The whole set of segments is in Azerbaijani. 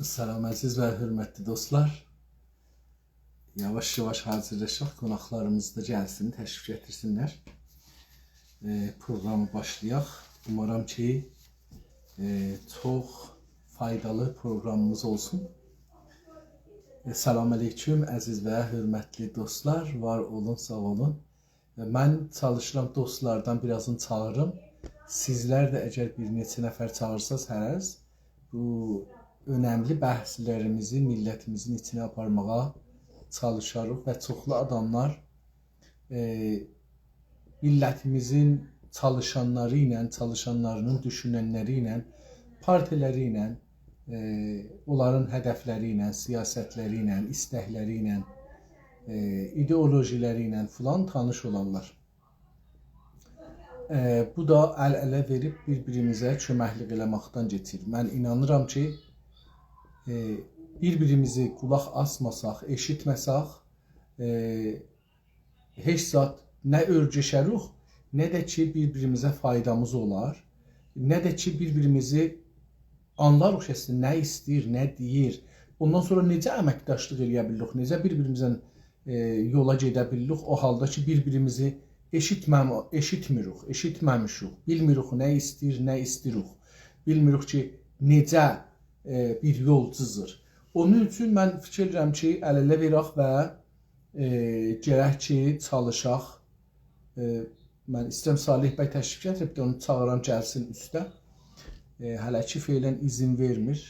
Salam əziz və hörmətli dostlar. Yavaş-yavaş hazırlaşaq, qonaqlarımız da gəlsin, təşrif gətirsinlər. Programı başlayaq. Umarım ki, çox faydalı programımız olsun. Salam əleyküm, əziz və hörmətli dostlar. Var olun, sağ olun. Mən çalışıram dostlardan birazını çağırım. Sizlər də əgər bir neçə nəfər çağırsanız hərəz, bu önemli bəhslərimizi millətimizin içine aparmağa çalışarıq və çoxlu adamlar millətimizin çalışanları ilə, çalışanlarının düşünənləri ilə, partiləri ilə, onların hədəfləri ilə, siyasətləri ilə, istəkləri ilə, ideolojiləri ilə filan tanış olanlar. Bu da əl-ələ verib bir-birimizə köməklik eləməkdən keçir. Mən inanıram ki, bir-birimizi qulaq asmasaq, eşitməsək, heç zat nə örgəşərik, nə də ki bir-birimizə faydamız olar, nə də ki bir-birimizi anlarıq ki, nə istəyir, nə deyir. Ondan sonra necə əməkdaşlıq eləyə bilirik, necə bir-birimizdən yola gedə bilirik, o halda ki bir-birimizi eşitmirik, eşitməmişik, bilmirik nə istəyir, nə istəyirik, bilmirik ki necə bir yol çizir. Onun üçün mən fikir edirəm ki, əl-ələ verək və gərək ki çalışaq. Mən istəyirəm Salih bəy təşrif gətirib də onu çağıram gəlsin üstə. Hələ ki feylən izin vermir.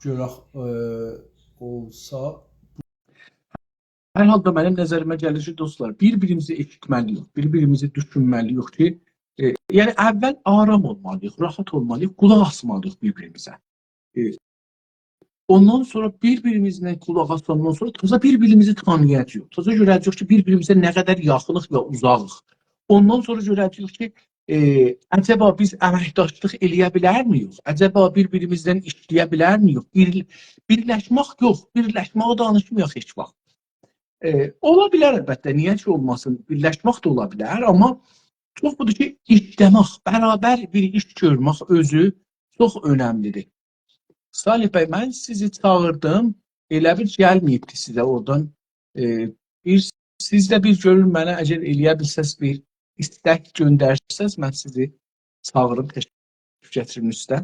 Görək olsa. Hər halda mənim nəzərimə gəlir ki, dostlar, bir-birimizi eşitməliyik, bir-birimizi düşünməliyik ki, yəni əvvəl aram olmalıyıq, rahat olmalıyıq, qulaq asmalıyıq bir-birimizə. Ondan sonra bir-birimizlə qulaq asandan sonra taza bir-birimizi tanıyacağıq. Taza görəcəyik ki, bir-birimizə nə qədər yaxınıq və uzağıq. Ondan sonra görəcəyik ki, əcəba biz əməkdaşlıq eləyə bilərmiyik? Əcəba bir-birimizdən işləyə bilərmiyik? Birləşmək yox, birləşməyə danışmayaq heç vaxt. Ola bilər əlbəttə, niyə ki olmasın, birləşmək də ola bilər, amma çox budur ki, işləmək, bərabər bir iş görmək özü çox önəmlidir. Salih bəy, mən sizi çağırdım, elə bir gəlməyibdi sizə oradan. Siz də bir görür mənə, əgər eləyə bilsəz bir istək göndərsəz, mən sizi çağırım, təşrif gətirim üstə.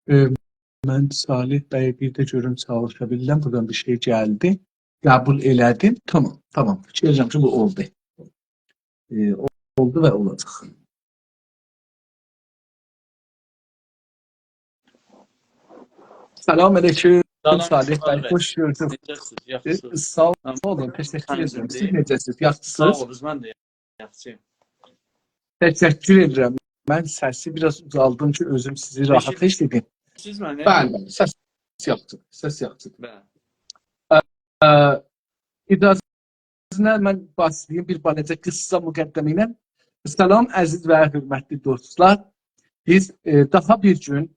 Mən Salih bəyə bir də görüm çalışa bilirəm. Buradan bir şey gəldi. Qəbul elədim. Tamam. Fikir edirəm ki, bu oldu. Oldu və olacaq. Salam aleyküm. Salih bəy, xoş gördüm. Sağ olun, təşəkkür edirəm. Siz necəsiniz? Yaxşısınız? Sağ olun, mən də yaxşıyım. Təşəkkür edirəm. Mən səsi biraz uzaldım ki, özüm sizi rahat eşidim. Siz mənə? Bəli, səs yaxşıdır. Səs yaxşıdır. Bəli. İcazənizlə mən başlayayım bir balaca qısa müqəddimə ilə. Salam əziz və hörmətli dostlar. Biz daha bir gün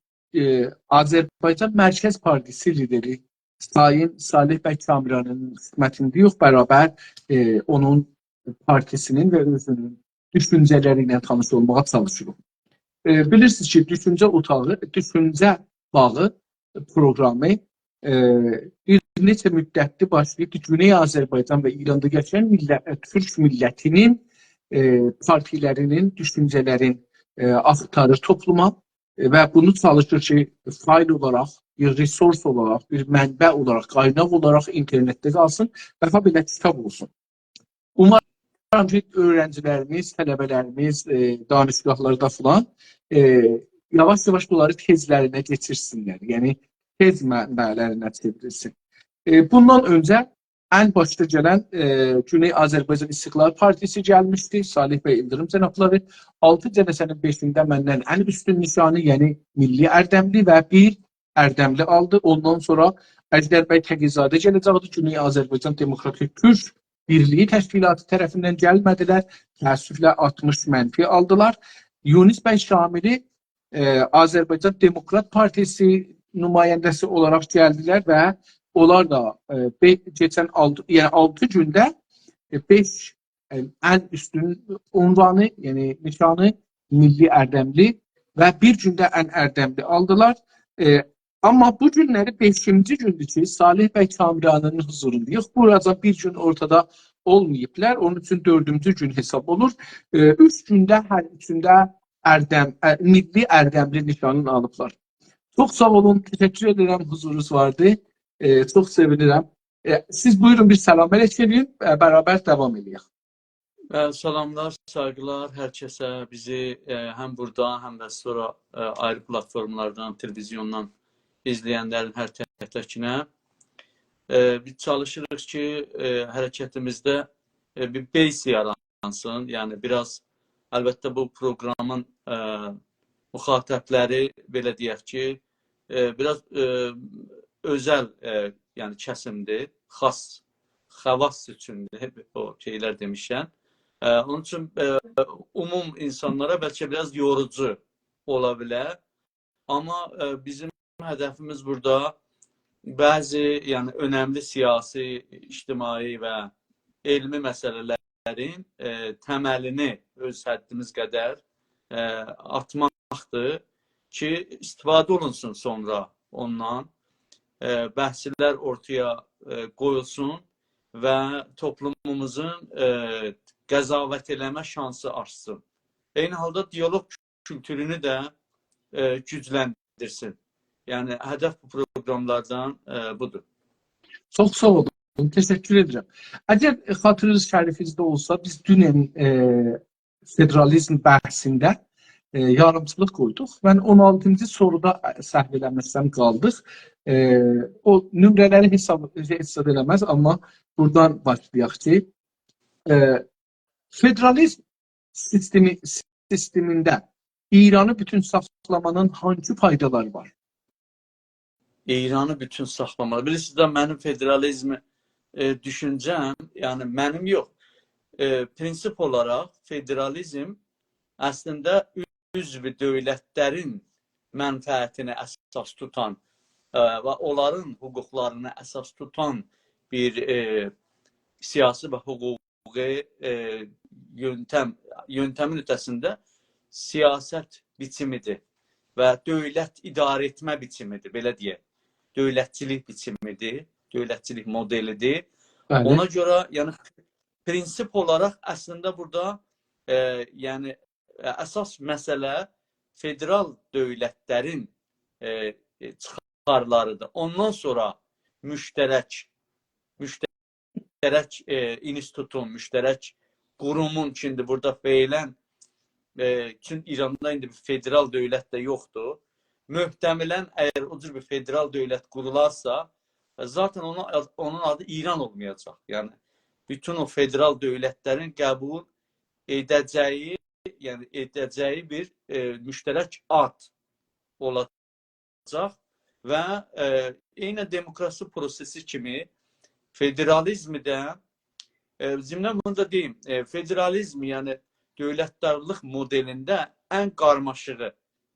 Azərbaycan Mərkəz Partisi lideri Sayın Salih bəy Kamiranın xidmətindəyik, bərabər onun partisinin və özünün düşüncələri ilə tanış olmağa çalışırıq. Bilirsiniz ki, Düşüncə Bağı proqramı bir neçə müddətli başlayıb Güney Azərbaycan və İranda yaşayan Türk millətinin partilərinin düşüncələrin axtarır topluma və bunu çalışır ki, fayl olaraq, bir resurs olaraq, bir mənbə olaraq, qaynaq olaraq internetdə qalsın və belə kitab olsun. Umarım ki, öğrencilərimiz, tələbələrimiz, danışgahlarda falan yavaş-yavaş bunları tezlərinə geçirsinlər. Yəni, tez mənbələrinə çevrilsin. Bundan öncə en başta gelen Güney Azerbaycan İstiklal Partisi gelmişti. Salih Bey İldirim cənabları 6 cəlsənin 5-ində məndən en üstün nişanı, yani Milli Ərdəmli ve bir Ərdəmli aldı. Ondan sonra Əjdər bəy Təqizadə gələcəkdi. Güney Azərbaycan Demokratik Türk Birliği Təşkilatı tərəfindən gəlmədilər. Təəssüflə 60 mənfi aldılar. Yunus bəy Şamili Azərbaycan Demokrat Partisi nümayəndəsi olaraq gəldilər və onlar da geçen 6 gündə 5 en üstün unvanı, yani nişanı Milli Ərdəmli ve bir gündə en Ərdəmli aldılar. Ama bu günləri 5-ci gündür ki, Salih bəy Kamranın huzurundayıq. Burada bir gün ortada olmayıblar. Onun için 4-cü gün hesab olur. 3 gündə hər üçündə Milli Ərdəmli nişanını alıblar. Çok sağ olun, teşekkür ederim, huzurunuz vardı. Çok sevinirəm. Siz buyurun bir selam edin, beraber devam edelim. Salamlar, saygılar hər kəsə, bizi həm burada, həm də sonra ayrı platformlardan, televizyondan izləyənlərin hər tək-təkinə. Biz çalışırıq ki, hərəkətimizdə bir base yaransın. Yəni biraz, əlbəttə bu proqramın müxatəbləri, belə deyək ki, biraz özəl yəni kəsimdir, xəvass üçündür o şeylər demişəm. Onun üçün umum insanlara bəlkə biraz yorucu ola bilər. Amma bizim hədəfimiz burada bəzi yəni önəmli siyasi, ictimai və elmi məsələlərin təməlini öz həddimiz qədər atmaqdır ki, istifadə olunsun sonra ondan. Bəhslər ortaya qoyulsun və toplumumuzun qəzavət eləmə şansı artsın. Eyni halda diyalog kültürünü də gücləndirsin. Yəni hədəf bu proqramlardan budur. Çok sağ olun. Teşekkür ederim. Eğer hatırınız şərifinizdə olsa, biz dünən federalizm bəhsində yarımçılıq koyduk. Ben 16. soruda səhv eləməsəm qaldıq. O nömrələri hesab eləməz, amma buradan başlayaq ki, federalizm sistemində İranı bütün saxlamanın hangi faydaları var? İranı bütün saxlamalı. Bilirsiniz də mənim federalizmi düşüncəm, yəni mənim yox. Prinsip olaraq federalizm əslində üzvü dövlətlərin mənfəətini əsas tutan və onların hüquqlarını əsas tutan bir siyasi və hüquqi yöntəmin ötəsində siyasət biçimidir və dövlət idarə etmə biçimidir, belə deyək. Dövlətçilik biçimidir, dövlətçilik modelidir. Bəli. Ona görə yəni prinsip olaraq əslində burada yəni əsas məsələ federal dövlətlərin çıxarlarıdır. Ondan sonra müştərək institutun, müştərək qurumun şimdi burada feylən çünki İranda indi bir federal dövlət də yoxdur. Möhtəmilən əgər o cür bir federal dövlət qurularsa, zaten onun adı İran olmayacaq. Yəni bütün o federal dövlətlərin qəbul edəcəyi, yəni edəcəyi bir müştərək ad olacaq və eyni demokrasi prosesi kimi federalizmi də zimnən bunu da deyim, federalizm yəni dövlətdarlıq modelində ən qarmaşığı,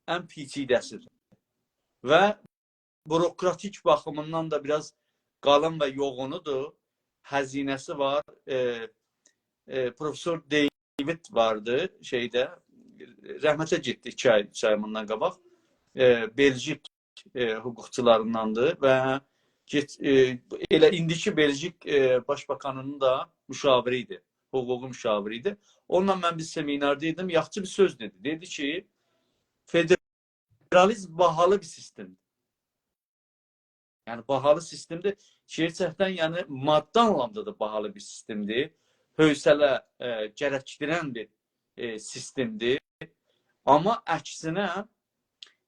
ən peçidəsidir. Və bürokratik baxımından da biraz qalın və yoğunudur. Həzinəsi var. Profesör David vardı şeydə. Rəhmətə getdi 2 ay bundan qabaq. Belgik hüquqçularındandır və elə indiki Belgik başbakanının da müşaviri idi. Hüququ müşaviri idi. Onunla mən bir seminarda idim. Yaxşı bir söz dedi. Dedi ki, federalizm bahalı bir sistemdir. Yəni bahalı sistemdir. Gerçəkdən yəni maddi anlamda da bahalı bir sistemdir. Hövsələ gərəkdirən bir sistemdir. Amma əksinə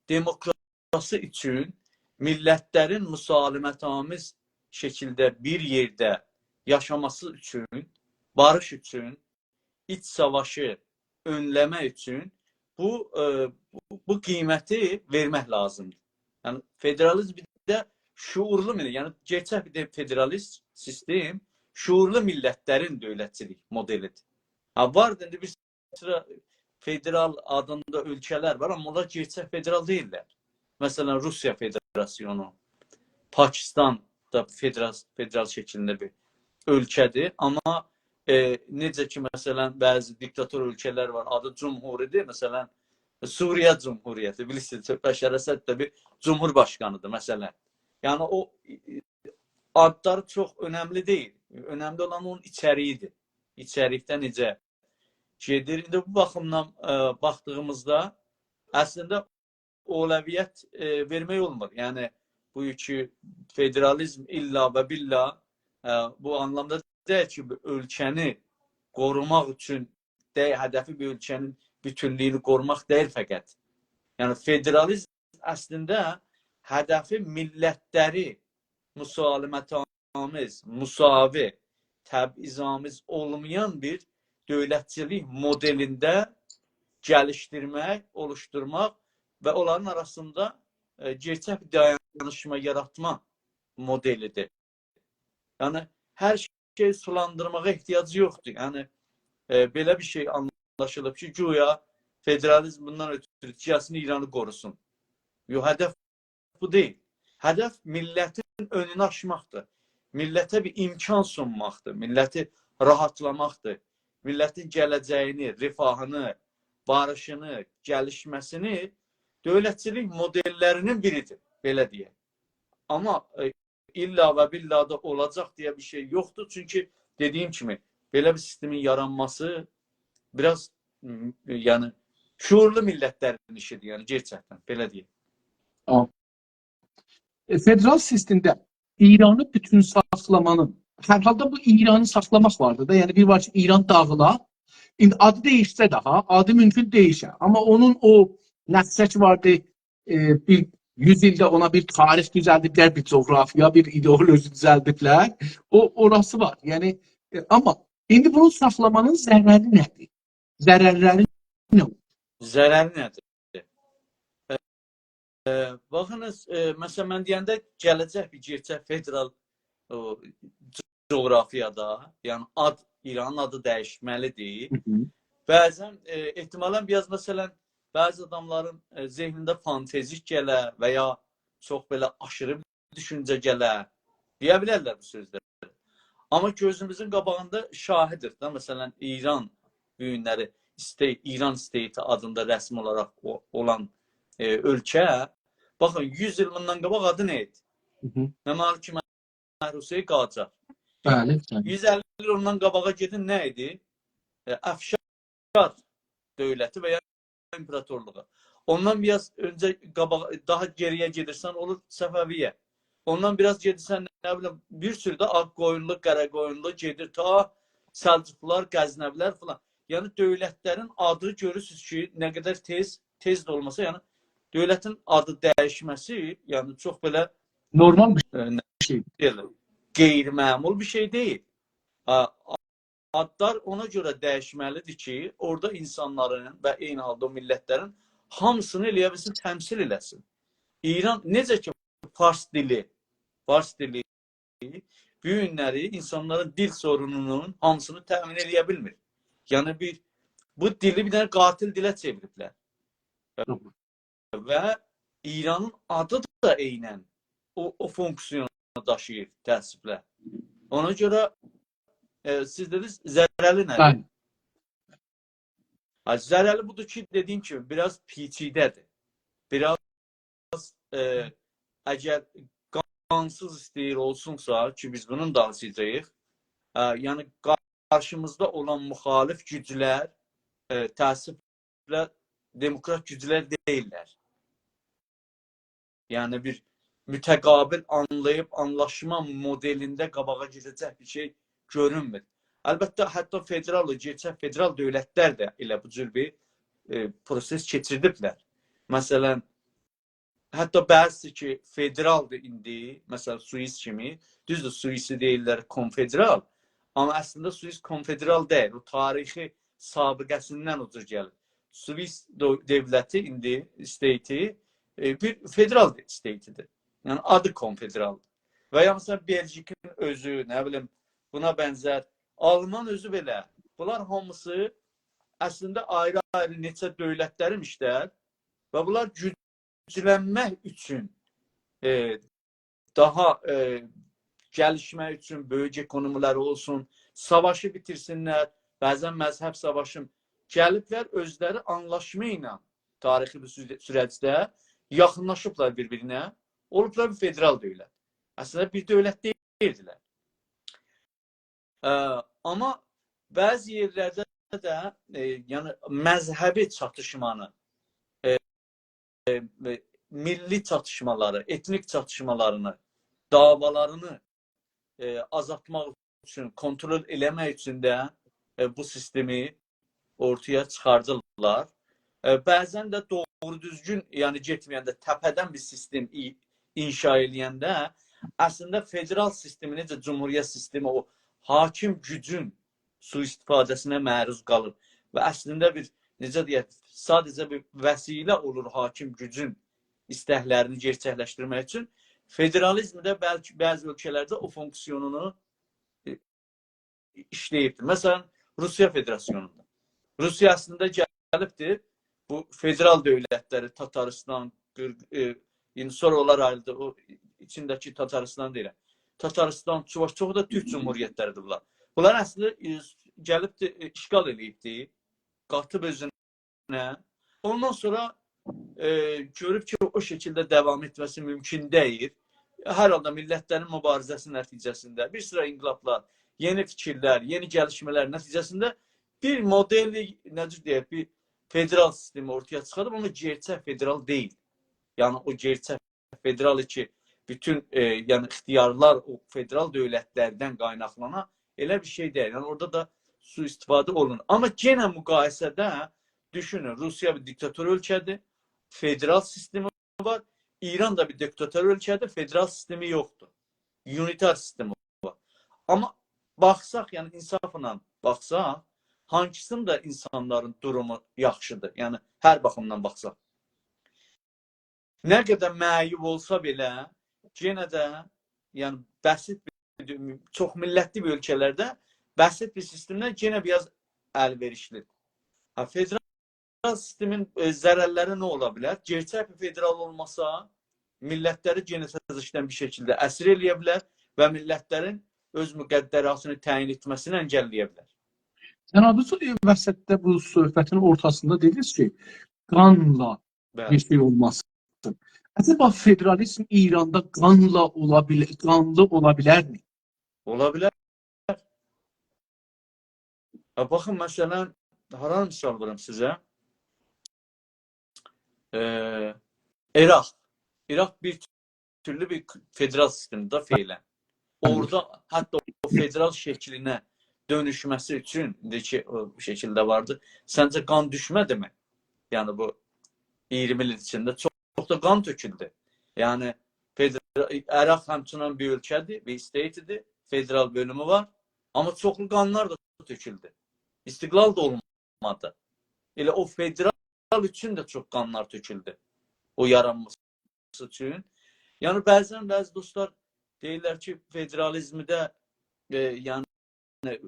demokrasi üçün millətlərin müsalimətamiz şəkildə bir yerdə yaşaması üçün, barış üçün, iç savaşı önləmək üçün bu qiyməti vermək lazımdır. Yəni federalizm bir də şuurlu millət, yəni gerçək bir də federalist sistem şuurlu millətlərin dövlətçilik modelidir. Var indi bir sıra federal adında ölkələr var, amma onlar gerçək federal deyirlər. Məsələn, Rusiya Federasyonu, Pakistan da federal şəklində bir ölkədir. Amma necə ki, məsələn, bəzi diktator ölkələr var, adı Cumhuridir. Məsələn, Suriya Cumhuriyyəti, bilirsiniz, Bəşər Əsəd də bir cumhurbaşqanıdır, məsələn. Yəni, o adları çox önəmli deyil. Önəmli olan onun içəriyidir. İçərikdə necə gedir. İndi bu baxımdan baxdığımızda əslində əvəziyyət vermək olmur. Yəni, bu iki federalizm illa və billah bu anlamda deyil ki, ölkəni qorumaq üçün hədəfi bir ölkənin bütünlüyünü qorumaq deyil fəqət. Yəni, federalizm əslində hədəfi millətləri müsalimətamiz, müsavi, təbizamiz olmayan bir dövlətçilik modelində gəlişdirmək, oluşturmaq və onların arasında gerçək bir dayanışma yaratma modelidir. Yəni, hər şey sulandırmağa ehtiyacı yoxdur. Yəni, belə bir şey anlaşılıb ki, güya federalizm bundan ötürü cihazını İranı qorusun. Yox, hədəf bu deyil. Hədəf millətin önünü açmaqdır. Millətə bir imkan sunmaqdır. Milləti rahatlamaqdır. Millətin gələcəyini, rifahını, barışını, gəlişməsini dövlətçilik modellərinin biridir, belə deyək. Amma illa və billah da olacaq deyə bir şey yoxdur. Çünki dediyim kimi, belə bir sistemin yaranması biraz yəni şuurlu millətlərin işidir, yəni gerçəkdən, belə deyək. Federal sistemdə İranı bütün saxlamanın, hər halda bu İranı saxlamaq vardır da, yəni bir var ki, İran dağıla, indi adı değişsə daha, adı mümkün değişər. Amma onun o nəticəsi vardı, bir 100 ildə ona bir tarix düzəldiblər, bir coğrafiya, bir ideoloji düzəldiblər. Orası var. Yəni, amma indi bunu saxlamanın zərəri nədir? Zərərləri nə olur? Zərəri nədir? Baxınız, məsələn, mən deyəndə gələcək bir gerçək federal coğrafiyada, yəni İranın adı dəyişməlidir. Bəzən, ehtimalən biraz məsələn, bəzi adamların zehnində fantezik gələ və ya çox belə aşırı düşüncə gələ, deyə bilərlər bu sözləri. Amma gözümüzün qabağında şahidir da, məsələn, İran büyünləri, İran State adında rəsmi olaraq olan ölkə, baxın, 100 il bundan qabaq adı nə idi? Məməli ki, Rusiya qalacaq. 150 il ondan qabağa gedin nə idi? Əfşar dövləti və ya imperatorluğu. Ondan biraz öncə daha geriyə gedirsən olur Səfəviyyə. Ondan biraz gedirsən nə biləm bir sürü də Ağqoyunlu, Qaraqoyunlu gedir ta Səlcuqlar, Qəznəvilər falan. Yəni dövlətlərin adı görürsünüz ki, nə qədər tez də olmasa, yəni dövlətin adı dəyişməsi, yəni çox belə normal bir şey deyil. Qeyri-məmul bir şey deyil. Adlar ona görə dəyişməlidir ki, orada insanların və eyni halda o millətlərin hamısını eləyə bilsin, təmsil eləsin. İran necə ki fars dili bu günləri insanların dil sorununun hamısını təmin eləyə bilmir. Yəni bu dili bir dənə qatil dilə çeviriblər. Və İranın adı da eynən o fonksiyonu daşıyır təəssüflə. Ona görə siz dediniz, zərəli nədir? Zərəli budur ki, dediyim kimi, biraz piçidədir. Biraz əgər qansız istəyir olsunsa ki, biz bunun danışacağıq, yəni qarşımızda olan müxalif güclər təəssüflə demokrat güclər deyirlər. Yəni bir mütəqabil anlayıb anlaşma modelində qabağa gedəcək bir şey görünmür. Əlbəttə, hətta gerçək federal dövlətlər də elə bu cür bir proses keçirdiblər. Məsələn, hətta bəzisi ki, federaldır indi, məsələn, Suis kimi, düzdür, Suisi deyirlər konfederal, Amma əslində Swiss konfederal deyil. O tarixi sabiqəsindən ucuz gəlir. Swiss dövləti indi state'i bir federal state'idir. Yəni adı konfederaldır. Və ya məsələn Beljikin özü, nə bilim, buna bənzər Alman özü belə. Bunlar hamısı əslində ayrı-ayrı neçə dövlətlər imişlər və bunlar güclənmək üçün daha gəlişmək üçün böyük ekonomiləri olsun, savaşı bitirsinlər, bəzən məzhəb savaşı gəliblər özləri anlaşma ilə tarixi bir sürəcdə yaxınlaşıblar bir-birinə, olublar bir federal dövlət. Əslində bir dövlət deyildilər. Amma bəzi yerlərdə də yəni məzhəbi çatışmanı, milli çatışmaları, etnik çatışmalarını, davalarını azaltmaq üçün, kontrol eləmək üçün də bu sistemi ortaya çıxardırlar. Bəzən də doğru düzgün, yəni getməyəndə, təpədən bir sistem inşa eləyəndə, əslində federal sistemi, necə cumhuriyyət sistemi o hakim gücün sui-istifadəsinə məruz qalır və əslində bir, necə deyək, sadəcə bir vəsilə olur hakim gücün istəklərini gerçəkləşdirmək üçün. Federalizmdə bəzi ölkələrdə o fonksiyonunu işləyibdir. Məsələn, Rusiya Federasyonunda. Rusiya əslində gəlibdir, bu federal dövlətləri, Tataristan, sonra onlar ayrıldı, o içindəki Tataristan deyiləm. Tataristan, çox da Türk Cumhuriyyətləridir bunlar. Bunlar əslində gəlibdir, işgal eləyibdir, qatıb özünə. Ondan sonra görüb ki, o şəkildə davam etməsi mümkün deyil. Hər halda millətlərin mübarizəsi nəticəsində bir sıra inqilablar, yeni fikirlər, yeni gəlişmələr nəticəsində bir modeli, necə deyək, bir federal sistemi ortaya çıxarıb, amma gerçək federal deyil. Yəni o gerçək federal ki, bütün yəni ixtiyarlar o federal dövlətlərdən qaynaqlanan elə bir şey deyil. Yəni orada da sui-istifadə olunur. Amma yenə müqayisədə düşünün, Rusiya bir diktator ölkədir, federal sistemi var. İran da bir diktator ölkədir, federal sistemi yoxdur. Unitar sistemi var. Amma baxsaq, yəni insafla baxsaq, hangisində insanların durumu yaxşıdır? Yəni hər baxımdan baxsaq. Nə qədər məyyub olsa belə, yenə də yəni bəsit bir, çox millətli bir ölkələrdə bəsit bir sistemdən yenə biraz əlverişlidir. Federal sistemin zərərləri nə ola bilər? Gerçək bir federal olmasa, millətləri genetləşdən bir şəkildə əsir eləyə bilər və millətlərin öz müqəddəratını təyin etməsini əngəlləyə bilər. Sən adı vəsətdə bu söhbətin ortasında dediniz ki, qanla bir şey olmasın. Acaba federalizm İranda qanlı ola bilərmi? Ola bilər. Baxın, məsələn, haran misal verim sizə? İraq bir türlü bir federal sistemdə feylən. Orada hətta o federal şəklinə dönüşməsi üçün, ki, o şəkildə vardı, səncə qan düşmədi mi? Yəni bu 20 il içində çox da qan töküldü. Yəni Əraq həmçinin bir ölkədir, bir state'idir, federal bölümü var, amma çoxlu qanlar da töküldü. İstiqlal da olmadı. Elə o federal üçün də çox qanlar töküldü. O yaranması üçün. Yəni bəzi dostlar deyirlər ki, federalizmdə yəni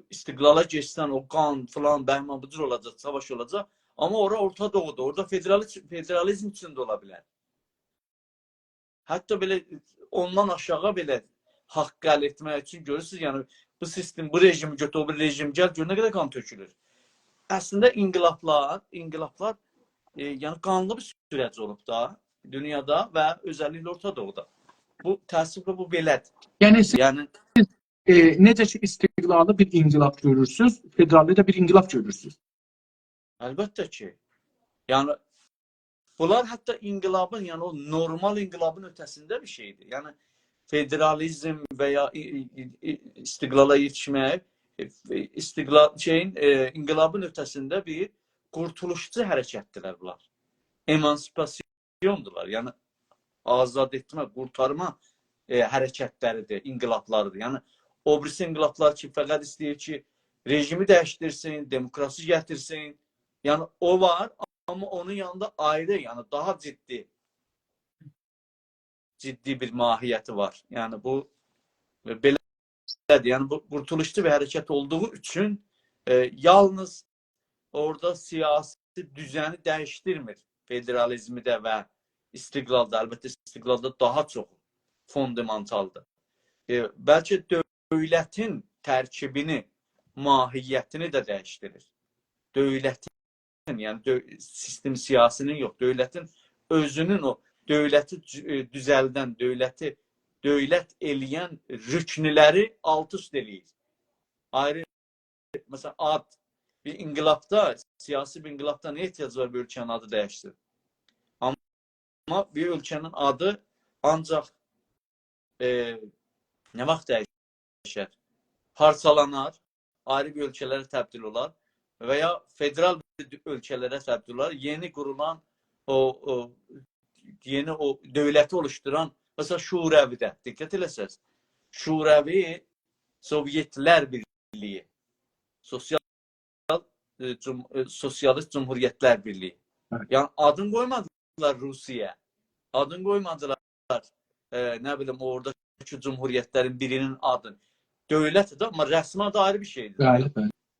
istiqlala geçsən o qan falan, bəhman bucur olacaq, savaş olacaq. Amma Orta Doğuda, orada federalizm üçün də ola bilər. Hətta belə ondan aşağı belə haqq əldə etmək üçün görürsünüz, yəni bu sistem, bu rejimi götür, o bir rejim gəl, gör nə qədər qan tökülür. Əslində inqilablar yəni qanlı bir sürəc olub da dünyada və özəlliklə Orta Doğuda. Bu təəssüflə bu belədir. Yəni necə ki istiqlalı bir inqilab görürsünüz, federalda da bir inqilab görürsünüz. Əlbəttə ki. Yəni bunlar hətta inqilabın, yəni o normal inqilabın ötəsində bir şeydir. Yəni federalizm və ya istiqlala yetişmək, inqilabın ötəsində bir qurtuluşçu hərəkətdirlər bunlar. Emansipasiyondular. Yəni azad etmə, qurtarma hərəkətləridir, inqilablarıdır. Yəni O birisi inqilablar ki, fəqət istəyir ki, rejimi dəyişdirsin, demokrasi gətirsin. Yəni o var, amma onun yanında ayrı, yəni daha ciddi bir mahiyyəti var. Yəni bu belədir. Yəni bu qurtuluşçu bir hərəkət olduğu üçün yalnız orada siyasi düzəni dəyişdirmir. Federalizmi də və istiqlalda, əlbəttə istiqlalda daha çox fundamentaldır. Bəlkə dövlətin tərkibini, mahiyyətini də dəyişdirir. Dövlətin, yəni sistem siyasinin yox, dövlətin özünün o dövləti düzəldən, dövlət eləyən rüknləri alt-üst eləyir. Ayrı, məsələn, ad, bir inqilabda, siyasi bir inqilabda nə ehtiyac var bir ölkənin adı dəyişdir? Amma bir ölkənin adı ancaq nə vaxt dəyişər? Parçalanar, ayrı bir ölkələrə təbdil olar və ya federal bir ölkələrə təbdil olar. Yeni qurulan yeni o dövləti oluşduran, məsələn, Şurəvidə, diqqət eləsəz, Şurəvi Sovyetlər Birliyi, Sosialist Cumhuriyyətlər Birliyi. Yəni, adını qoymadılar Rusiya, adını qoymadılar, nə bilim, oradakı cumhuriyyətlərin birinin adını. Dövlətdir, amma rəsmi adı ayrı bir şeydir.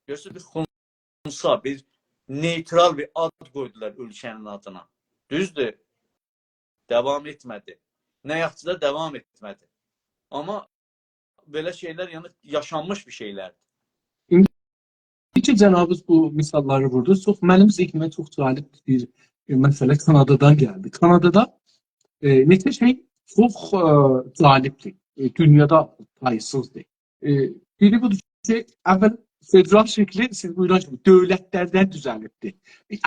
Görürsünüz, bir xunsa, bir neytral bir ad qoydular ölkənin adına. Düzdür, devam etmədi. Nə yaxşı da devam etmədi. Amma belə şeylər yəni yaşanmış bir şeylərdir. İki cənabız bu misalları vurdu. Mənim zihnimə çox cəlib bir məsələ Kanadadan gəldi. Kanadada neçə şey çox cəlibdir. Dünyada sayısızdır. Biri budur ki, əvvəl federal şəkli, siz buyuran kimi, dövlətlərdən düzəlibdir.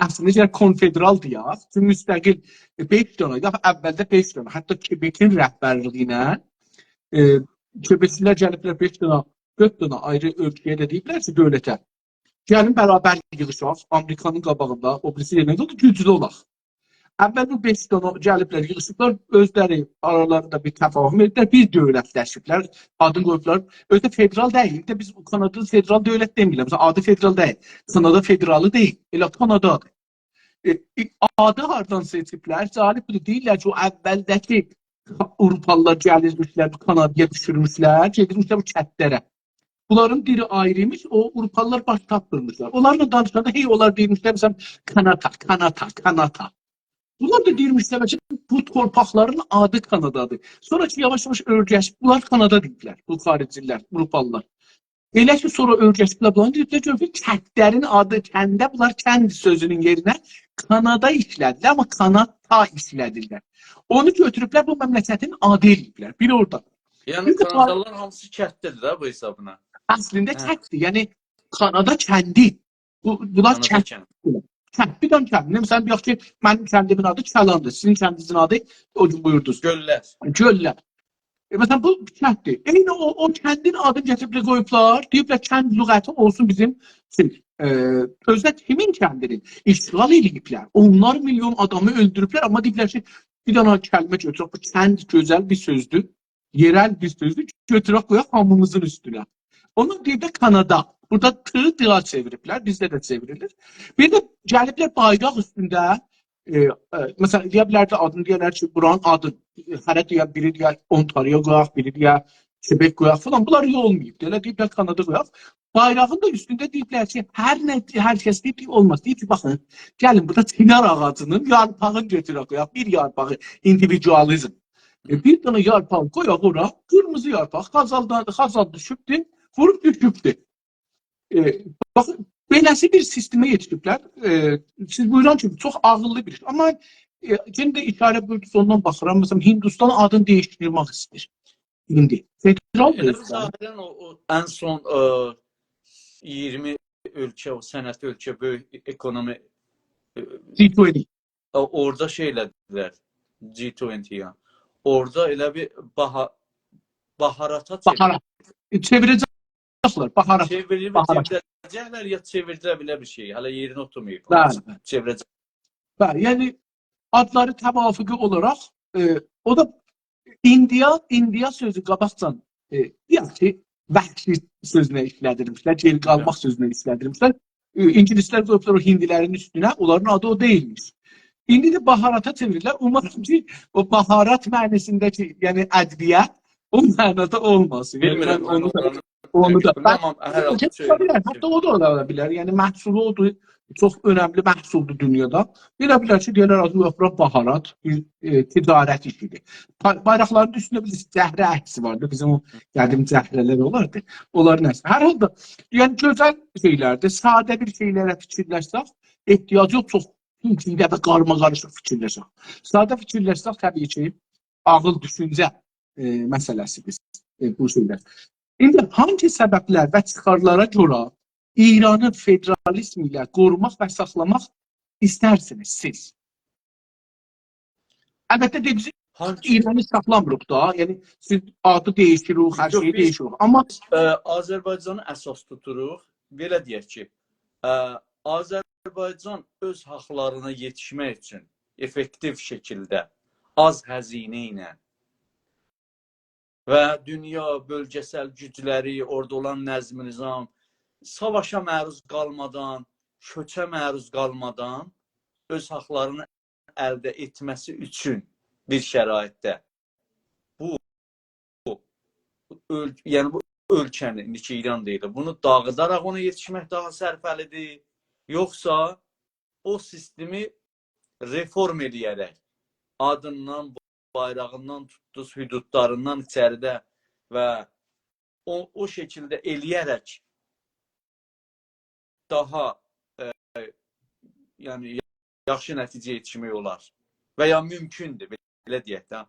Əslində, konfederal deyək, müstəqil 5 dənə, ya əvvəldə 5 dənə, hətta Quebec'in rəhbərliyi ilə Quebec'lər gəliblər 5 dənə, 4 dənə ayrı ölkəyə də deyiblər ki, dövlətə. Gəlin bərabər yığışaq, Amerikanın qabağında, o birisi yerində oldu, güclü olaq. Əvvəl bu 5 dənə gəliblər, yığışıblar, özləri aralarında bir təfahüm ediblər, bir dövlətləşiblər, adını qoyublar. Özdə federal deyil, də biz Kanada federal dövlət demirlər, mesela adı federal deyil, Kanada federalı deyil, elə Kanadadır. Adı hardan seçiblər, cəlib budur, deyirlər ki, o əvvəldəki Avrupalılar gəlirmişlər, Kanadaya düşürmüşlər, gedirmişlər bu kətlərə. Bunların diri ayrıymış, o Avrupalılar baş tapdırmışlar. Onlarla danışanda, hey, onlar deyirmişlər, mesela Kanata. Bunlar da deyirmişlər ki, bu torpaqların adı Kanadadır. Sonra ki, yavaş-yavaş örgəşib, bunlar Kanada deyiblər, bu xaricilər, Avrupalılar. Elə ki, sonra örgəşiblər, bunlar deyiblər ki, kətlərin adı, kəndə, bunlar kənd sözünün yerinə Kanada işlədilər, amma Kanata işlədirlər. Onu götürüblər, bu məmləkətin adı eləyiblər, biri orada. Yəni, Kanadalılar hamısı kətdir də bu hesabına. Əslində kətdir, yəni Kanada kəndi. Bunlar kətdir. Bir dön kəndine. Mesela bir ki, benim kendimin adı Kəlandır. Sizin kendinizin adı o gün buyurdunuz. Göller. Mesela bu kənddir. Eyni o kəndin adını getirib qoyublar. Deyiblər kənd lüğəti olsun bizim özdə kimin kəndini iştigal ediblər. Onlar milyon adamı öldürüblər. Amma deyiblər ki, bir dana kəlmə götürək. Bu kənd gözəl bir sözdür. Yerel bir sözdür. Götürək qoyaq hamımızın üstünə. Onu deyiblər Kanada. Burada tığ çeviriblər, bizdə də çevirilir. Bir də gəliblər bayraq üstündə, məsələn, deyəblər də adını deyərlər ki, buranın adı, hərə deyər, biri deyər Ontario qoyaq, biri deyər Quebec qoyaq falan. Bunlar iyi olmayıb. Elə deyiblər Kanada qoyaq. Bayrağın da üstündə deyiblər ki, hər kəs deyib ki, olmaz. Deyib ki, baxın, gəlin burada çinar ağacının yarpağını götürək qoyaq. Bir yarpağı, individualizm. Bir dənə yarpağı qoyaq ora, qırmızı yarpaq, xazal düşübdür, vurub düşübdür. Bakın, beləsi bir sistemə yetişiblər. Siz buyuran ki, çox ağıllı bir iş. Amma yenə də işarə bölgüsü ondan baxıram. Məsələn, Hindistan adını değiştirmək istəyir. İndi. Federal zaten o ən son 20 ölkə, o sənəti ölkə, böyük ekonomi G20. Orada şeylədilər. G20 ya. Orada elə bir baharata çevirəcək. Baharat. Çevirəcəklər ya çevirdilə bilər bir şey. Hələ yerini oturmayıb. Çevirəcək. Yəni adları təvafüqi olaraq o da İndiya sözü qabaqcan deyək ki, vəhşi sözünə işlədirmişlər, geri qalmaq sözünə işlədirmişlər. İngilislər qoyublar o hindilərin üstünə, onların adı o deyilmiş. İndi də baharata çevirirlər. Umarım ki, o baharat mənasındakı, yəni ədviyyat o mənada olmasın. Bilmirəm, Yəni, mən onu da amma hər halda söyləyirəm. hətta o da ola bilər. Yəni məhsulu odur. Çox önəmli məhsuldur dünyada. Elə bilər ki, deyirlər adı yoxdur, baharat bir ticarət işidir. Bayraqların üstündə bir cəhrə əksi vardı. Bizim o qədim cəhrələr olardı. Onların əksi. Hər halda, yəni gözəl şeylərdir. Sadə bir şeylərə fikirləşsək, ehtiyacı yox, çox içində və qarma-qarışıq fikirləşək. Sadə fikirləşsək, təbii ki, ağıl, düşüncə məsələsidir bu şeylər. İndi hangi səbəblər və çıxarlara görə İranı federalizm ilə qorumaq və saxlamaq istərsiniz siz? Əlbəttə deyəcək, İranı saxlamırıq da, yəni siz adı dəyişirik, hər şeyi dəyişirik. Amma Azərbaycanı əsas tuturuq. Belə deyək ki, Azərbaycan öz haqlarına yetişmək üçün effektiv şəkildə az xəzinə ilə və dünya bölgəsəl gücləri, orada olan nəzm-nizam, savaşa məruz qalmadan, köçə məruz qalmadan öz haqlarını əldə etməsi üçün bir şəraitdə yəni bu ölkənin, indiki İran deyil, bunu dağıdaraq ona yetişmək daha sərfəlidir, yoxsa o sistemi reform edərək adından, bayrağından tutduz, hüdudlarından içəridə və o şəkildə eləyərək daha yəni yaxşı nəticə yetişmək olar və ya mümkündür, belə deyək də.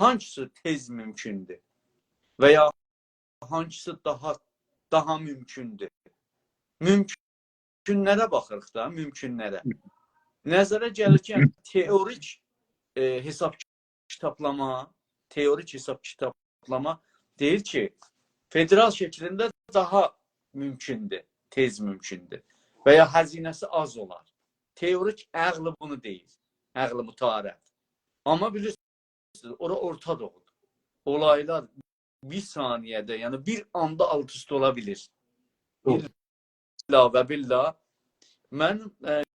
Hangisi tez mümkündür və ya hangisi daha mümkündür? Mümkünlərə baxırıq da, mümkünlərə. Nəzərə gəlir ki, teorik hesab kitablama deyir ki, federal şəklində daha mümkündür, tez mümkündür və ya xəzinəsi az olar. Teorik əqli bunu deyir, əqli mütarət. Amma bilirsiniz, ora Orta Doğudur. Olaylar bir saniyədə, yəni bir anda alt üst ola bilir. İlla və billah. Mən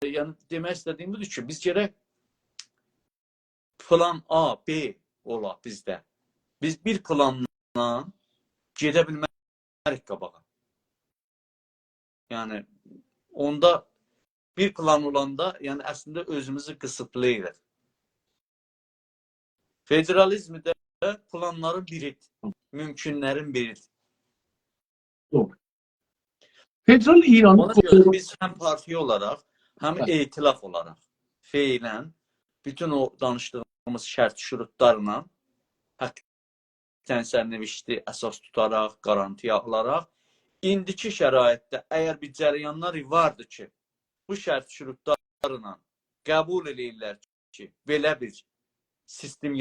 yəni demək istədiyim budur ki, biz gərək plan A, B ola bizdə. Biz bir planla gedə bilmərik qabağa. Yəni onda bir plan olanda, yəni əslində özümüzü qısıtlayırıq. Federalizmdə planların biridir, mümkünlərin biridir. Doğru. Federal İranı ona görə biz həm partiya olaraq, həm etilaf olaraq feilən bütün o danışdığımız şərt şurutlarla həqiqətən sərnişti əsas tutaraq, qarantiya alaraq indiki şəraitdə əgər bir cərəyanlar vardır ki, bu şərt şurutlarla qəbul edirlər ki, belə bir sistem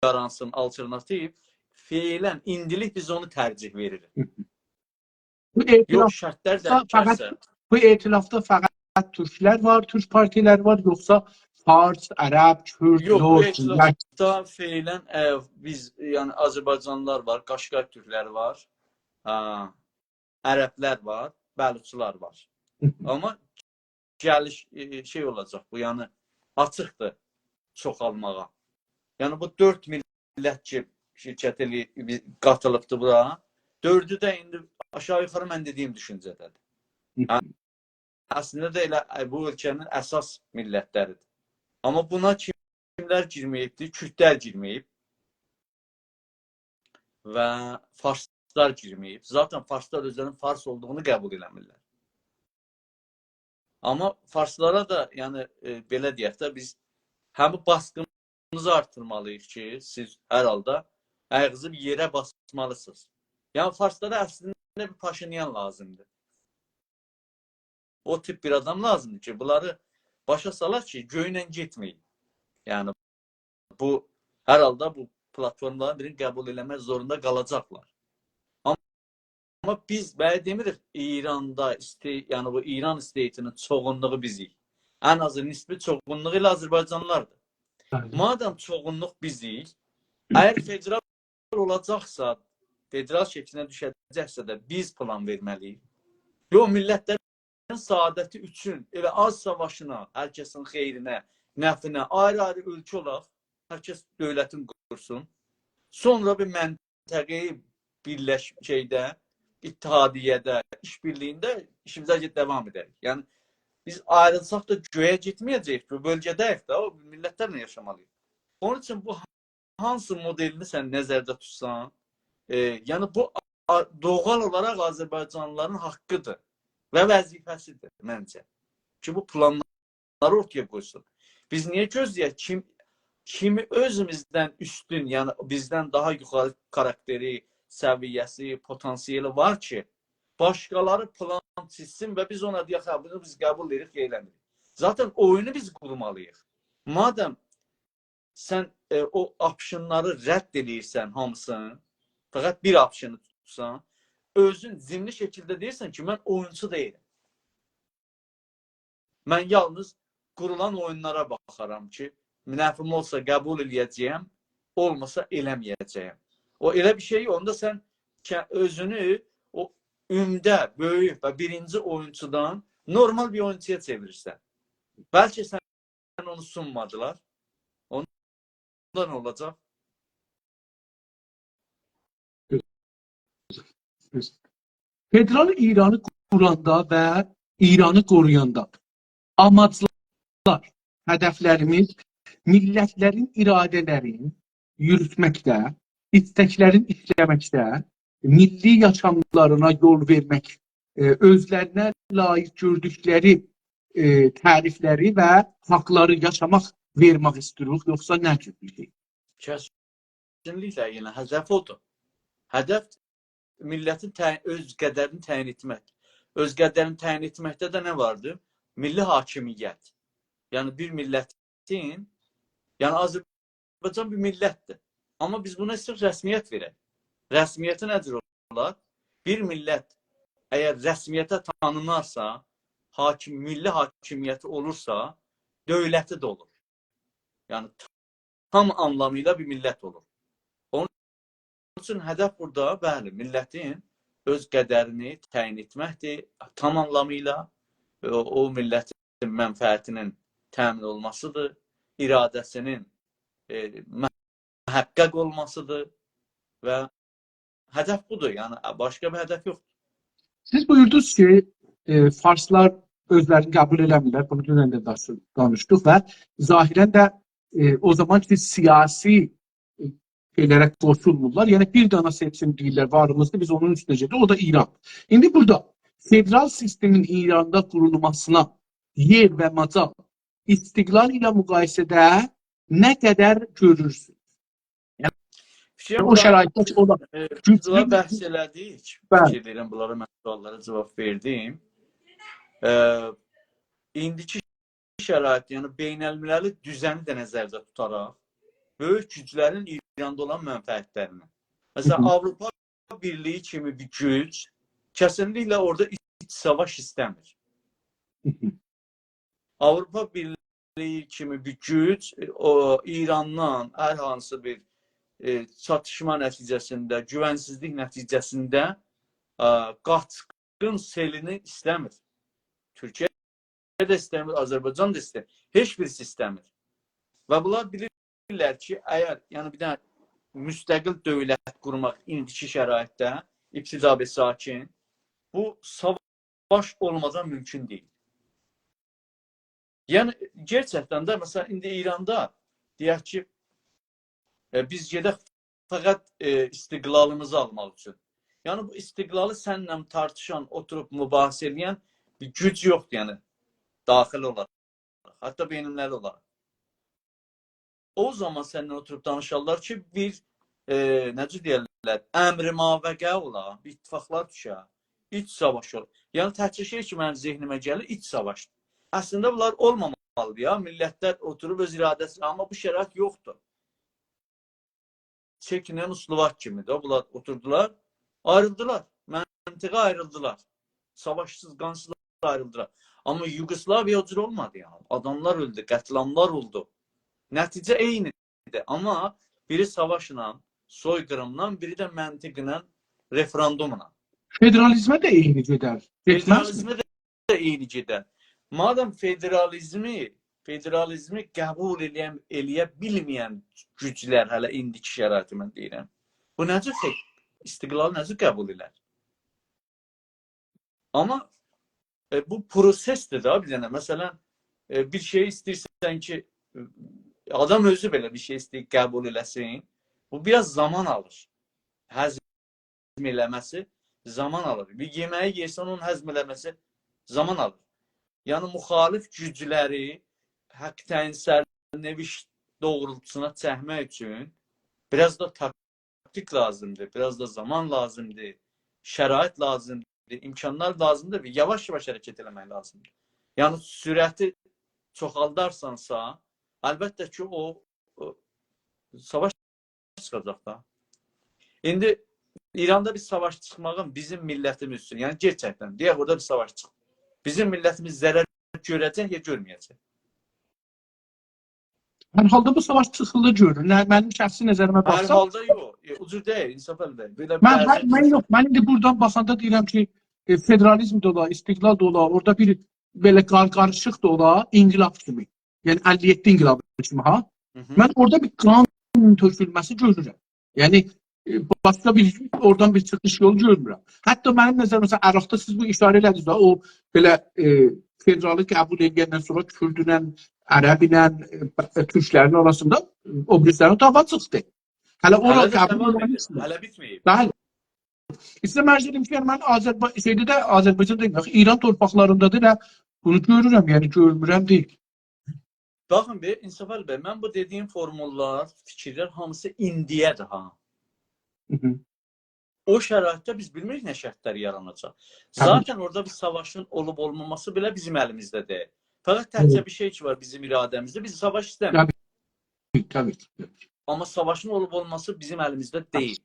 yaransın, alternativ, feilən indilik biz onu tərcih veririk. Yox, şərtlər dərkərsə. Bu etilafda fəqət türklər var, türk partiyalar var, yoxsa Fars, Ərəb, Kürd, yox, bu etilafda feilən biz, yəni Azərbaycanlılar var, Qaşqay türkləri var, Ərəblər var, Bəluçlar var. Amma gəliş şey olacaq bu, yəni açıqdır çoxalmağa. Yəni bu 4 millət ki, şirkət qatılıbdır bura. 4'ü də indi aşağı yuxarı mən dediyim düşüncədədir. Əslində də elə bu ölkənin əsas millətləridir. Amma buna kimlər girməyibdir? Kürdlər girməyib və farslar girməyib. Zaten farslar özlərinin fars olduğunu qəbul eləmirlər. Amma farslara da, yəni belə deyək də, biz həm baskınımızı artırmalıyıq ki, siz hər halda ayağınızı bir yerə basmalısınız. Yəni farslara əslində bir Paşinyan lazımdır. O tip bir adam lazımdır ki, bunları başa salar ki, göylə getməyin. Yəni bu hər halda bu platformların birini qəbul eləmək zorunda qalacaqlar. Amma biz bəyə demirik İranda, yəni bu İran isteyitinin çoğunluğu bizik. Ən azı nisbi çoğunluğu ilə Azərbaycanlılardır. Madəm çoğunluq bizik, əgər federal olacaqsa federal şəklinə düşəcəksə də biz plan verməliyik. Yox, millətlərin saadəti üçün elə az savaşına, hər kəsin xeyrinə, nəfinə, ayrı-ayrı ölkə olaraq hər kəs dövlətin qursun. Sonra bir məntəqi birləşməkdə, ittihadiyyədə, işbirliyində işimizə davam edərik. Yəni, biz ayrılsaq da göyə getməyəcəyik, bu bölgədəyik də, o millətlərlə yaşamalıyıq. Onun üçün bu hansı modelini sən nəzərdə tutsan, yəni bu doğal olaraq Azərbaycanlıların haqqıdır və vəzifəsidir məncə. Ki, bu planları ortaya qoysun. Biz niyə gözləyək? Kimi özümüzdən üstün, yəni bizdən daha yuxarı karakteri, səviyyəsi, potansiyeli var ki, başqaları plan çizsin və biz ona deyək, bunu biz qəbul edirik, eləmirik. Zaten oyunu biz qurmalıyıq. Madəm sən o optionları rədd edirsən hamısını, fəqət bir optionu tutsan, özün zimli şəkildə deyirsən ki, mən oyunçu deyiləm. Mən yalnız qurulan oyunlara baxaram ki, nəfim olsa qəbul edəcəyəm, olmasa eləməyəcəyəm. O elə bir şey, onda sən özünü o ümdə, böyük və birinci oyuncudan normal bir oyuncuya çevirirsən. Bəlkə sən onu sunmadılar. Onda nə olacaq? Federal İranı quranda və İranı qoruyanda amaclar, hədəflərimiz millətlərin iradələrini yürütməkdə, istəklərin işləməkdə, milli yaşamlarına yol vermək, özlərinə layiq gördükləri tərifləri və haqları yaşamaq vermək istiyoruz, yoxsa nə cür bir şey? Kesinliklə, yəni hədəf odur. Hədəf millətin öz qədərini təyin etmək. Öz qədərini təyin etməkdə də nə vardır? Milli hakimiyyət. Yəni bir millətin, yəni Azərbaycan bir millətdir. Amma biz buna sırf rəsmiyyət verək. Rəsmiyyəti nədir olar? Bir millət əgər rəsmiyyətə tanınarsa, milli hakimiyyəti olursa, dövləti də olur. Yəni tam anlamıyla bir millət olur. Onun üçün hədəf burada, bəli, millətin öz qədərini təyin etməkdir, tam anlamıyla o millətin mənfəətinin təmin olmasıdır, iradəsinin mühəqqəq olmasıdır və hədəf budur, yəni başqa bir hədəf yoxdur. Siz buyurdunuz ki, Farslar özlərini qəbul eləmirlər, bunu dünən də danışdıq və zahirən də o zaman ki, siyasi şeylərə qoşulmurlar. Yəni bir dana seçim deyirlər, varımızda biz onun üstünə gedik, o da İran. İndi burada federal sistemin İranda qurulmasına yer və macal istiqlal ilə müqayisədə nə qədər görürsünüz? Yəni, o şəraitdə olar. Güclülər bəhs elədik. Fikir verirəm, bunlara mən suallara cavab verdim. İndiki şərait, yəni beynəlmiləli düzəni də nəzərdə tutaraq, böyük güclərin İranda olan mənfəətlərini. Məsələn, Avropa Birliyi kimi bir güc kəsinliklə orada iç savaş istəmir. Avropa Birliyi kimi bir güc İrandan hər hansı bir çatışma nəticəsində, güvənsizlik nəticəsində qaçqın selini istəmir. Türkiyə də istəmir, Azərbaycan da istəmir. Heç birisi istəmir. Və bunlar bilirlər ki, əgər yəni bir dənə müstəqil dövlət qurmaq indiki şəraitdə, ibtidai sakin, bu savaş olmadan mümkün deyil. Yəni, gerçəkdən də, məsələn, indi İranda deyək ki, biz gedək fəqət istiqlalımızı almaq üçün. Yəni, bu istiqlalı sənlə tartışan, oturub mübahisə edən bir güc yoxdur, yəni, daxil olaraq, hətta beynimləri olaraq. O zaman səndən oturub danışarlar ki, bir, necə deyərlər, əmri mavəqə olar, bir ittifaqlar düşər, iç savaş olur. Yəni, təhcə şey ki, mənim zehnimə gəlir, iç savaşdır. Əslində, bunlar olmamalıdır ya, millətlər oturub öz iradəsi, amma bu şərait yoxdur. Çekinen Slovak kimidir, bunlar oturdular, ayrıldılar, məntiqə ayrıldılar, savaşsız, qansız ayrıldılar. Amma Yugoslaviya o cür olmadı yani. Adamlar öldü, qətlamlar oldu. Nəticə eynidir. Amma biri savaşla, soyqırımla, biri də məntiqlə referendumuna. Federalizmə də eyni gedər. Getməz mi? Federalizmə də eyni gedər. Madem federalizmi qəbul eləyə bilməyən güclər hələ indiki şəraiti mən deyirəm. Bu necə istiqlalı necə qəbul elər? Amma bu prosesdir da bir dənə. Məsələn, bir şey istəyirsən ki, adam özü belə bir şey istəyir qəbul eləsin. Bu biraz zaman alır. Həzm eləməsi zaman alır. Bir yeməyi yersən onun həzm eləməsi zaman alır. Yəni müxalif gücləri haqq təyin sərnəviş doğrultusuna çəkmək üçün biraz da taktik lazımdır, biraz da zaman lazımdır, şərait lazımdır, imkanlar lazımdır və yavaş-yavaş hərəkət eləmək lazımdır. Yəni sürəti çoxaldarsansa, əlbəttə ki, o savaş çıxacaq da. İndi İranda bir savaş çıxmağın bizim millətimiz üçün, yəni gerçəkdən, deyək orada bir savaş çıxır. Bizim millətimiz zərər görəcək ya görməyəcək? Hər halda bu savaş çıxılı görür. Mənim şəxsi nəzərimə baxsam. Hər halda yox. Ucur deyil, İnsaf Əli bəy. Mən indi buradan baxanda deyirəm ki, federalizm də ola, istiqlal da ola, orada bir belə qarışıq da ola, inqilab kimi. Yəni 57 inqilabı kimi, ha? Mən orada bir qan tökülməsi görürəm. Yəni başqa bir oradan bir çıxış yolu görmürəm. Hətta mənim nəzərimdə məsələn Əraqda siz bu işarə elədiniz də, o belə federalı qəbul edəndən sonra Kürdlə, Ərəblə, Türklərin arasında o birislərin dava çıxdı. Hələ ora qəbul edilmişdi. Hələ bitməyib. Bəli. İstə mən dedim ki, mən Azərbaycan deyim, İran torpaqlarındadır və bunu görürəm, yəni görmürəm deyil. Baxın bir, İnsaf Əli bəy, mən bu dediyim formullar, fikirlər hamısı indiyədir, ha. O şəraitdə biz bilmirik nə şərtlər yaranacaq. Zaten orada bir savaşın olub-olmaması belə bizim əlimizdə deyil. Fəqət təkcə bir şey ki var bizim iradəmizdə, biz savaş istəmirik. Tabii. Amma savaşın olub-olması bizim əlimizdə deyil.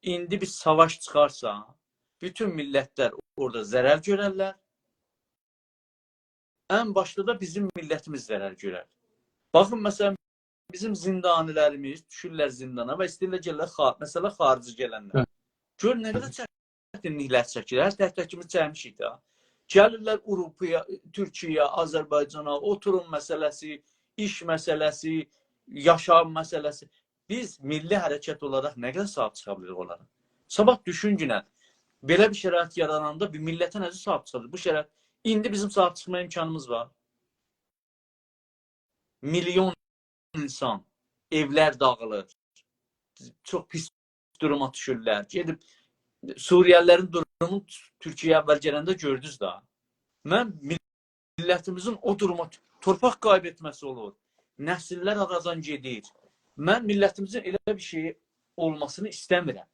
İndi bir savaş çıxarsa, bütün millətlər orada zərər görərlər. Ən başda da bizim millətimiz zərər görər. Baxın, məsələn, bizim zindanilərimiz düşürlər zindana və istəyirlər gəlirlər, məsələ xarici gələnlər. Gör, nə qədər çətinliklər çəkir. Hər təhdəkimiz çəkmişik də. Gəlirlər Avropaya, Türkiyəyə, Azərbaycana, oturum məsələsi, iş məsələsi, yaşam məsələsi. Biz milli hərəkət olaraq nə qədər sahib çıxa bilirik onlara? Sabah düşüncünə, belə bir şərait yarananda bir millətə necə sahib çıxılır? Bu şərait, indi bizim sahib çıxma imkanımız var. Milyon insan, evlər dağılır, çox pis duruma düşürlər. Gedib, Suriyəlilərin durumu Türkiyə əvvəl gələndə gördünüz da. Mən millətimizin o duruma torpaq qaybetməsi olur. Nəsillər aradan gedir. Mən millətimizin elə bir şey olmasını istəmirəm.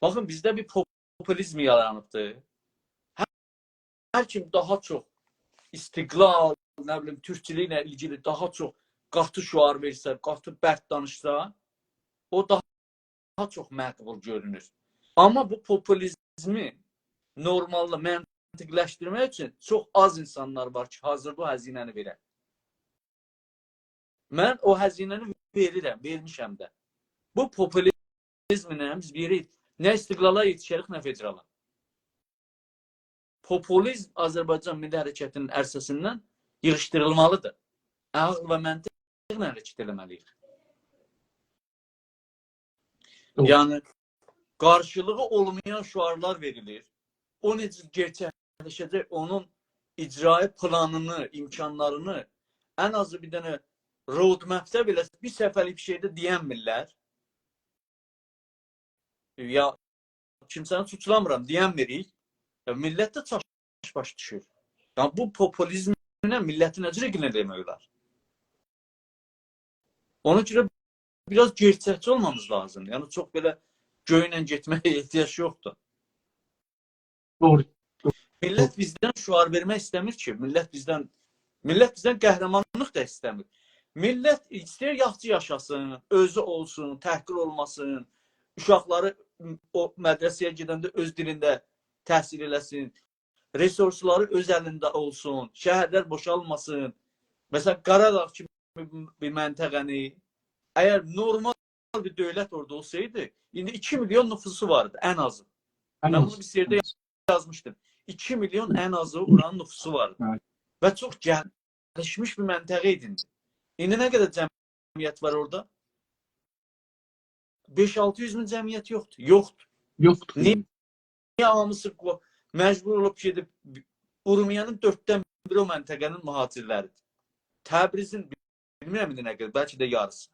Baxın, bizdə bir populizm yaranıbdır. Hər kim daha çox istiqlal, nə bilim, türkçülüklə ilgili daha çox qatı şüar versə, qatı bərk danışsa, o daha çox məqbul görünür. Amma bu populizmi normalda məntiqləşdirmək üçün çox az insanlar var ki, hazır bu həzinəni verər. Mən o həzinəni verirəm, vermişəm də. Bu populizminə biz veririk. Nə istiqlala yetişərik, nə federala. Populizm Azərbaycan milli hərəkətinin ərsəsindən yığışdırılmalıdır. Ağıl və məntiqlə hərəkət eləməliyik. Yəni, qarşılığı olmayan şüarlar verilir. O necə gerçəkləşəcək, onun icrai planını, imkanlarını ən azı bir dənə roadmap'də belə bir səfərlik bir şeydə deyənmirlər. Ya kimsəni suçlamıram, deyənmirik. Millət də çaş-baş düşür. Yəni, bu populizmlə milləti necə reqinə demək olar? Ona görə biraz gerçəkçi olmamız lazımdır. Yəni, çox belə göylə getməyə ehtiyac yoxdur. Doğru. Millət bizdən şüar vermək istəmir ki. Millət bizdən qəhrəmanlıq da istəmir. Millət istəyir yaxşı yaşasın, özü olsun, təhqir olmasın, uşaqları o mədrəsəyə gedəndə öz dilində təhsil eləsin, resursları öz əlində olsun, şəhərlər boşalmasın. Məsələn, Qaradağ kimi bir məntəqəni əgər normal bir dövlət orada olsaydı, indi 2 milyon nüfusu vardı ən azı. En Mən bunu az. bir yerdə yazmışdım. 2 milyon ən azı oranın nüfusu vardı. Evet. Və çox gəlişmiş bir məntəqə idi. İndi nə qədər cəmiyyət var orada? 5-600 min cəmiyyət yoxdur. Yoxdur. Yoktur. Niyə hamısı məcbur olub gedib Urmiyanın 4-dən biri o məntəqənin mühacirləridir. Təbrizin bilmirəm indi nə qədər, bəlkə də yarısı.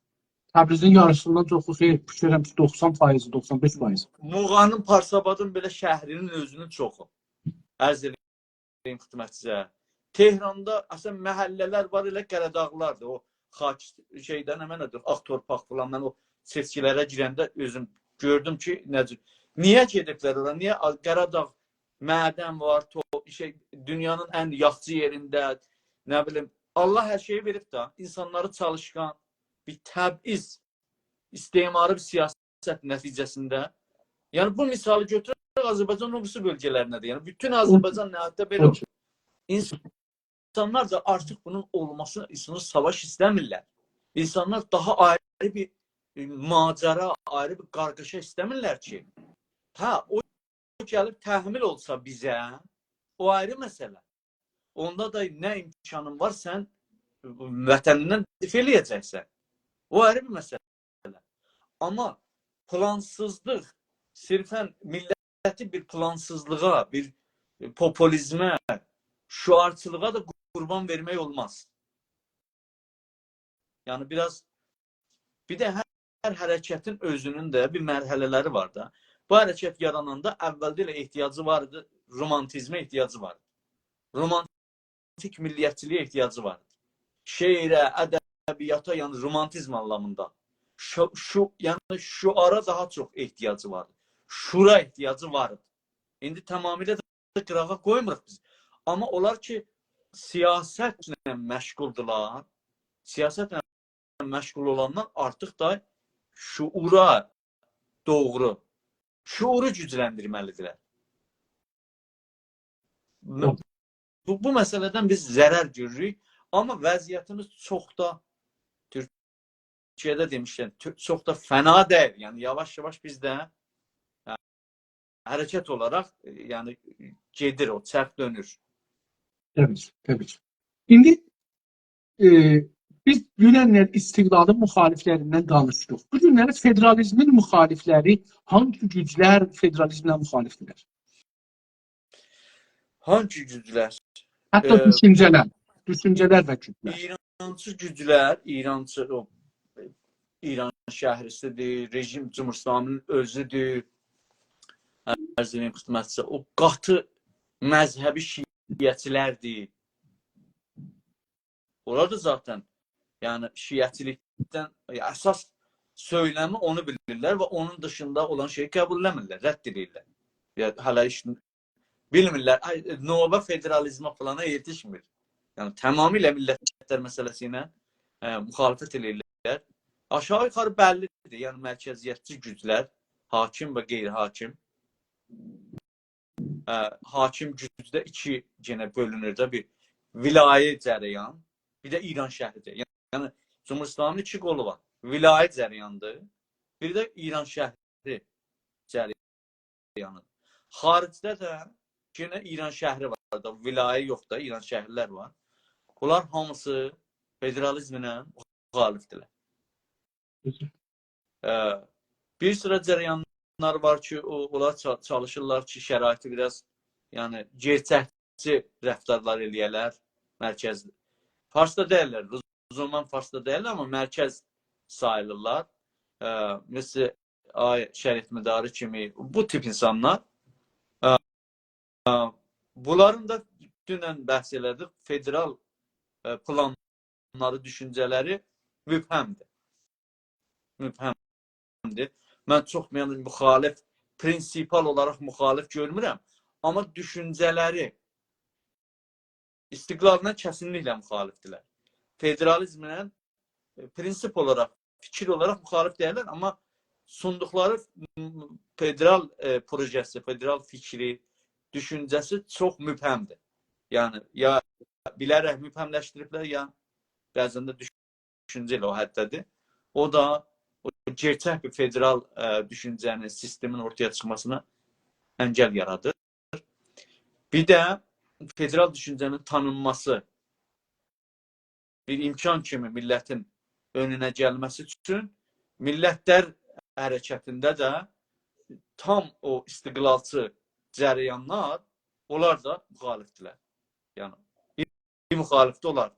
Təbrizin yarısından çoxu xeyr, fikirəm ki 90%, 95%. Muğanın, Parsabadın belə şəhrinin özünün çoxu. Ərz edeyim xidmətçiyə. Tehranda əslən məhəllələr var, elə Qəradağlardır. O xaç şeydən həmən nədir, ağ torpaq falan. Mən o seçkilərə girəndə özüm gördüm ki, necə. Niyə gediblər ora? Niyə Qaradağ mədən var, dünyanın ən yaxşı yerində, nə bilim, Allah hər şeyi verib də, insanları çalışqan, bir təbiz, istemarı bir siyasət nəticəsində. Yəni bu misalı götürək Azərbaycan nüfusu bölgələrinədir. Yəni bütün Azərbaycan nəhayətdə belə olur. İnsanlar da artıq bunun olmasını, savaş istəmirlər. İnsanlar daha ayrı bir macəra, ayrı bir qarqışa istəmirlər ki, o gəlib təhmil olsa bizə, o ayrı məsələ. Onda da nə imkanın var, sən vətənindən difə eləyəcəksən. O ayrı bir məsələ. Amma plansızlıq, sirfən milləti bir plansızlığa, bir populizmə, şuarçılığa da qurban vermək olmaz. Yəni biraz, bir də hər hərəkətin özünün də bir mərhələləri var da. Bu hərəkət yarananda əvvəldə elə ehtiyacı vardı, romantizmə ehtiyacı vardı. Romantik milliyyətçiliyə ehtiyacı vardı. Şeirə, ədəbiyyata, yəni romantizm anlamında. Yəni şuara daha çox ehtiyacı vardı. Şura ehtiyacı vardı. İndi tamamilə də qırağa qoymuruq biz. Amma onlar ki, siyasətlə məşğuldular. Siyasətlə məşğul olanlar artıq da şuura doğru, şuuru gücləndirməlidirlər. Bu məsələdən biz zərər görürük. Amma vəziyyətimiz çox da, Türkiyədə demişkən, çox da fəna deyil. Yəni yavaş-yavaş biz də hərəkət olaraq yəni gedir, o çərk dönür. Evet, tabii ki. İndi biz dünənlər istiqlalın müxaliflərindən danışdıq. Bu günləri federalizmin müxalifləri hangi güclər federalizmlə müxalifdirlər? Hangi güclər? Hətta düşüncələr və güclər. İrançı güclər, İran şəhrisidir, rejim Cumhurbaşqanının özüdür. Ərz edeyim xidmətçisə, o qatı məzhəbi şiyyəçilərdir. Onlar da zaten yəni şiyyəçilikdən əsas söyləmi onu bilirlər və onun dışında olan şeyi qəbul eləmirlər, rədd edirlər. Hələ işin bilmirlər, nova federalizmə falana yetişmir. Yəni tamamilə millətlər məsələsi ilə müxalifət edirlər. Aşağı yuxarı bəllidir, yəni mərkəziyyətçi güclər, hakim və qeyri-hakim. Hakim gücdə iki yenə bölünür də, bir vilayə cərəyan, bir də İran şəhridir. Yəni Cumhurbaşqanının iki qolu var. Vilayə cərəyandır, bir də İran şəhri cərəyanı. Xaricdə də yenə İran şəhri var da, vilayə yox da, İran şəhərlər var. Bunlar hamısı federalizmlə müxalifdirlər. Bir sıra cərəyanlar var ki, onlar çalışırlar ki, şəraiti biraz yəni gerçəkçi rəftarlar eləyələr, mərkəzli. Farsda deyirlər, Ruzuman Farsda deyirlər, amma mərkəz sayılırlar. Mesela Şərif Mədarı kimi bu tip insanlar. Bunların da dünən bəhs elədik, federal planları, düşüncələri mübhəmdir. Mübhəmdir. Mən çox müxalif, prinsipal olaraq müxalif görmürəm. Amma düşüncələri istiqlalına kəsinliklə müxalifdirlər. Federalizmlə prinsip olaraq, fikir olaraq müxalif deyirlər, amma sunduqları federal projesi, federal fikri, düşüncəsi çox mübhəmdir. Yəni, ya bilərək mübhəmləşdiriblər, ya bəzən də düşüncə ilə o həddədir. O da o gerçək bir federal düşüncənin, sistemin ortaya çıxmasına əngəl yaradır. Bir də federal düşüncənin tanınması bir imkan kimi millətin önünə gəlməsi üçün millətlər hərəkətində də tam o istiqlalçı cərəyanlar, onlar da müxalifdirlər. Yəni, bir müxalifdə olardı.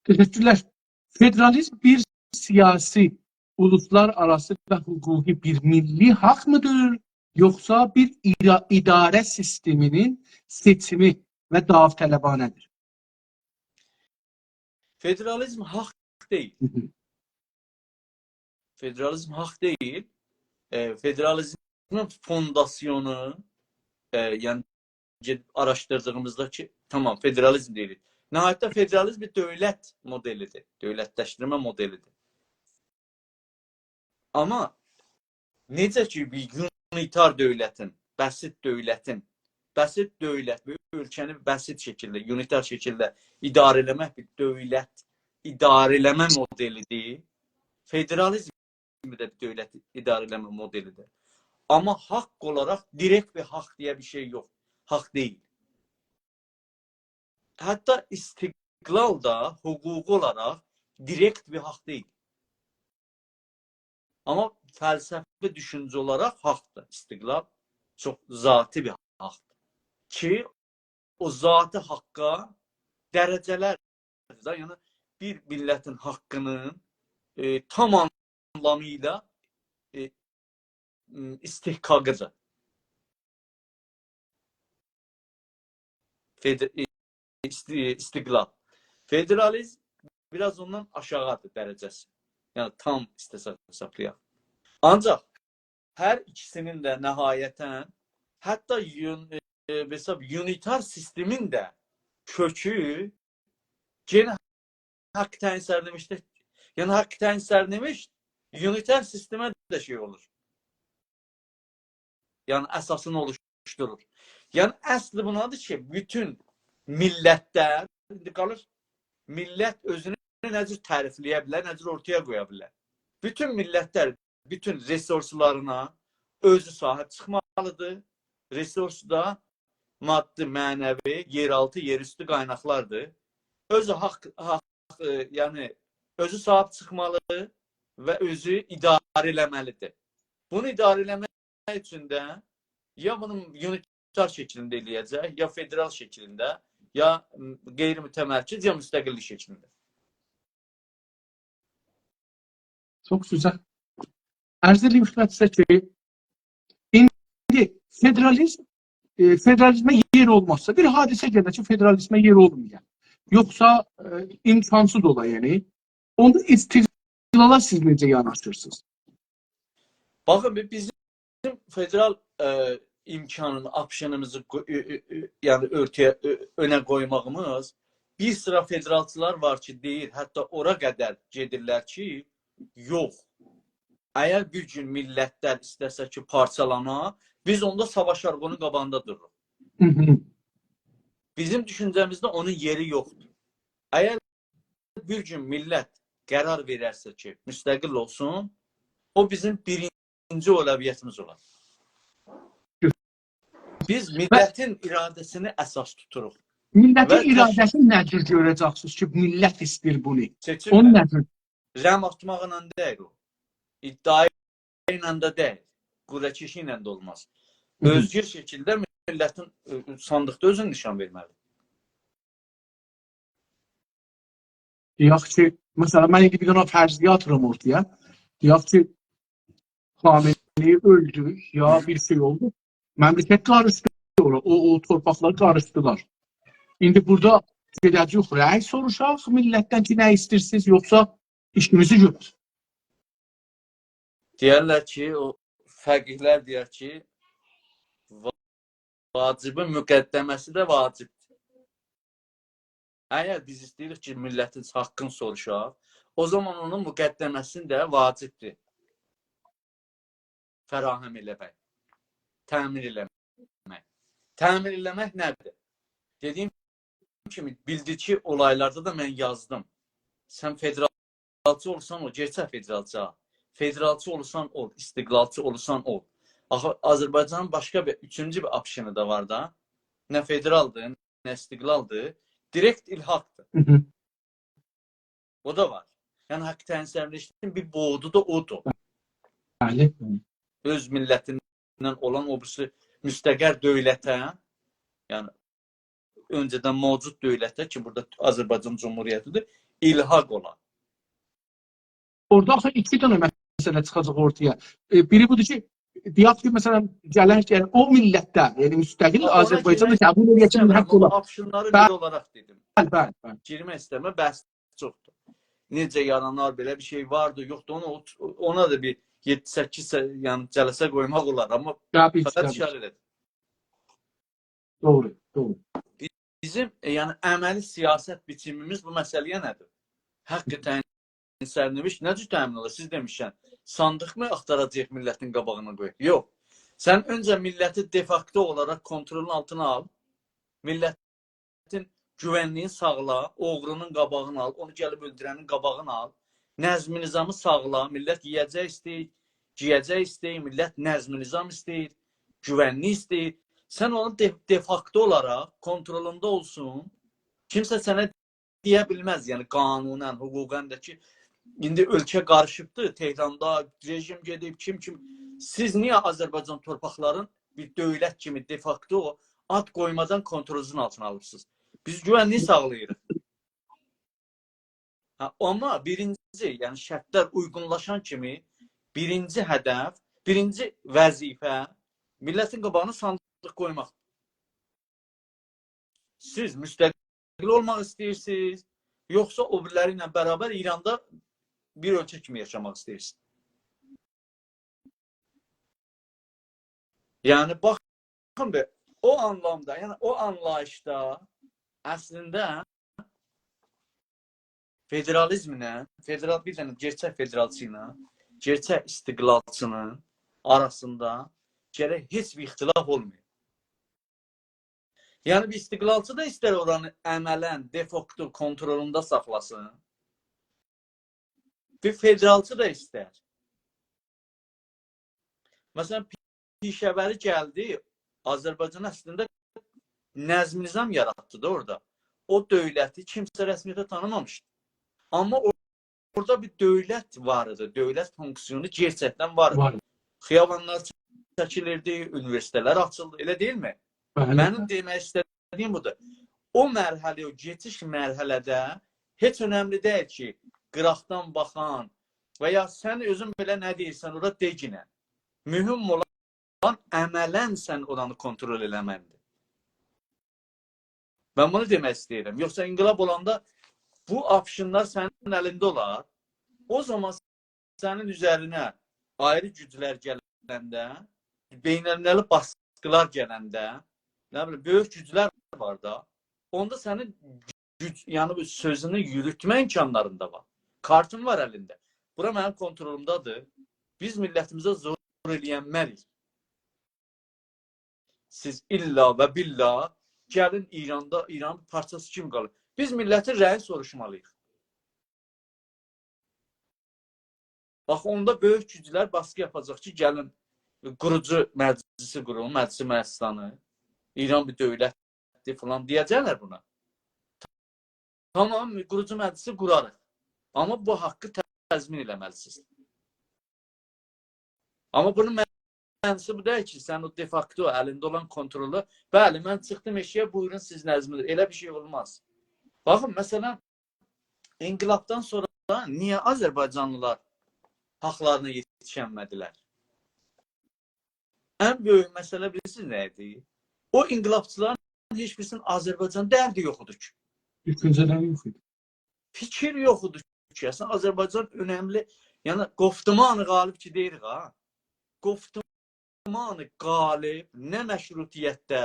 Teşekkürler. Federalizm bir siyasi, uluslar arası ve hukuki bir milli hak mıdır? Yoksa bir idare sisteminin seçimi ve davtelebanedir? Federalizm hak değil. Federalizm hak değil. Federalizmin fondasyonu, yani araştırdığımızda ki, tamam federalizm deyilir. Nəhayətdə federalizm bir dövlət modelidir. Dövlətləşdirmə modelidir. Amma necə ki bir unitar dövlətin, bəsit dövlət, bir ölkəni bəsit şəkildə, unitar şəkildə idarə eləmək bir dövlət idarə eləmə modelidir. Federalizm də bir dövlət idarə eləmə modelidir. Amma haqq olaraq direkt bir haqq deyə bir şey yox. Haqq deyil. Hətta istiqlal da hüquqi olaraq direkt bir haqq deyil. Amma fəlsəfi düşüncə olaraq haqdır. İstiqlal çox zati bir haqdır. Ki, o zati haqqa dərəcələrdir. Yəni, bir millətin haqqının tam anlamıyla istihqaqıdır. İstiqlal. Federalizm biraz ondan aşağıdır dərəcəsi. Yəni, tam istəsək hesablayaq. Ancaq hər ikisinin də nəhayətən, hətta unitar sistemin də kökü yenə haqq təyin sərnişdə. Yəni, haqq təyin sərnişd unitar sistemə də şey olur. Yəni, əsasını oluşturur. Yəni, əsli bunadır ki, bütün millətlər, indi qalır, millət özünü nə cür tərifləyə bilər, nə cür ortaya qoya bilər. Bütün millətlər, bütün resurslarına özü sahib çıxmalıdır. Resursu da maddi, mənəvi, yeraltı, yerüstü qaynaqlardır. Özü yəni, özü sahib çıxmalı və özü idarə eləməlidir. Bunu idarə eləmək üçün də ya bunun unitar şəklində eləyəcək, ya federal şəklində, ya qeyri-mütəmərkiz, ya müstəqillik şəklində. Çok güzel. Arz edeyim size ki, indi federalizme yer olmazsa bir hadise gelir ki federalizme yer olmuyor. Yoksa imkansız ola yani. Onu istiqlala siz necə yanaşırsınız? Baxın, bizim federal imkanını, optionımızı yəni önə qoymağımız, bir sıra federalçılar var ki, deyir, hətta ora qədər gedirlər ki, yox. Əgər bir gün millətlər istəsə ki, parçalana, biz onda savaş arqonun qabağında dururuq. Bizim düşüncəmizdə onun yeri yoxdur. Əgər bir gün millət qərar verərsə ki, müstəqil olsun, o bizim birinci ələviyyətimiz olar. Biz millətin iradəsini əsas tuturuq. Millətin iradəsini nə cür görəcəksiniz ki, millət istəyir bunu? Onu nə cür? Rəm atmaqla deyil o. İddia ilə də deyil. Qurəkeşi ilə də olmaz. Özgür şəkildə millətin sandıqda özünü nişan verməlidir. Deyək ki, məsələn, mən indi bir dənə fərzliyə atıram ortaya. Deyək ki, Xameneyi öldü, ya bir şey oldu. Məmləkət qarışdı, o torpaqları qarışdılar. İndi burada gedəcək rəy soruşaq millətdən ki, nə istəyirsiniz, yoxsa işimizi görür. Deyərlər ki, o fəqihlər deyər ki, vacibin müqəddəməsi də vacibdir. Əgər biz istəyirik ki, millətin haqqını soruşaq, o zaman onun müqəddəməsini də vacibdir. Fərahəm eləmək, təmin eləmək. Təmin eləmək nədir? Dediyim kimi, bildiki olaylarda da mən yazdım. Sən federal federalçı olsan ol, gerçək federalçı. Federalçı olursan ol, istiqlalçı olursan ol. Axı Azərbaycanın başqa bir üçüncü bir opsiyonu da var da. Nə federaldır, nə istiqlaldır, direkt ilhaqdır. O da var. Yəni haqq tənsərləşdirin bir boğdu da odur. Bəli. Öz millətindən olan o birisi müstəqər dövlətə, yəni öncədən mövcud dövlətə ki, burada Azərbaycan Cumhuriyyətidir, ilhaq olan. Orada axı iki dənə məsələ çıxacaq ortaya. Biri budur ki, deyək ki, məsələn, gələn yəni o millətdə, yəni müstəqil Azərbaycanda qəbul edilən haqq olan opsiyonları bir olaraq dedim. Bəli. Girmək istəmə, bəhs çoxdur. Necə yaranar, belə bir şey vardı, yoxdur. Ona da bir 7-8 yəni cələsə qoymaq olar, amma fəqət işarə elədim. Doğru. Bizim yəni əməli siyasət biçimimiz bu məsələyə nədir? Həqiqətən sərnişin nə cür təmin olur? Siz demişsən, sandıq mı axtaracaq millətin qabağına qoyur? Yox. Sən öncə milləti de facto olaraq kontrolün altına al. Millətin güvənliyin sağla, oğrunun qabağını al, onu gəlib öldürənin qabağını al. Nəzmi nizamı sağla, millət yiyəcək istəyir, giyəcək istəyir, millət nəzmi nizam istəyir, güvənli istəyir. Sən onu de facto olaraq kontrolunda olsun. Kimsə sənə deyə bilməz, yəni qanunən, hüquqən də ki, indi ölkə qarışıbdır, Tehranda rejim gedib, kim. Siz niyə Azərbaycan torpaqların bir dövlət kimi de facto ad qoymadan kontrolünüzün altına alırsınız? Biz güvənliyi sağlayırıq. Amma birinci, yəni şərtlər uyğunlaşan kimi birinci hədəf, birinci vəzifə millətin qabağına sandıq qoymaq. Siz müstəqil olmaq istəyirsiniz, yoxsa o biriləri ilə bərabər İranda bir ölkə kimi yaşamaq istəyirsiniz? Yəni, baxın be, o anlamda, yəni o anlayışda əslində federalizmlə, bir dənə gerçək federalçı ilə, gerçək istiqlalçının arasında gərək heç bir ixtilaf olmuyor. Yəni, bir istiqlalçı da istər oranı əmələn, de facto kontrolunda saxlasın. Bir federalçı da istər. Məsələn, Pişəvəri gəldi, Azərbaycan əslində nəzm nizam yaratdı da orada. O dövləti kimsə rəsmiyyətə tanımamışdı. Amma orada bir dövlət var idi, dövlət funksiyonu gerçəkdən var idi. Xiyabanlar çəkilirdi, üniversitələr açıldı, elə deyilmi? Mənim demək istədiyim budur. O mərhələ, o geçiş mərhələdə heç önəmli deyil ki, qıraqdan baxan və ya sən özün belə nə deyirsən, orada deginə. Mühüm olan əmələn sən oranı kontrol eləməndir. Mən bunu demək istəyirəm. Yoxsa inqilab olanda bu opsiyonlar sənin əlində olar. O zaman sənin üzərinə ayrı güclər gələndə, beynəlmiləli baskılar gələndə, nə bilim, böyük güclər var da, onda sənin yəni sözünü yürütmə imkanlarında var. Kartın var əlində. Bura mənim kontrolumdadır. Biz millətimizə zor eləyənmərik. Siz illa və billah gəlin İranda, İranın parçası kim qalır? Biz millətin rəyi soruşmalıyıq. Bax, onda böyük güclər baskı yapacaq ki, gəlin qurucu məclisi qurun, məclisi məhəssanı, İran bir dövlətdir falan deyəcəklər buna. Tamam, qurucu məclisi qurarıq. Amma bu haqqı təzmin eləməlisiniz. Amma bunun mənası bu deyil ki, sən o de facto əlində olan kontrolu, bəli, mən çıxdım eşiyə, buyurun siz nəzmidir. Elə bir şey olmaz. Baxın, məsələn, inqilabdan sonra niyə Azərbaycanlılar haqlarına yetişənmədilər? Ən böyük məsələ bilirsiniz nə idi? O inqilabçıların heç birisinin Azərbaycan dərdi yox idi ki. Düşüncələri yox idi. Fikir yox idi ki, əslən Azərbaycan önəmli, yəni qoftumanı qalib ki deyirik ha. Qoftumanı qalib nə məşrutiyyətdə,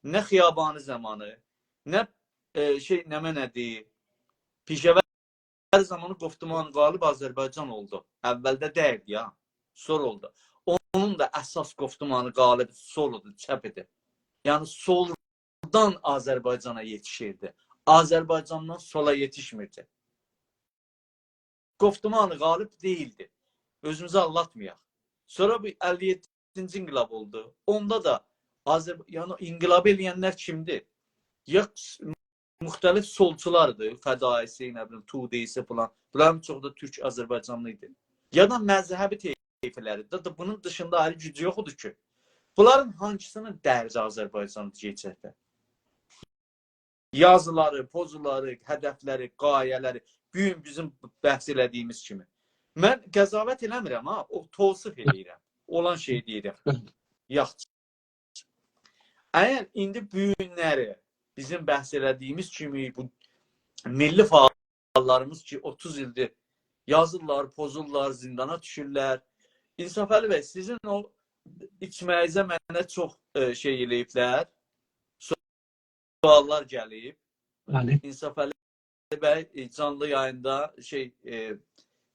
nə xiyabanı zamanı, nə nədir? Pişəvər zamanı qoftumanı qalib Azərbaycan oldu. Əvvəldə deyildi ya, sonra oldu. Onun da əsas qoftumanı qalib sol idi, çəp idi. Yəni soldan Azərbaycana yetişirdi. Azərbaycandan sola yetişmirdi. Qoftumanı qalib deyildi. Özümüzü allatmayaq. Sonra bu 57-ci inqilab oldu. Onda da yəni inqilab eləyənlər kimdir? Ya müxtəlif solçulardır, fədaisi, nə bilim, Tudisi falan. Bunların çoxu da Türk Azərbaycanlı idi. Ya da məzhəbi teyfələri. Da bunun dışında ayrı gücü yoxdur ki. Bunların hangisinin dərdi Azərbaycanlı gerçəkdə? Yazıları, pozuları, hədəfləri, qayələri, bugün bizim bəhs elədiyimiz kimi. Mən qəzavət eləmirəm, ha, o tavsif eləyirəm. Olan şey deyirəm. Yaxşı. Əgər indi bu günləri bizim bəhs elədiyimiz kimi bu milli fəallarımız ki 30 ildir yazırlar, pozurlar, zindana düşürlər. İnsaf Əli bəy, sizin o içməyizə mənə çox şey eləyiblər. Suallar gəlib. İnsaf Əli bəy canlı yayında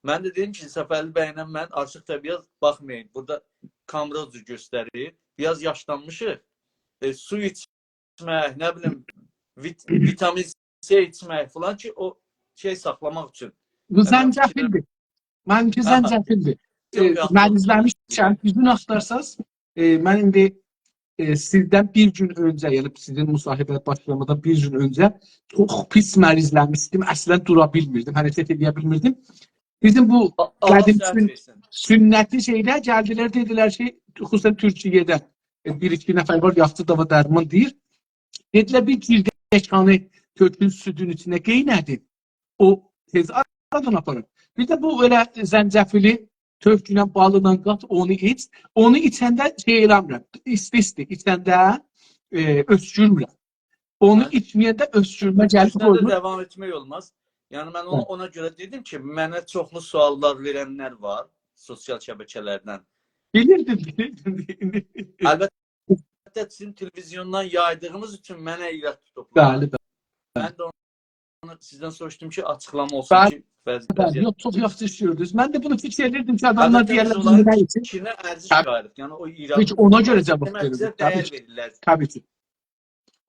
mən də dedim ki, İnsaf Əli bəylə mən açıq təbiət baxmayın. Burada kamera göstərir. Biraz yaşlanmışıq. Su içmək, nə bilim, vitamin C içmək falan ki, o şey saxlamaq üçün. Bu zəncəfildir. Mənimki zəncəfildir. Mən izləmişəm. Düzgün axtarsaz, mən indi sizdən bir gün öncə, yəni sizin müsahibət başlamadan bir gün öncə çox pis mərizlənmişdim. Əslən dura bilmirdim, hərəkət edə bilmirdim. Bizim bu qədim sünnətli şeylər gəldilər, dedilər ki, xüsusən Türkiyədə bir-iki nəfər var, yaxşı dava dərman deyir. Dedilər, bir girdəkanı kökün südün içinə qeynədin. O tez aradan aparır. Bir də bu elə zəncəfili tövkünə, balıqla qat, onu iç. Onu içəndə şey eləmirəm, isti-isti, içəndə öskürmürəm. Onu içməyəndə öskürmə gəlib qoymur. İçəndə devam etmək olmaz. Yəni mən ona görə dedim ki, mənə çoxlu suallar verənlər var sosial şəbəkələrdən. Bilirdim. Əlbəttə sizin televizyondan yaydığımız üçün mənə irad tutub. Bəli. Mən də onu sizdən soruşdum ki, açıqlama olsun ki, bəzi. Yox, çox yaxşı işləyordunuz. Mən də bunu fikir edirdim ki, adamlar deyərlər dinləmək için. Fikrinə ərziş qayırıq. Yəni o iradı. Peki ona görə cavab verirdik. Tabii ki.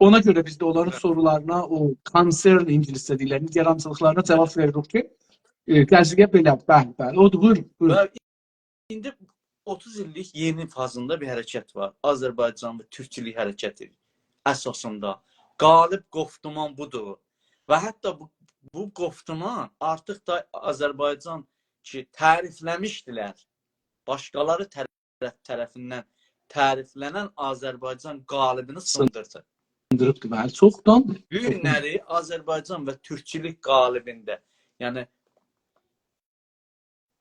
Ona görə biz də onların sorularına, o concern ingiliscə deyirlər, yaramçılıqlarına cavab veririk ki, qəziyə belə, bəli. Odur, buyurun. İndi 30 illik yeni fazında bir hərəkət var. Azərbaycan və türkçülük hərəkəti əsasında. Qalib qoftuman budur. Və hətta bu qoftuman artıq da Azərbaycan ki, tərifləmişdilər. Başqaları tərəfindən təriflənən Azərbaycan qalibini sındırdı. Sındırıbdır, bəli, çoxdan. Bu günləri Azərbaycan və türkçülük qalibində, yəni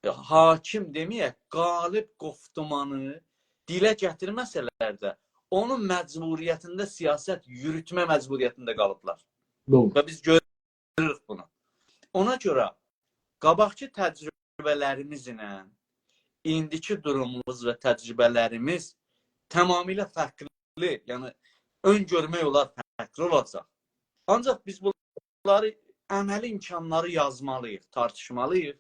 hakim deməyək, qalib qoftumanı dilə gətirməsələr də, onun məcburiyyətində siyasət yürütmə məcburiyyətində qalıblar. Doğru. Və biz görürük bunu. Ona görə qabaqki təcrübələrimizlə indiki durumumuz və təcrübələrimiz tamamilə fərqli, yəni öngörmək olar fərqli olacaq. Ancaq biz bunları əməli imkanları yazmalıyıq, tartışmalıyıq.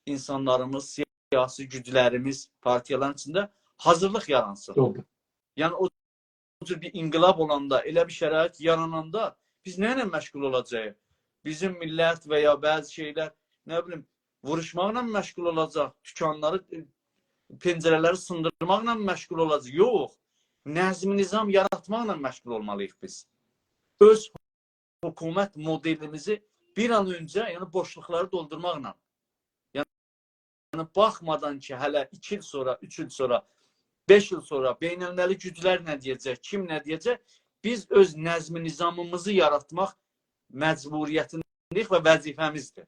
İnsanlarımız, siyasi güclərimiz, partiyaların içində hazırlıq yaransın. Doğru. Yəni o cür bir inqilab olanda, elə bir şərait yarananda biz nə ilə məşğul olacağıq? Bizim millət və ya bəzi şeylər, nə bilim, vuruşmaqla məşğul olacaq, dükanları, pəncərələri sındırmaqla məşğul olacaq. Yox, nəzm nizam yaratmaqla məşğul olmalıyıq biz. Öz hökumət modelimizi bir an öncə, yəni boşluqları doldurmaqla. Yəni baxmadan ki, hələ 2 il sonra, 3 il sonra, 5 il sonra beynəlməli güclər nə deyəcək, kim nə deyəcək, biz öz nəzm nizamımızı yaratmaq məcburiyyətindəyik və vəzifəmizdir.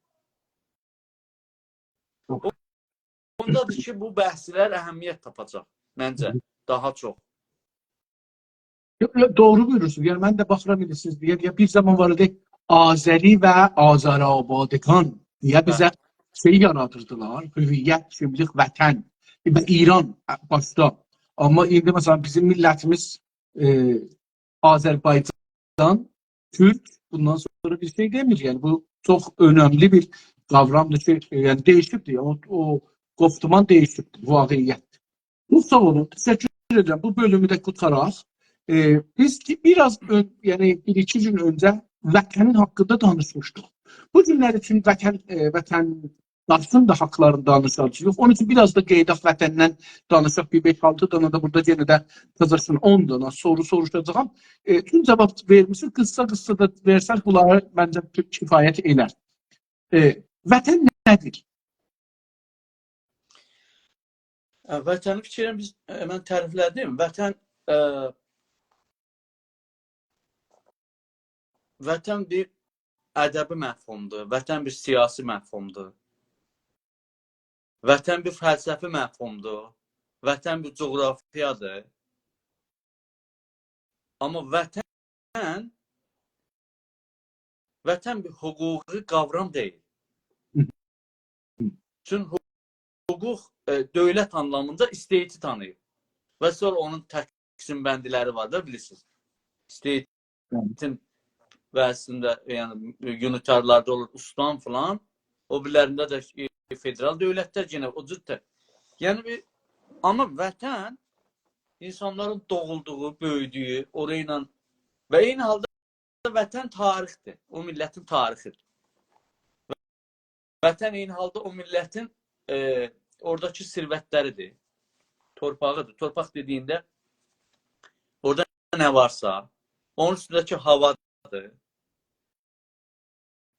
Ondadır ki, bu bəhslər əhəmiyyət tapacaq, məncə, daha çox. Doğru buyurursunuz. Yəni mən də baxıram edirsiniz deyə bir zaman var idi Azəri və Azərabadiqan deyə bizə şey yaradırdılar, hüviyyət, kimlik, vətən və İran başda. Amma indi məsələn bizim millətimiz Azərbaycan, Türk bundan sonra bir şey demir. Yəni bu çox önəmli bir qavramdır ki, yəni dəyişibdir. O qoftuman dəyişibdir, bu vaqiyyətdir. Çox sağ olun, təşəkkür edirəm. Bu bölümü də qutaraq. Biz biraz, yəni bir-iki gün öncə vətənin haqqında danışmışdıq. Bu günlər üçün vətən Daşın da haqlarını danışaq. Yox, onun üçün biraz da qeydaq vətəndən danışaq. Bir 5-6 dana da burada yenə də qızırsın 10 dana soru soruşacağam. Tüm cavab vermişsin. Qıssa da versək bunları məncə kifayət elər. Vətən nədir? Vətənin fikrini biz mən təriflədim. Vətən bir ədəbi məfhumdur. Vətən bir siyasi məfhumdur. Vətən bir fəlsəfi məfhumdur. Vətən bir coğrafiyadır. Amma vətən bir hüquqi qavram deyil. Çünki hüquq dövlət anlamında isteyiti tanıyır. Və sonra onun təqsim bəndiləri var da bilirsiniz. İsteyitin və əslində yəni unitarlarda olur ustan falan. O birlərində də federal dövlətlər yenə o cütdə. Yəni amma vətən insanların doğulduğu, böyüdüyü, orayla və eyni halda vətən tarixdir. O millətin tarixidir. Vətən eyni halda o millətin oradakı sirvətləridir. Torpağıdır. Torpaq dediyində orada nə varsa, onun üstündəki havadır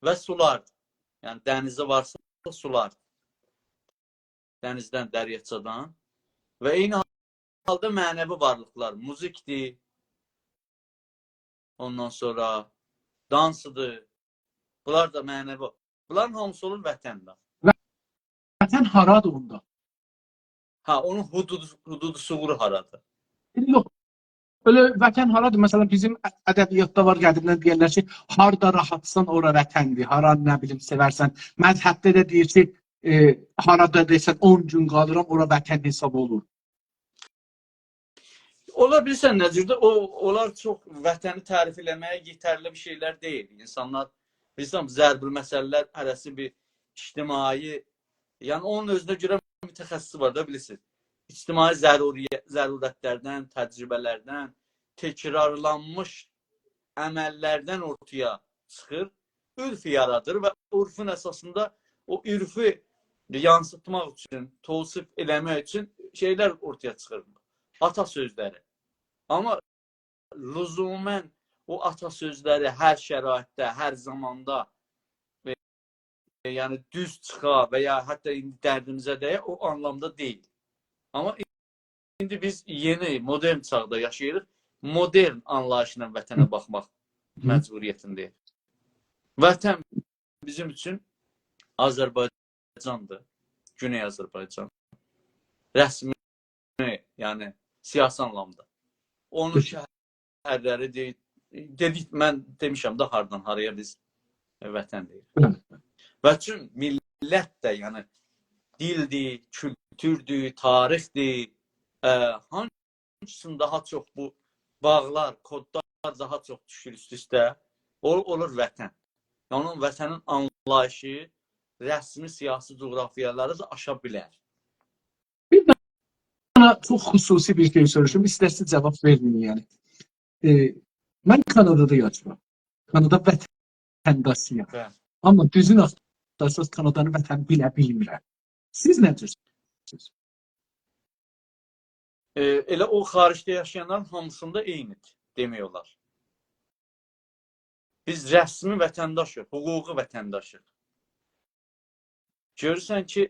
və sulardır. Yəni dənizdə varsa sular. Dənizdən, dəryəçadan və eyni halda mənəvi varlıqlar, muzikdir, ondan sonra dansıdır. Bunlar da mənəvi. Bunların hamısı olur vətəndə. Vətən haradır onda? Onun hududu suğuru haradır? Yox. Öyle vətən haradır? Mesela bizim ədəbiyyatda var, qədimdən deyirlər ki, harda rahatsan ora vətəndir, hara nə bilim sevərsən. Məzhəbdə də deyir ki, harada desən 10 gün qalıram, ora vətən hesab olur. Ola bilsən necədir? Onlar çox vətəni tərif eləməyə yetərli bir şeylər deyil. İnsanlar, bilirsən, zərbül məsələlər arası bir ictimai, yəni onun özünə görə mütəxəssisi var da bilirsiniz. İctimai zərurətlərdən, təcrübələrdən, təkrarlanmış əməllərdən ortaya çıxır, ürf yaradır və ürfün əsasında o ürfü yansıtmaq üçün, tavsif eləmək üçün şeylər ortaya çıxır. Atasözləri. Amma lüzumən o atasözləri hər şəraitdə, hər zamanda yəni düz çıxa və ya hətta indi dərdimizə dəyə o anlamda deyil. Amma indi biz yeni, modern çağda yaşayırıq. Modern anlayışla vətənə baxmaq məcburiyyətindəyik. Vətən bizim üçün Azərbaycandır. Güney Azərbaycan. Rəsmi, yəni siyasi anlamda. Onun şəhərləri dedik, mən demişəm da hardan haraya biz vətən deyirik. Və üçün millət də, yəni dildir, kültürdür, tarixdir, hansının daha çox bu bağlar, kodlar daha çox düşür üst-üstə, olur vətən. Onun vətənin anlayışı, rəsmi siyasi coğrafiyaları da aşa bilər. Bir dana çox xüsusi bir şey soruşum, istərsiz cavab verməyin yəni. Mən Kanadada yaşıyorum. Kanada vətəndaşıyam. Amma düzün əsas Kanadanın vətəni bilə bilmirəm. Siz nədirsiniz? Elə o xaricdə yaşayanların hamısında eynidir, demək olar. Biz rəsmi vətəndaşıq, hüquqi vətəndaşıq. Görürsən ki,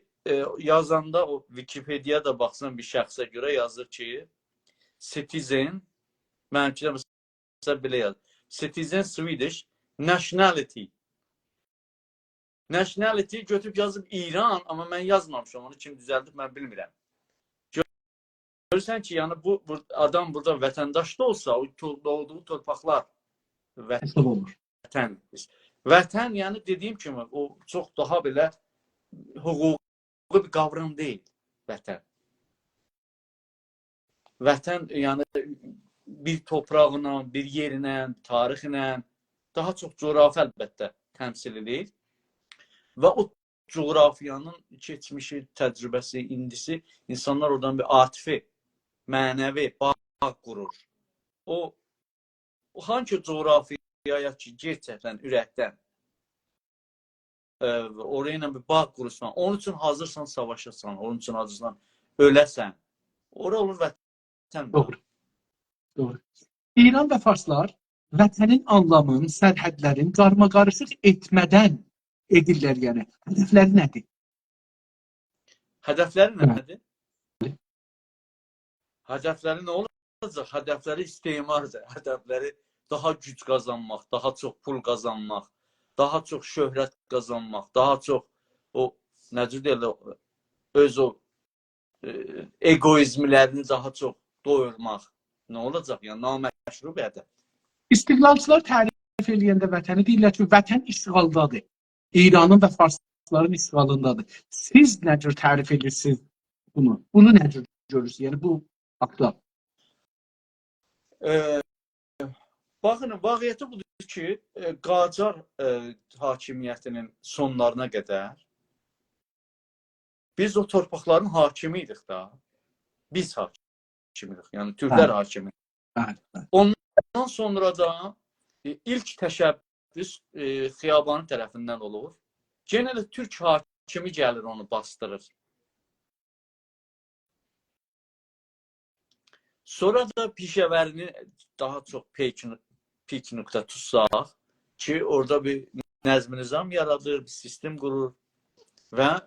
yazanda o Wikipediyada baxsan bir şəxsə görə yazır ki, citizen, mənimki də məsələn belə yazır. Citizen Swedish nationality. Nationality götürüb yazıb İran, amma mən yazmamışam, onu kim düzəldib mən bilmirəm. Görürsən ki, yəni bu adam burada vətəndaş da olsa, o doğduğu torpaqlar vətən. Vətən, yəni dediyim kimi, o çox daha belə hüquqi bir qavram deyil vətən. Vətən, yəni bir toprağına, bir yerinə, tarixinə, daha çox coğrafi əlbəttə təmsil edir. Və o coğrafiyanın keçmişi, təcrübəsi, indisi, insanlar oradan bir atifi, mənəvi bağ qurur. O hangi coğrafiyaya ki, gerçəkdən ürəkdən oraya bir bağ qurursan, onun üçün hazırsan savaşasan, onun üçün hazırsan öləsən. Ora olur vətən. Doğru. Doğru. İran və farslar vətənin anlamını, sərhədlərin qarmaqarışıq etmədən edirlər yəni. Hədəfləri nədir? Hədəfləri nədir? Hədəfləri nə olacaq? Hədəfləri istemardır. Hədəfləri daha güc qazanmaq, daha çox pul qazanmaq, daha çox şöhrət qazanmaq, daha çox o necə deyirlər, öz o egoizmlərini daha çox doyurmaq. Nə olacaq? Yəni naməşru bir hədəf. İstiqlalçılar tərif eləyəndə vətəni deyirlər ki, vətən işğaldadır. İranın və farsların işğalındadır. Siz nə cür tərif edirsiniz bunu? Bunu nə cür görürsünüz? Yəni bu haqda. Baxın, vaqiyyəti budur ki, Qacar hakimiyyətinin sonlarına qədər biz o torpaqların hakimi idik da. Biz hakimi idik. Yəni Türklər hakimi. Ondan sonra da ilk təşəbbüs Xiyabanı tərəfindən olur. Yenə də Türk hakimi gəlir onu bastırır. Sonra da Pişəvərini daha çox pik nöqtə tutsaq ki, orada bir nəzm-nizam yaradır, bir sistem qurur və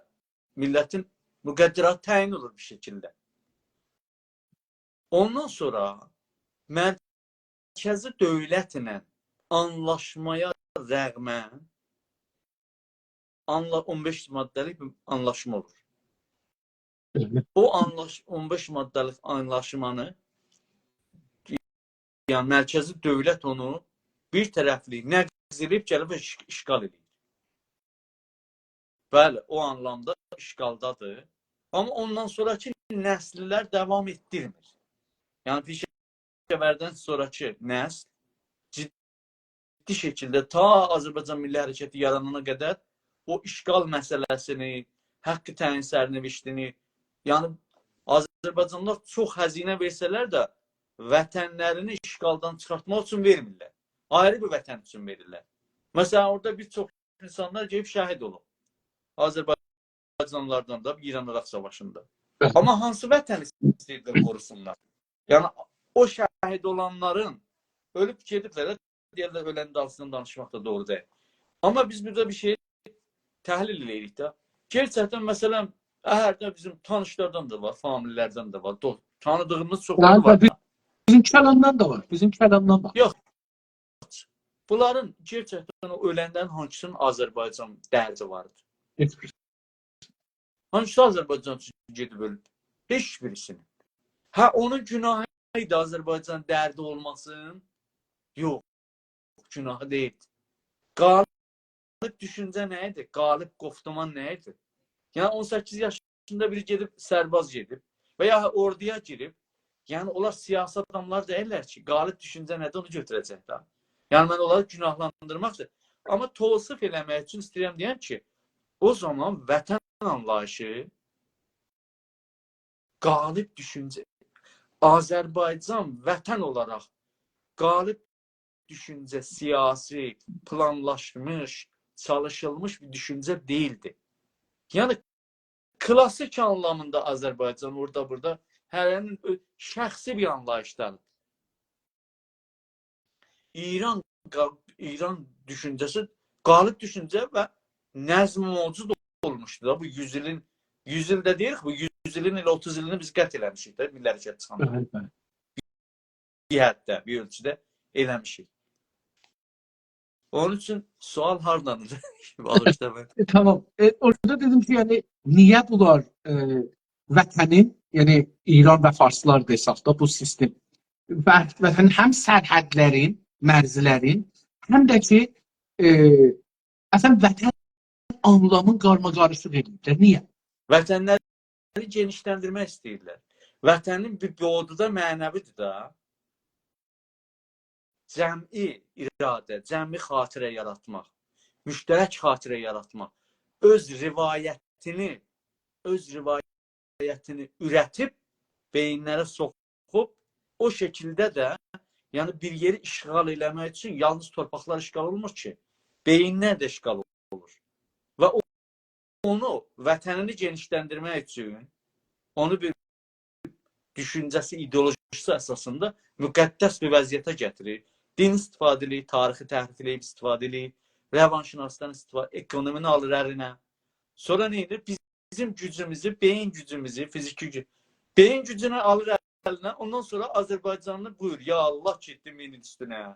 millətin müqəddiratı təyin olur bir şəkildə. Ondan sonra mərkəzi dövlətlə anlaşmaya rəğmən 15 maddəlik bir anlaşma olur. O 15 maddəlik anlaşmanı yəni mərkəzi dövlət onu bir tərəfli nəqz edib gəlib işğal edir. Bəli, o anlamda işğaldadır. Amma ondan sonraki nəsllər davam etdirmir. Yəni Pişəvərdən sonraki nəsl ciddi şəkildə ta Azərbaycan Milli Hərəkəti yaranana qədər o işğal məsələsini, haqqı təyin sərnişini, yəni Azərbaycanlılar çox xəzinə versələr də vətənlərini işğaldan çıxartmaq üçün vermirlər. Ayrı bir vətən üçün verirlər. Məsələn, orada bir çox insanlar gəlib şəhid olub. Azərbaycanlılardan da İran-İraq savaşında. Amma hansı vətəni istəyirlər qorusunlar? Yəni, o şəhid olanların ölüb gediblər, deyirlər, ölənin dalsından danışmaq da doğru deyil. Amma biz burada bir şey təhlil edirik də. Gerçəkdən, məsələn, əhərdə bizim tanışlardan da var, famililərdən də var, tanıdığımız çoxları var. Bizim kəlamdan da var, bizim kəlamdan var. Yox. Bunların gerçəkdən o ölənlərin hansının Azərbaycan dərdi vardır. Hansısı Azərbaycan üçün gedib ölüb? Heç birisini. Hə, onun günahı idi Azərbaycan dərdi olmasın? Yox, günahı deyildi. Qalib düşüncə nə idi? Qalib qoftaman nə idi? Yəni 18 yaşında biri gedib sərbaz gedib və ya orduya girib. Yəni onlar siyasi adamlar deyirlər ki, qalib düşüncə nədir onu götürəcək də. Yəni mən onları günahlandırmaqdır. Amma tavsif eləmək üçün istəyirəm deyəm ki, o zaman vətən anlayışı qalib düşüncə, Azərbaycan vətən olaraq qalib düşüncə siyasi, planlaşmış, çalışılmış bir düşüncə deyildi. Yəni klasik anlamında Azərbaycan orada-burada hərənin şəxsi bir anlayışlarıdır. İran düşüncəsi qalib düşüncə və nəzm mövcud olmuşdur da bu 100 ilin 100 ildə deyirik, bu 100 ilin ilə 30 ilini biz qət eləmişik də Milli Hərəkət çıxanda. Bir həddə, bir ölçüdə eləmişik. Onun üçün sual hardandır? Tamam. Orada dedim ki, yəni niyə bunlar vətənin, yəni İran və farslar desaq da bu sistem vətənin həm sərhədlərin, mərzilərin, həm də ki vətən anlamın qarmaqarışıq edirlər. Niyə? Vətənləri genişləndirmək istəyirlər. Vətənin bir boğdu da mənəvidir da. Cəmi iradə, cəmi xatirə yaratmaq, müştərək xatirə yaratmaq, öz rivayətini ürətib, beyinlərə soxub, o şəkildə də, yəni bir yeri işğal eləmək üçün yalnız torpaqlar işğal olmur ki, beyinlər də işğal olur. Və onu vətənini genişləndirmək üçün onu bir düşüncəsi, ideolojisi əsasında müqəddəs bir vəziyyətə gətirir. Din istifadə edir, tarixi təhrif edib istifadə edir, rəvanşünasdan istifadə, ekonomini alır əlinə. Sonra nə edir? Bizim gücümüzü, beyin gücümüzü, fiziki gücü, beyin gücünü alır əlinə, ondan sonra Azərbaycanlı buyur, ya Allah getdi minin üstünə.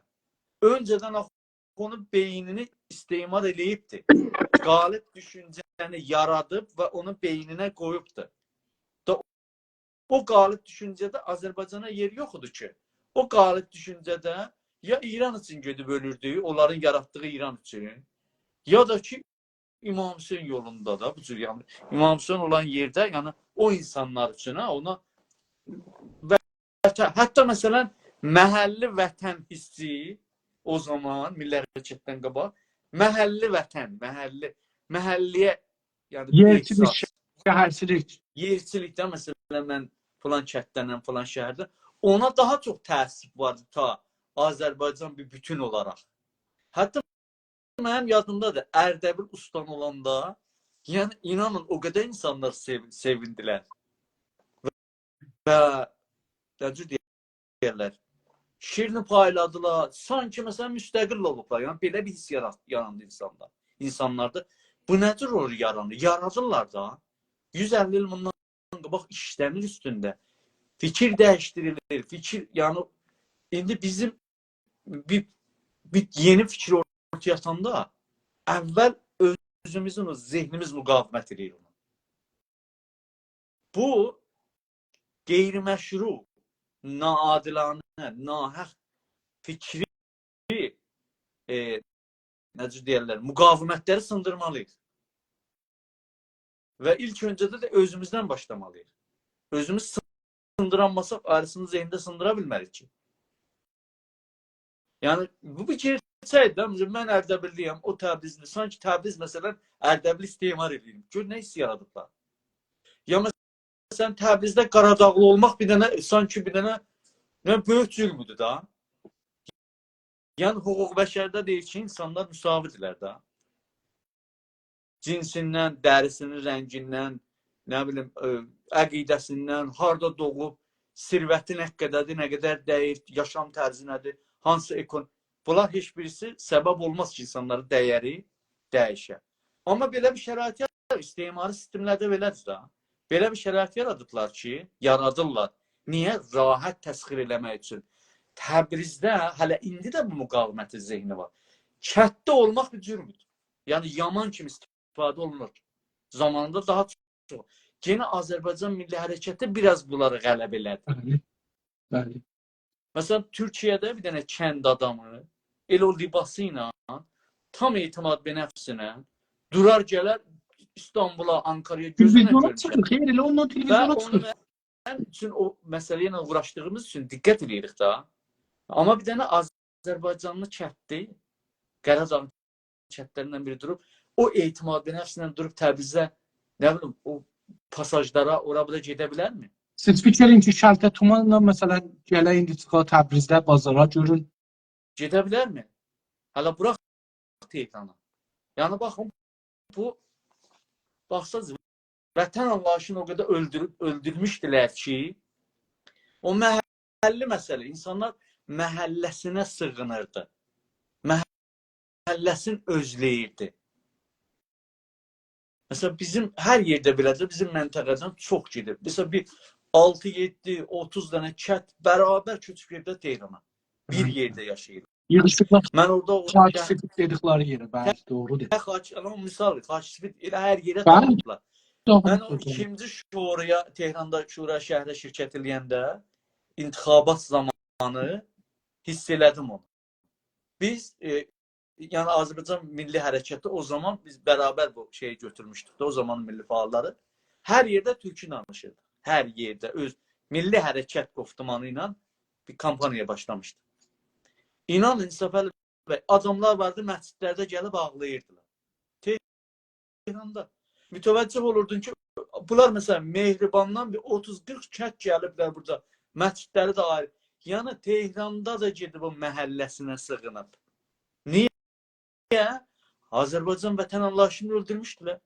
Öncədən onun beynini istimar eləyibdir. Qalib düşüncəni yaradıb və onu beyninə qoyubdur. O qalib düşüncədə Azərbaycana yer yoxdur ki. O qalib düşüncədə ya İran üçün gedib ölürdü, onların yaratdığı İran üçün, ya da ki İmam Hüseyin yolunda da bu cür, yəni İmam Hüseyin olan yerdə, yəni o insanlar üçün ona və hətta məsələn məhəlli vətən hissi o zaman milli hərəkətdən qabaq məhəlli vətən, məhəlliyə yəni yerçilik, şəhərçilik, yerçilikdə məsələn mən falan kənddən, falan şəhərdə ona daha çox təəssüf vardı ta Azərbaycan bir bütün olaraq. Hətta mənim yadımdadır, Ərdəbil ustan olanda, yəni inanın o qədər insanlar sevindilər. Və necə deyirlər, şirini payladılar, sanki məsələn müstəqil olublar. Yəni belə bir hiss yarandı insanlarda. Bu nə cür olur yarandı? Yaradırlar da. 150 il bundan qabaq işləmir üstündə. Fikir dəyişdirilir. Fikir, yəni indi bizim bir yeni fikir ortaya atanda əvvəl özümüzün, zehnimiz müqavimət edir ona. Bu qeyri-məşru, naadilanə, nahaq fikri necə deyirlər, müqavimətləri sındırmalıyıq. Və ilk öncədə də özümüzdən başlamalıyıq. Özümüz sındıranmasaq, ayrısını zehndə sındıra bilmərik ki. Yəni, bu bir gerçəkdir. Mən Ərdəbilliyəm, o Təbrizli. Sanki Təbriz, məsələn, Ərdəbili istimar edir. Gör, nə hiss yaradıblar? Ya, məsələn, Təbrizdə Qaradağlı olmaq bir dənə, sanki bir dənə böyük zülmüdür da. Yəni, hüquq bəşərdə deyir ki, insanlar müsavidirlər da. Cinsindən, dərisinin rəngindən, nə bilim, əqidəsindən, harda doğub, sirvəti nə qədərdir, nə qədər dəyir, yaşam tərzi nədir, hansı ekon. Bunlar heç birisi səbəb olmaz ki, insanların dəyəri dəyişər. Amma belə bir şərait istimari sistemlərdə belədir da. Belə bir şərait yaradıblar ki, yaradırlar. Niyə? Rahat təsxir eləmək üçün. Təbrizdə hələ indi də bu müqavimətin zehni var. Kətdə olmaq bir cürmüdür. Yəni, yaman kimi istifadə olunur. Zamanında daha çox. Yenə Azərbaycan milli hərəkəti biraz bunları qələb elədi. Bəli. Məsələn, Türkiyədə bir dənə kənd adamı elə o libası ilə, tam etimad bir nəfsinə durar gələr İstanbula, Ankara'ya gözünə görmüşəm. Xeyr, elə ondan televizyona çıxır. Mən üçün o məsələ ilə uğraşdığımız üçün diqqət edirik da. Amma bir dənə Azərbaycanlı kətdi, Qəradağ kətlərindən biri durub, o etimad bir nəfsinə durub Təbrizə, nə bilim, o pasajlara, ora-bura gedə bilərmi? Siz fikrin ki, Şəltə Tumanla məsələn gələ indi çıxa Təbrizdə bazara görün. Gedə bilərmi? Hələ burax Tehrana. Yəni baxın, bu baxsaz vətən anlayışını o qədər öldürmüşdülər ki, o məhəlli məsələ, insanlar məhəlləsinə sığınırdı. Məhəlləsini özləyirdi. Məsələn, bizim hər yerdə belədir, bizim məntəqədən çox gedir. Məsələn, bir 6, 7, 30 dənə kət bərabər köçüb gedir Tehrana. Bir yerdə yaşayır. Yığışıqlar. Mən orada Xaçsifit dedikləri yerə, bəli, doğrudur. Misal, Xaçsifit elə hər yerə tanıdılar. Mən o ikinci şuraya, Tehranda şura şəhərə şirkət eləyəndə intixabat zamanı hiss elədim onu. Biz, yəni Azərbaycan milli hərəkəti o zaman biz bərabər bu şeyi götürmüşdük da, o zaman milli fəalları. Hər yerdə türkü danışırdı. Hər yerdə öz milli hərəkət qoftumanı ilə bir kampaniya başlamışdı. İnanın, Səfəli bəy, adamlar vardı, məscidlərdə gəlib ağlayırdılar. Tehranda mütəvəccüh olurdun ki, bunlar məsələn Mehribandan bir 30-40 kət gəliblər burada. Məscidləri də ayrı. Yəni Tehranda da gedib o məhəlləsinə sığınıb. Niyə? Azərbaycan vətən anlayışını öldürmüşdülər.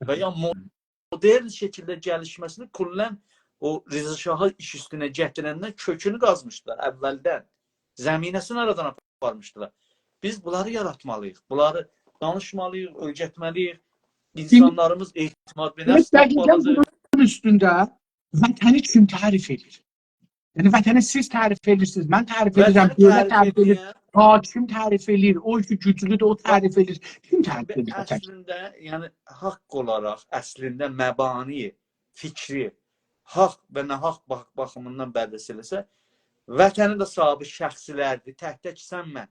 və ya modern şəkildə gəlişməsini kullən o Rza Şahı iş üstünə gətirəndən kökünü qazmışdılar əvvəldən. Zəminəsini aradan aparmışdılar. Biz bunları yaratmalıyıq. Bunları danışmalıyıq, öyrətməliyik. İnsanlarımız etimad və nəfs tapmalıdır. Bunun üstündə vətəni kim tərif edir? Yəni vətəni siz tərif edirsiniz, mən tərif edirəm, dövlət tərif edir, hakim tərif edir, o ki güclüdür, o tərif edir. Kim tərif edir vətəni? Əslində, yəni haqq olaraq, əslində məbani, fikri, haqq və nahaq baxımından bərrəs eləsə, vətənin də sahibi şəxsilərdir, tək sən mən.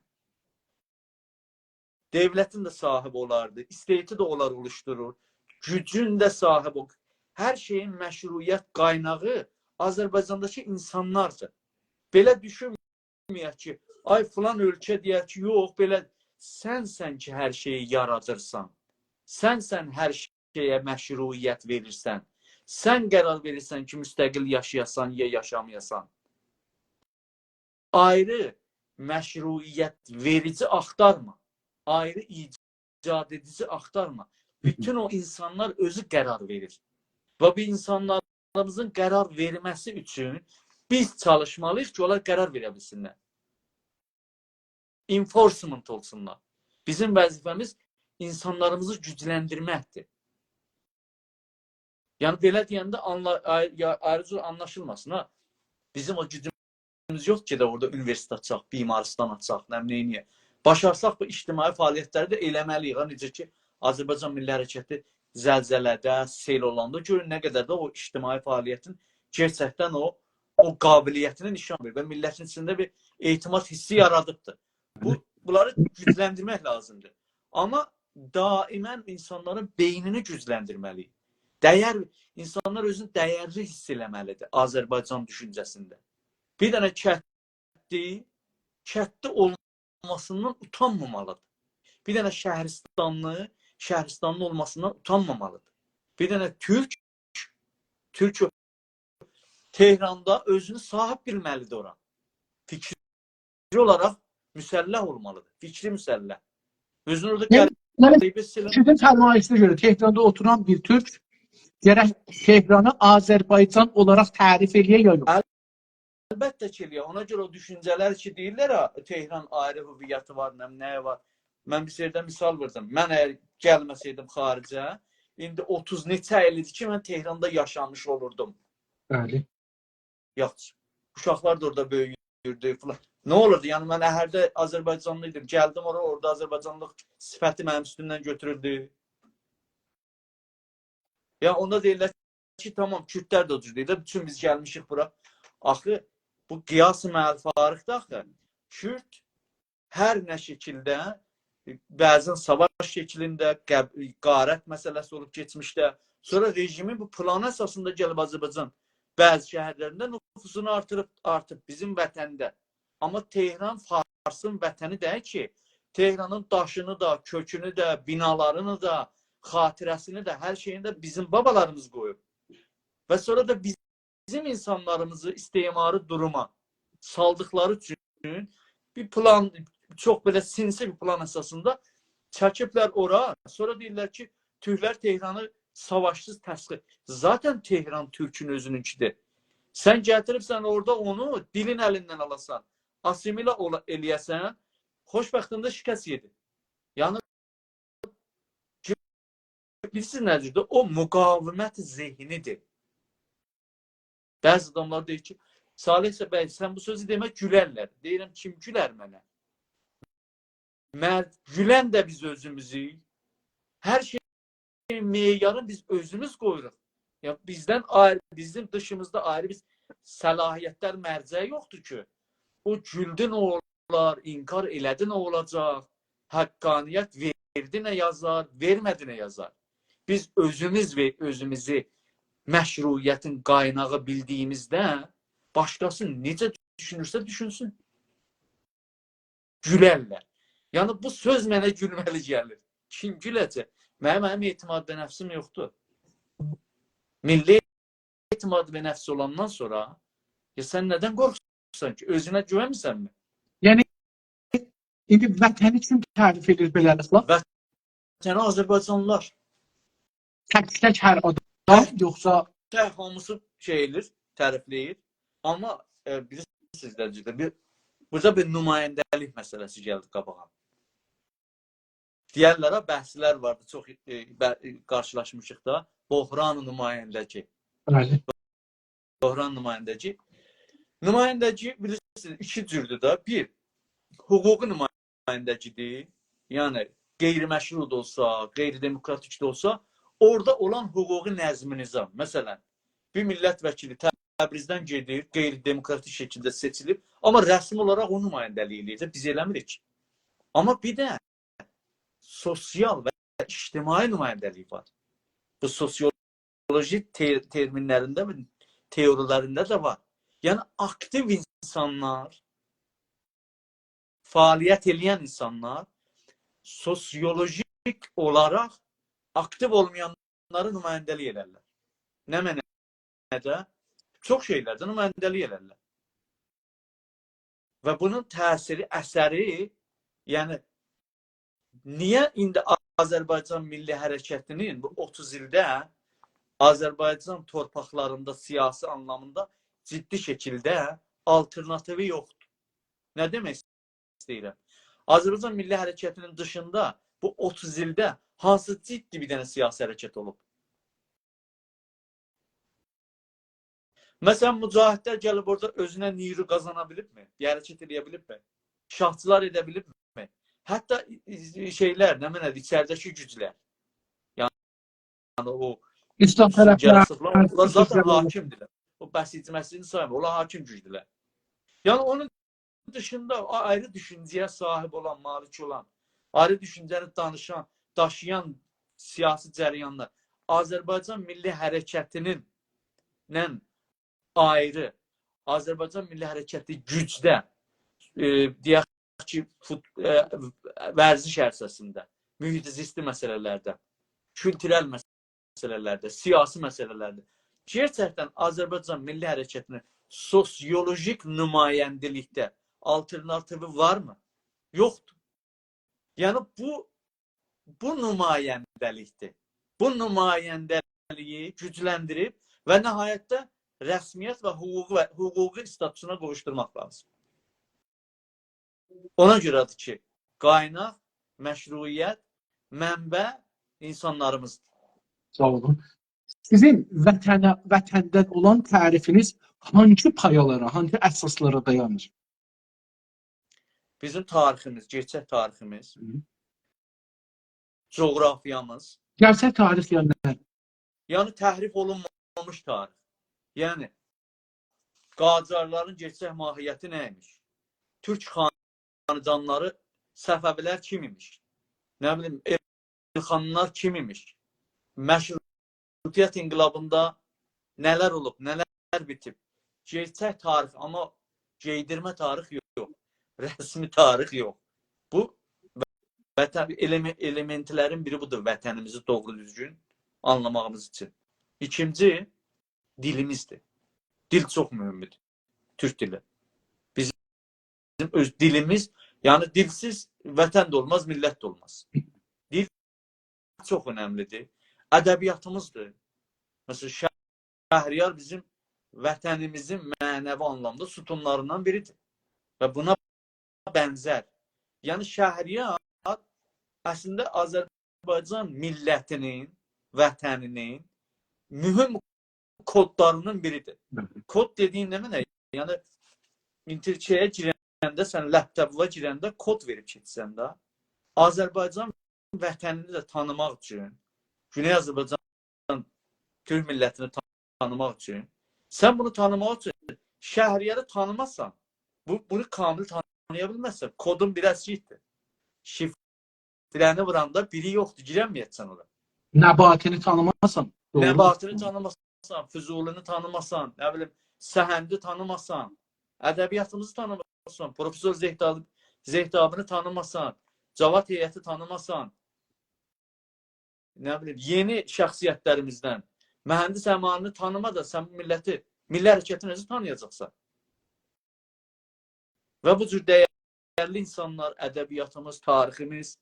Devlətin də sahibi olardı, istəyiti də onlar oluşturur, gücün də sahibi olur. Hər şeyin məşruiyyət qaynağı Azərbaycandakı insanlardır. Belə düşünməyək ki, ay filan ölkə deyər ki, yox, belə sənsən ki, hər şeyi yaradırsan. Sənsən hər şeyə məşruiyyət verirsən. Sən qərar verirsən ki, müstəqil yaşayasan, ya yaşamayasan. Ayrı məşruiyyət verici axtarma. Ayrı icad edici axtarma. Bütün o insanlar özü qərar verir. Və bu insanlarımızın qərar verməsi üçün biz çalışmalıyıq ki, onlar qərar verə bilsinlər. Enforcement olsunlar. Bizim vəzifəmiz insanlarımızı gücləndirməkdir. Yəni belə deyəndə ayrıca anlaşılmasın. Ha? Bizim o gücümüz yox ki də orada universitet açaq, bimaristan açaq, nəmneyniyə. Başarsaq bu ictimai fəaliyyətləri də eləməliyik. Necə ki, Azərbaycan Milli Hərəkəti zəlzələdə, sel olanda görün nə qədər də o ictimai fəaliyyətin gerçəkdən o qabiliyyətini nişan verir və millətin içində bir etimad hissi yaradıbdır. Bunları gücləndirmək lazımdır. Amma daimən insanların beynini gücləndirməliyik. İnsanlar özünü dəyərli hiss eləməlidir Azərbaycan düşüncəsində. Bir dənə kətli olmasından utanmamalıdır. Bir dənə şəhristanlı olmasından utanmamalıdır. Bir dənə Türk Tehranda özünü sahib bilməlidir ora. Fikri olaraq müsəlləh olmalıdır. Fikri müsəlləh. Özünü orada Sizin fərmayişinə görə Tehranda oturan bir Türk gərək Tehranı Azərbaycan olaraq tərif eləyə ya yox? Əlbəttə ki, ona görə o düşüncələr ki, deyirlər, Tehran ayrı hüviyyəti var, nəyə var. Mən bir yerdən misal verdim. Mən əgər gəlməsəydim xaricə, indi 30 neçə ildir ki, mən Tehranda yaşamış olurdum. Bəli. Yaxşı. Uşaqlar da orada böyüyürdü falan. Nə olurdu? Yəni mən əhərdə Azərbaycanlı idim. Gəldim orada Azərbaycanlıq sifəti mənim üstündən götürüldü. Ya onda deyirlər ki, tamam, Kürtlər də o cür deyirlər. Bütün biz gəlmişik bura. Axı, bu qiyas-ı məl-fariqdə axı, Kürt hər nə şəkildə, bəzən savaş şəklində, qarət məsələsi olub geçmişdə, sonra rejimin bu planı əsasında gəlib Azərbaycan bəzi şəhərlərində nüfusunu artıb bizim vətəndə. Amma Tehran Farsın vətəni deyil ki, Tehranın daşını da, kökünü də, binalarını da, xatirəsini də, hər şeyini də bizim babalarımız qoyub. Və sonra da bizim insanlarımızı istemarı duruma saldıqları üçün bir plan, çox belə sinsi bir plan əsasında çəkiblər ora. Sonra deyirlər ki, Türklər Tehranı savaşsız təsdiq. Zaten Tehran Türkün özününkidir. Sən gətiribsən orada onu dilin əlindən alasan, asimila eləyəsən, xoşbəxtində şikəst yedi. Yəni, bilirsiniz nədir? O müqavimət zehnidir. Bəzi adamlar deyir ki, Salih bəy, sən bu sözü demək gülərlər. Deyirəm, kim gülər mənə? Gülən də biz özümüzü, hər şeyin meyarını biz özümüz qoyuruq. Yəni, bizdən ayrı, bizim dışımızda ayrı biz səlahiyyətlər mərcəyi yoxdur ki, o güldü nə olar, inkar elədi nə olacaq, haqqaniyyət verdi nə yazar, vermədi nə yazar. Biz özümüz və özümüzü məşruiyyətin qaynağı bildiyimizdə başqası necə düşünürsə düşünsün. Gülərlər. Yəni, bu söz mənə gülməli gəlir. Kim güləcək? Mənim etimad və nəfsim yoxdur. Milli etimad və nəfsi olandan sonra sən nədən qorxursan ki? Özünə güvənmisənmi? Yəni, indi vətəni kim tərif edir beləliklə? Vətəni Azərbaycanlılar. tək hər adam, yoxsa Hamısı şeylir, tərifləyir. Amma bilirsiniz də, burada bir nümayəndəlik məsələsi gəldi qabağa. Deyərlərə bəhslər vardı, çox qarşılaşmışıq da. Bohran nümayəndəci. bəli. Bohran nümayəndəci. Nümayəndəci bilirsiniz iki cürdür da. Bir, hüquqi nümayəndəcidir. Yəni qeyri-məşru da olsa, qeyri-demokratik də olsa, orada olan hüquqi nəzm-nizam. Məsələn, bir millət vəkili Təbrizdən gedir, qeyri-demokratik şəkildə seçilib, amma rəsmi olaraq o nümayəndəlik eləyəcək. Biz eləmirik. Amma bir də sosial və ictimai nümayəndəlik var. Bu sosioloji terminlərində və teorilərində də var. Yəni aktiv insanlar, fəaliyyət edən insanlar sosiolojik olaraq aktiv olmayanları nümayəndəlik elərlər. Nə mənədə? Çox şeylərdə nümayəndəlik elərlər. Və bunun təsiri, əsəri, yəni niyə indi Azərbaycan Milli Hərəkətinin bu 30 ildə Azərbaycan torpaqlarında siyasi anlamında ciddi şəkildə alternativi yoxdur? Nə demək istəyirəm? Azərbaycan Milli Hərəkətinin dışında bu 30 ildə hansı ciddi bir dənə siyasi hərəkət olub? Məsələn, mücahidlər gəlib orada özünə niyru qazana bilibmi? Hərəkət edə bilibmi? Şahçılar edə bilibmi? Hətta şeylər, nə mənədir, içəridəki güclər. Yəni o İslam tərəfləri, onlar zaten hakimdirlər. O bəsici məsəlini saymır, onlar hakim gücdürlər. Yəni onun dışında ayrı düşüncəyə sahib olan, malik olan, ayrı düşüncəni danışan, daşıyan siyasi cərəyanlar Azərbaycan Milli Hərəkətinin ayrı, Azərbaycan Milli Hərəkəti gücdə, deyək ki, vərziş ərsəsində, mühitizisti məsələlərdə, kültürel məsələlərdə, siyasi məsələlərdə gerçəkdən Azərbaycan Milli Hərəkətinin sosiolojik nümayəndəlikdə alternativi varmı? Yoxdur. Yəni bu nümayəndəlikdir. Bu nümayəndəliyi gücləndirib və nəhayətdə rəsmiyyət və hüquqi statusuna qovuşdurmaq lazım. Ona görədir ki, qaynaq, məşruiyyət, mənbə insanlarımızdır. Sağ olun. Sizin vətəndə olan tərifiniz hangi payalara, hangi əsaslara dayanır? Bizim tariximiz, gerçək tariximiz, coğrafiyamız. Gerçək tarix yəni nə? Yəni təhrif olunmamış tarix. Yəni Qacarların gerçək mahiyyəti nə imiş? Türk xancanları, Səfəvilər kim imiş? Nə bilim, Elxanlar kim imiş? Məşrutiyyət inqilabında nələr olub, nələr bitib? Gerçək tarix, amma geydirmə tarix yox. Rəsmi tarix yox. Bu elementlərin biri budur vətənimizi doğru düzgün anlamağımız üçün. İkinci, dilimizdir. Dil çox mühümdür. Türk dili. Bizim öz dilimiz, yəni dilsiz vətən də olmaz, millət də olmaz. Dil çox önəmlidir. Ədəbiyyatımızdır. Məsələn, Şəhriyar bizim vətənimizin mənəvi anlamda sütunlarından biridir. Və buna bənzər. Yəni Şəhriyar əslində Azərbaycan millətinin, vətəninin mühüm kodlarının biridir. Kod dediyin nə mənə? Yəni interçəyə girəndə, sən laptopa girəndə kod verib keçsən də, Azərbaycan vətənini də tanımaq üçün, Güney Azərbaycan Türk millətini tanımaq üçün, sən bunu tanımaq üçün Şəhriyarı tanımasan, bunu kamil tanıya bilməzsən. Kodun bir əskikdir. Şifrəni vuranda biri yoxdur, girəməyəcəksən ora. Nəbatini tanımasan. Nəbatini tanımasan, Füzulini tanımasan, nə bilim, Səhəndi tanımasan, ədəbiyyatımızı tanımasan, Profesor Zeytabını tanımasan, Cavad heyəti tanımasan, nə bilim, yeni şəxsiyyətlərimizdən Mühəndis Əmanını tanıma da sən milli hərəkəti necə tanıyacaqsan? Və bu cür dəyərli insanlar, ədəbiyyatımız, tariximiz,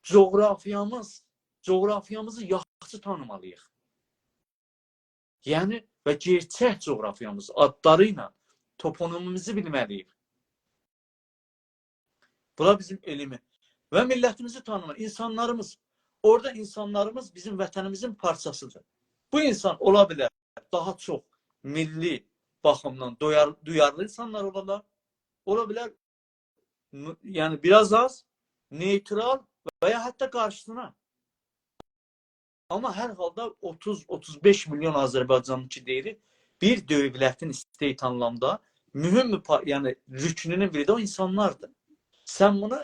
coğrafiyamız coğrafiyamızı yaxşı tanımalıyıq. Yəni, və gerçək coğrafiyamız adları ilə toponimimizi bilməliyik. Bura bizim elmi. Və millətimizi tanımaq. İnsanlarımız, orada insanlarımız bizim vətənimizin parçasıdır. Bu insan ola bilər daha çox milli baxımdan duyarlı insanlar olarlar. Ola bilər yəni biraz az, neytral və ya hətta qarşısına. Amma hər halda 30-35 milyon Azərbaycanlı ki deyirik, bir dövlətin state anlamda mühüm yəni rüknünün biri də o insanlardır. Sən bunu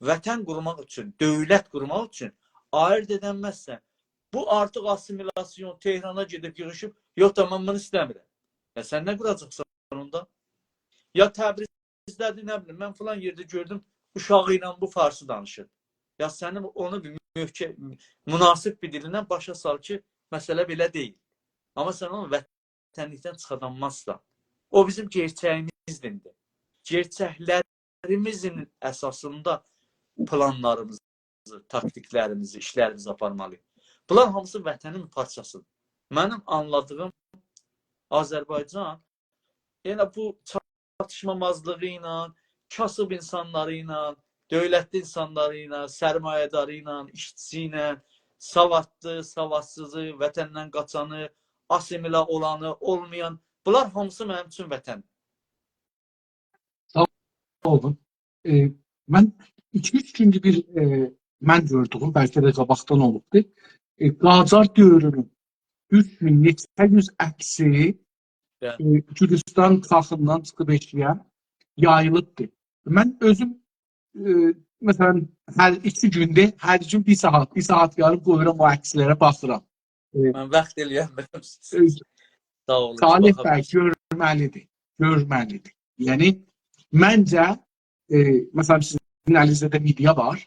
vətən qurmaq üçün, dövlət qurmaq üçün ayırt edənməzsən. Bu artıq assimilasyon, Tehrana gedib yığışıb, yox da mən bunu istəmirəm. Ya sən nə quracaqsan onda? Ya Təbrizdədir, nə bilim, mən falan yerdə gördüm, uşağı ilə bu farsı danışır. Ya sənin onu bir münasib bir dilindən başa sal ki, məsələ belə deyil. Amma sən onu vətənlikdən çıxadanmazsan. O bizim gerçəyimizdir. Gerçəklərimizin əsasında planlarımızı, taktiklərimizi, işlərimizi aparmalıyıq. Bunlar hamısı vətənin parçasıdır. Mənim anladığım Azərbaycan yenə bu çatışmamazlığı ilə, kasıb insanları ilə, dövlətli insanları ilə, sərmayədarı ilə, işçisi ilə, savadlı, savadsızı, vətəndən qaçanı, asimila olanı, olmayan, bunlar hamısı mənim üçün vətən. Sağ olun. Mən 2-3 gündür bir mən gördüğüm, bəlkə də qabaqdan olubdur. Qacar dövrünün 3000 neçə yüz əksi Gürcistan xalqından çıxıb eşiyə yayılıbdır. Mən özüm məsələn hər 2 gündə hər gün bir saat yarım qoyuram o əkslərə baxıram. Mən vaxt eləyəm. Sağ olun. Salih bəy görməlidir. Yəni məncə məsələn sizin əlinizdə də media var.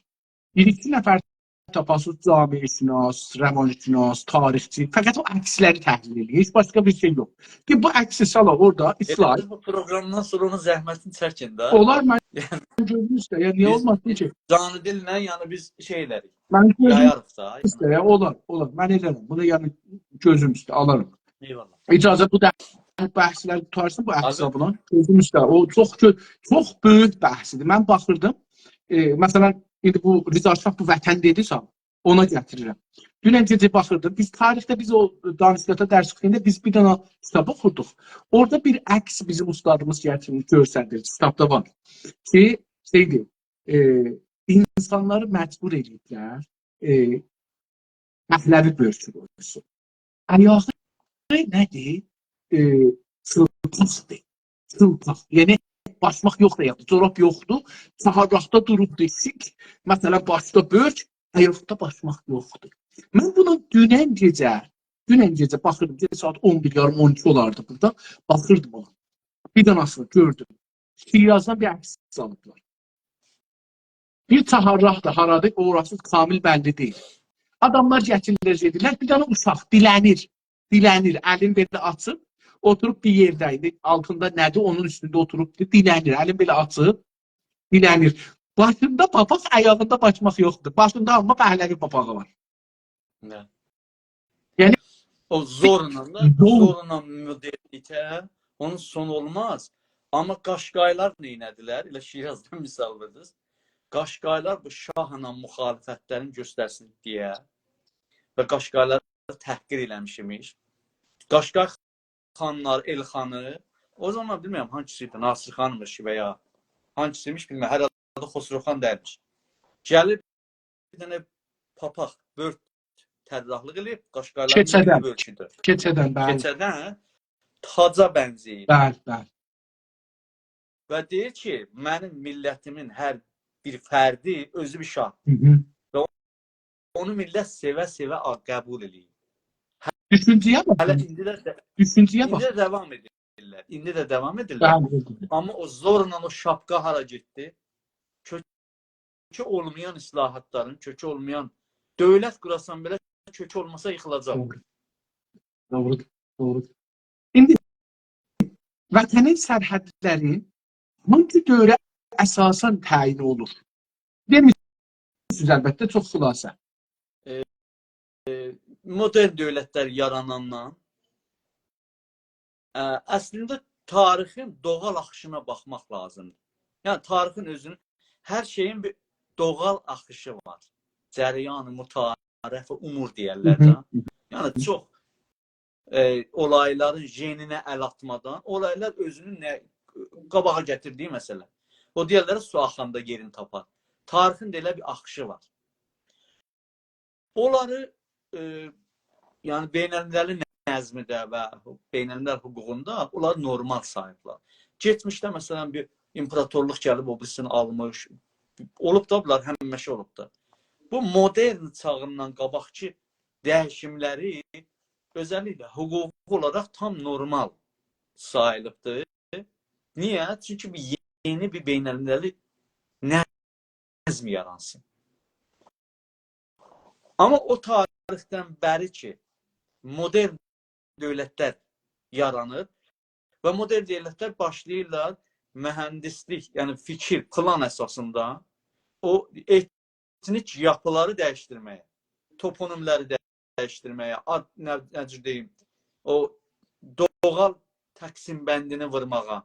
1-2 nəfər tapasız camiyyəşünas, rəvanşünas, tarixçi, fəqət o əksləri təhlil edir. Heç başqa bir şey yox. Ki bu əksi sala orada İslam. Bu proqramdan sonra onun zəhmətini çəkin də. Olar mən gözüm üstə. Ya niyə olmasın ki? Canı dillə yəni biz şey elərik. Mən yayarıq da. İstə ya olar. Mən edərəm. Bunu yəni gözüm üstə alarım. Eyvallah. İcazə bu da bəhslər tutarsın bu əksi buna. Gözüm üstə. O çox böyük bəhsdir. Mən baxırdım. Məsələn İndi bu Rıza Şah bu vətən dedisə, ona gətirirəm. Dünən gecə baxırdım. Biz tarixdə biz o danışıqda dərs oxuyanda biz bir dənə kitab oxurduq. Orada bir əks bizim ustadımız göstərdir. Kitabda var. Ki şeydir. İnsanları məcbur ediblər. Əhləvi bölüşü qoyursun. Ayağı nədir? Çılpaqdır. Çılpaq. Yəni başmaq yoxdur, yəni corab yoxdur. Saharraqda durub desik, məsələn başda bölç, ayaqda başmaq yoxdur. Mən bunu dünən gecə baxırdım, gecə saat 11 yarım 12 olardı burada, baxırdım ona. Bir dənasını gördüm. Şirazdan bir əks alıblar. Bir saharraq da haradır, orası kamil bəlli deyil. Adamlar gətirirlər, edirlər, bir dənə uşaq dilənir, əlin belə açıb, oturup bir yerdeydi. Altında nədir? Onun üstünde oturup dilənir. Əlin belə açıb, dilənir. Başında papaq, ayağında başmaq yoxdur. Başında amma pəhləvi papağı var. Nə? Yəni o zorla modernitə onun sonu olmaz. Amma Qaşqaylar neynədilər? Elə Şirazdan misal verdiniz. Qaşqaylar bu şahla müxalifətlərin göstərsin deyə və Qaşqayları təhqir eləmişmiş. Qaşqay xanlar, Elxanı, o zaman bilmirəm hangisiydi, Nasir xanmış və ya hangisiymiş bilmirəm, hər halda Xosrowxan dəyilmiş. Gəlir bir dənə papaq, börk tərrahlıq eləyib, Qaşqayların bir bölküdür. Keçədən taca bənzəyir. Bəli. Və deyir ki, mənim millətimin hər bir fərdi özü bir şah. Və onu millət sevə-sevə qəbul eləyir. Düşüncəyə baxın. İndi də devam edirlər. Amma o zorla o şapka hara getdi? Kökü olmayan islahatların, kökü olmayan dövlət qurasan belə kökü olmasa yıxılacaq. Doğru. İndi vətənin sərhədləri hangi dövrə əsasən təyin olur? Demişsiniz əlbəttə çox xülasə. modern dövlətlər yaranandan əslində tarixin doğal axışına baxmaq lazımdır. Yəni tarixin özünün hər şeyin bir doğal axışı var. Cərəyanı mütarəf umur deyərlər də. Yəni çox olayların jeninə əl atmadan olaylar özünün qabağa gətirdiyi məsələ. O deyərlər su axanda yerini tapar. Tarixin də elə bir axışı var. Onları yəni beynəlmiləli nəzmidə və beynəlmiləl hüququnda onlar normal sayıblar. Keçmişdə məsələn bir imperatorluq gəlib o birisini almış. Olub da bunlar həmişə olub da. Bu modern çağından qabaqki dəyişimləri özəlliklə hüquqi olaraq tam normal sayılıbdır. Niyə? Çünki yeni bir beynəlmiləli nəzm yaransın. Amma o tarixdən bəri ki, modern dövlətlər yaranır və modern dövlətlər başlayırlar mühəndislik, yəni fikir, plan əsasında o etnik yapıları dəyişdirməyə, toponimləri dəyişdirməyə, necə deyim, o doğal təqsim bəndini vurmağa.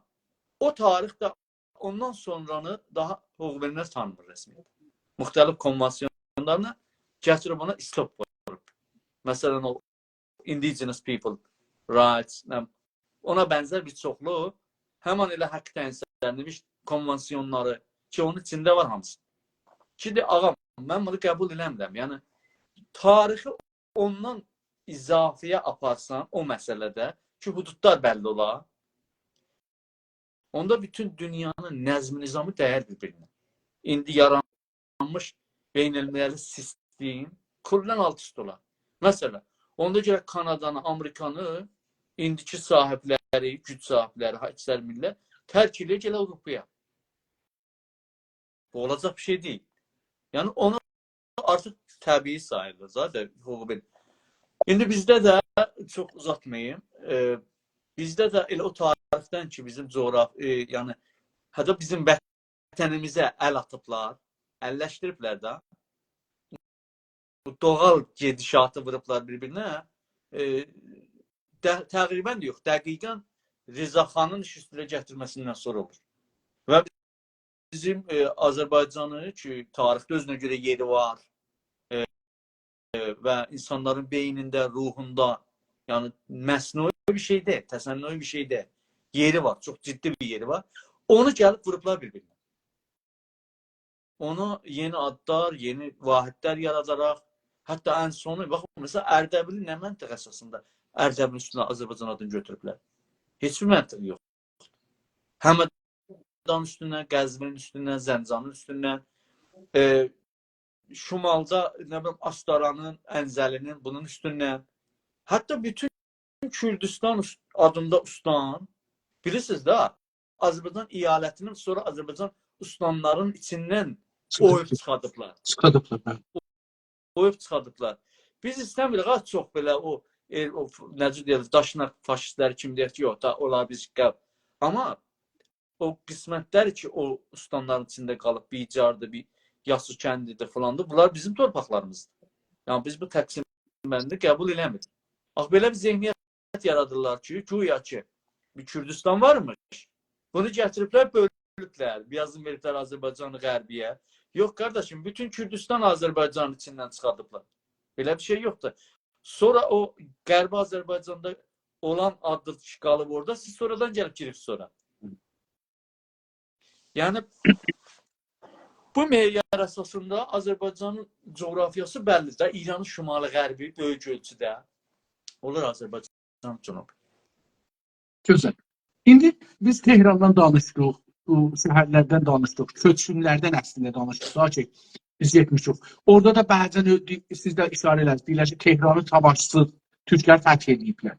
O tarix də ondan sonranı daha hüquq-verənlər tanımır rəsmiyyət. Müxtəlif konvansiyonlarına gətirib ona istop vurub. Məsələn, o indigenous people rights, ona bənzər bir çoxlu həman elə haqq tənzimlənmiş konvansiyonları ki, onun içində var hamısı. Ki, ağam, mən bunu qəbul eləmirəm. Yəni, tarixi ondan izafiyə aparsan o məsələdə ki, hududlar bəlli olar, onda bütün dünyanın nəzm nizamı dəyər bir-birinə. İndi yaranmış beynəlmiləli sistem kullən alt üst olar. Məsələn, onda görə Kanadanı, Amerikanı indiki sahibləri, güc sahibləri, əksər millət tərk ilə gələ Avropaya. Bu olacaq bir şey deyil. Yəni, onu artıq təbii sayılır. Zaten hüquq. İndi bizdə də, çox uzatmayayım, bizdə də elə o tarixdən ki, bizim coğrafi, yəni, hətta bizim vətənimizə əl atıblar, əlləşdiriblər də, doğal gedişatı vurublar bir-birinə, təqribən də yox, dəqiqən Rızaxanın iş üstünə gətirməsindən sonra olur. Və bizim Azərbaycanı ki, tarixdə özünə görə yeri var və insanların beynində, ruhunda, yəni məsnui bir şey deyil, təsənnui bir şey deyil. Yeri var, çox ciddi bir yeri var. Onu gəlib vurublar bir-birinə. Onu yeni adlar, yeni vahidlər yaradaraq, hətta ən sonu, baxın, məsələn, Ərdəbili nə məntiq əsasında Ərdəbilin üstünə Azərbaycan adını götürüblər? Heç bir məntiq yox. Həmədan üstünə, Qəzvinin üstünə, Zəncanın üstünə, Şimalda, nə bilim, Astaranın, Ənzəlinin bunun üstünə, hətta bütün Kürdistan adında ustan, bilirsiniz də, Azərbaycan iyalətinin sonra Azərbaycan ustanların içindən oyub çıxadıblar. Oyub çıxadıblar. Biz istəmirik, çox belə o necə deyək, daşına faşistlər kim deyək ki, yox, da olar biz qəb. Amma o qismətlər ki, o ustanların içində qalıb, bir icardır, bir Yasu kəndidir falandır, bunlar bizim torpaqlarımızdır. Yəni, biz bu təqsim bəndini qəbul eləmirik. Ax, belə bir zehniyyət yaradırlar ki, güya ki, bir Kürdistan varmış, bunu gətiriblər, bölüblər, birazını veriblər Azərbaycanı qərbiyə. Yox, qardaşım, bütün Kürdistan Azərbaycanın içindən çıxardıblar. Belə bir şey yoxdur. Sonra o Qərbi Azərbaycanda olan adlı qalıb orada, siz sonradan gəlib girib sonra. Yəni, bu meyar əsasında Azərbaycanın coğrafiyası bəllidir. İranın şimalı qərbi böyük ölçüdə olur Azərbaycan cənub. Gözəl. İndi biz Tehrandan danışdıq, bu şəhərlərdən danışdıq, köçkünlərdən əslində danışdıq. Daha ki, biz yetmişik. Orada da bəzən siz də işarə edərsiniz, ki, Tehranı savaşsız Türklər fəth ediblər.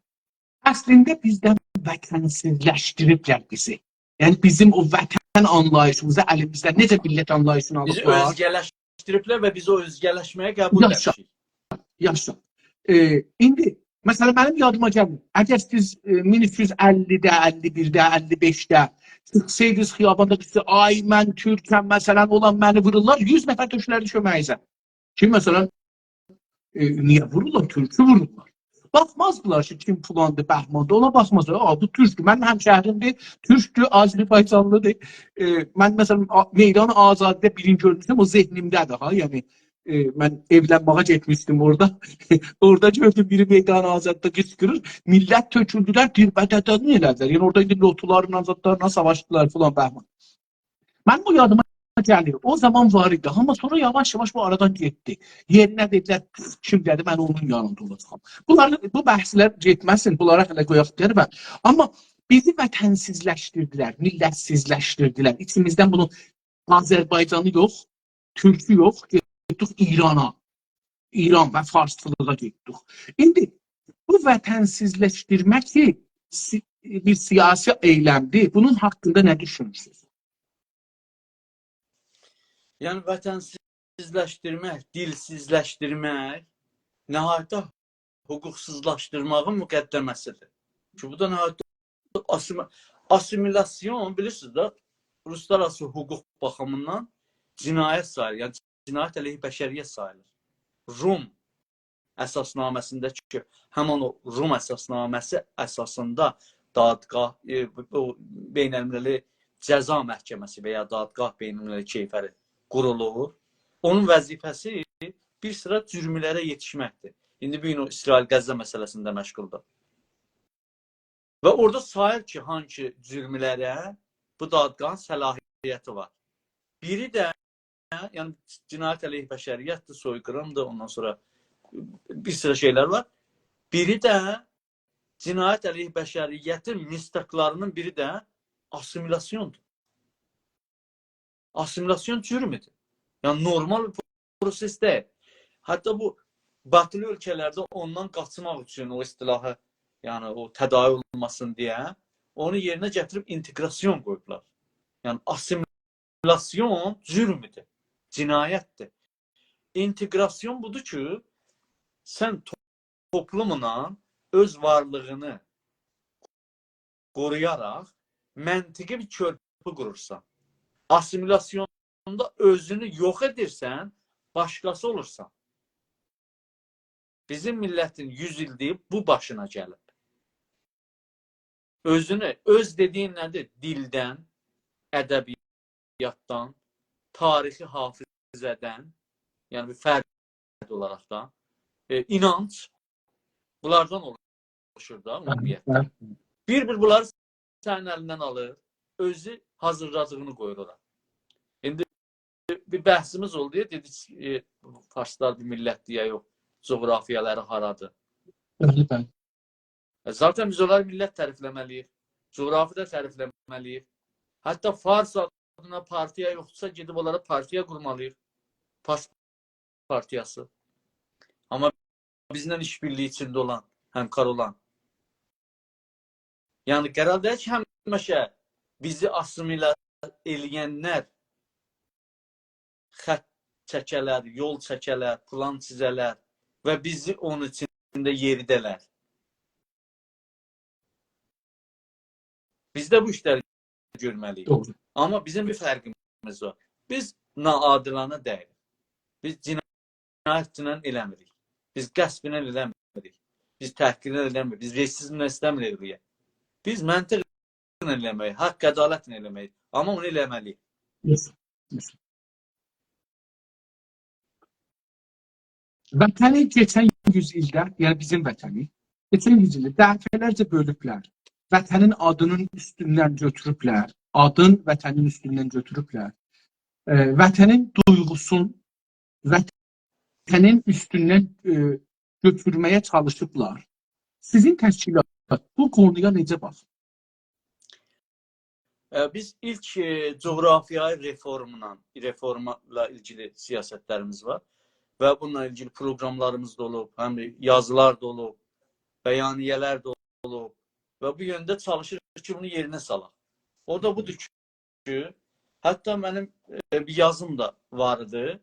Əslində bizdən vətənsizləşdiriblər bizi. Yəni bizim o vətən anlayışımıza əlimizdə necə millət anlayışını alıblar. Bizi özgələşdiriblər və biz o özgələşməyə qəbul etmişik. Yaşa. İndi, məsələn, mənim yadıma gəlmir. Əgər siz 1350-də, 51-də, 55-də çıxsaydınız xiyabanda ki, ay mən Türkəm, məsələn, olan məni vururlar, 100 nəfər döşlərdi köməyizə. Ki, məsələn, Niye vururlar? Türk'ü vururlar. Baxmazdılar ki kim filandı, Bəhmandı. Ona baxmazlar. Bu Türk'dür. Mənim həmşəhrimdir. Türk'dür, Azərbaycanlıdır. Mən məsələn Meydan Azadidə birinci görmüşdüm. O zehnimdədir ha. Yəni mən evlənməyə getmişdim orada. Orada gördüm biri Meydan Azadidə qışqırır. Millət töküldülər, dirbədədən elədilər. Yəni orada indi lotularla, azadlarla savaşdılar filan Bəhman. Mən bu yadıma gəlir. O zaman var idi. Amma sonra yavaş-yavaş bu aradan getdi. Yerinə dedilər, kim dedi, mən onun yanında olacağam. Bu bəhslər getməsin, bunlara hələ qoyaq deyirəm. Amma bizi vətənsizləşdirdilər, millətsizləşdirdilər. İçimizdən bunun Azərbaycanı yox, Türkü yox, getdik İrana. İran və Farslılığa getdik. İndi bu vətənsizləşdirmək bir siyasi eyləmdir. Bunun haqqında nə düşünürsünüz? Yəni vətənsizləşdirmək, dilsizləşdirmək nəhayətdə hüquqsuzlaşdırmağın müqəddəməsidir. Ki bu da nəhayətdə assimilasyon, bilirsiniz də, uluslararası hüquq baxımından cinayət sayılır. Yəni cinayət əleyhi bəşəriyyət sayılır. Rum əsasnaməsindəki həmin o Rum əsasnaməsi əsasında dadqah, beynəlmiləli cəza məhkəməsi və ya dadqah beynəlmiləli keyfəri qurulur. Onun vəzifəsi bir sıra cürmlərə yetişməkdir. İndi bu gün o İsrail-Qəzza məsələsində məşğuldur. Və orada sayır ki, hangi cürmlərə bu dadqahın səlahiyyəti var. Biri də, yəni cinayət əleyhi bəşəriyyətdir, soyqırımdır, ondan sonra bir sıra şeylər var. Biri də cinayət əleyhi bəşəriyyətin misdaqlarının biri də assimilasyondur. Assimilasyon cürmüdür. Yəni normal bir proses deyil. Hətta bu batılı ölkələrdə ondan qaçmaq üçün o istilahı, yəni o tədavi olunmasın deyə onu yerinə gətirib inteqrasyon qoyublar. Yəni assimilasyon cürmüdür, cinayətdir. İnteqrasyon budur ki, sən toplumla öz varlığını qoruyaraq məntiqi bir körpü qurursan. Assimilasyonda özünü yox edirsən, başqası olursan. Bizim millətin 100 ildir bu başına gəlib. Özünü, öz dediyin nədir? Dildən, ədəbiyyatdan, tarixi hafizədən, yəni bir fərd olaraq da, inanc, bunlardan oluşur da ümumiyyətlə. Bir bunları sənin əlindən alır, özü hazırladığını qoyur ora. İndi bir bəhsimiz oldu ya, dedik farslar bir millət deyə yox, coğrafiyaları haradır. Zaten biz onları millət tərifləməliyik, coğrafi da tərifləməliyik. Hətta Fars adına partiya yoxdursa, gedib onlara partiya qurmalıyıq. Fars partiyası. Amma bizlə işbirliyi içində olan, həmkar olan. Yəni qərar deyək ki, həmişə bizi assimilə eləyənlər xət çəkələr, yol çəkələr, plan çizələr və bizi onun içində yeridələr. Biz də bu işləri görməliyik. Doğru. Amma bizim bir fərqimiz var. Biz naadilana deyilik. Biz cinayətlə eləmirik. Biz qəsblə eləmirik. Biz təhqirlə eləmirik. Biz resizmlə istəmirik. Biz məntiqlə eləməyik, haqq ədalətlə eləməyik. Amma onu eləməliyik. Vətəni keçən 100 ildə, yəni bizim vətəni, keçən 100 ildə dəfələrcə bölüblər. Vətənin adının üstündən götürüblər. Adın vətənin üstündən götürüblər. Vətənin duyğusun, vətənin üstündən götürməyə çalışıblar. Sizin təşkilat bu konuya necə baxır? Biz ilk coğrafiyayı reformla ilgili siyasətlərimiz var və bununla ilgili proqramlarımız da olub, həm yazılar da olub, bəyaniyələr də olub və bu yöndə çalışırıq ki, bunu yerinə salaq. O da budur ki, hətta mənim bir yazım da vardı,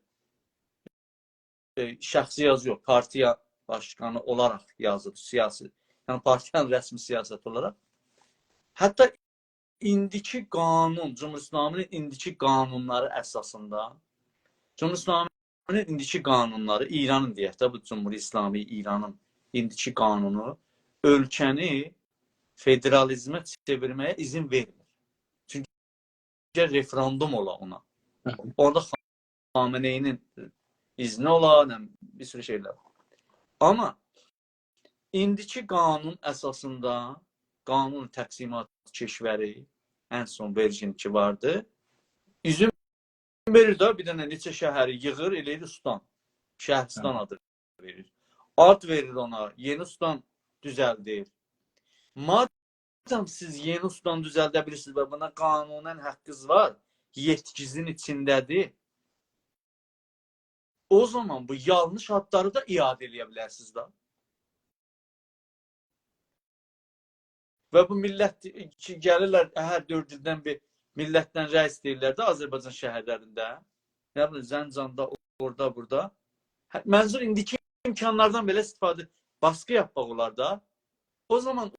şəxsi yazı yox, partiya başkanı olaraq yazıb, siyasi, yəni partiyanın rəsmi siyasət olaraq. Hətta indiki qanun, Cümhuriyetnaminin indiki qanunları əsasında Cümhuriyetnamə indiki qanunları, İranın deyək də, bu Cumhur İslami İranın indiki qanunu ölkəni federalizmə çevirməyə izin vermir. Çünki referendum ola ona. Orada Xameneyinin izni ola, bir sürü şeylər. Amma indiki qanun əsasında qanun təqsimat keşvəri ən son verjin ki vardı. İzin verir də bir dənə neçə şəhəri yığır, eləyir Ustan. Şəhristan adı verir. Ad verir ona, Yeni Ustan düzəldir. Madem siz Yeni Ustan düzəldə bilirsiniz və buna qanunen haqqınız var, yetkizin içindədir. O zaman bu yanlış adları da iade eləyə bilərsiniz də. Və bu millət ki, gəlirlər, hər 4 ildən bir millətdən rəy istəyirlər də Azərbaycan şəhərlərində. Nə bilim, Zəncanda, orada, burada. Mənzur indiki imkanlardan belə istifadə, baskı yapmaq olar da. O zaman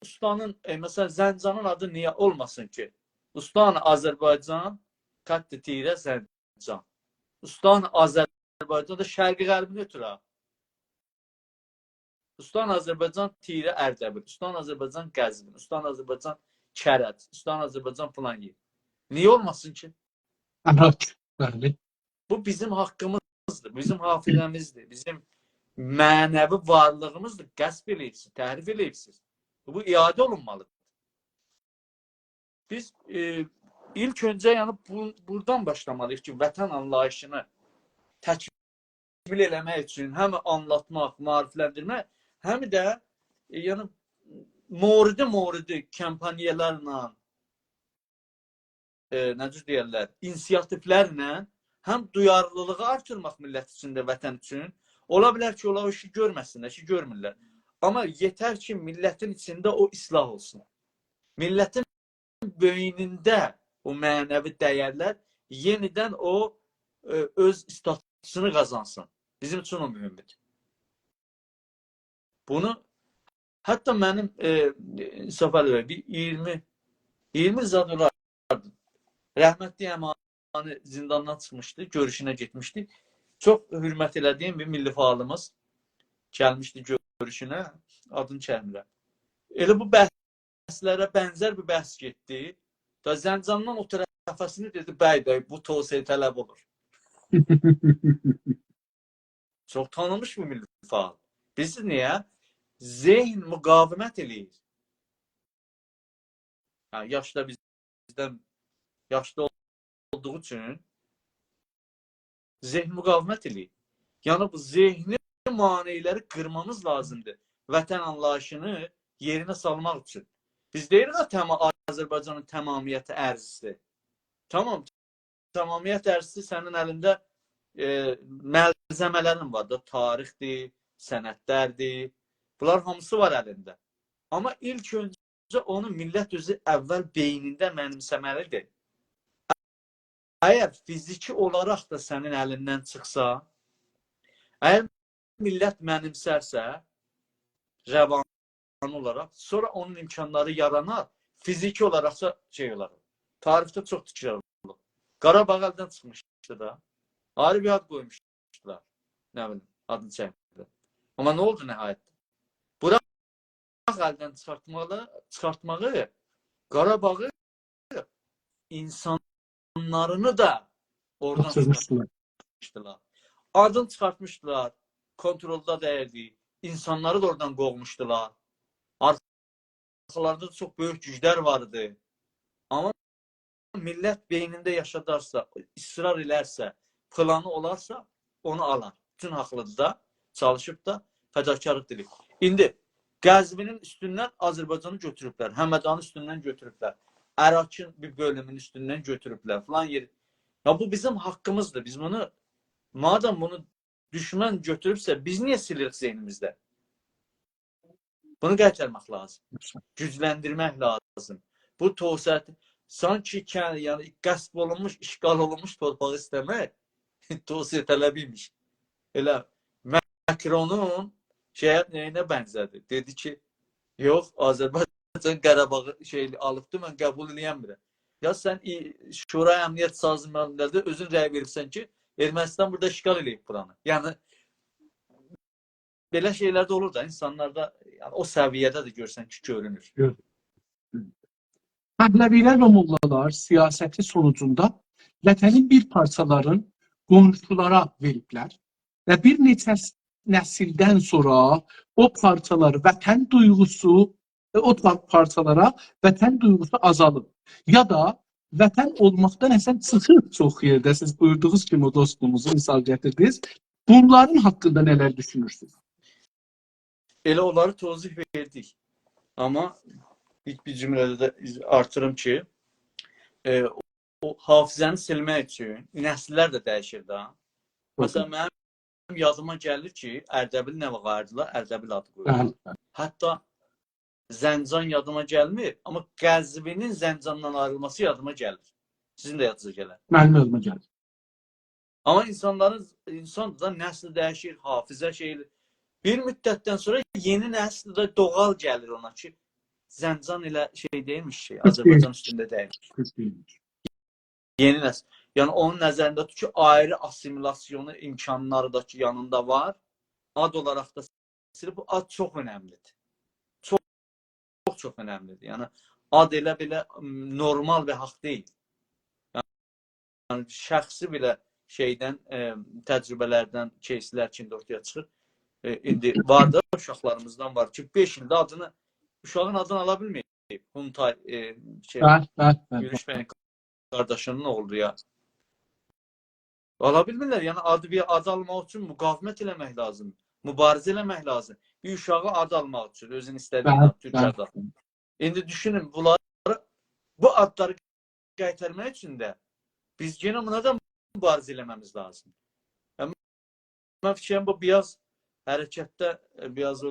Ustanın, məsələn, Zəncanın adı niyə olmasın ki? Ustan Azərbaycan, Qatdi Tirə Zəncan. Ustan Azərbaycan da şərqi qərbini ötürə. Ustan Azərbaycan Tirə Ərdəbil, Ustan Azərbaycan Qəzvin, Ustan Azərbaycan Kərəc, Ustan Azərbaycan falan yer. Niyə olmasın ki? Bu bizim haqqımızdır, bizim hafizəmizdir, bizim mənəvi varlığımızdır. Qəsb eləyibsiz, təhrif eləyibsiz. Bu iade olunmalıdır. Biz ilk öncə yəni buradan başlamalıyıq ki, vətən anlayışını təkmil eləmək üçün həm anlatmaq, maarifləndirmək, həm də yəni moridi kampaniyalarla, necə deyirlər, inisiyativlərlə həm duyarlılığı artırmaq millət içində, vətən üçün. Ola bilər ki, o işi görməsinlər, ki, görmürlər. Amma yetər ki, millətin içində o islah olsun. Millətin beynində o mənəvi dəyərlər yenidən o öz statusunu qazansın. Bizim üçün o mühümdür. Bunu hətta mənim səfərlərə bir 20 zad olardı. Rəhmətli Əmani zindandan çıxmışdı, görüşünə getmişdi. Çox hürmət elədiyim bir milli faalımız gəlmişdi görüşünə, adını çəkmirəm. Elə bu bəhslərə bənzər bir bəhs getdi. Da Zəncandan o tərəfəsini dedi, bəy, bu tövsiyə tələb olur. Çox tanınmış bir milli faal. Bilirsiniz niyə? Zeyn müqavimət eləyir. Yəni, yaşda bizdən yaşda olduğu üçün zehn müqavimət eləyir. Yəni, bu zehni maneələri qırmamız lazımdır. Vətən anlayışını yerinə salmaq üçün. Biz deyirik Azərbaycanın tamamiyyəti ərzisi. Tamam, tamamiyyət ərzisi sənin əlində məlzəmələrin var da, tarixdir, sənətlərdir. Bunlar hamısı var əlində. Amma ilk öncə onu millət özü əvvəl beynində mənimsəməlidir. Əgər fiziki olaraq da sənin əlindən çıxsa, əgər millət mənimsərsə, rəvan olaraq, sonra onun imkanları yaranar, fiziki olaraqsa şey olar. Tarixdə çox tikrar olur. Qarabağ əldən çıxmışdı da. Ayrı bir ad qoymuşdular. Nə bilim, adını çəkmirdi. Amma nə oldu nəhayətdə? Qarabağ əldən çıxartmağı, Qarabağı insanlarını da oradan çıxartmışdılar. Adını çıxartmışdılar, kontrolda dəyərdi. İnsanları da oradan qovmuşdular. Arxalarında çox böyük güclər vardı. Amma millət beynində yaşadarsa, israr elərsə, planı olarsa, onu alar. Bütün haqlıdır da, çalışıb da fədakarlıq dilir. İndi Qəzvinin üstündən Azərbaycanı götürüblər, Həmədanın üstündən götürüblər, Ərakın bir bölümünün üstündən götürüblər falan yeri. Ya bu bizim haqqımızdır. Biz bunu, madem bunu düşmən götürübsə, biz niyə silirik zeynimizdə? Bunu qaytarmaq lazım. Gücləndirmək lazım. Bu tövsiyyət sanki yəni qəsb olunmuş, işğal olunmuş torpağı istəmək tövsiyə tələbiymiş. Elə Macronun nəyinə bənzədir? Dedi ki, yox, Azərbaycan Qarabağı alıbdır, mən qəbul edəmirəm. Ya sən Şura Əmniyyət Sazı Məclisində özün rəy verirsən ki, Ermənistan burada işgal eləyib buranı. Yəni belə şeylər də olur da insanlarda yəni o səviyyədə də görsən ki, görünür. Pəhləvilər və mollalar siyasəti sonucunda vətənin bir parçaların qonşulara veriblər və bir neçə nəsildən sonra o parçalara vətən duyğusu azalıb. Ya da vətən olmaqdan əsən çıxıb çox yerdə. Siz buyurduğunuz kimi o dostumuzu misal gətirdiniz. Bunların haqqında nələr düşünürsünüz? Elə onları tozih verdik. Amma bir cümlədə də artırım ki, o hafizəni silmək üçün nəsillər də dəyişir də. Məsələn, mənim yadıma gəlir ki, Ərdəbil nə vaxtdılar? Ərdəbil adı qoyulur. Hətta Zəncan yadıma gəlmir, amma Qəzvinin Zəncandan ayrılması yadıma gəlir. Sizin də yadınıza gələr. Mənim yadıma gəlir. Amma insan da nəsl dəyişir, hafizə şeydir. Bir müddətdən sonra yeni nəsl də doğal gəlir ona ki, Zəncan ilə şey deyilmiş ki, Azərbaycan üstündə deyilmiş. Yeni nəsl. Yəni onun nəzərindədir ki, ayrı assimilasyonu imkanları da ki, yanında var. Ad olaraq da bu ad çox önəmlidir. Çox önəmlidir. Yəni ad elə belə normal və haqq deyil. Yəni şəxsi belə şeydən, təcrübələrdən, кейslər kimi ortaya çıxır. İndi var da uşaqlarımızdan var ki, 5 ildə uşağın adını ala bilməyib. Huntay Gülüş bəyin qardaşının oğlu ya. Ala bilmirlər. Yəni adı almaq üçün müqavimət eləmək lazım. Mübarizə eləmək lazım. Bir uşağı ad almaq üçün, özün istədiyin ad, türk adı. İndi düşünün, bu adları qaytarmaq üçün də biz yenə buna da mübarizə eləməmiz lazım. Mən fikirəm, bu biraz hərəkətdə biraz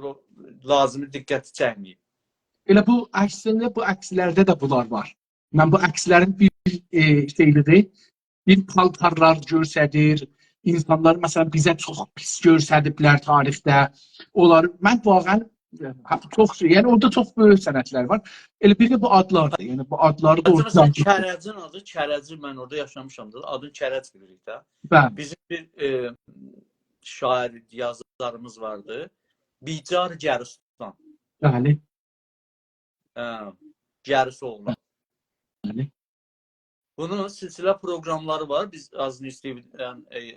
lazımi diqqəti çəkməyib. Elə bu əksində, bu əkslərdə də bunlar var. Mən bu əkslərin bir şeylidir, bir paltarlar görsədir, insanlar məsələn bizə çox pis görsədiblər tarixdə. Mən vaqən çox şey, yəni orada çox böyük sənətlər var. Elə bir də bu adlardır, yəni bu adları da ortadan. Kərəcin adı, Kərəci mən orada yaşamışamdır. Adını Kərəc bilirik də. Bizim bir şair, yazarımız vardı. Bicar Gərustan. Bəli. Gərusoğlu. Bunun silsilə proqramları var. Biz azını istəyib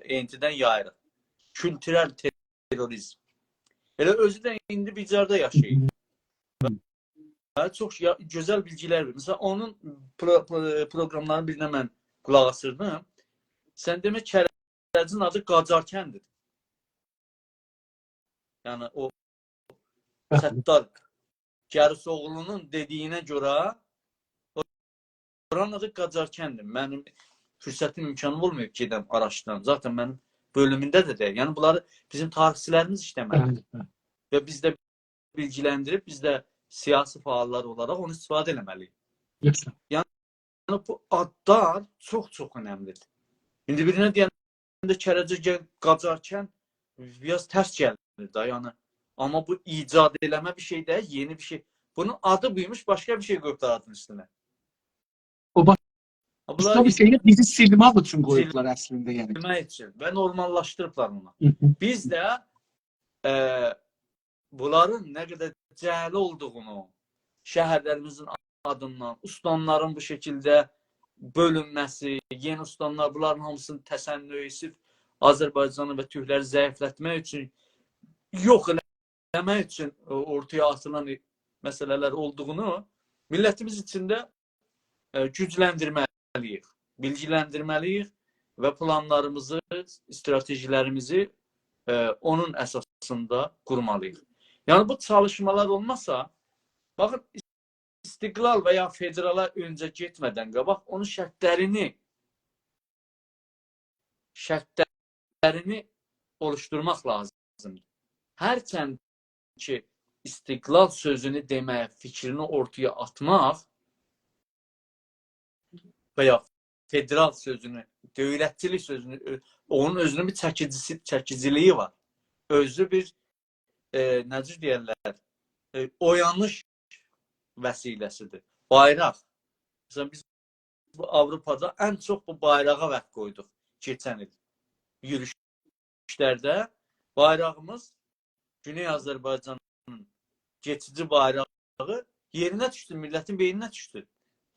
ENT-dən yayırıq. Kültürel terrorizm. Elə özü də indi Bicarda yaşayır. Çox gözəl bilgilər verir. Məsələn, onun proqramlarının birinə mən qulaq asırdım. Sən demək Kərəcin adı Qacarkəndir. Yəni o Səttar Gərusoğlunun dediyinə görə oranın adı Qacarkəndir. Mənim fürsətim imkanım olmayıb ki, gedəm araşdıram. Zaten mənim bölümündə də deyil. Yəni bunları bizim tarixçilərimiz işləməlidir. Və biz də bilgiləndirib, biz də siyasi faallar olaraq onu istifadə eləməliyik. Yəni bu adlar çox-çox önəmlidir. İndi birinə deyəndə Kərəcə Qacarkən biraz tərs gəlir da, yəni. Amma bu icad eləmə bir şey deyil, yeni bir şey. Bunun adı buymuş, başqa bir şey qoyublar adın üstünə. O başqa bir şeyi bizi silmək üçün qoyublar əslində. Silmək üçün və normallaşdırıblar onu. Biz də bunların nə qədər cəhəli olduğunu, şəhərlərimizin adından, ustanların bu şəkildə bölünməsi, yeni ustanlar bunların hamısını təsənnü edib Azərbaycanı və türkləri zəiflətmək üçün, yox eləmək üçün ortaya atılan məsələlər olduğunu millətimiz içində gücləndirməliyik, bilgiləndirməliyik və planlarımızı, stratejilərimizi onun əsasında qurmalıyıq. Yəni bu çalışmalar olmasa, baxın, istiqlal və ya federala öncə getmədən qabaq onun şərtlərini oluşturmaq lazımdır. Hərçənd ki, istiqlal sözünü demək, fikrini ortaya atmaq və ya federal sözünü, dövlətçilik sözünü, onun özünün bir çəkiciliyi var. Özü bir, necə deyərlər, oyanış vəsiləsidir. Bayraq. Məsələn, biz Avropada ən çox bu bayrağa vəq qoyduq keçən il. yürüyüşlərdə bayrağımız Güney Azərbaycanın geçici bayrağı yerinə düşdü, millətin beyninə düşdü.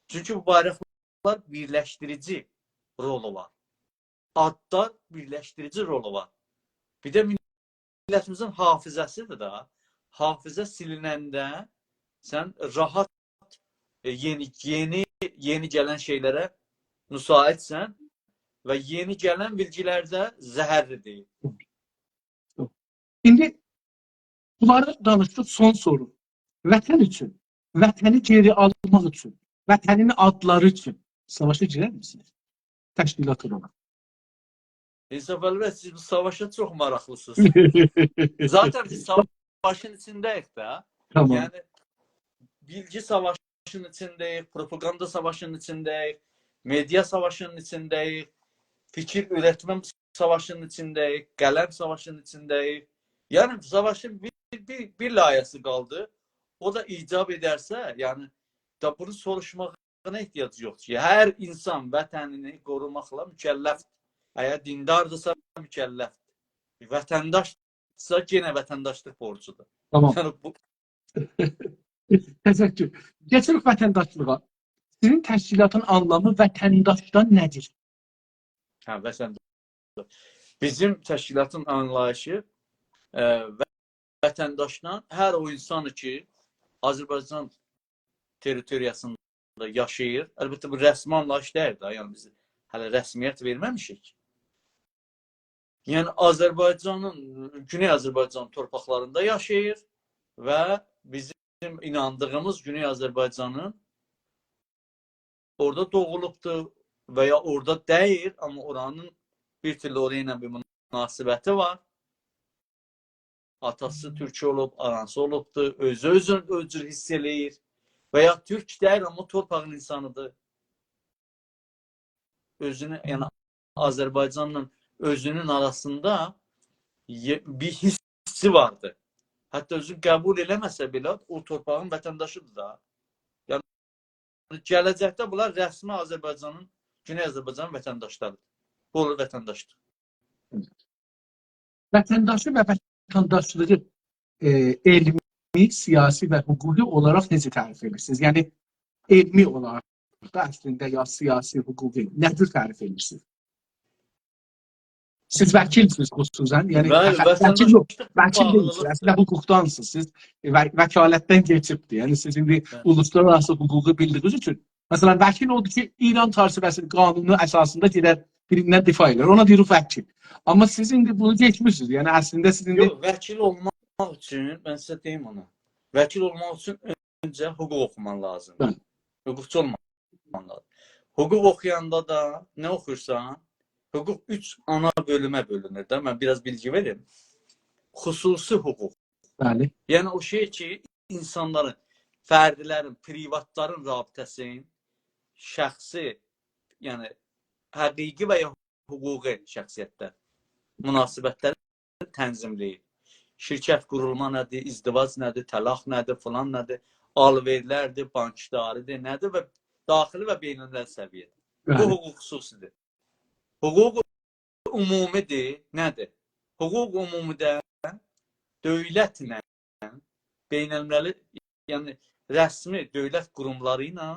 Çünki bu bayraqlar birləşdirici rolu var. Adlar birləşdirici rolu var. Bir də millətimizin hafizəsidir da. Hafizə silinəndə sən rahat yeni gələn şeylərə müsaitsən və yeni gələn bilgilərdə zəhərli deyil. İndi bunları danışdıq, son soru. Vətən üçün, vətəni geri almaq üçün, vətənin adları üçün savaşa girər misiniz? Təşkilat olarak. İnsaf Əlbət, siz bu savaşa çox maraqlısınız. Zaten biz savaşın içindəyik də. Tamam. Yəni, bilgi savaşının içindəyik, propaganda savaşının içindəyik, media savaşının içindəyik, fikir üretmə savaşının içindəyik, qələm savaşının içindəyik. Yəni, savaşın bir layihəsi qaldı. O da icab edərsə, yəni, da bunu soruşmağına ehtiyac yoxdur ki, hər insan vətənini qorumaqla mükəlləfdir. Əgər dindardırsa mükəlləfdir. Vətəndaşdırsa yenə vətəndaşlıq borcudur. Tamam. Yəni, bu... Təşəkkür. Geçirik vətəndaşlığa. Sizin təşkilatın anlamı vətəndaşdan nədir? Hə, vətəndaş. Bizim təşkilatın anlayışı vətəndaşdan hər o insanı ki, Azərbaycan territoriyasında yaşayır. Əlbəttə, bu rəsmi anlayış deyil də, yəni biz hələ rəsmiyyət verməmişik. Yəni, Güney Azərbaycan torpaqlarında yaşayır və bizim inandığımız Güney Azərbaycanın orada doğulubdur və ya orada deyil, amma oranın bir türlü orayla bir münasibəti var. Atası türk olub, anası olubdur, özü hiss eləyir və ya türk deyil, amma torpağın insanıdır. Özünü, yəni Azərbaycanla özünün arasında bir hissi vardı. Hətta özünü qəbul eləməsə belə o torpağın vətəndaşıdır da. Yəni gələcəkdə bunlar rəsmi Azərbaycanın, Güney Azərbaycanın vətəndaşlarıdır. Bu olur vətəndaşdır. Vətəndaşı və vətəndaşlığı elmi, siyasi və hüquqi olaraq necə tərif edirsiniz? Yəni elmi olaraq da əslində ya siyasi, hüquqi nədir tərif edirsiniz? Siz vəkilsiniz xüsusən, yəni vəkil deyilsiniz, əslində hüquqdansınız, siz vəkalətdən keçibdir, yəni siz indi uluslararası hüququ bildiyiniz üçün, məsələn, vəkil oldu ki, İran çərçivəsinin qanunu əsasında gedər birindən difa edir, ona deyir vəkil. Amma siz indi bunu geçmişsiniz, yəni əslində siz indi... Yox, vəkil olmaq üçün, mən sizə deyim ona, vəkil olmaq üçün öncə hüquq oxuman lazım, hüquqçu olmaq lazım. Hüquq oxuyanda da nə oxuyursan, hüquq 3 ana bölümə bölünür də. Mən biraz bilgi verim. Xüsusi hüquq. Bəli. Yəni o şey ki, insanların, fərdilərin, privatların rabitəsinin şəxsi, yəni həqiqi və ya hüquqi şəxsiyyətlər, münasibətləri tənzimləyir. Şirkət qurulma nədir, izdivac nədir, təlaq nədir, filan nədir, alverlərdir, bankdaridir, nədir və daxili və beynəlmiləl səviyyədir. Bu hüquq xüsusidir. Hüquq umumidir, nədir? Hüquq umumidə dövlətlə, beynəlmiləli, yəni rəsmi dövlət qurumları ilə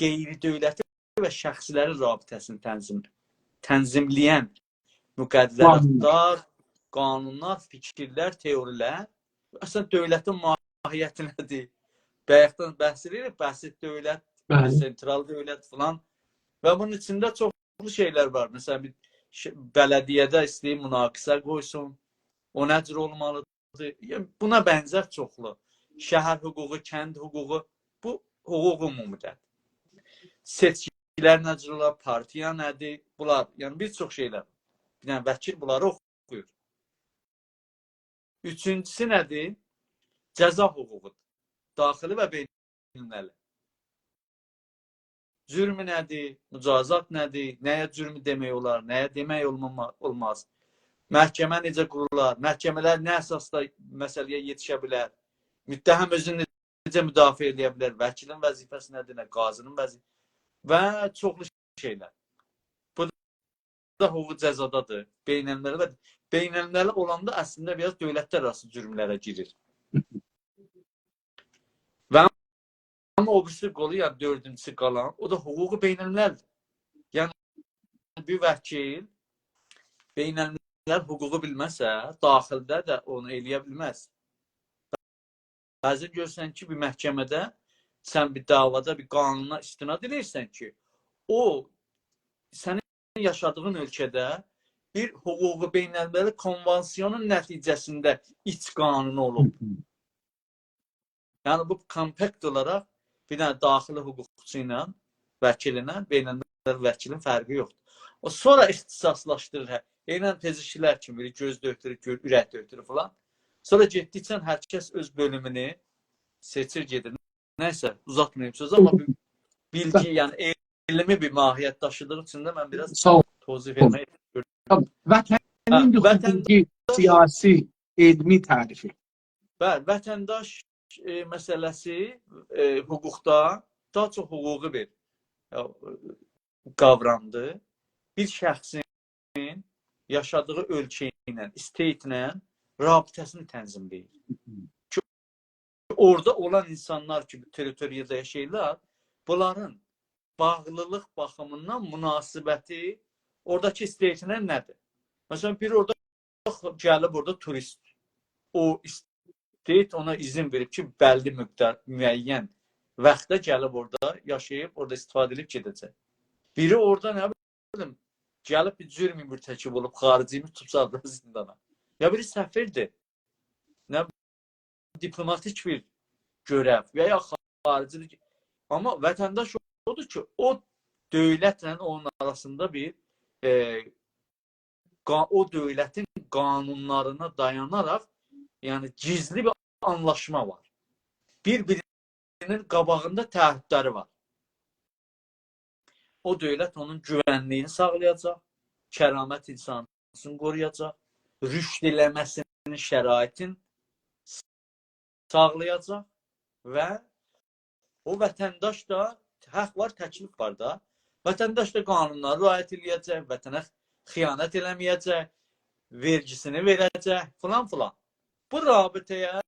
qeyri-dövləti və şəxsilərin rabitəsini tənzimləyən müqəddəratlar, qanunlar, fikirlər, teorilər, əslən dövlətin mahiyyəti nədir? Bayaqdan bəhs edirik, bəsit dövlət, sentral dövlət filan və bunun içində çoxlu şeylər var. Məsələn, bir bələdiyyədə istəyir münaqisə qoysun, o nəcür olmalıdır? Buna bənzər çoxlu. Şəhər hüququ, kənd hüququ, bu hüquq umumidir. Seçkilər nəcür olar, partiya nədir? Bunlar, yəni bir çox şeylər. Bir dənə vəkil bunları oxuyur. Üçüncüsü nədir? Cəza hüququdur. Daxili və beynəlmiləli. Cürmü nədir? Mücazat nədir? Nəyə cürmü demək olar? Nəyə demək olmaz? Məhkəmə necə qurular? Məhkəmələr nə əsasda məsələyə yetişə bilər? Müttəhəm özünü necə müdafiə edə bilər? Vəkilin vəzifəsi nədir? Qazının vəzifəsi və çoxlu şeylər. Bu hüquq cəzadadır. Beynəlməli olanda əslində biraz dövlətlər arası cürmlərə girir. Və amma o birisi qolu, yəni dördüncüsü qalan, o da hüququ beynəlməlidir. Yəni bir vəkil beynəlməli hüququ bilməsə, daxildə də onu eləyə bilməz. Bəzən görürsən ki, bir məhkəmədə sən bir davada, bir qanuna istinad edirsən ki, o sənin yaşadığın ölkədə bir hüququ beynəlməli konvansiyonun nəticəsində iç qanunu olub. Yəni bu kompakt olaraq bir dənə daxili hüquqçu ilə, vəkilinə, beynəlməli vəkilin fərqi yoxdur. O sonra ixtisaslaşdırır. Eynən fizikçilər kimi biri göz döktürür, ürək döktürür falan. Sonra getdikcə hər kəs öz bölümünü seçir gedir. Nəysə, uzatmayayım söz, amma bilgi, yəni elmi bir mahiyyət daşıdığı üçün də mən biraz tozif vermək istiyorum. Vətənin hüquqi, siyasi, elmi tərifi. Bəli, vətəndaş məsələsi hüquqda daha çox hüquqi bir qavramdır. Bir şəxsin yaşadığı ölkə ilə, state ilə rabitəsini tənzimləyir. Çünki orada olan insanlar ki, territoriyada yaşayırlar, bunların bağlılıq baxımından münasibəti oradakı state-lə nədir? Məsələn, biri orada gəlib orada turist. O state ona izin verib ki, bəlli müqdar, müəyyən vaxtda gəlib orada yaşayıb, orada istifadə edib gedəcək. Biri orada nə bilim, gəlib bir cürmi mürtəkib olub, xaricimi tutub zindana. Ya biri səfirdir, nə diplomatik bir görəv və ya xaricidir. Amma vətəndaş odur ki, o dövlətlə onun arasında bir o dövlətin qanunlarına dayanaraq, yəni gizli bir anlaşma var. Bir-birinin qabağında təhdidləri var. O dövlət onun güvənliyini sağlayacaq, kəramət insanını qoruyacaq, rüşd eləməsinin şəraitin sağlayacaq və o vətəndaş da haqq var, təklif var da. Vətəndaş da qanunlara riayət eləyəcək, vətənə xiyanət eləməyəcək, vergisini verəcək, filan filan. Bu rabitəyə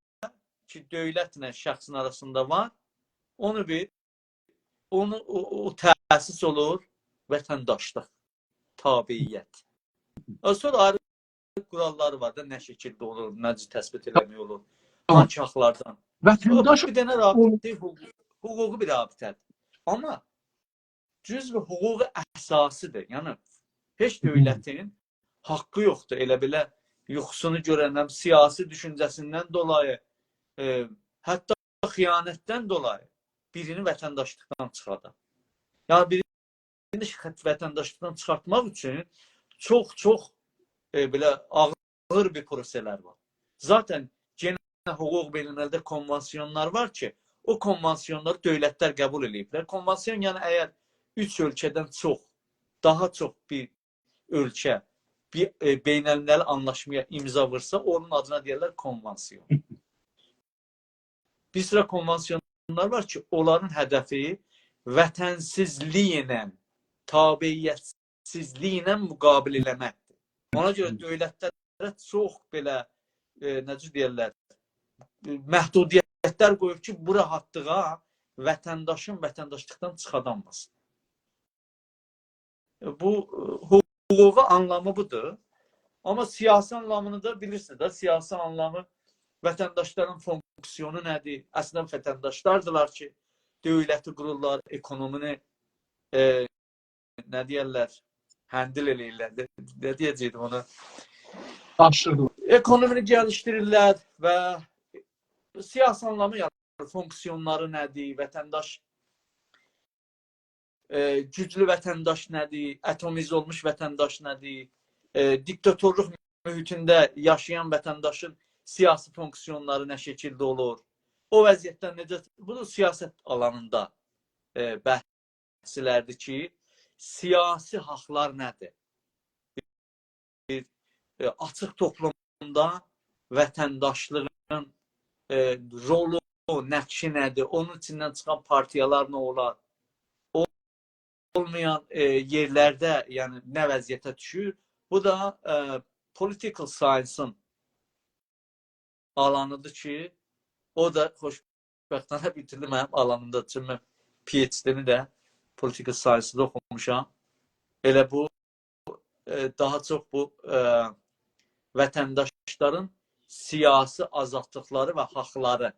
ki, dövlətlə şəxsin arasında var, onu o təsis olur vətəndaşlıq, tabiiyyət. Sonra ayrı quralları var da, nə şəkildə olur, necə təsbit eləmək olur, hangi haqlardan. Vətəndaş bir dənə rabitə, hüquqi bir rabitədir. Amma cüzv hüquqi əsasıdır. Yəni, heç dövlətin haqqı yoxdur. Elə belə yuxusunu görənəm, siyasi düşüncəsindən dolayı, hətta xiyanətdən dolayı birini vətəndaşlıqdan çıxardar. Yəni, birini vətəndaşlıqdan çıxartmaq üçün çox belə ağır bir proseslər var. Zaten genel hüquq beynəlməli konvansiyonlar var ki, o konvansiyonları dövlətlər qəbul ediblər. Konvansiyon, yəni əgər 3 ölkədən çox, daha çox bir ölkə bir beynəlməli anlaşmaya imza vursa, onun adına deyirlər konvansiyon. Bir sıra konvansiyonlar var ki, onların hədəfi vətənsizliklə, tabiiyyətsizliklə müqabil eləməkdir. Ona görə dövlətlərə çox belə, necə deyirlər, məhdudiyyətlər qoyub ki, bu rahatlığa vətəndaşın vətəndaşlıqdan çıxadanmasın. Bu hüquqi anlamı budur. Amma siyasi anlamını da bilirsiniz də, siyasi anlamı vətəndaşların fonksiyonu nədir? Əslən vətəndaşlardılar ki, dövləti qururlar, ekonomini nə deyərlər, həndil eləyirlər. Nə deyəcəkdim ona? Ekonomini gəlişdirirlər və siyasi anlamı fonksiyonları nədir? Vətəndaş güclü vətəndaş nədir? Atomize olmuş vətəndaş nədir? Diktatorluq mühitində yaşayan vətəndaşın siyasi fonksiyonları nə şəkildə olur? O vəziyyətdən necə? Bu da siyasət alanında bəhslərdir ki, siyasi haqlar nədir? Bir açıq toplumda vətəndaşlığın rolu, nəqşi nədir? Onun içindən çıxan partiyalar nə olar? olmayan yerlərdə yəni nə vəziyyətə düşür? Bu da political science-ın alanıdır ki, o da xoşbəxtlərə bitirdi mənim alanımda. Çünki mən PhD-ni də political science-da oxumuşam. Elə bu daha çox bu vətəndaşların siyasi azadlıqları və haqları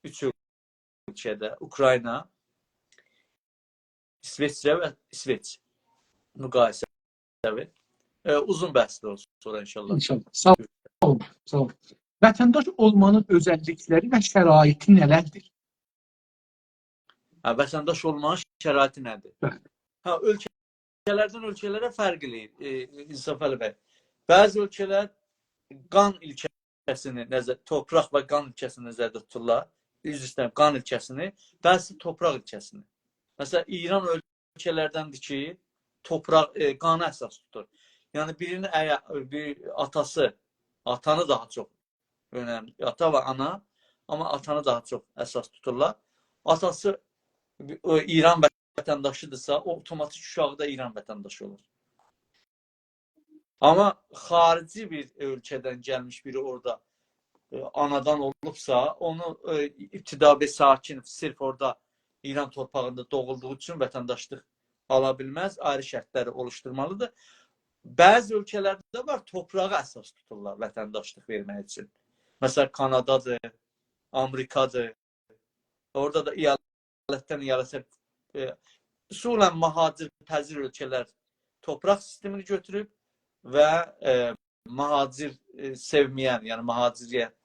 üç ölkədə, Ukrayna, İsveçrə və İsveç müqayisəvi. Uzun bəhsdir olsun sonra inşallah. İnşallah. Sağ olun. Sağ olun. Vətəndaş olmanın özəllikləri və şəraiti nələrdir? Vətəndaş olmanın şəraiti nədir? Ölkələrdən ölkələrə fərq eləyir İnsaf Əli bəy. Bəzi ölkələr qan ilkəsini, torpaq və qan ilkəsini nəzərdə tuturlar. Üzr istəyirəm, qan ilkəsini, bəzi torpaq ilkəsini. Məsələn, İran ölkələrdəndir ki, qanı əsas tutur. Yəni, birinin bir atası, atanı daha çox önəmli. Ata və ana, amma atanı daha çox əsas tuturlar. Atası İran vətəndaşıdırsa, o otomatik uşağı da İran vətəndaşı olur. Amma xarici bir ölkədən gəlmiş biri orada anadan olubsa, onu ibtidai sakin, sırf orada İran torpağında doğulduğu üçün vətəndaşlıq ala bilməz, ayrı şərtləri oluşturmalıdır. Bəzi ölkələrdə var, torpağı əsas tuturlar vətəndaşlıq vermək üçün. Məsələn, Kanadadır, Amerikadır. Orada da iyalətdən iyalətə usulən mühacir təzir ölkələr torpaq sistemini götürüb və mühacir sevməyən, yəni mühaciriyyət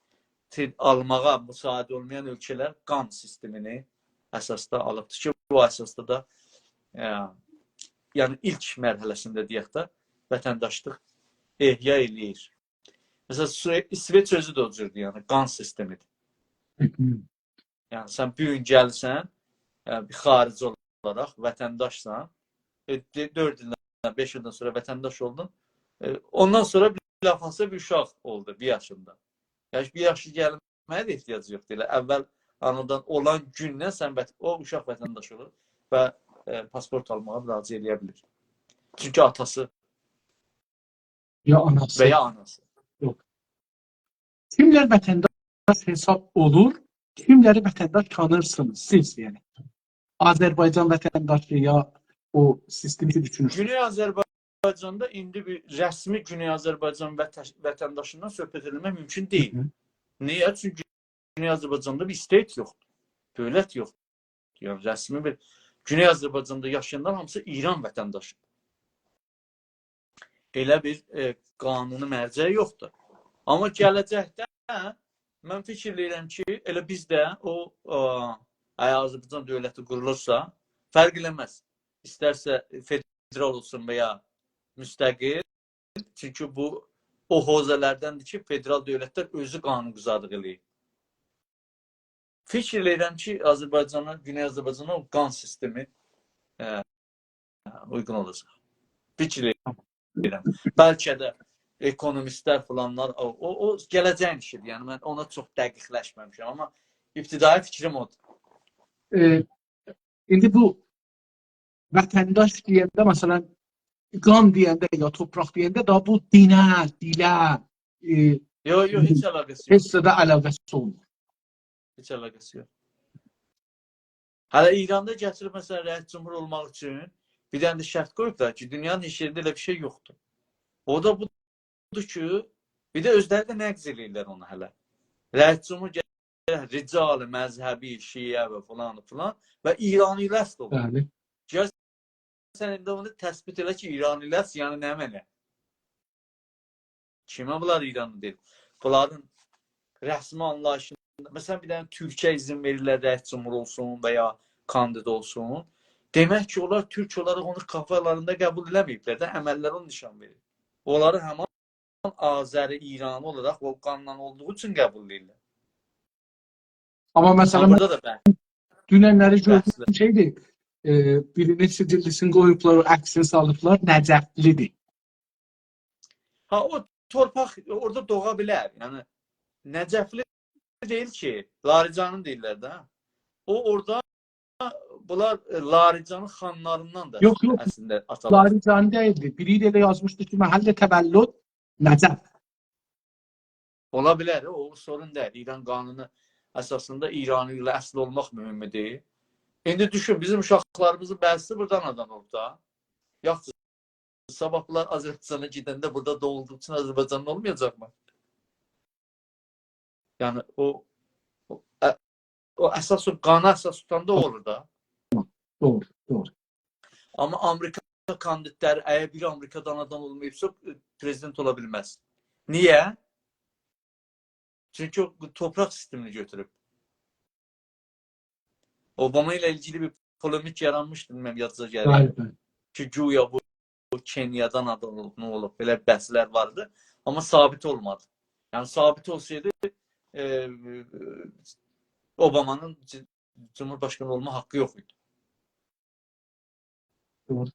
almağa müsaade olmayan ölkələr qan sistemini əsasda alıbdır ki, bu əsasda da yəni ilk mərhələsində deyək də vətəndaşlıq ehya eləyir. Məsələn, İsveç özü də o cürdür, yəni qan sistemidir. Yəni, sən bir gün gəlsən, bir xarici olaraq vətəndaşsan, 4 ildən, 5 ildən sonra vətəndaş oldun, ondan sonra bir lafası bir uşaq oldu, 1 yaşında. Yəni, 1 yaşı gəlməyə də ehtiyac yoxdur. Əvvəl anadan olan gündən sən o uşaq vətəndaş olur və pasport almağa müraciət edə bilir. Çünki atası və ya anası. Kimlər vətəndaş hesab olur, kimləri vətəndaş tanırsınız siz, yəni? Azərbaycan vətəndaşı ya o sistemi düşünürsünüz? Güney Azərbaycanda indi bir rəsmi Güney Azərbaycan vətəndaşından söhbət edilmək mümkün deyil. Niyə? Çünki Güney Azərbaycanda bir state yoxdur, dövlət yoxdur. Yəni, rəsmi bir Güney Azərbaycanda yaşayanlar hamısı İran vətəndaşı. Elə bir qanuni mərcəyi yoxdur. Amma gələcəkdə mən fikirləyirəm ki, elə bizdə əgər Azərbaycan dövləti qurulursa, fərq eləməz. İstərsə federal olsun və ya müstəqil. Çünki bu o hozələrdəndir ki, federal dövlətlər özü qanunquzarlıq eləyir. Fikirləyirəm ki, Azərbaycana, Güney Azərbaycana o qan sistemi uyğun olacaq. Fikirləyirəm. Bəlkə də ekonomistlər falanlar, o gələcəyin işidir. Yəni, mən ona çox dəqiqləşməmişəm, amma ibtidai fikrim odur. İndi bu vətəndaş deyəndə, məsələn, qan deyəndə ya torpaq deyəndə da bu dinə, dilə Yox, heç əlaqəsi yox. heç də əlaqəsi olmur. Heç əlaqəsi yox. Hələ İranda gətirib, məsələn, rəis cümhur olmaq üçün bir dənə də şərt qoyublar ki, dünyanın heç yerində elə bir şey yoxdur. O da budur ki, bir də özləri də nəqz eləyirlər onu hələ. Rəis cümhur gətirib, ricalı, məzhəbi, şiə və filan və İraniləs də olur. Gəl sən indi onu təsbit elə ki, İraniləs yəni nə mənə? Kimə bunlar İranlı deyil? Bunların rəsmi anlayışında, məsələn, bir dənə Türkiyə izin verirlər, rəis cümhur olsun və ya kandida olsun. Demək ki, onlar Türk olaraq onu kafalarında qəbul eləməyiblər də, əməllər onu nişan verir. Onları həman Azəri, İranlı olaraq o qanla olduğu üçün qəbul edirlər. Amma məsələn, dünənləri gördüyüm şeydir, birinin sicillisini qoyublar, əksini salıblar, Nəcəflidir. O torpaq orada doğa bilər. Yəni, Nəcəfli deyil ki, Laricanın deyirlər də. O orada bunlar Laricanın xanlarından da Yox, yox, əslində atalar. Laricani deyildi. Biri də elə yazmışdı ki, məhəllə təvəllüd Nəcəf. Ola bilər, o sorun deyil. İran qanunu əsasında İranlı ilə əsl olmaq mühümdür. İndi düşün, bizim uşaqlarımızın bəzisi buradan adam olub da. Yaxşı, sabahlar Azərbaycana gedəndə burada doğulduğu üçün Azərbaycanlı olmayacaq mı? Yəni o əsas, o qana əsas tutanda olur da. Doğru, doğru. Amma Amerika kandidatları əgər biri Amerikadan adam olmayıbsa prezident ola bilməz. Niyə? Çünki o toprak sistemini götürüb. Obama ilə ilgili bir polemik yaranmışdı, bilməm yadınıza gəlir. Ki, güya bu Kenyadan adam olub, nə olub, belə bəhslər vardı. Amma sabit olmadı. Yəni sabit olsaydı Obama'nın Cumhurbaşkanı olma haqqı yox idi. Doğru.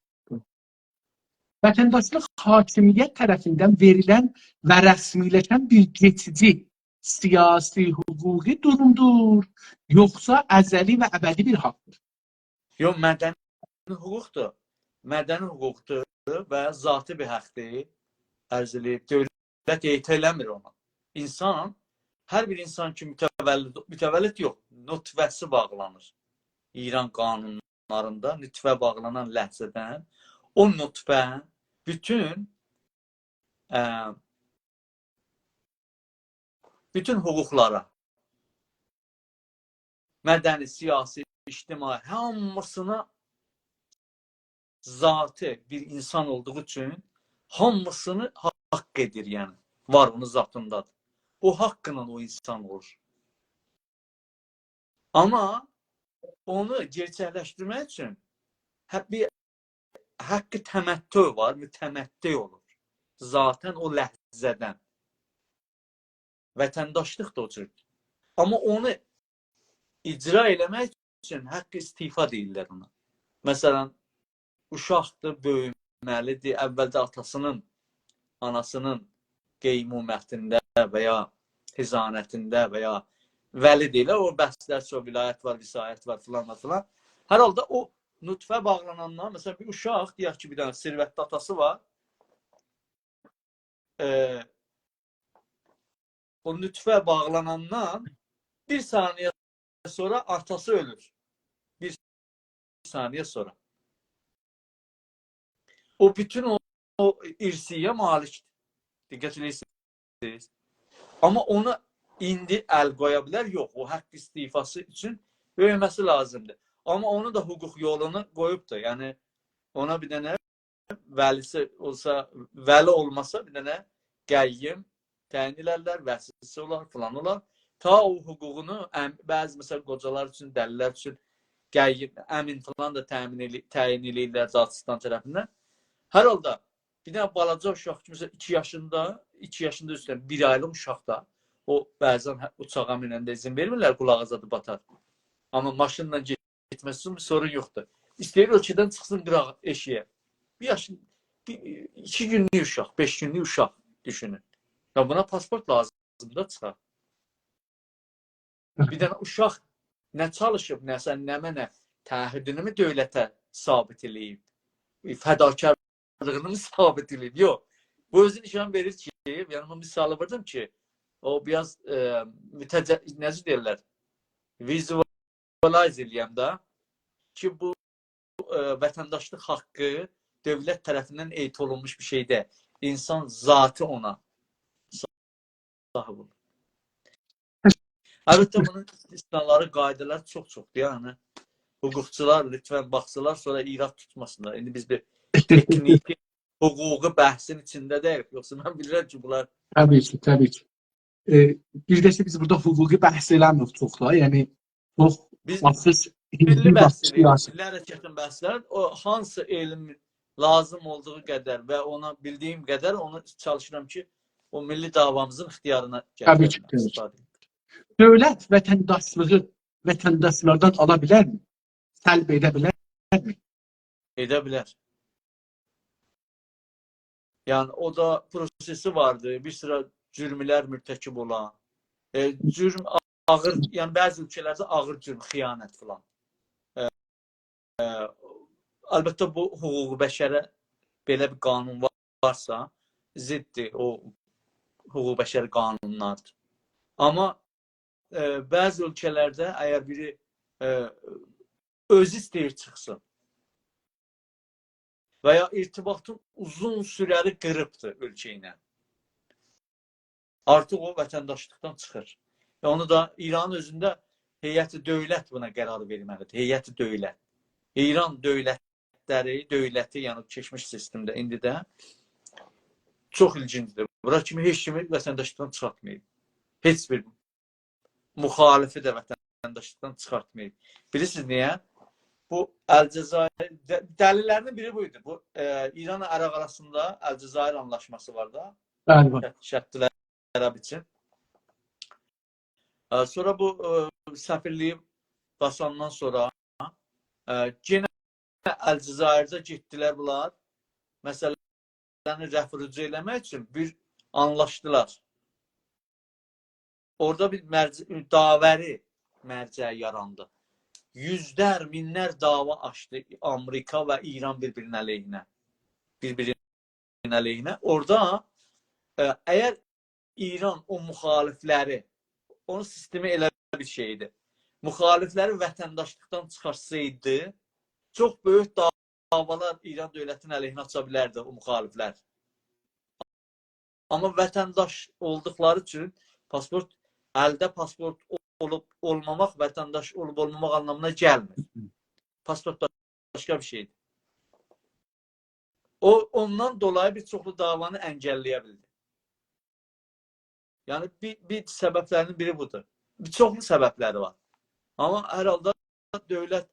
Vətəndaşlıq hakimiyyət tərəfindən verilən və rəsmiləşən bir geçici siyasi hüquqi durumdur, yoxsa əzəli və əbədi bir haqqdır? Yox, mədəni hüquqdur. Mədəni hüquqdur və zati bir haqqdır. Ərz eləyib, dövlət ehtiyat eləmir ona. İnsan, hər bir insan ki mütəvəllid yox, nütfəsi bağlanır. İran qanunlarında nütfə bağlanan ləhzədən o nütfə bütün hüquqlara, mədəni, siyasi, ictimai, hamısına zatı bir insan olduğu üçün hamısını haqq edir, yəni. Var, onun zatındadır. O haqqla o insan olur. Amma onu gerçəkləşdirmək üçün bir haqqı təməttü var, mütəmətti olur. Zaten o ləhzədən. Vətəndaşlıq da o cür. Amma onu icra eləmək üçün haqqı istifa deyirlər ona. Məsələn, uşaqdır, böyüməlidir, əvvəldə atasının, anasının qeymuməttində və ya hizanətində və ya vəli deyirlər. O bəhslər çox, vilayət var, visayət var, filan. Hər halda o nütfə bağlanandan, məsələn, bir uşaq, deyək ki, bir dənə sirvətli atası var, o nütfə bağlanandan bir saniyə sonra atası ölür. Bir saniyə sonra. O bütün o irsiyə malikdir. Diqqət edirsiniz. Amma ona indi əl qoya bilər, yox. O haqq istifası üçün böyüməsi lazımdır. Amma onu da hüquq yolunu qoyubdur. Yəni ona bir dənə vəlisi olsa, vəli olmasa bir dənə qəyyim təyin elərlər, vəsisi olar, filan olar. Ta o hüququnu bəzi məsəl qocalar üçün, dəlilər üçün qəyyim, əmin filan da təyin eləyirlər Zatistan tərəfindən. Hər halda bir dənə balaca uşaq ki, məsələn 2 yaşında üstən 1 aylıq uşaqda o bəzən uçağa minəndə izin vermirlər, qulağı zadı batar. Amma maşınla getməsi üçün bir sorun yoxdur. İstəyir ölkədən çıxsın qırağı eşiyə. 2 günlük uşaq, 5 günlük uşaq düşünün. Ya buna pasport lazımdır da çıxar. Bir dənə uşaq nə çalışıb, nə mənə təhidini mi dövlətə sabit eləyib, fədakarlığını mı sabit eləyib? Yox. Bu özü nişan verir ki, yanıma misal verdim ki, o biraz necə deyirlər, vizualize eləyəm da ki, bu vətəndaşlıq haqqı dövlət tərəfindən eyti olunmuş bir şeydə. İnsan zatı ona sahib olur. Əlbəttə, bunun istisnaları, qaydalar çox-çoxdur. Yəni, hüquqçular, lütfən baxsılar, sonra irad tutmasınlar. İndi biz bir tekniki, hüququ bəhsin içində deyil. Yoxsa mən bilirəm ki, bunlar... Təbii ki. Bir də ki, biz burada hüquqi bəhs eləmirik çox da. Yəni, çox baxsız... Milli bəhslər, milli hərəkətin bəhslər, o hansı elm lazım olduğu qədər və ona bildiyim qədər onu çalışıram ki, o milli davamızın ixtiyarına gətirir. Təbii ki. Dövlət vətəndaşlığı vətəndaşlardan ala bilərmi? Səlb edə bilərmi? Edə bilər. Yəni, o da prosesi vardı. Bir sıra cürmlər mürtəkib olan. Cürm ağır, yəni bəzi ölkələrdə ağır cürm, xiyanət filan. əlbəttə bu hüquq bəşərə belə bir qanun varsa, ziddir o hüquq bəşəri qanunlardır. Amma bəzi ölkələrdə əgər biri özü istəyir çıxsın və ya irtibatın uzun sürəli qırıbdır ölkə ilə, artıq o vətəndaşlıqdan çıxır. Və onu da İranın özündə heyəti dövlət buna qərar verməlidir. Heyəti dövlət. İran dövləti, yəni keçmiş sistemdə indi də çox ilgincdir. Bura kimi heç kimi vətəndaşlıqdan çıxartmayıb. Heç bir müxalifi də vətəndaşlıqdan çıxartmayıb. Bilirsiniz niyə? Bu Əl-Cəzair dəlillərinin biri buydu. Bu İran Ərəb arasında Əl-Cəzair anlaşması var da. Bəli. Şərtlər Ərəb üçün. Sonra bu səfirliyi basandan sonra yenə Əl-Cəzairdə getdilər bunlar. Məsələni rəfrucu eləmək üçün bir anlaşdılar. Orada bir davəri mərcəyi yarandı. Yüzlər, minlər dava açdı Amerika və İran bir-birinin əleyhinə. Orada əgər İran o müxalifləri, onun sistemi elə bir şeydir. Müxalifləri vətəndaşlıqdan çıxarsaydı, çox böyük davalar İran dövlətinin əleyhinə aça bilərdi o müxaliflər. Amma vətəndaş olduqları üçün əldə pasport olmamaq vətəndaş olub-olmamaq anlamına gəlmir. Pasport başqa bir şeydir. Ondan dolayı bir çoxlu davanı əngəlləyə bildi. Yəni bir səbəblərinin biri budur. Bir çoxlu səbəbləri var. Amma hər halda dövlət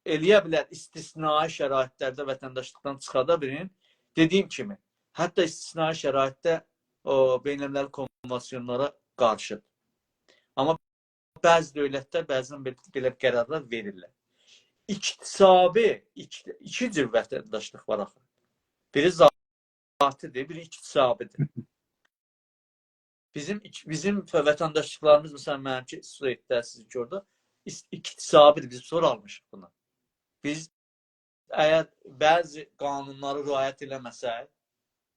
eləyə bilər istisnai şəraitlərdə vətəndaşlıqdan çıxada birin. Dediyim kimi, hətta istisnai şəraitdə beynəlmiləl konvansiyonlara qarşıdır. Amma bəzi dövlətlər bəzən belə qərarlar verirlər. İki cür vətəndaşlıq var axı. Biri zatidir, biri iktisabidir. Bizim vətəndaşlıqlarımız, məsələn, mənimki Sueddə, sizinki orada iktisabidir. Biz sonra almışıq bunu. Biz əgər bəzi qanunları riayət eləməsək,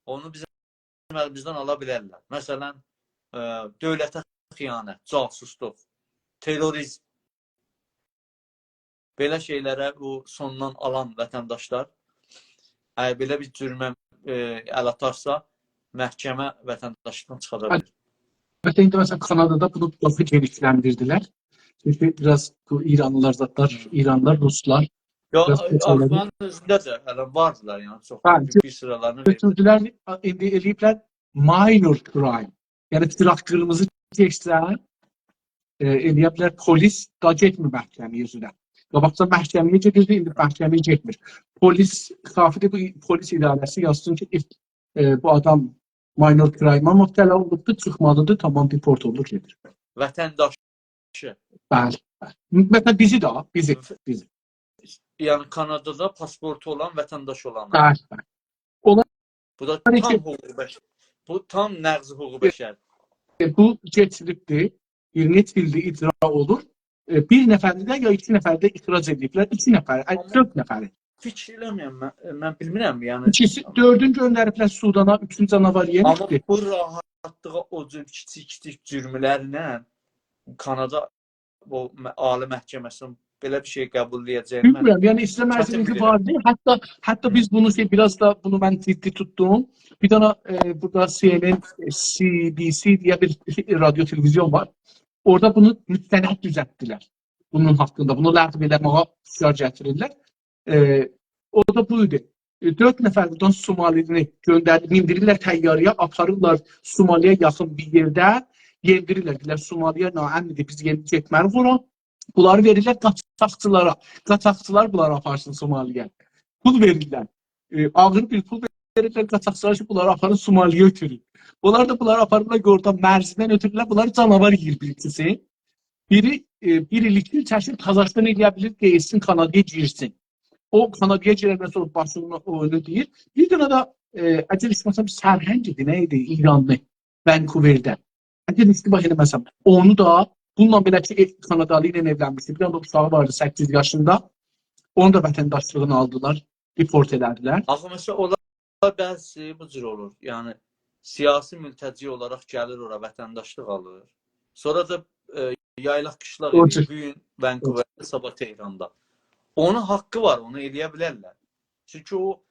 onu bizim əlimizdən ala bilərlər. Məsələn, dövlətə xiyanət, casusluq, terrorizm. Belə şeylərə bu sondan alan vətəndaşlar belə bir cürmə əl atarsa, məhkəmə vətəndaşlıqdan çıxada bilir. Mesela Kanada'da bunu daha genişlendirdiler. Çünkü biraz İranlılar, Ruslar. Afganın özündə də vardılar, yəni çox bir sıralarını götürdülər, eləyiblər minor crime. Yəni silahlı qırmızı keçsə, eləyiblər polis da getmir məhkəməyə üzrə. Qabaqca məhkəməyə gedirdi, indi məhkəməyə getmir. Xafidə bu polis idarəsi yazsın ki, bu adam minor crime-a mübtəla olubdur, çıxmalıdır, tamam deport olur, gedir. Vətəndaşı. Bəli. Məsələn, bizi. Yəni Kanadada pasportu olan, vətəndaş olan. Bəli. Bu da tam hüquq bəşər. Bu tam nəqzi hüquq bəşər. Bu keçirilibdir, bir neçə ildə icra olur. Bir nəfərdə də ya iki nəfərdə ixrac ediblər. 2 nəfər, 4 nəfəri. Fikir eləməyəm, mən bilmirəm. Yəni 4-ün göndəriblər Sudana, 3-cü canavar amma yemişdir. bu rahatlığa o cür kiçik cürmlərlə Kanada o ali məhkəməsinin belə bir şey qəbul edəcəyini bilmirəm. Yəni İslam əzəməti vardı. Hətta biz bunu biraz da bunu mən ciddi tutdum. Bir dana burada CNN, CBC diye bir radyo televizyon var. Orada bunu müstənəd düzəltdilər. Bunun haqqında. Bunu ləğv eləməyə şüar gətirirlər. Orada buydu. 4 nəfər buradan Somalini göndərdi, mindirirlər təyyarəyə, aparırlar Somaliyə yaxın bir yerdə, yendirirlər. Deyirlər Somaliyə naəmnidir, biz getməli bura. Bunları verirlər qaçaqçılara. Qaçaqçılar bunları aparsın Somaliyə. Pul verirlər. Ağır bir pul verirlər qaçaqçılar ki, bunları aparın Somaliyə ötürür. Onlar da bunları aparırlar oradan mərzidən ötürürlər. Bunları canavar yiyir birisi. Biri bir il 2 il çəksin, Kazakistan eləyə bilir, deyilsin, Kanadaya girsin. O Kanadaya girəndən sonra başını oyunu deyir. Bir dənə də əcəl istəməsəm Sərhəng idi, nə idi? İranlı, Vancouver'də. Əcəl istəmək eləməsəm. Onu da Bununla belə ki, Kanadalı ilə evlənmişdi. Bir dənə uşağı vardı 8 yaşında. Onu da vətəndaşlığını aldılar, deport elədilər. Axı məsələn onlar bəzi bu cür olur. Yəni siyasi mültəci olaraq gəlir ora, vətəndaşlıq alır. Sonra da yaylaq qışlaq O edir. cür. Bu gün Vancouverdə, sabah Tehranda. Onun haqqı var, onu eləyə bilərlər. Çünki o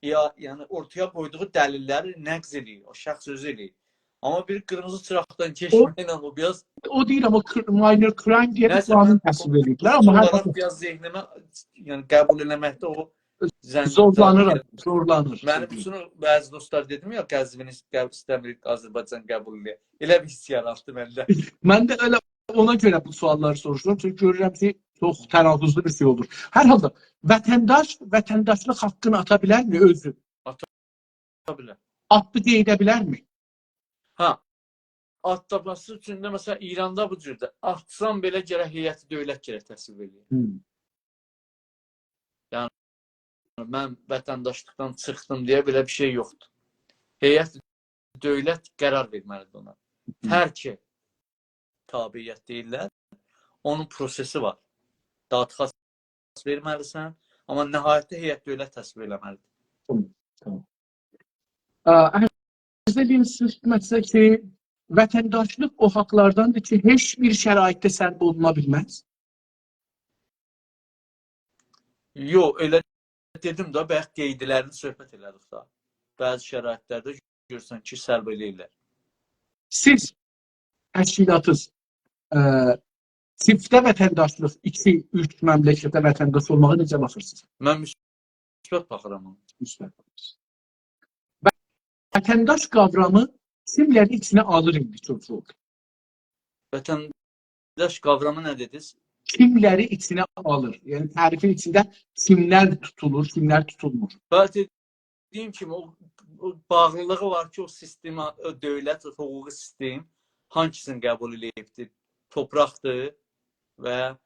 yəni ortaya qoyduğu dəlilləri nəqz eləyir, o şəxs özü eləyir. Amma bir qırmızı çıraqdan keçməklə o biraz O deyil ama minor crime diye bir nəsə kanun mən təsvir ediblər. huquqçu Amma hər olaraq biraz zehnimə yəni qəbul eləməkdə o zorlanır, zorlanır. Mənim üçün bəzi dostlar dedim ya, Qəzvini istəmirik Azərbaycan qəbul edə. Elə bir hiss yaratdı məndə. Mən də elə ona görə bu sualları soruşuram. Çünki görürəm ki, çox tənaquzlu bir şey olur. Hər halda vətəndaşlıq haqqını ata bilərmi özü? Ata bilər. Atdı deyə edə bilərmi? Ha, atlaması üçün də məsələn İranda bu cürdə atsan belə gərək heyəti dövlət gərək təsvir edir. Yəni mən vətəndaşlıqdan çıxdım deyə belə bir şey yoxdur. Heyət dövlət qərar verməlidir ona. Tərki tabiyyət deyirlər. Onun prosesi var. Dadxas verməlisən, amma nəhayətdə heyət dövlət təsvir eləməlidir. Tamam. Ərz edeyim sizə ki, vətəndaşlıq o haqlardandır ki, heç bir şəraitdə sərb oluna bilməz. Yox, elə dedim də, bəyək qeydilərini söhbət elədik da. Bəzi şəraitlərdə görürsən ki, sərb eləyirlər. Siz təşkilatınız çiftdə vətəndaşlıq 2-3 məmləkətə vətəndaş olmağa necə baxırsınız? Mən müsbət baxıram. Vətəndaş qavramı kimləri içinə alır indi çoxluq? Vətəndaş qavramı nə dediniz? Kimləri içinə alır? Yəni tərifin içində kimlər tutulur, kimlər tutulmur? Dediyim kimi o bağlılığı var ki, o sistema, o dövlət, o hüquqi sistem hangisini qəbul edibdir? Topraqdır və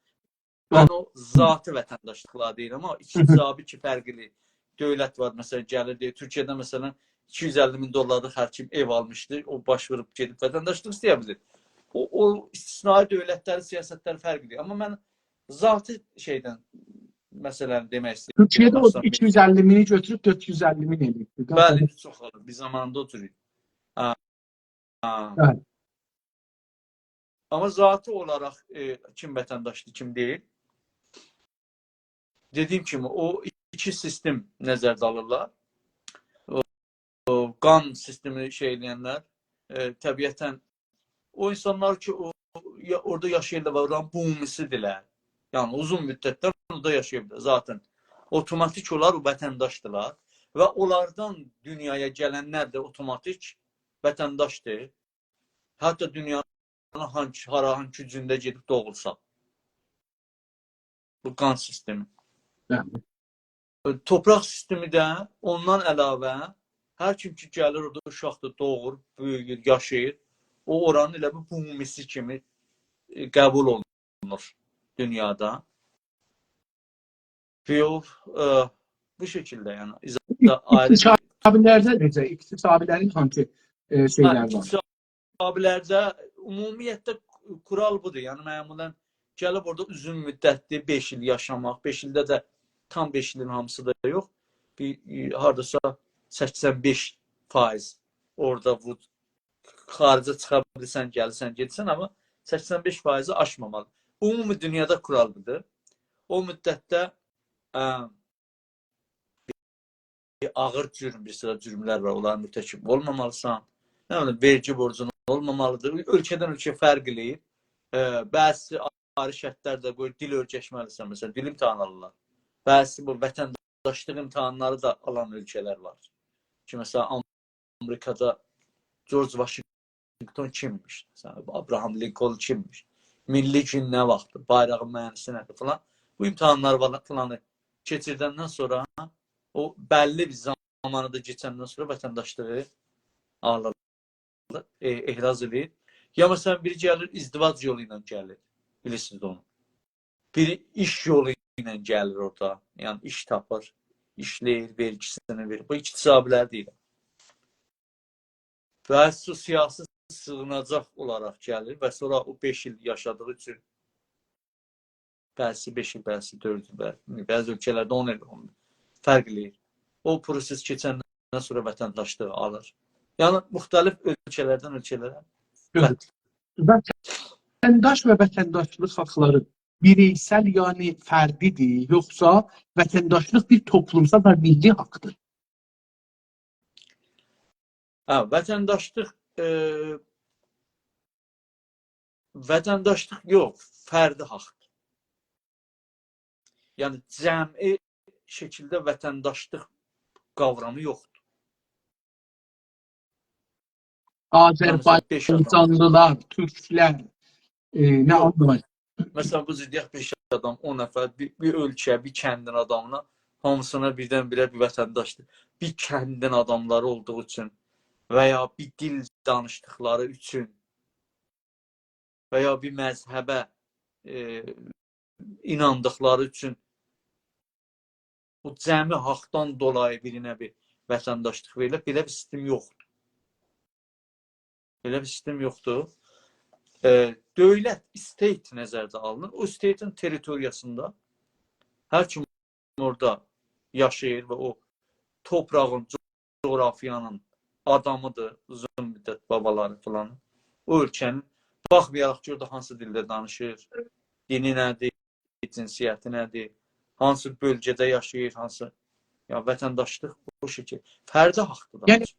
mən o zatı vətəndaşlıqlar deyirəm, amma iktisabı ki, fərqli dövlət var. Məsələn, gəlir deyir, Türkiyədə məsələn 250 min dollarlıq hər kim ev almışdı, o baş vurub gedib vətəndaşlıq istəyə bilir. O istisnai dövlətləri, siyasətləri fərqlidir. Amma mən zatı şeydən, məsələn, demək istəyirəm. Türkiyədə o 250 mini götürüb 450 min edir. Bəli, çox olur. Bir zamanda oturuyor. Bəli. Amma zatı olaraq kim vətəndaşdır, kim deyil. Dediyim kimi, o iki sistem nəzərdə alırlar. O qan sistemi şey eləyənlər, təbiətən o insanlar ki, orada yaşayırlar və oranın bumisidirlər. Yəni, uzun müddətdən orada yaşayırlar. Zaten otomatik olar, o vətəndaşdırlar və onlardan dünyaya gələnlər də otomatik vətəndaşdır. Hətta dünyanın hangi cündə gedib doğulsa. Bu qan sistemi. Topraq sistemi də ondan əlavə hər kim ki gəlir orada uşaqdır, doğur, böyüyür, yaşayır. O oranın elə bir bumisi kimi qəbul olunur dünyada. Və o bu şəkildə yəni İqtisabilərdə necə? İqtisabilərin hangi şeylər var? İqtisabilərdə ümumiyyətlə kural budur. Yəni məmulən gəlib orada uzun müddətli 5 il yaşamaq, 5 ildə də tam 5 ilin hamısı da yox. Bir hardasa 85% orada bu xarica çıxa bilirsən, gəlirsən, gedirsən, amma 85%-i aşmamalı. Ümumi dünyada kural budur. O müddətdə ağır cürüm, bir sıra cürümlər var, onların mürtəkib olmamalısan. Vergi borcun olmamalıdır. Ölkədən ölkəyə fərq eləyir. Bəzi ayrı şərtlər də qoyur, dil öyrəşməlisən, məsələn, dil imtahanı alırlar. Bəzi bu vətəndaşlıq imtahanları da alan ölkələr var. Ki, məsələn, Amerikada George Washington kimmiş? Abraham Lincoln kimmiş? Milli gün nə vaxtdır? Bayrağın mənisi nədir? Falan. Bu imtahanlar falan keçirdəndən sonra o bəlli bir zamanı da keçəndən sonra vətəndaşlığı alırlar, ehraz edir. Ya məsələn, biri gəlir izdivac yolu ilə gəlir. Bilirsiniz onu. Biri iş yolu ilə gəlir orada. Yəni iş tapır, işləyir, vergisini verir. Bu iktisabilər deyil. Və siyasi sığınacaq olaraq gəlir və sonra o 5 il yaşadığı üçün bəzi 5 il, bəzi 4 il, bəzi ölkələrdə 10 il fərqləyir. O proses keçəndən sonra vətəndaşlığı alır. Yəni, müxtəlif ölkələrdən ölkələrə Vətəndaş və vətəndaşlıq haqları bireysel, yani fərdidir, yoxsa vətəndaşlıq bir toplumsal və milli haqdır? Vətəndaşlıq yox, fərdi haqdır. Yəni, cəmi şəkildə vətəndaşlıq qavramı yoxdur. Azərbaycanlılar, türklər, nə anlamayın? Məsələn, bu deyək 5 adam, 10 nəfər, bir ölkə, bir kəndin adamına, hamısına birdən-birə bir vətəndaşdır. Bir kəndin adamları olduğu üçün və ya bir dil danışdıqları üçün və ya bir məzhəbə inandıqları üçün o cəmi haqdan dolayı birinə bir vətəndaşlıq verilir. Belə bir sistem yoxdur. Belə bir sistem yoxdur. Dövlət, state nəzərdə alınır. O state'in teritoriyasında hər kim orada yaşayır və o toprağın, coğrafiyanın adamıdır, uzun müddət babaları falan. O ölkənin, baxmayaraq ki, orada hansı dildə danışır, dini nədir, cinsiyyəti nədir, hansı bölgədə yaşayır, hansı vətəndaşlıq bu şəkil. Fərdi haqdır. Yəni,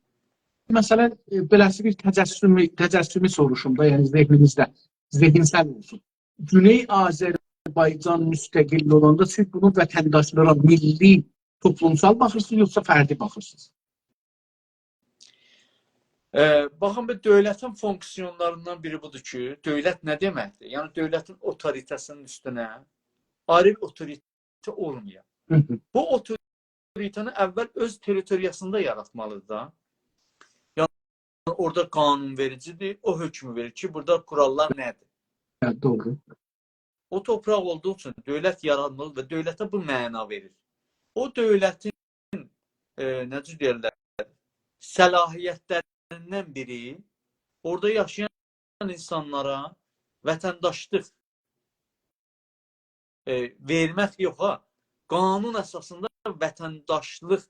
məsələn, beləsi bir təcəssümü soruşumda, yəni zehninizdə, zehinsel olsun. Güney Azərbaycan müstəqil olanda siz bunu vətəndaşlara milli, toplumsal baxırsınız, yoxsa fərdi baxırsınız? Baxın, dövlətin fonksiyonlarından biri budur ki, dövlət nə deməkdir? Yəni, dövlətin otoritəsinin üstünə ayrı otorite olmuyor. Bu otoritəni əvvəl öz teritoriyasında yaratmalıdır da. Yəni, orada qanun vericidir, o hökmü verir ki, burada kurallar nədir? Evet, doğru. O torpaq olduğu üçün dövlət yaranmalı və dövlətə bu məna verir. O dövlətin, necə deyirlər, səlahiyyətlərindən biri orada yaşayan insanlara vətəndaşlıq vermək yox, qanun əsasında vətəndaşlıq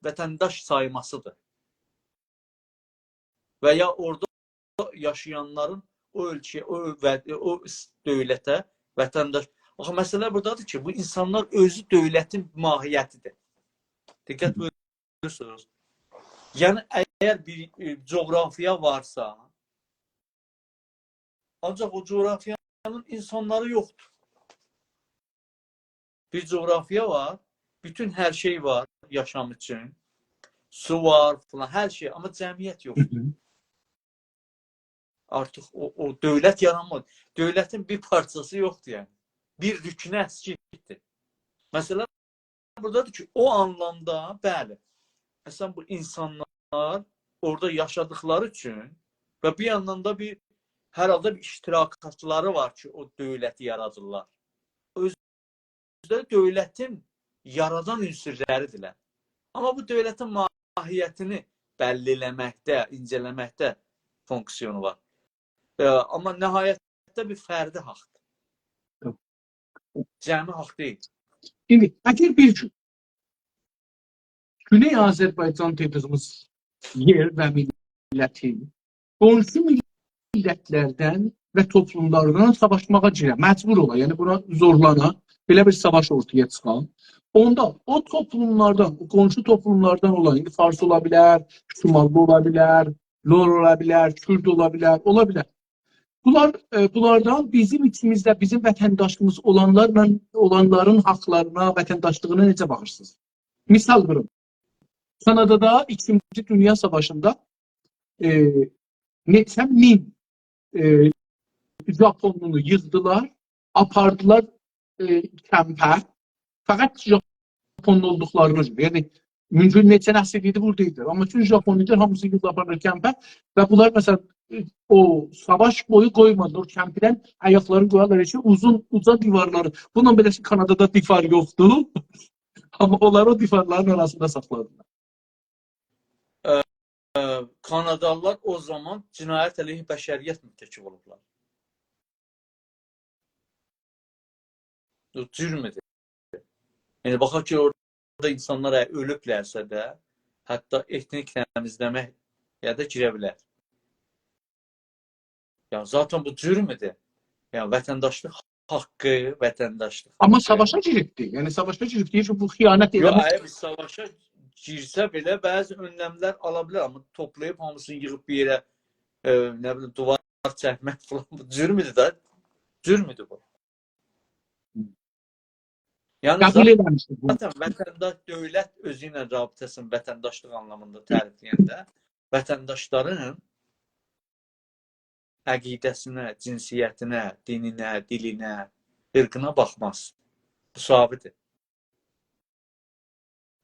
vətəndaş saymasıdır. Və ya orada yaşayanların o ölkəyə, o dövlətə vətəndaş. Axı, məsələ buradadır ki, bu insanlar özü dövlətin mahiyyətidir. Diqqət buyurursunuz. Yəni, əgər bir coğrafiya varsa, ancaq o coğrafiyanın insanları yoxdur. Bir coğrafiya var, bütün hər şey var yaşam üçün. Su var, falan, hər şey, amma cəmiyyət yoxdur. Artıq o dövlət yaranmadı. Dövlətin bir parçası yoxdur yəni. Bir rükünə əskikdir. Məsələ buradadır ki, o anlamda, bəli, məsələn, bu insanlar orada yaşadıkları üçün və bir yandan da hər halda bir iştirakçıları var ki, o dövləti yaradırlar. Özdə dövlətin yaradan ünsürləridirlər. Amma bu dövlətin mahiyyətini bəlli eləməkdə, incələməkdə fonksiyonu var. Amma nəhayətdə bir fərdi haqdır. Cəmi haqq deyil. Şimdi, əgər bir gün Güney Azərbaycan dediyimiz yer və millətin qonşu millətlərdən və toplumlardan savaşmağa girə, məcbur ola, yəni buna zorlana, belə bir savaş ortaya çıxan, onda o toplumlardan, o qonşu toplumlardan olan, indi Fars ola bilər, Şimallı ola bilər, Lor ola bilər, Kürd ola bilər. Bunlardan bizim içimizdə, bizim vətəndaşlığımız olanların haqlarına, vətəndaşlığına necə baxırsınız? Misal verin. Kanada'da 2. Dünya Savaşı'nda neçə min Japonunu yığdılar, apardılar kəmpə. Fəqət Japonlu olduqlarına görə. Yəni, mümkün neçə nəsil idi buradaydı. Amma bütün Japonlular hamısı yığdı apardılar kəmpə və bunlar məsələn o savaş boyu qoymadılar. O kəmpdən ayaqlarını qoyarlar ki, uca divarları. Bununla belə ki, Kanada'da divar yoxdur. Amma onlar o divarların arasında saxladılar. Kanadalılar o zaman cinayət əleyhi bəşəriyyət müttəkib olublar. Bu cürmüdür. Yəni, baxaq ki, orada insanlar ölüblərsə də, hətta etnik təmizləmə ya da girə bilər. Yəni, zaten bu cürmüdür. Yəni, vətəndaşlıq haqqı, vətəndaşlıq haqqı. Amma savaşa giribdi. Yəni, savaşa giribdi ki, bu xiyanət Yox, eləmək. əgər bir savaşa girsə belə bəzi önləmlər ala bilər, amma toplayıb hamısını yığıb bir yerə nə bilim, duvar çəkmək falan bu cürmüdür da. Cürmüdür bu. Yəni, Qəbul eləmişdir bu. zaten vətəndaş, dövlət özü ilə rabitəsini vətəndaşlıq anlamında tərifləyəndə vətəndaşların əqidəsinə, cinsiyyətinə, dininə, dilinə, ırqına baxmaz. Bu sabitdir.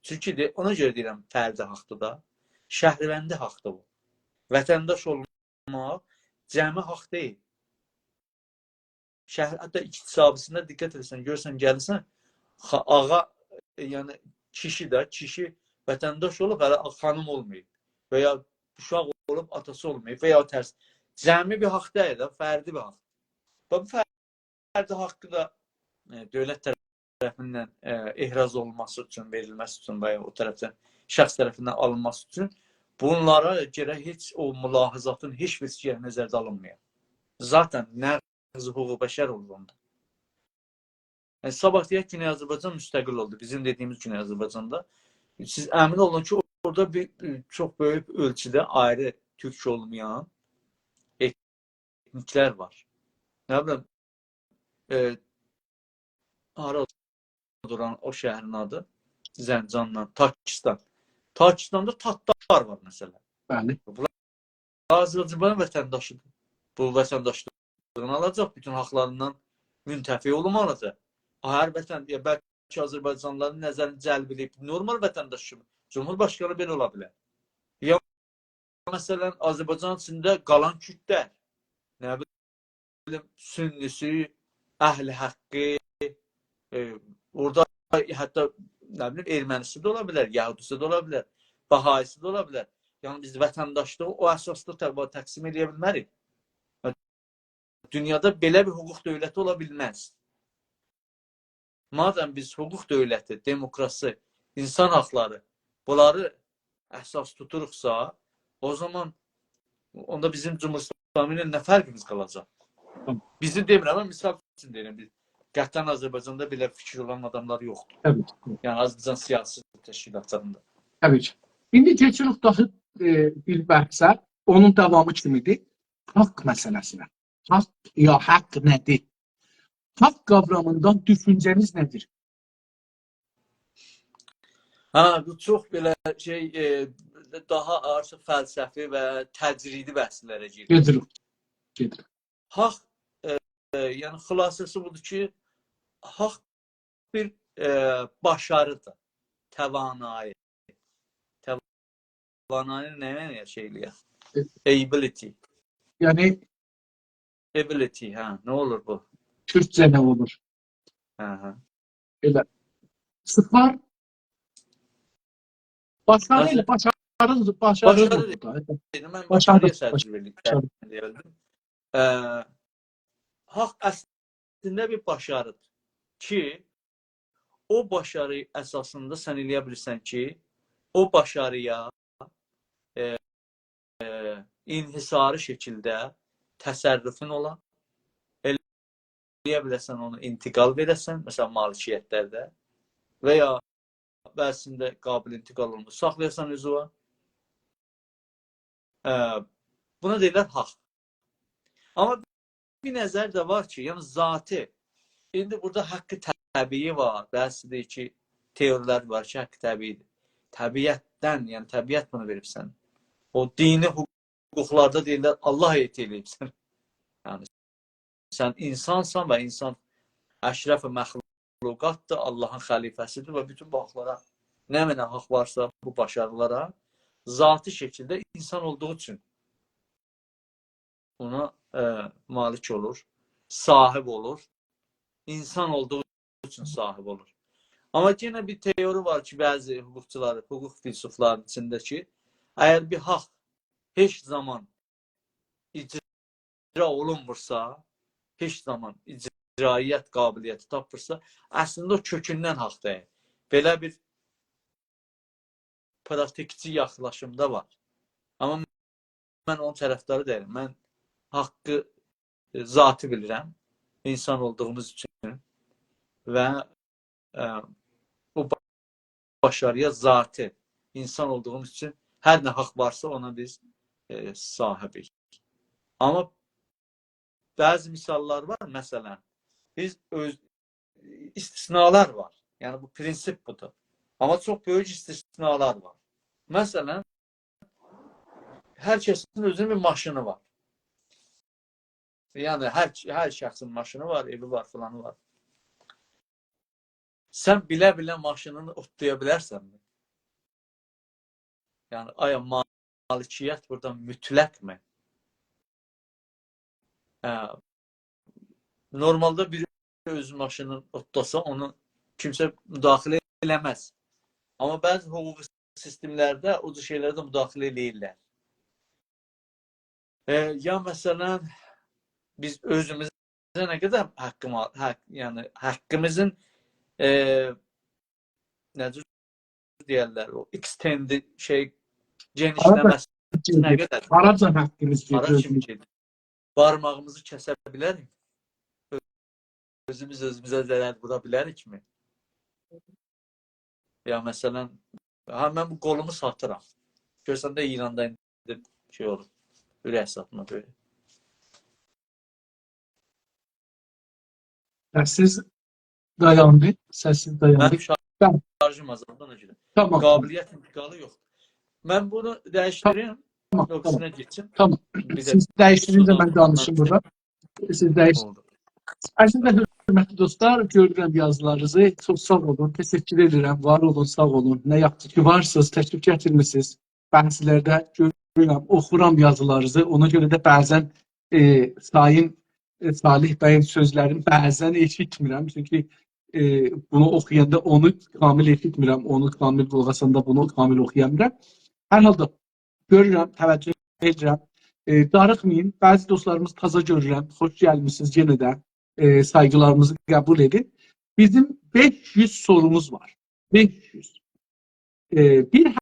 Çünki ona görə deyirəm, fərdi haqdır da, şəhribəndi haqdır bu. Vətəndaş olmaq cəmi haqq deyil. Hətta iktisabısında diqqət edirsən, görsən, gəlirsən, ağa, yəni kişi də, kişi vətəndaş olub, hələ xanım olmayıb və ya uşaq olub, atası olmayıb və ya tərs. Cəmi bir haqq deyil də, fərdi bir haqq. Bu fərdi haqqı da dövlət tərəfindən ehraz olunması üçün, verilməsi üçün və ya o tərəfdən, şəxs tərəfindən alınması üçün bunlara görə heç o mülahizatın heç bir şey nəzərdə alınmıyor. Zaten nəqz hüquq bəşər olundu. Yəni, sabah deyək Güney Azərbaycan müstəqil oldu. Bizim dediyimiz Güney Azərbaycanda. Siz əmin olun ki, orada bir çox böyük ölçüdə ayrı türk olmayan etniklər var. Nə bilim, hara duran o şəhərin adı Zəncanla, Takistan. Takistanda tatlar var məsələn. Bəli. Azərbaycan vətəndaşıdır. Bu vətəndaşlığını alacaq, bütün haqlarından müntəfi olmalıdır. Hər vətəndaş, bəlkə Azərbaycanlıların nəzərini cəlb edib, normal vətəndaş kimi, Cumhurbaşkanı belə ola bilər. Ya məsələn, Azərbaycan içində qalan kürdlər, nə bilim, sünnisi, əhli haqqı, orada hətta nə bilim, ermənisi də ola bilər, yahudisi də ola bilər, bahaisi də ola bilər. Yəni, biz vətəndaşlığı o əsasda təqsim edə bilmərik. Dünyada belə bir hüquq dövləti ola bilməz. Madəm biz hüquq dövləti, demokrasi, insan haqları, bunları əsas tuturuqsa, o zaman onda bizim Cumhurbaşqanı ilə nə fərqimiz qalacaq? Bizi demirəm, amma misal üçün deyirəm, qətlən Azərbaycanda belə fikir olan adamlar yoxdur. Təbii ki. Yəni, Azərbaycan siyasi təşkilatlarında. Təbii ki. İndi keçirik daha bir bəhsə, onun davamı kimidir. Haqq məsələsinə. Haqq ya haqq nədir? Haqq qavramından düşüncəniz nədir? Bu çox belə şey, daha artıq fəlsəfi və təcridi bəhslərə gedir. Gedirik. Haqq, yəni xülasəsi budur ki, haqq bir başarıdır, təvanayi. Təvanayi nəyə şey eləyər? Ability. Yəni, Ability, nə olur bu? Türkcə nə olur? Elə. Sıfar. Başarı ilə başarıdır. Başarı deyil. Mən başarıya sərcüvəlik deyildim. Haqq əslində bir başarıdır ki, o başarı əsasında sən eləyə bilirsən ki, o başarıya inhisarı şəkildə təsərrüfün ola, eləyə bilərsən onu intiqal verəsən, məsələn, malikiyyətlərdə və ya bəsində qabil intiqal olunur, saxlayasan üzvə. Buna deyirlər haqq. Amma bir nəzər də var ki, yəni zati, indi burada haqqı təbii var, bəzidir ki, teorilər var ki, haqqı təbiidir. Təbiətdən, yəni təbiət bunu veribsən. O dini hüquqlarda deyirlər, Allah et eləyibsən. Yəni, sən insansan və insan əşrəf-i məxluqatdır, Allahın xəlifəsidir və bütün bu haqlara, nə mənə haqq varsa bu başarılara zati şəkildə insan olduğu üçün ona malik olur, sahib olur, insan olduğu üçün sahib olur. Amma yenə bir teori var ki, bəzi hüquqçular, hüquq filsufların içində ki, əgər bir haqq heç zaman icra olunmursa, heç zaman icraiyyət qabiliyyəti tapırsa, əslində o kökündən haqq deyil. Belə bir pratikçi yaxınlaşımda var. Amma mən onun tərəfdarı deyiləm. Mən haqqı zati bilirəm, insan olduğumuz üçün və o başarıya zati insan olduğumuz üçün hər nə haqq varsa ona biz sahibik. Amma bəzi misallar var, məsələn, biz istisnalar var. Yəni bu prinsip budur. Amma çox böyük istisnalar var. Məsələn, hər kəsin özünün bir maşını var. Yəni hər şəxsin maşını var, evi var, filanı var. Sən bilə-bilə maşınını otlaya bilərsənmi? Yəni, aya malikiyyət buradan mütləqmi? Normalda biri öz maşını otlasa, onu kimsə müdaxilə eləməz. Amma bəzi hüquqi sistemlərdə o cür şeylərdə müdaxilə eləyirlər. Ya məsələn, biz özümüzə nə qədər haqqımızın necə deyərlər, o extended genişləməsi nə qədər? Haracan haqqımız gedir. Barmağımızı kəsə bilərik. Özümüzə zərər vura bilərikmi? Ya məsələn, mən bu qolumu satıram. Görsən də İranda indi şey olur, ürək satma böyle. Səsiz dayandı. Səsiz dayandı. Mənim şarjım azaldı ona görə. Tamam. Qabiliyyət intiqalı yoxdur. Mən bunu dəyişdireyim. Yoxsuna geçsin. Tamam. Siz dəyişdirincə mən danışım burada. Siz dəyişdirin. Əslində, hörmətli dostlar, görürəm yazılarınızı. Çox sağ olun. Təşəkkür edirəm. Var olun, sağ olun. Nə yaxşı ki varsınız, təşrif gətirmişsiniz. Bəhslərdə görürəm, oxuram yazılarınızı. Ona görə də bəzən Sayın Salih bəyin sözlərini bəzən eşitmirəm. Çünki bunu oxuyanda onu kamil eşitmirəm. Onu kamil qulğasında bunu kamil oxuyamırəm. Hər halda görürəm, təvəccüh edirəm. Darıxmayın. Bəzi dostlarımız taza görürəm. Xoş gəlmişsiniz yenə də. Saygılarımızı qəbul edin. Bizim 500 sorumuz var. 500. Bir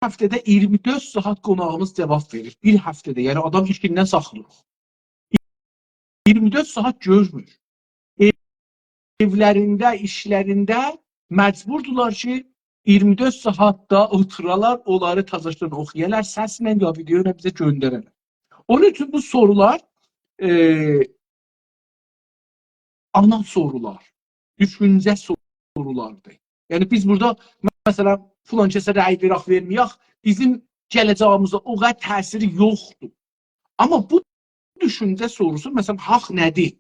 həftədə 24 saat qonağımız cavab verir. Bir həftədə. Yəni adam işindən saxlıyor. 24 saat görmür. Evlərində, işlərində məcburdular ki, 24 saatda oturalar, onları tazaşdan oxuyalar, səslə ya video ilə bizə göndərələr. Onun üçün bu sorular ana sorular, düşüncə sorulardır. Yəni biz burada, məsələn, filan kəsə rəy verməyək, bizim gələcəyimizə o qədər təsiri yoxdur. Amma bu düşüncə sorusu, məsələn, haqq nədir?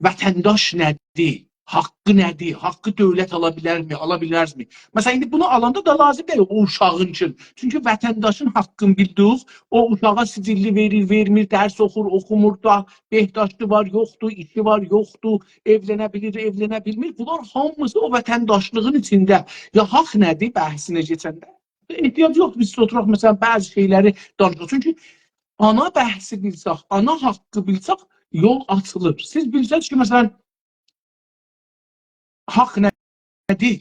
Vətəndaş nədir? Haqqı nədir? Haqqı dövlət ala bilərmi? Ala bilərzmi? Məsələn, indi bunu alanda da lazım deyil o uşağın üçün. Çünki vətəndaşın haqqını bildik, o uşağa sicilli verir, vermir, dərs oxur, oxumur da, behdaşlı var, yoxdur, işi var, yoxdur, evlənə bilir, evlənə bilmir. Bunlar hamısı o vətəndaşlığın içində. Ya haqq nədir bəhsinə keçəndə? Ehtiyac yoxdur, biz oturaq, məsələn, bəzi şeyləri danışaq. Çünki ana bəhsi bilsək, ana haqqı bilsək, yol açılır. Siz bilsəniz ki, məsələn, haqq nədir?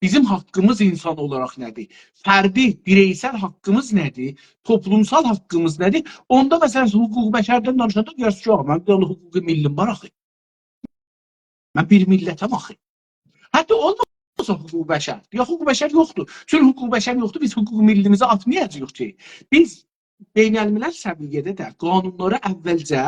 Bizim haqqımız insan olaraq nədir? Fərdi, bireysel haqqımız nədir? Toplumsal haqqımız nədir? Onda məsələn, hüquq bəşərdən danışanda görürsünüz ki, mən bir hüquq millim var axı. Mən bir millətəm axı. Hətta olmasa hüquq bəşər. Ya hüquq bəşər yoxdur. Çünki hüquq bəşər yoxdur, biz hüquq millimizi atmayacağıq ki. Biz beynəlmiləl səviyyədə də qanunlara əvvəlcə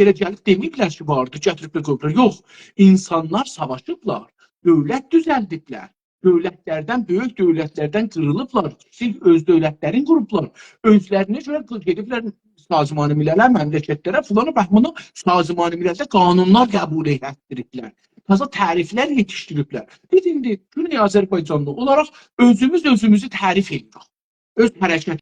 elə gəlib deməyiblər ki, vardı, gətirib qoyublar. Yox, insanlar savaşıblar, dövlət düzəldiblər. Dövlətlərdən, böyük dövlətlərdən qırılıblar. Siz öz dövlətlərin qurublar. Özlərinə görə gediblər sazımanı millələr, məmləkətlərə, filanı bəhmunu sazımanı millədə qanunlar qəbul etdiriblər. Taza təriflər yetişdiriblər. Biz indi Güney Azərbaycanlı olaraq özümüzü tərif edirik. Öz hərəkətimizi,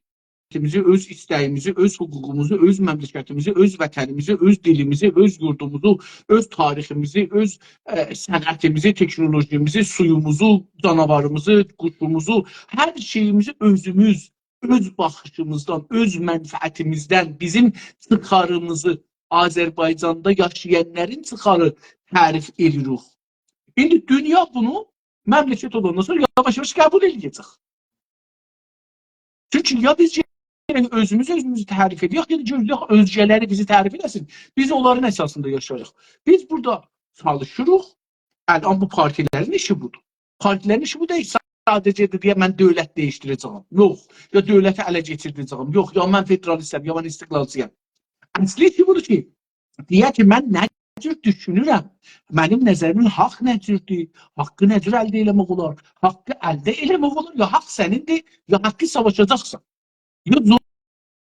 öz istəyimizi, öz hüququmuzu, öz məmləkətimizi, öz vətənimizi, öz dilimizi, öz yurdumuzu, öz tariximizi, öz sənətimizi, teknolojimizi, suyumuzu, canavarımızı, quşumuzu, hər şeyimizi özümüz öz baxışımızdan, öz mənfəətimizdən bizim çıxarımızı Azərbaycanda yaşayanların çıxarı tərif edirik. İndi dünya bunu məmləkət olandan sonra yavaş-yavaş qəbul edəcək. Çünki ya biz özümüzü tərif edirik, ya da gözləyək özgələri bizi tərif eləsin. Biz onların əsasında yaşayırıq. Biz burada çalışırıq. Ələn bu partilərin işi budur. Partilərin işi bu deyil. Sadəcə deyə mən dövlət dəyişdirəcəyəm. Yox. Ya dövləti ələ keçirəcəyəm. Yox. Ya mən federalistəm, ya mən istiqlalçıyam. Əsli işi budur ki, deyək ki, mən nə cür düşünürəm? Mənim nəzərimin haqq nə cürdür? Haqqı nə cür əldə eləmək olar? Haqqı əldə eləmək olar, ya haqq sənindir, ya haqqı savaşacaqsan. Ya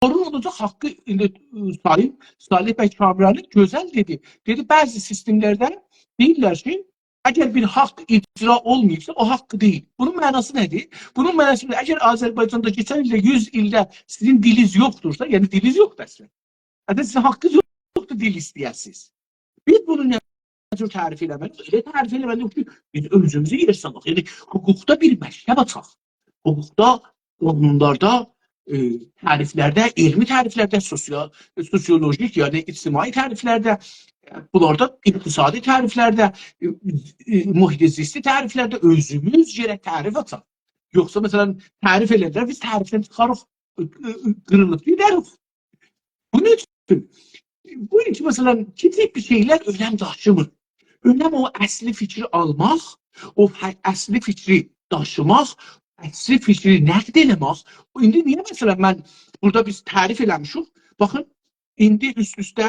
zorun olacaq haqqı. Salih bəy Kamranı gözəl dedi. Dedi, bəzi sistemlərdə deyirlər ki, əgər bir haqq icra olmayıbsa, o haqqı deyil. Bunun mənası nədir? Bunun mənası nədir? Əgər Azərbaycanda keçən ildə, 100 ildə sizin diliz yoxdursa, yəni diliz yoxdur əslən. Əgər sizin haqqınız yoxdur, dil istəyəsiniz. Biz bunu nə cür tərif eləməliyik? Elə tərif eləməliyik ki, biz özümüzü yer salaq. Yəni, hüquqda bir məktəb açaq. Hüquqda, qanunlarda, təriflərdə, elmi təriflərdə, sosiolojik, yəni ictimai təriflərdə, bunlarda iqtisadi təriflərdə, mühitizlisti təriflərdə özümüz yerə tərif açaq. Yoxsa, məsələn, tərif elədilər, biz tərifdən çıxarıq, qırılıb gedərik. Bunun üçün, məsələn, kiçik bir şeylər önəm daşımır. Önəm o əsli fikri almaq, o əsli fikri daşımaq, əsli fikri nəqd eləmək. İndi niyə məsələn mən burada biz tərif eləmişik? Baxın, indi üst-üstə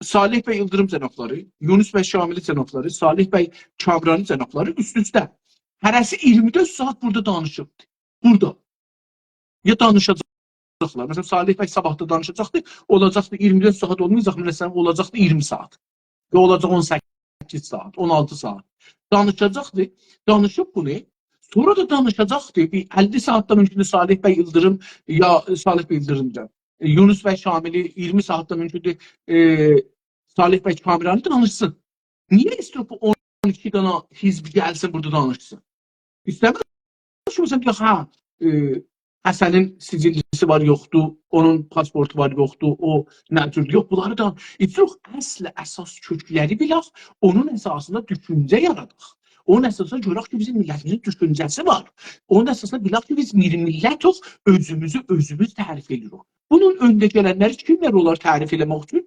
Salih bəy İldırım cənabları, Yunus bəy Şamili cənabları, Salih bəy Kamranı cənabları üst-üstə. Hərəsi 24 saat burada danışıbdır. Burada. Ya danışacaqlar. Məsələn, Salih bəy sabahda danışacaqdır, olacaqdır 24 saat olmayacaq, məsələn, olacaqdır 20 saat. Ya olacaq 18 saat, 16 saat. Danışacaqdır, danışıb bunu. Sonra da danışacaqdır, bir 50 saatda mümkündür Salih bəy İldırım, ya Salih bəy İldırımca. Yunus bəy Şamili 20 saatda mümkündür Salih bəy Kamranı danışsın. Niyə istəyir bu 12 dana hizb gəlsin burada danışsın? İstəmir. Düşünürsən ki, Həsənin sicillisi var, yoxdur, onun pasportu var, yoxdur, o nə cür, yox, bunları da əsl əsas kökləri bilək, onun əsasında düşüncə yaradıq. Onun əsasında görək ki, bizim millətimizin düşüncəsi var. Onun əsasında bilək ki, biz millətoq özümüzü özümüz tərif edirik. Bunun öndə gələnləri kimlər olar tərif eləmək üçün?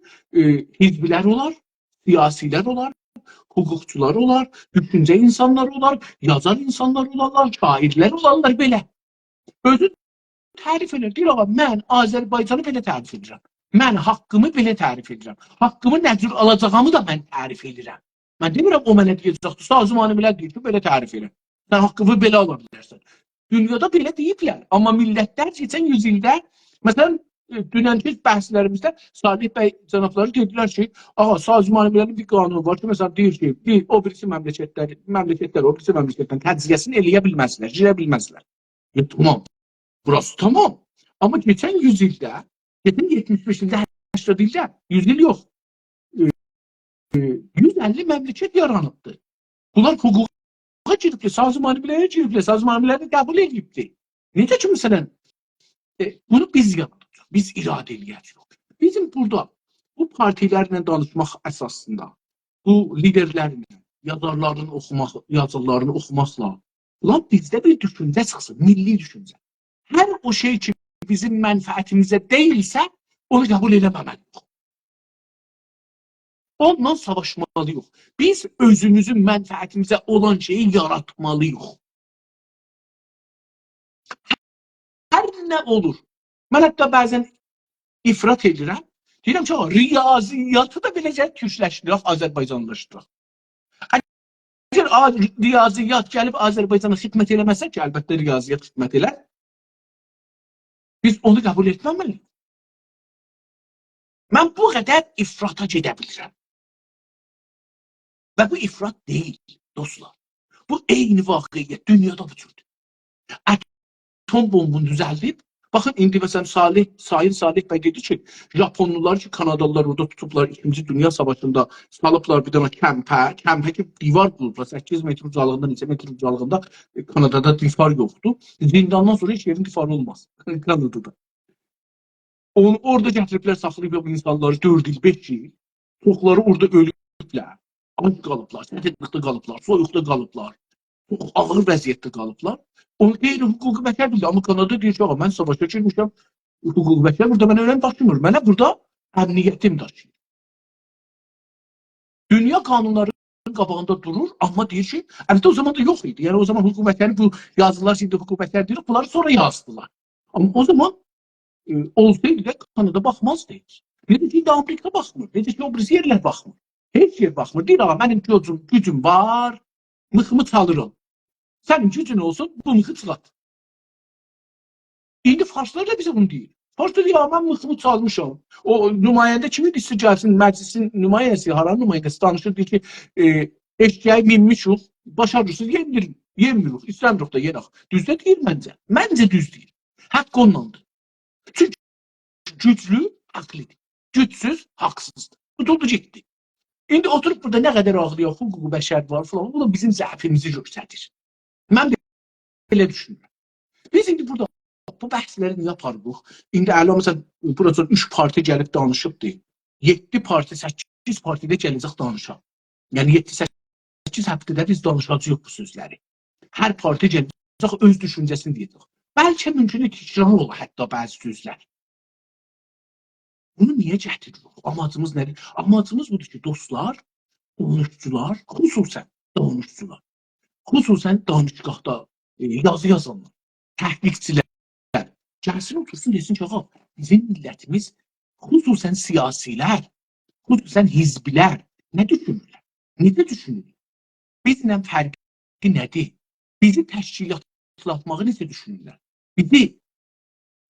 Hizblər olar, siyasilər olar, hüquqçular olar, düşüncə insanlar olar, yazar insanlar olarlar, şairlər olarlar belə. Özü tərif edir. Deyir, ağa, mən Azərbaycanı belə tərif edirəm. Mən haqqımı belə tərif edirəm. Haqqımı nə cür alacağımı da mən tərif edirəm. Mən demirəm, o mənə deyəcəkdir. Sazımanı belə deyir ki, belə tərif edirəm. Sən haqqımı belə ala bilərsən. Dünyada belə deyiblər. Amma millətlər keçən yüzildə, məsələn, dünənki bəhslərimizdə Salih bəy cənabları dedilər ki, ağa, Sazımanı belənin bir qanunu var ki, məsələn, deyir ki, o birisi məmləkətlər, o birisi məmləkətdən tədziyəsini eləyə bilməzlər, girə bilməzlər. Tamam. Burası tamam. Amma geçen yüzyılda, geçen 75'inde, 80'de, 100 yıl yok. 150 memleket yaranıbdır. Bunlar hukuka giribdir, sazımanı giribdir, sazımanı kabul edibdir. Necə ki, məsələn, bunu biz yaratırıq, biz iradə eləyəcəyik. Bizim burada bu partilərlə danışmaq əsasında, bu liderlərlə, yazarların yazılarını oxumaqla, ulan bizdə bir düşüncə çıxsın, milli düşüncə. Hər o şey ki bizim mənfəətimizə deyilsə, onu qəbul eləməməliyik. Ondan savaşmalıyıq. Biz özümüzün mənfəətimizə olan şeyi yaratmalıyıq. Hər nə olur. Mən hətta bəzən ifrat edirəm. Deyirəm ki, riyaziyyatı da beləcə türkləşdirək, Azərbaycanlaşdıraq. Əgər riyaziyyat gəlib Azərbaycana xidmət eləməsə ki, əlbəttə riyaziyyat xidmət elər, biz onu qəbul etməməliyik. Mən bu qədər ifrata gedə bilirəm. Və bu ifrat deyil, dostlar. Bu eyni vaqiyyət, dünyada bu cürdür. Atom bombunu düzəldib, Baxın, indi məsələn Sayın Salih bəy dedi ki, Japonlular ki, Kanadalılar orada tutublar 2-ci Dünya Savaşında salıblar bir dənə kəmpə ki, divar qurublar 8 metr ucalığında, neçə metr ucalığında Kanadada divar yoxdur. Zindandan sonra heç yerin divarı olmaz Kanadada. Onu orada gətiriblər, saxlayıb bu insanları 4 il, 5 il. Çoxları orada ölüblər, ac qalıblar, səhətlikdə qalıblar, soyuqda qalıblar, çox ağır vəziyyətdə qalıblar. Onu qeyri-hüquqi bəkər bildi. Amma Kanada deyir ki, mən savaşa girmişəm, hüquqi bəkər burada mənə ölən daşımır. Mənə burada əmniyyətim daşıyır. Dünya qanunlarının qabağında durur, amma deyir ki, əlbəttə o zaman da yox idi. Yəni o zaman hüquqi bəkəri bu yazılar şimdi hüquqi bəkər deyir, bunları sonra yazdılar. Amma o zaman olsaydı da Kanada baxmazdı heç. Necə ki, Amerika baxmır, necə ki, o birisi yerlər baxmır. Heç yer baxmır. Deyir, mənim gücüm var, mıxımı çalırım. Sənin gücün olsun, bu mıxı çılat. İndi farslar da bize bunu deyir. Farslar deyir, mən mıxımı çalmışam. O nümayəndə kimi istəyir gəlsin, məclisin nümayəndəsi, haran nümayəndəsi danışır, deyir ki, eşkəyə minmişik, başarırsız yemirik, istəmirik da yenək. Düzdə deyir məncə. Məncə düz deyir. Haqq ondandır. Çünki güclü haqlıdır. Gücsüz haqsızdır. Tutuldu getdi. İndi oturup burada nə qədər ağlıyor, hüquqi bəşər var falan, bu da bizim zəfimizi göstərir. Mən belə düşünürəm. Biz indi burada bu bəhsləri niyə aparırıq? İndi əla məsələn, burada 3 parti gəlib danışıbdır. 7 parti, 8 partidə gələcək danışaq. Yəni 7-8 həftədə biz danışacağıq bu sözləri. Hər parti gələcək öz düşüncəsini deyəcək. Bəlkə mümkün təkrar olur hətta bəzi sözlər. Bunu niyə gətiririk? Amacımız nədir? Amacımız budur ki, dostlar, danışçılar, xüsusən danışqaqda yazı yazanlar, təhqiqçilər gəlsin otursun desin ki, bizim millətimiz, xüsusən siyasilər, xüsusən hizbilər nə düşünürlər? Necə düşünürlər? Bizlə fərqi nədir? Bizi təşkilatlatmağı necə düşünürlər? Bizi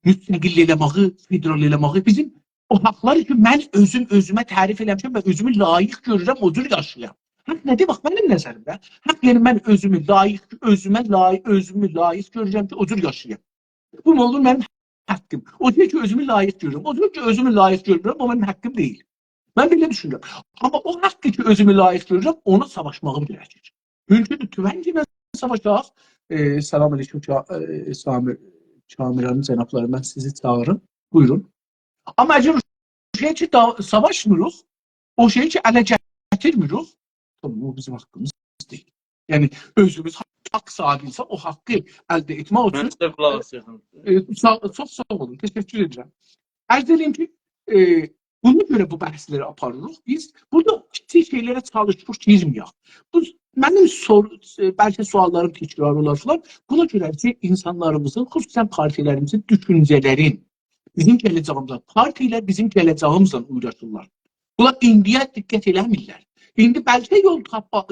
müstəqil eləməyi, federal eləməyi, bizim o haqlar üçün mən özümə tərif eləmişəm və özümü layiq görürəm, o cür yaşayam. Haqq nədir? Bax, mənim nəzərimdə. Haqq yəni mən özümü layiq görürəm ki, o cür yaşayam. Bu ne olur mənim haqqım. O deyir ki, özümü layiq görürəm. O deyir ki, özümü layiq görürəm, o mənim haqqım deyil. Mən belə düşünürəm. Amma o haqqı ki, özümü layiq görürəm, ona savaşmağım gerekir. Mümkündür, tüvənglə savaşaq. Salam aleyküm, Kamil Hanım, cənabları, mən sizi çağırım. Buyurun. Amma əgər o şey ki, savaşmırıq, o şey ki, ələ gətirmirik, bu bizim haqqımız deyil. Yəni, özümüz haqq sahibiysə, o haqqı əldə etmək üçün... Mən sizə qulaq asıyorum. Çox sağ olun, təşəkkür edirəm. Ərz edeyim ki, buna görə bu bəhsləri aparırıq. Biz burada kiçik şeylərə çalışırıq, girməyək. Mənim bəlkə suallarım təkrar olar falan. Buna görə ki, insanlarımızın, xüsusən partilərimizin düşüncələrin, bizim gələcəyimizdən, partilər bizim gələcəyimizdən uğraşırlar. Bunlar indiyə diqqət eləmirlər. İndi bəlkə yol tapaq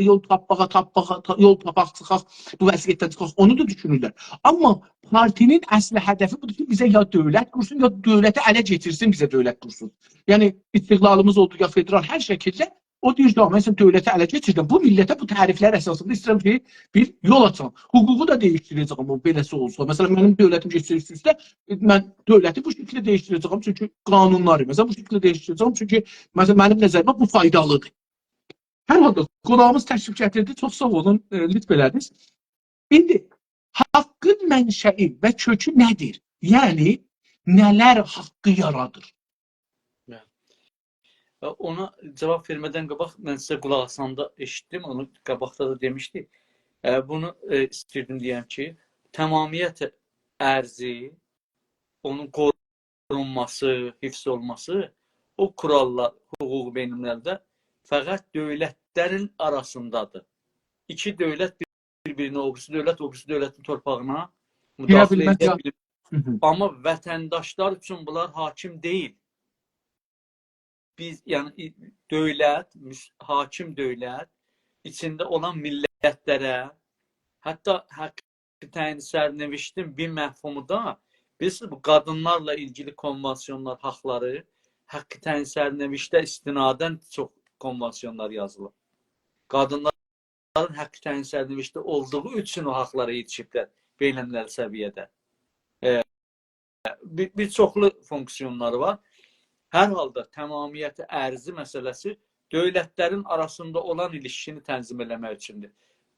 çıxaq, bu vəziyyətdən çıxaq, onu da düşünürlər. Amma partinin əsli hədəfi budur ki, bizə ya dövlət qursun, ya dövləti ələ getirsin, bizə dövlət qursun. Yəni, istiqlalımız oldu ya federal, hər şəkildə o deyir ki, mən dövləti ələ getirdim. Bu millətə bu təriflər əsasında istəyirəm ki, bir yol açam. Hüququ da dəyişdirəcəm, beləsi olsa. Məsələn, mənim dövlətim geçirirsə, mən dövləti bu şəkildə dəyişdirəcəm, çünki qanunları, məsələn, bu şəkildə dəyişdirəcəm, çünki mənim nəzərimə bu faydalıdır. Hər halda qonağımız təşrif gətirdi, çox sağ olun, lütf elədiniz. İndi, haqqın mənşəi və kökü nədir? Yəni, nələr haqqı yaradır? Ona cavab vermədən qabaq, mən sizə qulaq asanda eşitdim, onu qabaqda da demişdi. Bunu istəyirdim deyəm ki, tamamiyyət ərzi, onun qorunması, hifz olması, o kurallar, hüquq beynimlərdə fəqət dövlətlərin arasındadır. İki dövlət bir-birinə, o birisi dövlətin torpağına müdaxilə edə bilir. Amma vətəndaşlar üçün bunlar hakim deyil. Biz, yəni dövlət, hakim dövlət içində olan millətlərə, hətta haqqı təyin sərnişin bir məhfumu da biz bu qadınlarla ilgili konvansiyonlar, haqları, haqqı təyin sərnişdə istinadən çox konvansiyonlar yazılır. Qadınların haqqı təyin sərnişdə olduğu üçün o haqlara yetişiblər beynəlmiləl səviyyədə. bir çoxlu fonksiyonları var. Hər halda təmamiyyəti ərzi məsələsi dövlətlərin arasında olan ilişkini tənzim eləmək üçündür.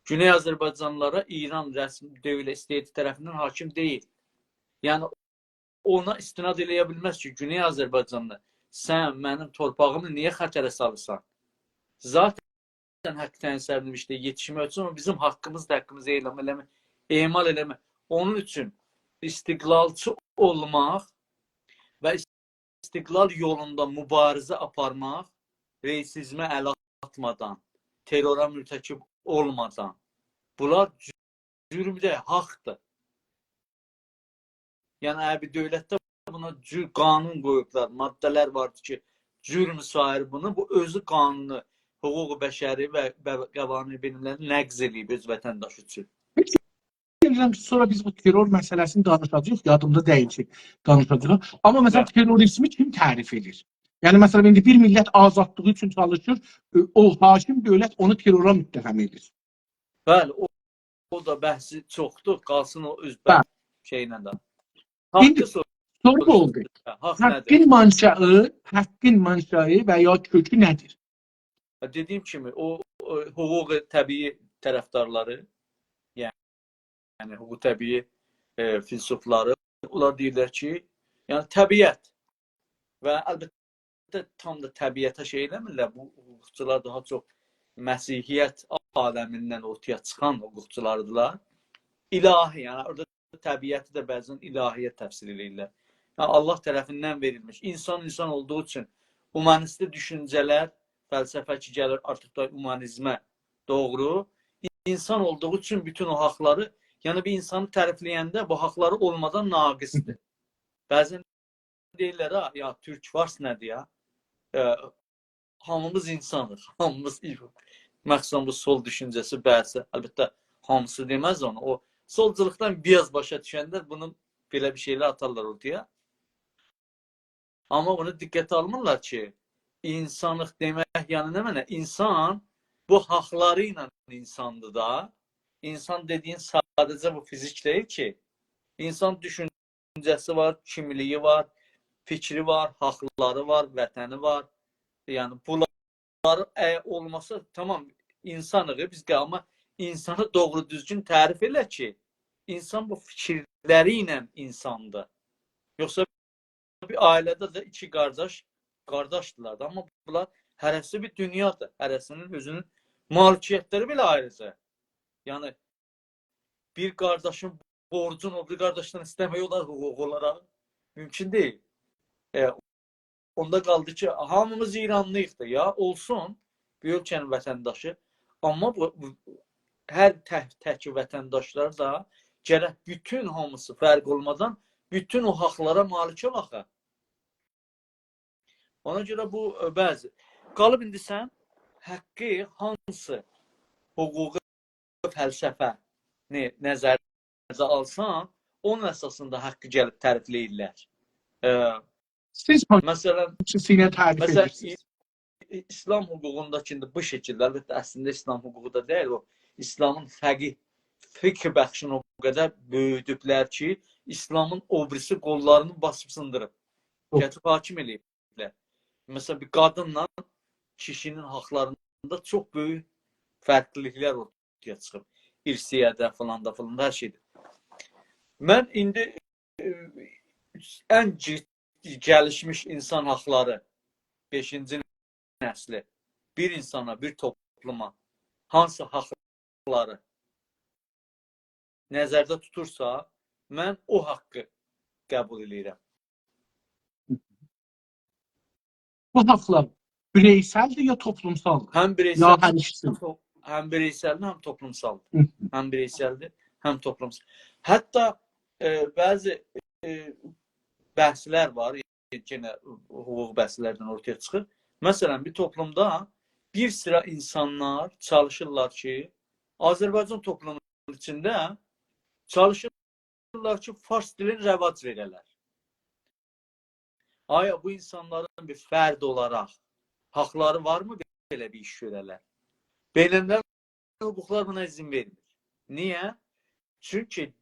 Güney Azərbaycanlılara İran rəsmi dövlət istəyəti tərəfindən hakim deyil. Yəni ona istinad eləyə bilməz ki, Güney Azərbaycanlı sən mənim torpağımı niyə xətərə salırsan? Zaten haqq tənsərlənmişdə yetişmək üçün bizim haqqımızı emal eləmək. Onun üçün istiqlalçı olmaq və istiqlal yolunda mübarizə aparmaq, reysizmə əl atmadan, terrora mürtəkib olmadan, bunlar cürmdə haqdır. Yəni, bir dövlətdə buna qanun qoyublar, maddələr vardır ki, cürm sayır bunu, bu özü qanunu, hüquq-u bəşəri və qəvanun benimlərini nəqz edib öz vətəndaşı üçün. Bilirəm ki, sonra biz bu terror məsələsini danışacağıq, yadımda deyil ki, danışacağıq. Amma məsələn, terrorizmi kim tərif edir? Yəni, məsələn, indi bir millət azadlığı üçün çalışır, o hakim dövlət onu terrora müttəhəm edir. Bəli, o da bəhsi çoxdur, qalsın o öz şeylə də. İndi soru oldu. Haqqın mənşəi və ya kökü nədir? Dediyim kimi, o hüquq təbii tərəfdarları, yəni hüquq təbii filsufları, onlar deyirlər ki, yəni təbiət və əlbəttə tam da təbiətə şey eləmirlər. Bu hüquqçular daha çox Məsihiyyət aləmindən ortaya çıxan hüquqçulardılar. İlahi, yəni orada təbiəti də bəzən ilahiyyət təfsir edirlər. Yəni Allah tərəfindən verilmiş. İnsan olduğu üçün humanisti düşüncələr, fəlsəfə ki gəlir artıq da humanizmə doğru. İnsan olduğu üçün bütün o haqları, yəni bir insanı tərifləyəndə bu haqları olmadan naqisdir. Bəzən deyirlər, ya Türk Fars nədir ya? Hamımız insanıq, hamımız məxsusən bu sol düşüncəsi bəzi, əlbəttə hamısı deməz onu. O solculuqdan biraz başa düşənlər bunun belə bir şeylər atarlar ortaya. Amma bunu diqqətə almırlar ki, insanlıq demək, yəni nə mənə? İnsan bu haqları ilə insandır da. İnsan dediyin sadəcə bu fizik deyil ki. İnsan düşüncəsi var, kimliyi var, fikri var, haqları var, vətəni var. Yəni bunlar olmasa tamam insanıq biz, amma insanı doğru düzgün tərif elə ki, insan bu fikirləri ilə insandır. Yoxsa bir ailədə də iki qardaşdırlar da, amma bunlar hərəsi bir dünyadır. Hərəsinin özünün malikiyyətləri belə ayrıca. Yəni bir qardaşın borcun o bir qardaşdan istəmək olar hüquq olaraq mümkün deyil. Onda qaldı ki, hamımız İranlıyıq da, ya olsun bir ölkənin vətəndaşı, amma hər tək vətəndaşlar da gərək bütün hamısı fərq olmadan bütün o haqlara malik olaq. Ona görə bu bəzi. Qalıb indi sən haqqı hansı hüquqi fəlsəfə nəzərdə alsan, onun əsasında haqqı gəlib tərifləyirlər. Siz məsələn, tərif edirsiniz. İslam hüququndakı bu şəkildə, əlbəttə əslində İslam hüququ da deyil, o İslamın fikr bəxşini o qədər böyüdüblər ki, İslamın obrisi qollarını basıb sındırıb. Gətirib hakim eləyiblər. Məsələn, bir qadınla kişinin haqlarında çox böyük fərqliliklər ortaya çıxıb. İrsiyyədə, falan da, hər şeydir. Mən indi ən gəlişmiş insan haqları 5-ci nəsli bir insana, bir topluma hansı haqları nəzərdə tutursa, mən o haqqı qəbul edirəm. Bu haqlar bireysəldir ya toplumsaldır? Həm bireysəldir, həm toplumsaldır. Həm bireysəldir, həm toplumsaldır. Hətta bəzi bəhslər var, yenə hüquq bəhslərdən ortaya çıxır. Məsələn, bir toplumda bir sıra insanlar çalışırlar ki, Azərbaycan toplumunun içində çalışırlar ki, fars dilini rəvac verələr. Aya bu insanların bir fərd olaraq haqları varmı belə bir iş görələr? Beynəllər hüquqlar buna izin vermir. Niyə? Çünki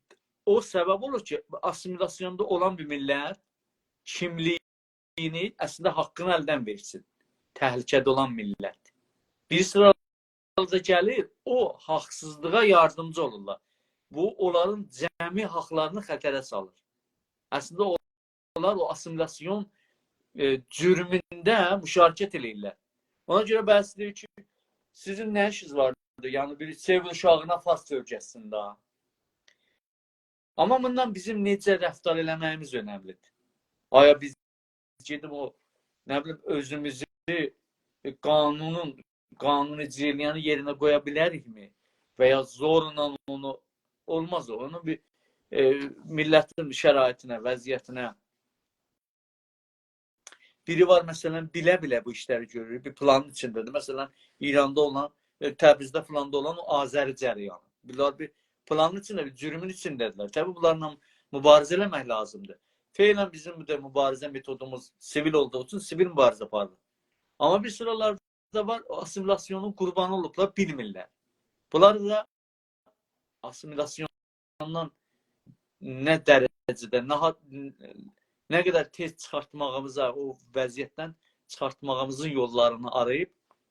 o səbəb olur ki, assimilasyonda olan bir millət kimliyini, əslində haqqını əldən versin. Təhlükədə olan millət. Bir sırada gəlir, o haqsızlığa yardımcı olurlar. Bu, onların cəmi haqlarını xətərə salır. Əslində, onlar o assimilasyon cürmündə müşarikət eləyirlər. Ona görə bəzi deyir ki, sizin nə işiniz vardır? Yəni, bir sevil uşağına fas sövcəsində. Amma bundan bizim necə rəftar eləməyimiz önəmlidir. Aya biz gedib o, nə bilim, özümüzü qanun icrəliyəni yerinə qoya bilərikmi? Və ya zorla onu, olmaz o. Onu bir millətin şəraitinə, vəziyyətinə. Biri var, məsələn, bilə-bilə bu işləri görür, bir planın içindədir. Məsələn, İranda olan, Təbrizdə filanda olan o Azəri cərəyanı. Bunlar bir planın içində, bir cürümün içindədirlər. Təbii bunlarla mübarizə eləmək lazımdır. Feylən bizim də mübarizə metodumuz sivil olduğu üçün sivil mübarizə aparılır. Amma bir sıralarda var, o assimilasyonun qurbanı olublar, bilmirlər. Bunlar da assimilasyondan nə dərəcədə, nə qədər tez çıxartmağımıza, o vəziyyətdən çıxartmağımızın yollarını arayıb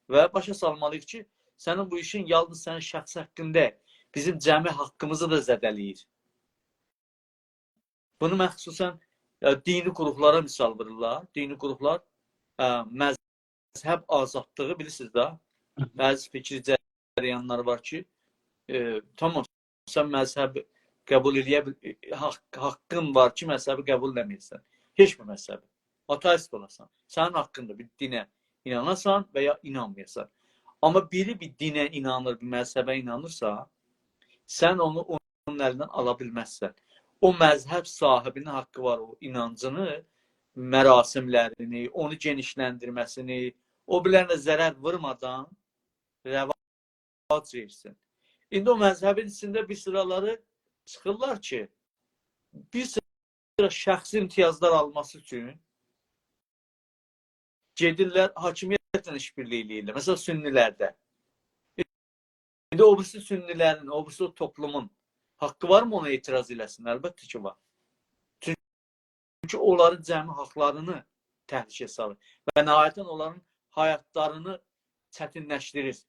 və başa salmalıyıq ki, sənin bu işin yalnız sənin şəxs haqqında bizim cəmi haqqımızı da zədələyir. Bunu məxsusən dini qruplara misal verirlər. Dini qruplar məzhəb azadlığı bilirsiniz də. Bəzi fikri cərəyanlar var ki, tamam, sən məzhəb qəbul eləyə haqqın var ki, məzhəbi qəbul eləməyirsən. Heç bir məzhəbi. Ateist olasan. Sənin haqqında bir dinə inanasan və ya inanmayasan. Amma biri bir dinə inanır, bir məzhəbə inanırsa, sən onu onun əlindən ala bilməzsən. O məzhəb sahibinin haqqı var, o inancını, mərasimlərini, onu genişləndirməsini, o bilərinə zərər vurmadan rəvac versin. İndi o məzhəbin içində bir sıraları çıxırlar ki, bir sıra şəxsi imtiyazlar alması üçün gedirlər, hakimiyyətlə işbirliyi eləyirlər. Məsələn, sünnilərdə. İndi o birisi sünnilərin, o birisi o toplumun haqqı varmı ona etiraz eləsin? Əlbəttə ki, var. Çünki onların cəmi haqlarını təhlükəyə salır və nəhayətən onların həyatlarını çətinləşdirir.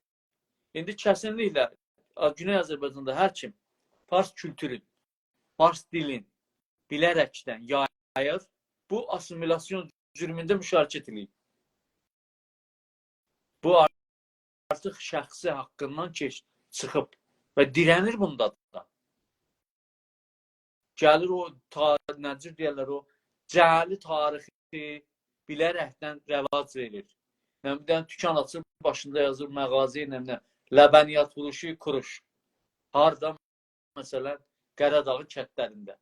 İndi kəsinliklə Güney Azərbaycanda hər kim fars kültürün, fars dilin bilərəkdən yayır, bu assimilasyon cürmündə müşarikət eləyir. Bu artıq şəxsi haqqından çıxıb və dirənir bunda da. Gəlir o, necə deyərlər, o cəhəli tarixi bilərəkdən rəvac verir. Bir dənə tükan açır, başında yazır məğazi ilə ləbəniyyat vuruşu, kuruş. Harada, məsələn, Qaradağı kətlərində.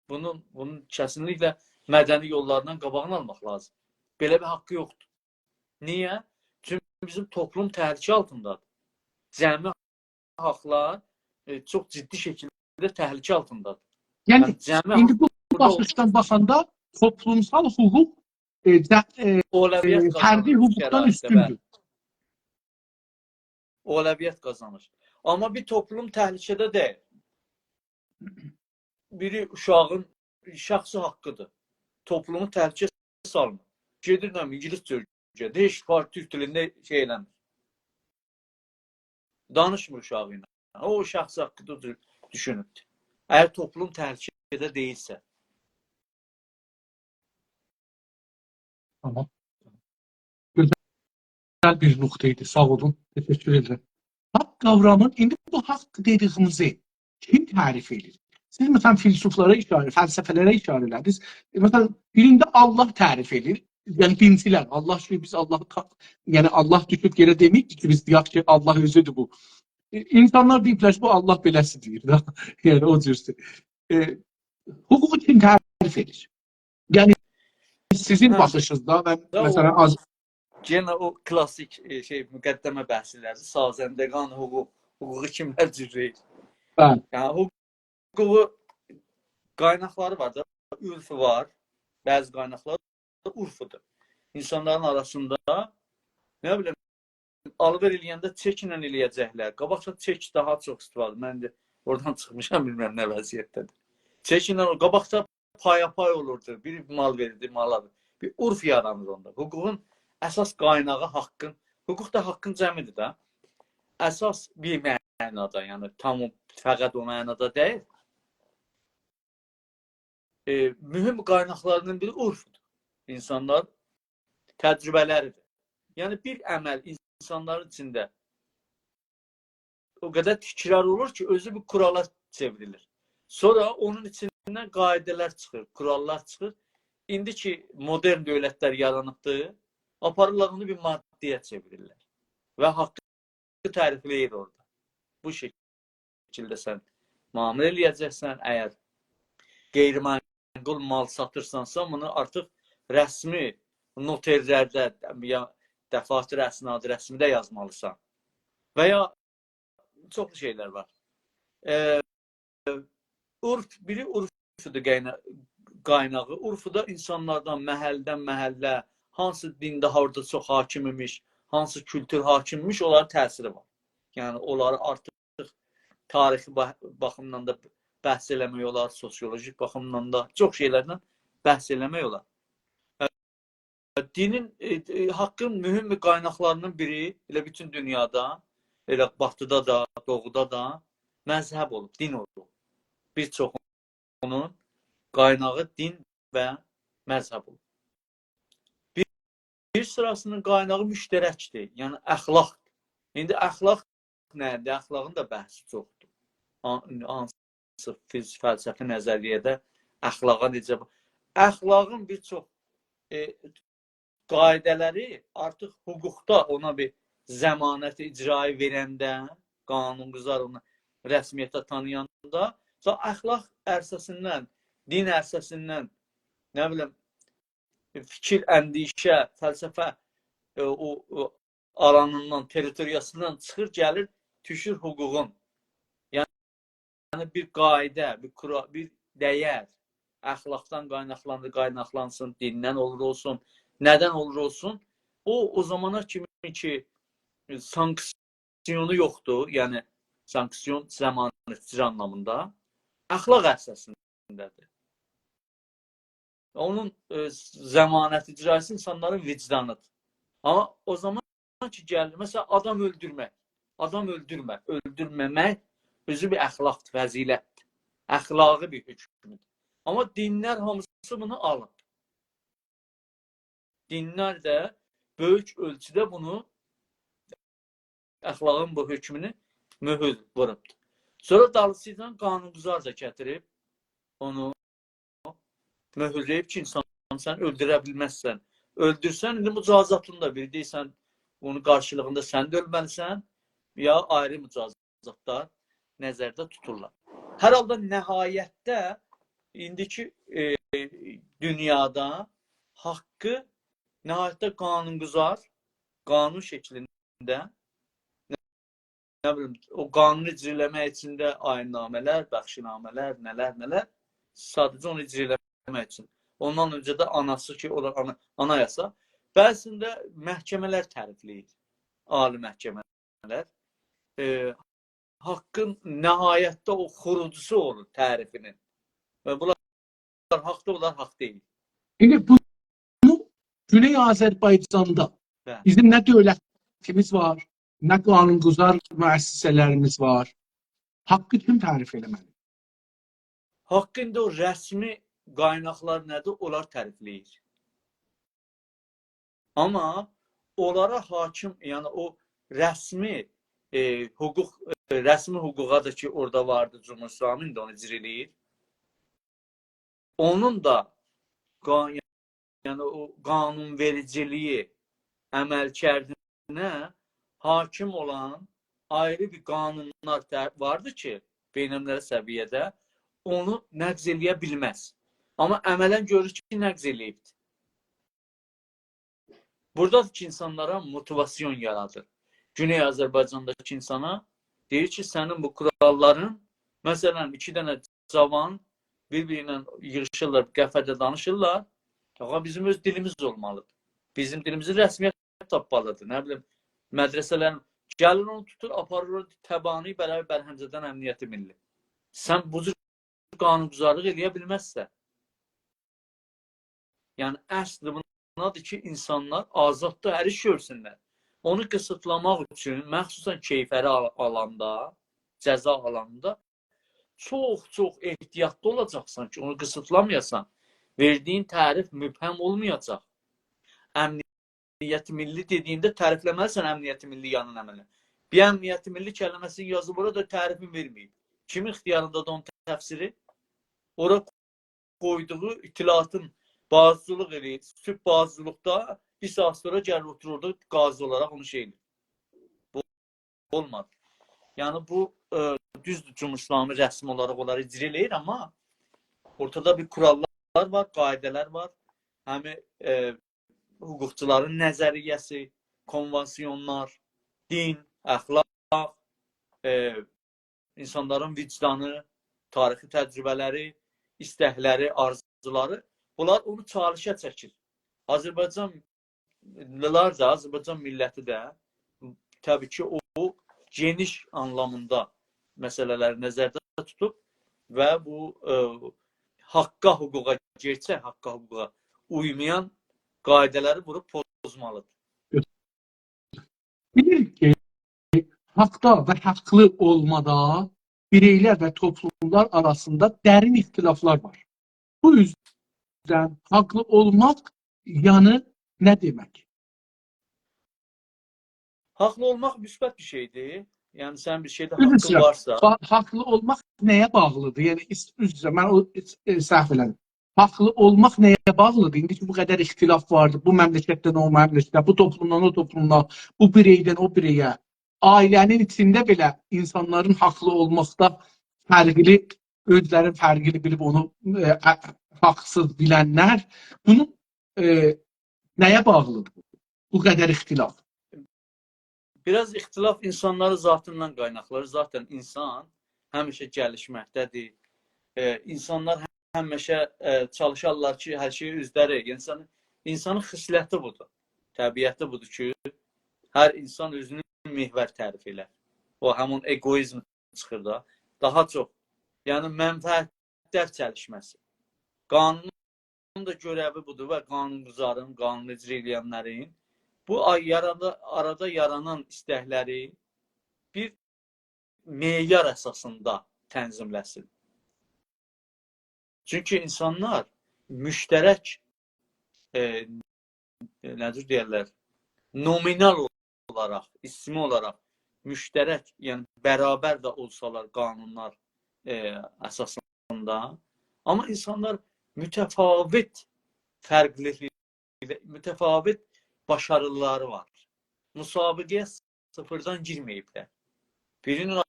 Bunun kəsinliklə mədəni yollarından qabağını almaq lazım. Belə bir haqqı yoxdur. Niyə? Çünki bizim toplum təhlükə altındadır. Cəmi haqlar çox ciddi şəkildə təhlükə altındadır. Yəni, indi bu baxışdan baxanda toplumsal hüquq fərdi hüquqdan üstündür. Oləviyyət qazanır. Amma bir toplum təhlükədə deyil. Biri uşağın şəxsi haqqıdır. Toplumu təhlükə salmır. Gedirəm İngilis Türkçədə, heç türk dilində şey eləmir. Danışmır uşağı ilə. O şəxsi haqqıdır düşünübdür. Əgər toplum təhlükədə deyilsə. Tamam. Güzel bir noktaydı. Sağ olun. Teşekkür ederim. Hak kavramı, indi bu hak dediğimizi kim tarif edir? Siz mesela filsuflara işaret, felsefelere işaret ediniz. Mesela birinde Allah tarif edir. Yani dinciler. Allah şu biz yani Allah düşüp yere demeyik ki biz diyak ki Allah özüdür bu. İnsanlar deyiplər bu Allah beləsi deyir. Yani o cürsü. Hukuku kim tarif edir? Yani sizin baxışınızda ben mesela az Yenə o klasik müqəddəmə bəhsləri, sazəndəqan hüququ kimlər cürrəyir? Yəni, hüququ qaynaqları var da, ürfü var, bəzi qaynaqlar urfudur. İnsanların arasında, nə biləm, alver eləyəndə çəklə eləyəcəklər. Qabaqca çək daha çox istifadə. Mən də oradan çıxmışam, bilməm nə vəziyyətdədir. Çəklə, qabaqca paya-pay olurdu. Biri mal verirdi, mala. Bir urf yaranır onda. Hüququn əsas qaynağı haqqın. Hüquq da haqqın cəmidir də. Əsas bir mənada, yəni tam fəqət o mənada deyil. Mühüm qaynaqlarının biri urfdur. İnsanlar təcrübələridir. Yəni bir əməl insanların içində o qədər tikrar olur ki, özü bir kurala çevrilir. Sonra onun içindən qaidələr çıxır, kurallar çıxır. İndi ki, modern dövlətlər yaranıbdır, aparırlar onu bir maddiyə çevirirlər. Və haqqı tərifləyir orada. Bu şəkildə sən müamilə eləyəcəksən, əgər qeyri-məqul mal satırsansa, bunu artıq rəsmi noterlərdə, ya dəfatir əsnad rəsmidə yazmalısan. Və ya çoxlu şeylər var. Biri urfudur qaynağı. Urfuda insanlardan məhəldən məhəllə, hansı din daha orada çox hakim imiş, hansı kültür hakim imiş, onların təsiri var. Yəni, onları artıq tarixi baxımdan da bəhs eləmək olar, sosiolojik baxımdan da çox şeylərdən bəhs eləmək olar. Dinin, haqqın mühüm qaynaqlarının biri, elə bütün dünyada, elə batıda da, doğuda da məzhəb olub, din olub. Bir çoxunun qaynağı din və məzhəb olub. Bir sırasının qaynağı müştərəkdir, yəni əxlaqdır. İndi əxlaq nədir? Əxlaqın da bəhsi çoxdur. Hansı fəlsəfi nəzəriyyədə əxlaqa necə? Əxlaqın bir çox qaydələri artıq hüquqda ona bir zəmanəti icrayı verəndə, qanunquzar onu rəsmiyyətə tanıyanda, əxlaq ərsəsindən, din ərsəsindən, nə bilim, fikir, əndişə, fəlsəfə o alanından, teritoriyasından çıxır, gəlir, düşür hüququn. Yəni bir qaydə, bir dəyər əxlaqdan qaynaqlansın, dindən olur olsun, nədən olur olsun, o zamana kimi ki sanksiyonu yoxdur, yəni sanksiyon zəmanətçi anlamında, əxlaq ərsəsindədir. Onun zəmanət icrası insanların vicdanıdır. Amma o zaman ki gəlir, məsələn, adam öldürməmək özü bir əxlaqdır, fəzilətdir. Əxlaqı bir hökmüdür. Amma dinlər hamısı bunu alıb. Dinlər də böyük ölçüdə bunu, əxlaqın bu hökmünü mühür vurubdur. Sonra dalısıyla qanunquzarca gətirib, onu mühürləyib ki, insanı sən öldürə bilməzsən. Öldürsən, indi mücazatını da bir deyirsən, onun qarşılığında sən də ölməlisən, ya ayrı mücazatlar nəzərdə tuturlar. Hər halda nəhayətdə, indiki dünyada haqqı nəhayətdə qanunquzar, qanun şəklində, nə bilim, o qanunu icra eləmək üçün də ayinnamələr, bəxşinamələr, nələr, sadəcə onu icra eləmək üçün. Ondan öncə də anası ki, anayasa, bəzisində məhkəmələr tərifləyir, ali məhkəmələr. Haqqın nəhayətdə o xurucusu olur tərifinin. Və bunlar haqdır, bunlar haqq deyil. İndi bunu Güney Azərbaycanda bizim nə dövlətimiz var, nə qanunquzar müəssisələrimiz var. Haqqı kim tərif eləməli? Haqqında o rəsmi qaynaqlar nədir? Onlar tərifləyir. Amma onlara hakim, yəni o rəsmi hüquqa da ki, orada vardı, Cumhurbaşqanının da onu icra eləyir. Onun da yəni o qanunvericiliyi əməlkərdinə hakim olan ayrı bir qanunlar vardı ki, beynəlmiləl səviyyədə onu nəqz eləyə bilməz. Amma əmələn görür ki, nəqz eləyibdir. Burada ki, insanlara motivasyon yaradır. Güney Azərbaycandakı insana deyir ki, sənin bu kuralların, məsələn, 2 dənə cavan bir-birinə yığışırlar, qəfədə danışırlar, bizim öz dilimiz olmalıdır. Bizim dilimizi rəsmiyyət tapmalıdır. Nə bilim, mədrəsələrin gəlir onu tutur, aparır təbani Bərhəmzədən Əmniyyəti Milli. Sən bu cür qanunquzarlıq eləyə bilməzsən. Yəni əsl bunadır ki, insanlar azadda əriş görsünlər. Onu qısıtlamaq üçün məxsusən keyfəri alanda, cəza alanda çox ehtiyatlı olacaqsan ki, onu qısıtlamayasan. Verdiyin tərif mübhəm olmayacaq. Əmniyyət milli dediyində tərifləməlisən əmniyyət milli yanın əməli. Bir əmniyyət milli kəlməsini yazıb orada tərifini verməyib. Kimin ixtiyarındadır onun təfsiri? Orada qoyduğu itilatın bazıcılıq eləyir. Sübh bazıcılıqda bir saat sonra gəlir otururdu qazi olaraq onu şey eləyir. Bu olmadı. Yəni bu düzdür, Cumhur-İslami rəsmi olaraq onları icra eləyir, amma ortada bir kurallar var, qaydələr var. Həmi hüquqçuların nəzəriyyəsi, konvansiyonlar, din, əxlaq, insanların vicdanı, tarixi təcrübələri, istəkləri, arzuları, bunlar onu çalışa çəkir. Azərbaycanlılar da, Azərbaycan milləti də təbii ki, o geniş anlamında məsələləri nəzərdə tutub və bu haqqa, hüquqa, gerçək haqqa, hüquqa uymayan qaydələri vurub pozmalıdır. Bilirik ki, haqda və haqlı olmada bireylər və toplumlar arasında dərin ixtilaflar var. Bu yüzden haqlı olmaq yanı nə demək? Haqlı olmaq müsbət bir şeydir. Yəni sən bir şeydə haqqın varsa... Haqlı olmaq nəyə bağlıdır? Yəni, üzrə, mən o səhv elədim. Haqlı olmaq nəyə bağlıdır? İndi ki, bu qədər ixtilaf vardır. Bu məmləkətdən o məmləkətə, bu toplumdan o toplumdan, bu bireydən o bireyə. Ailənin içində belə insanların haqlı olmaqda fərqli, özlərin fərqini bilib onu haqsız bilənlər, bunun nəyə bağlıdır? Bu qədər ixtilaf. Biraz ixtilaf insanların zatından qaynaqları. Zaten insan həmişə gəlişməkdədir. İnsanlar həmişə çalışarlar ki, hər şeyi özləri. İnsanın xisləti budur. Təbiəti budur ki, hər insan özünü mehvər tərif elər. O həmin egoizm çıxır da. Daha çox. Yəni mənfəətlər çəlişməsi. Qanunun da görəvi budur və qanunquzarın, qanun icra edənlərin bu arada yaranan istəkləri bir meyar əsasında tənzimləsin. Çünki insanlar müştərək nədir deyərlər, nominal olaraq, ismi olaraq müştərək, yəni bərabər də olsalar qanunlar əsasında, amma insanlar mütəfavit fərqliliklə, mütəfavit başarıları var. Müsabiqəyə sıfırdan girməyiblər. Birinin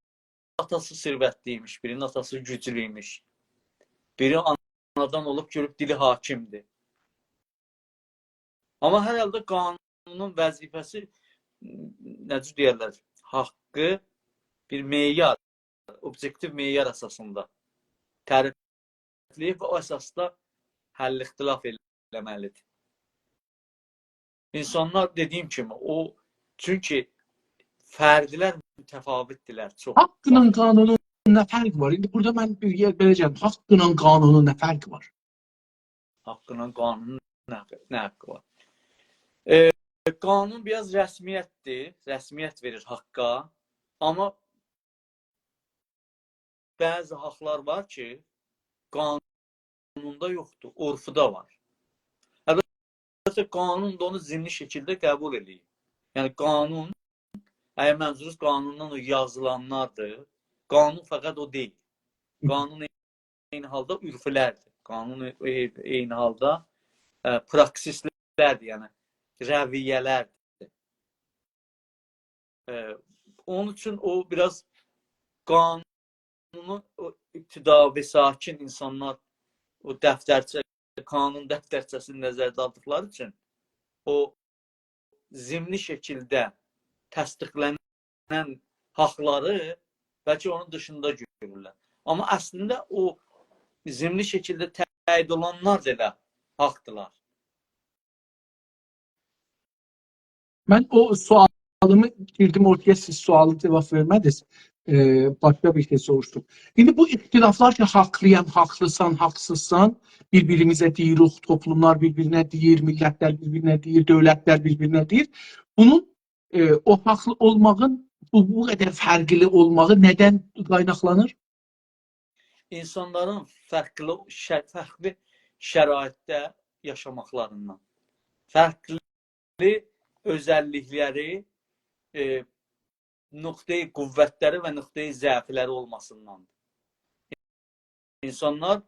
atası sirvətliymiş, birinin atası güclüymüş. Biri anadan olub görüb dili hakimdir. Amma hər halda qanunun vəzifəsi, necə deyərlər, haqqı bir meyar, objektiv meyar əsasında tərifləyib və o əsasda həll ixtilaf eləməlidir. İnsanlar dediyim kimi, çünki fərdlər mütəfavitdirlər çox. Haqqla qanunun nə fərq var? İndi burada mən bir yer verəcəm. Haqqla qanunun nə fərq var? Haqqla qanunun nə haqqı var? Qanun biraz rəsmiyyətdir. Rəsmiyyət verir haqqa. Amma bəzi haqlar var ki, qanunda yoxdur, orfuda var. Əlbəttə, qanun da onu zimni şəkildə qəbul edir. Yəni, qanun, əgər mənzuruz qanundan o yazılanlardır, qanun fəqət o deyil. Qanun eyni halda ürfülərdir. Qanun eyni halda praksislərdir, yəni rəviyyələrdir. Onun üçün o biraz qanunu ibtidavi sakin insanlar o dəftərçə, qanun dəftərçəsini nəzərdə aldıqları üçün o zimni şəkildə təsdiqlənən haqları bəlkə onun dışında görürlər. Amma əslində o zimni şəkildə təyin olanlar da elə haqdılar. Mən o sualımı girdim ortaya, siz sualı cevap vermədiniz. başka bir şey soruştum. İndi bu ixtilaflar ki haqlıyam, haqlısan, haqsızsan bir-birimizə deyirik, toplumlar bir-birinə deyir, millətlər bir-birinə deyir, dövlətlər bir-birinə deyir. Bunun o haqlı olmağın bu qədər fərqli olmağı nədən qaynaqlanır? İnsanların fərqli şəraitdə yaşamaqlarından, fərqli özəllikləri, nöqteyi qüvvətləri və nöqteyi zəifləri olmasından. İnsanlar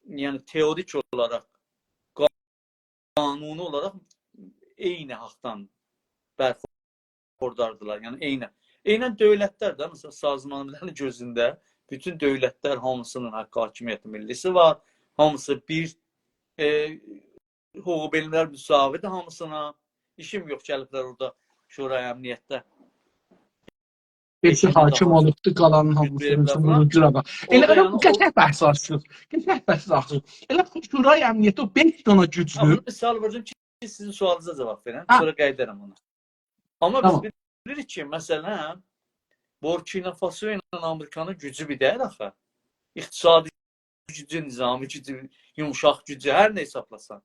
yəni teorik olaraq, qanuni olaraq eyni haqdan bərxurdardılar. Yəni eynən dövlətlər də, məsələn, sazmanların gözündə bütün dövlətlər hamısının haqq hakimiyyəti millisi var. Hamısı bir hüquq elmlər müsavidir hamısına. İşim yox, gəliblər orada şuraya əmniyyətdə. Birisi hakim olubdu, qalanın hamısını vurucu adam. Elə qəşəng bəhs açsın. Qəşəng bəhs açsın. Elə şuraya əmniyyəti o 5 dana güclü. Misal verdim ki, sizin sualınıza cavab verəm. Sonra qayıdaram ona. Amma biz bilirik ki, məsələn, Burkina Faso ilə Amerikanın gücü bir deyil axı. İqtisadi gücü, nizami gücü, yumuşaq gücü, hər nə hesaplasan.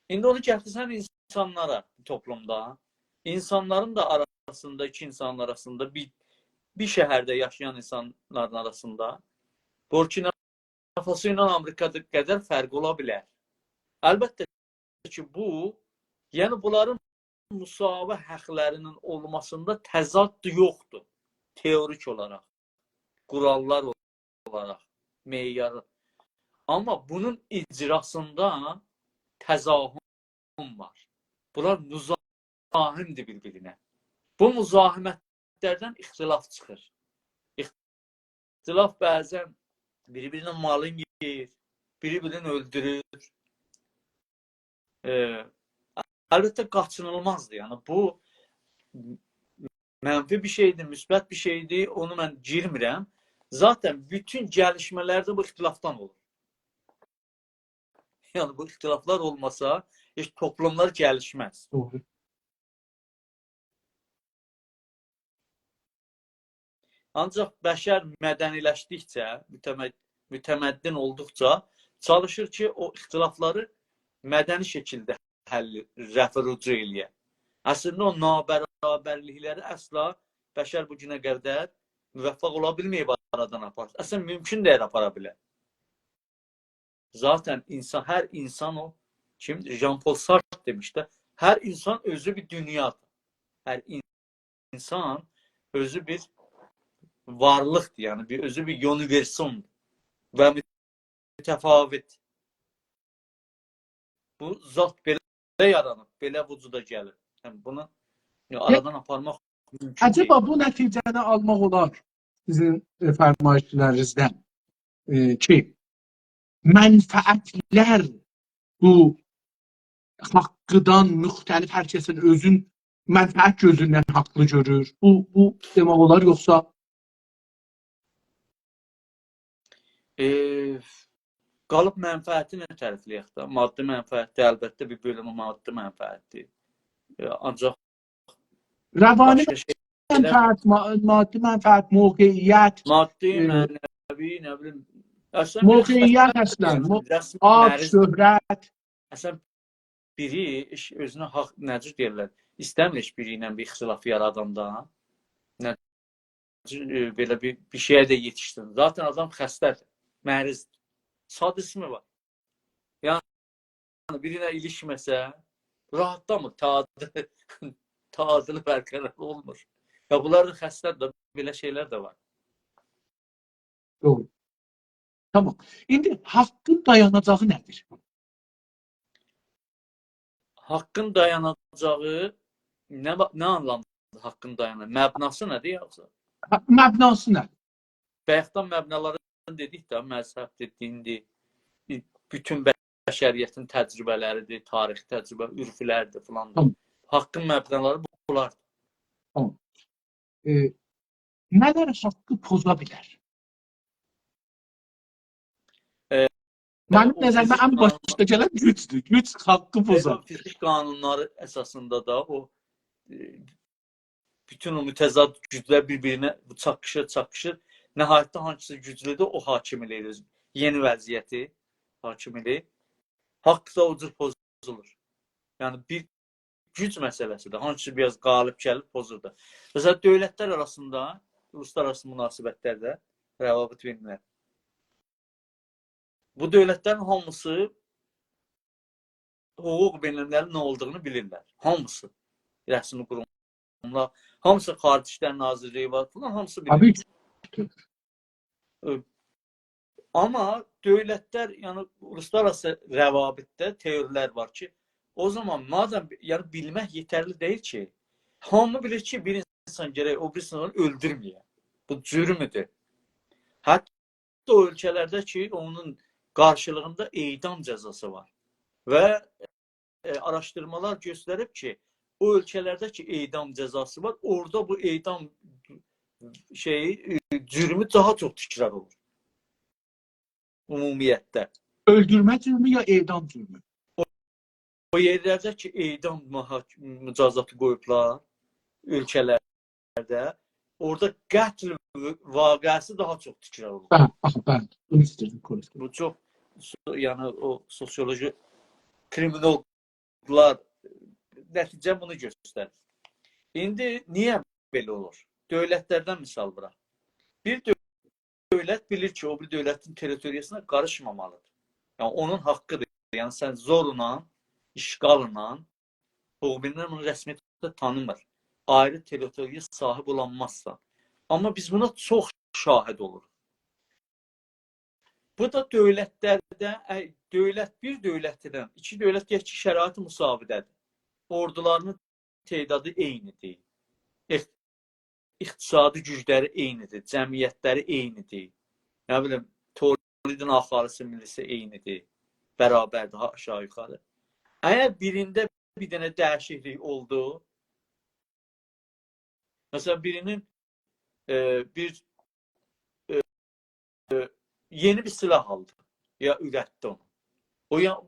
İndi onu gətirsən insanlara, toplumda. İnsanların da arasında, iki insanın arasında, bir şəhərdə yaşayan insanların arasında Burkina Faso ilə Amerikada qədər fərq ola bilər. Əlbəttə ki, bu, yəni bunların müsavi həqlərinin olmasında təzad yoxdur. Teorik olaraq, qurallar olaraq, meyyarı. Amma bunun icrasında təzahüm var. Bunlar müzahimdir bir-birinə. Bu müzahimətlərdən ixtilaf çıxır. İxtilaf bəzən bir-birinin malını yeyir, bir-birini öldürür. Əlbəttə qaçınılmazdır. Yəni bu mənfi bir şeydir, müsbət bir şeydir. Onu mən girmirəm. Zaten bütün gəlişmələrdə bu ixtilafdan olur. Yəni bu ixtilaflar olmasa heç toplumlar gəlişməz. Doğru. Ancaq bəşər mədəniləşdikcə, mütəməddin olduqca çalışır ki, o ixtilafları mədəni şəkildə rəf-rücu eləyə. Əslində o nabərabərlikləri əsla bəşər bu günə qədər müvəffəq ola bilməyib aradan apar. Əslində mümkün deyil apara bilər. Zaten hər insan o, kimdir? Jean-Paul Sartre demişdi, hər insan özü bir dünyadır. Hər insan özü bir varlıqdır, yəni özü bir universumdur və mütəfavit. Bu zat belə yaranıb, belə vücuda gəlir. Yəni bunu aradan aparmaq mümkün deyil. Acaba bu nəticəni almaq olar sizin fərmayişlərinizdən ki, mənfəətlər bu haqqıdan müxtəlif hər kəsin özün mənfəət gözündən haqlı görür. Bu demək olar, yoxsa? Qalıb mənfəəti nə tərifləyək də? Maddi mənfəətdir, əlbəttə bir bölümü maddi mənfəətdir. Ancaq rəvani mənfəət, maddi mənfəət, mövqeyiyyət, maddi, mənəvi, nə bilim, mövqeyiyyət əslən, ad, şöhrət. Əslən biri özünə haqq nəcür deyirlər, istəmir biri ilə bir ixtilaf yaradanda, belə bir şeyə də yetişsin. Zaten adam xəstədir, mərizdir. Sadismi var. Yəni birinə ilişməsə, rahatlamır, tadili bərqərar olmur. Ya bunlar da xəstədir də, belə şeylər də var. Doğru. Tamam. İndi haqqın dayanacağı nədir? Haqqın dayanacağı nə anlamda haqqın dayanacağı? Məbnası nədir yoxsa? Məbnası nədir? Bayaqdan məbnaları dedik də, məzhəbdir, dindir, bütün bəşəriyyətin təcrübələridir, tarixi təcrübə, ürflərdir filan. Tamam. Haqqın məbnaları bunlardır. Tamam. Nələr haqqı poza bilər? Mənim nəzərimdə ən başda gələn gücdür. Güc haqqı pozar. Fizik qanunları əsasında da o bütün o mütəzad güclər bir-birinə çakışır. Nəhayətdə hansısa güclüdür, o hakim eləyir. Yeni vəziyyəti hakim eləyir. Haqq da o cür pozulur. Yəni bir güc məsələsidir. Hansısa biraz qalib gəlib pozur da. Məsələn, dövlətlər arasında, uluslararası münasibətlərdə rəvabit verirlər. Bu dövlətlərin hamısı hüquq beynəlmilərin nə olduğunu bilirlər. Hamısı. Rəsmi qurumlar, hamısı Xarici İşlər Nazirliyi var falan, hamısı bilir. Tabii ki. Amma dövlətlər, yəni uluslararası rəvabitdə teorilər var ki, o zaman madem yəni bilmək yetərli deyil ki, hamı bilir ki, bir insan gərək o bir insanı öldürməyə. Bu cürmüdür. Hətta o ölkələrdə ki, onun qarşılığında edam cəzası var. Və araşdırmalar göstərib ki, o ölkələrdə ki, edam cəzası var, orada bu edam cürmü daha çox təkrar olur. Ümumiyyətdə. Öldürmə cürmü ya edam cürmü? O yerlərdə ki, edam mücazatı qoyublar ölkələrdə, orada qətl vaqəsi daha çox təkrar olur. Bəli, bunu istəyirdim konuşmaq. Bu çox, yəni o sosioloji kriminologlar nəticə bunu göstərir. İndi niyə belə olur? Dövlətlərdən misal bırak. Bir dövlət bilir ki, o bir dövlətin territoriyasına qarışmamalıdır. Yəni onun haqqıdır. Yəni sən zorla, işğalla, hüququndan onu rəsmiyyətlə tanımır. Ayrı territoriya sahib olanmazsa. Amma biz buna çox şahid oluruq. Bu da dövlətlərdə, bir dövlətdən, iki dövlət geçki şəraiti müsavidədir. Ordularının tedadı eynidir. İqtisadi gücləri eynidir. Cəmiyyətləri eynidir. Nə bilim, Tolidin axarısı millisi eynidir. Bərabərdir, aşağı yuxarı. Əgər birində bir dənə dəyişiklik oldu, məsələn, birinin yeni bir silah aldı ya ürətdi onu. O ya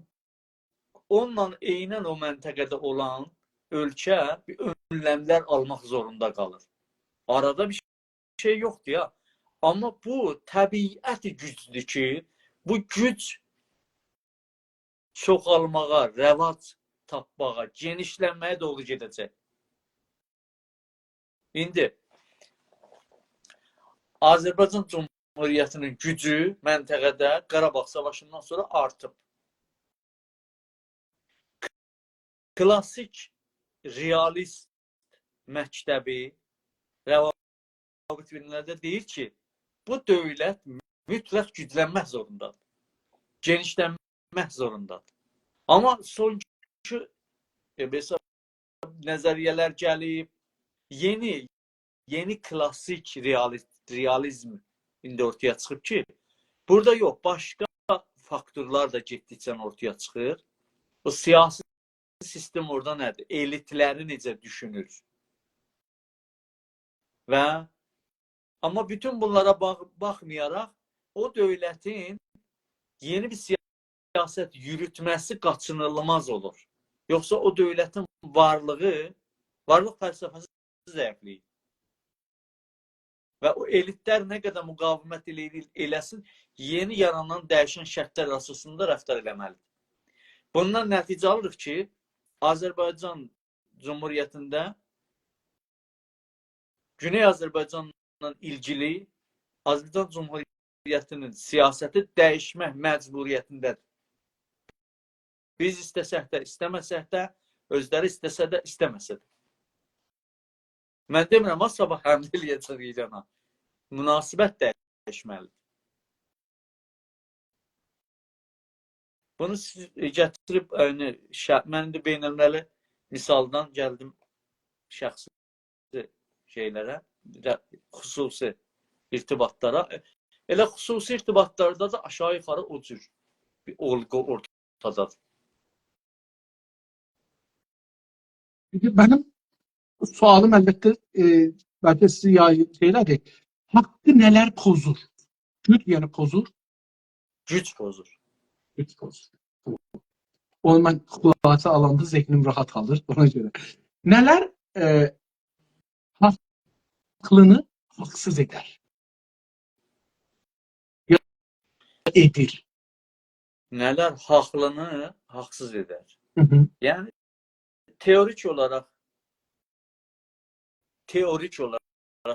onunla eynən o məntəqədə olan ölkə bir önləmlər almaq zorunda qalır. Arada bir şey yoxdur ya. Amma bu təbiəti gücdür ki, bu güc çoxalmağa, rəvac tapmağa, genişlənməyə doğru gedəcək. İndi Azərbaycan Cumhuriyyətinin gücü məntəqədə Qarabağ savaşından sonra artıb. Klassik realist məktəbi rəvabit bilimlərdə deyir ki, bu dövlət mütləq güclənmək zorundadır. Genişlənmək zorundadır. Amma sonki nəzəriyyələr gəlib, yeni klassik realizm indi ortaya çıxıb ki, burada yox, başqa faktorlar da getdikcə ortaya çıxır. O siyasi sistem orada nədir? Elitləri necə düşünür? Və amma bütün bunlara baxmayaraq, o dövlətin yeni bir siyasət yürütməsi qaçınılmaz olur. Yoxsa o dövlətin varlıq fəlsəfəsi zəifliyir. Və o elitlər nə qədər müqavimət eləsin, yeni yaranan dəyişən şərtlər əsasında rəftar eləməlidir. Bundan nəticə alırıq ki, Azərbaycan Cumhuriyyətində Güney Azərbaycanla ilgili Azərbaycan Cumhuriyyətinin siyasəti dəyişmək məcburiyyətindədir. Biz istəsək də, istəməsək də, özləri istəsə də, istəməsə də. Mən demirəm, sabah həmlə eləyəcək İrana. Münasibət dəyişməlidir. Bunu gətirib, mən də beynəlməli misaldan gəldim şəxsi şeylərə, xüsusi irtibatlara. Elə xüsusi irtibatlarda da aşağı yuxarı o cür bir olğu ortadadır. Mənim sualım əlbəttə bəlkə sizi şeylədir. Haqqı nələr pozur? Güc yəni pozur? Güc pozur. Güc pozur. Onu mən xülasə alanda zehnim rahat alır ona görə. Nələr haqlını haqsız edər. Ya edir. Nələr haqlını haqsız edər. Hı -hı. Yəni teorik olaraq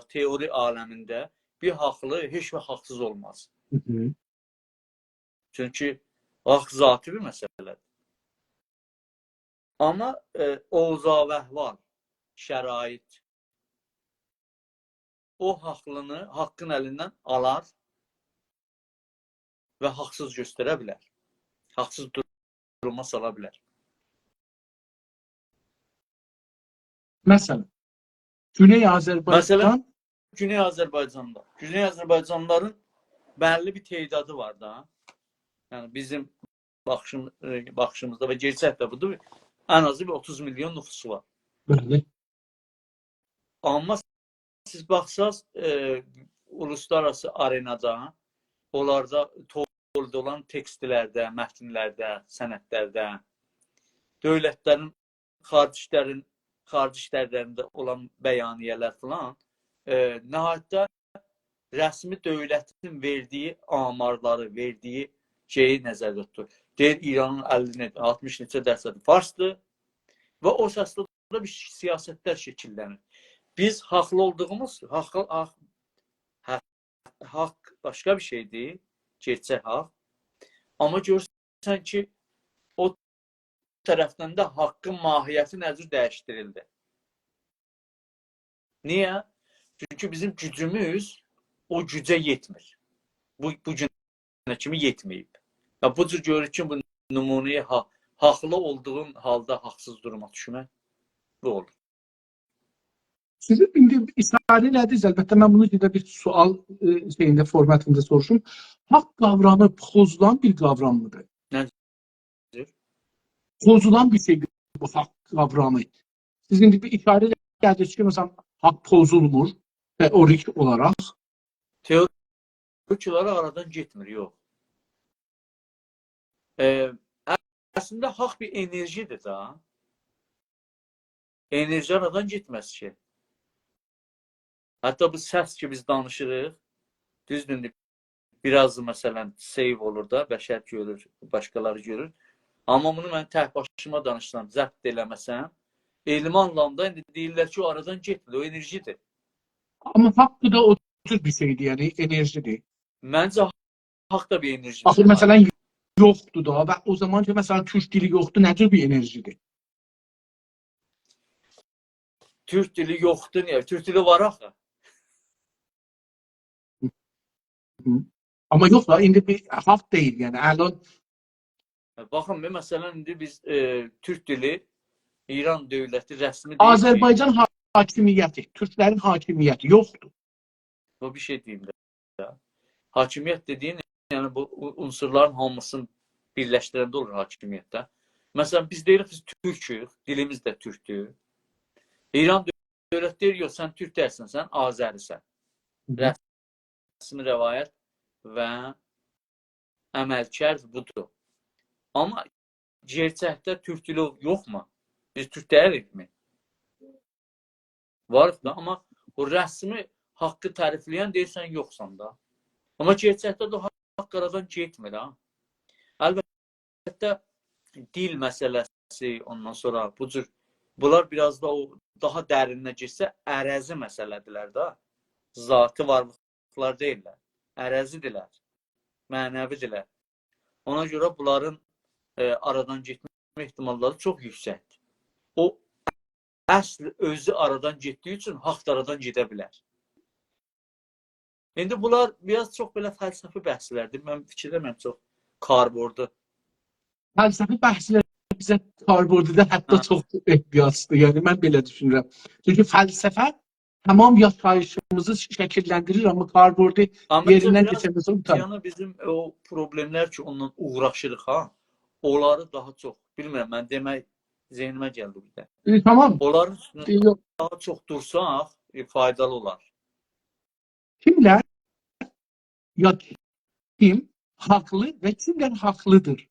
teori aləmində bir haqlı heç vaxt haqsız olmaz. Hı -hı. Çünki haqq zati bir məsələdir. Amma ovza və əhval, şərait o haqlını haqqın əlindən alar və haqsız göstərə bilər. Haqsız duruma sala bilər. Məsələn, Güney Məsələn, Azərbaycan Güney Azərbaycanlıların bəlli bir teydadı var da. Yəni bizim baxışımızda və gerçək də budur. Ən azı bir 30 milyon nüfusu var. Bəli. Amma siz baxsaz uluslararası arenada onlarda tolda olan tekstlərdə, mətnlərdə, sənədlərdə, dövlətlərin xarici işlərlərində olan bəyaniyələr falan nəhayətdə rəsmi dövlətin verdiyi amarları, verdiyi şeyi nəzərdə tutur. Deyir, İranın 60 neçə dərəcədi farsdır və o əsasda bir siyasətlər şəkillənir. Biz haqlı olduğumuz, haqq başqa bir şeydir, gerçək haqq. Amma görürsən ki, o tərəfdən də haqqın mahiyyəti nəzər dəyişdirildi. Niyə? Çünki bizim gücümüz o gücə yetmir. Bu günə kimi yetməyib. Bu cür görür ki, bu nümunəyə haqlı olduğun halda haqsız duruma düşmək bu olur. Sizin indi istifade elədiniz. Əlbəttə, mən bunu bir sual şeyində, formatında soruşum. Haqq qavramı pozulan bir qavram mıdır? Nədir? Pozulan bir şeydir bu haqq qavramı. Siz indi bir ifade elədiniz ki, məsələn, haqq pozulmur, teorik olaraq. Teorik olaraq aradan getmir, yox. Əslində, haqq bir enerjidir da. Enerji aradan getməz ki. Hətta bu səs ki, biz danışırıq, düzdür, biraz məsələn, save olur da, bəşər görür, başqaları görür. Amma bunu mən tək başıma danışsam, zəbt eləməsəm, elmi anlamda indi deyirlər ki, o aradan getmir, o enerjidir. Amma haqq da o tür bir şeydir, yəni enerjidir. Məncə, haqq da bir enerjidir. Axı, məsələn, yoxdur da və o zaman ki, məsələn, türk dili yoxdur, necə bir enerjidir? Türk dili yoxdur, niyə? Türk dili var axı. Amma yox da, indi bir haqq deyil, yəni, əlon. Baxın, məsələn, indi biz türk dili, İran dövləti rəsmi deyil. Azərbaycan hakimiyyəti, türklərin hakimiyyəti yoxdur. Bu bir şey deyim də. Hakimiyyət dediyin, yəni bu unsurların hamısını birləşdirəndə olur hakimiyyətdə. Məsələn, biz deyirik, biz türkük, dilimiz də türkdür. İran dövləti deyir, yox, sən türk dərsən, sən azərisən. Rəsmi rəvayət və əməlkər budur. Amma gerçəkdə türk dili yoxmu? Biz türk deyirikmi? Varıq da, amma o rəsmi haqqı tərifləyən deyirsən, yoxsan da. Amma gerçəkdə də o haqq aradan getmir. Əlbəttə, dil məsələsi, ondan sonra bu cür, bunlar biraz da o daha dərinə girsə, ərəzi məsələdirlər da. Zatı varlıqlar deyirlər. Ərəzidirlər. Mənəvidirlər. Ona görə bunların aradan getmə ehtimalları çox yüksəkdir. O əsl özü aradan getdiyi üçün haqq aradan gedə bilər. İndi bunlar biraz çox belə fəlsəfi bəhslərdir. Mən fikirləməm çox karbordu. Fəlsəfi bəhslər bizə karborduda hətta çox ehtiyacdır. Yəni mən belə düşünürəm. Çünki fəlsəfə tamam yaşayışımızı şəkilləndirir, amma karbordu yerindən keçəməsə utanır. Yəni bizim o problemlər ki, onunla uğraşırıq ha, onları daha çox, bilmirəm, mən demək zeynimə gəldi bir də. Tamam. Onların üstünə daha çox dursaq, faydalı olar. Kimlər ya kim haqlı və kimlər haqlıdır?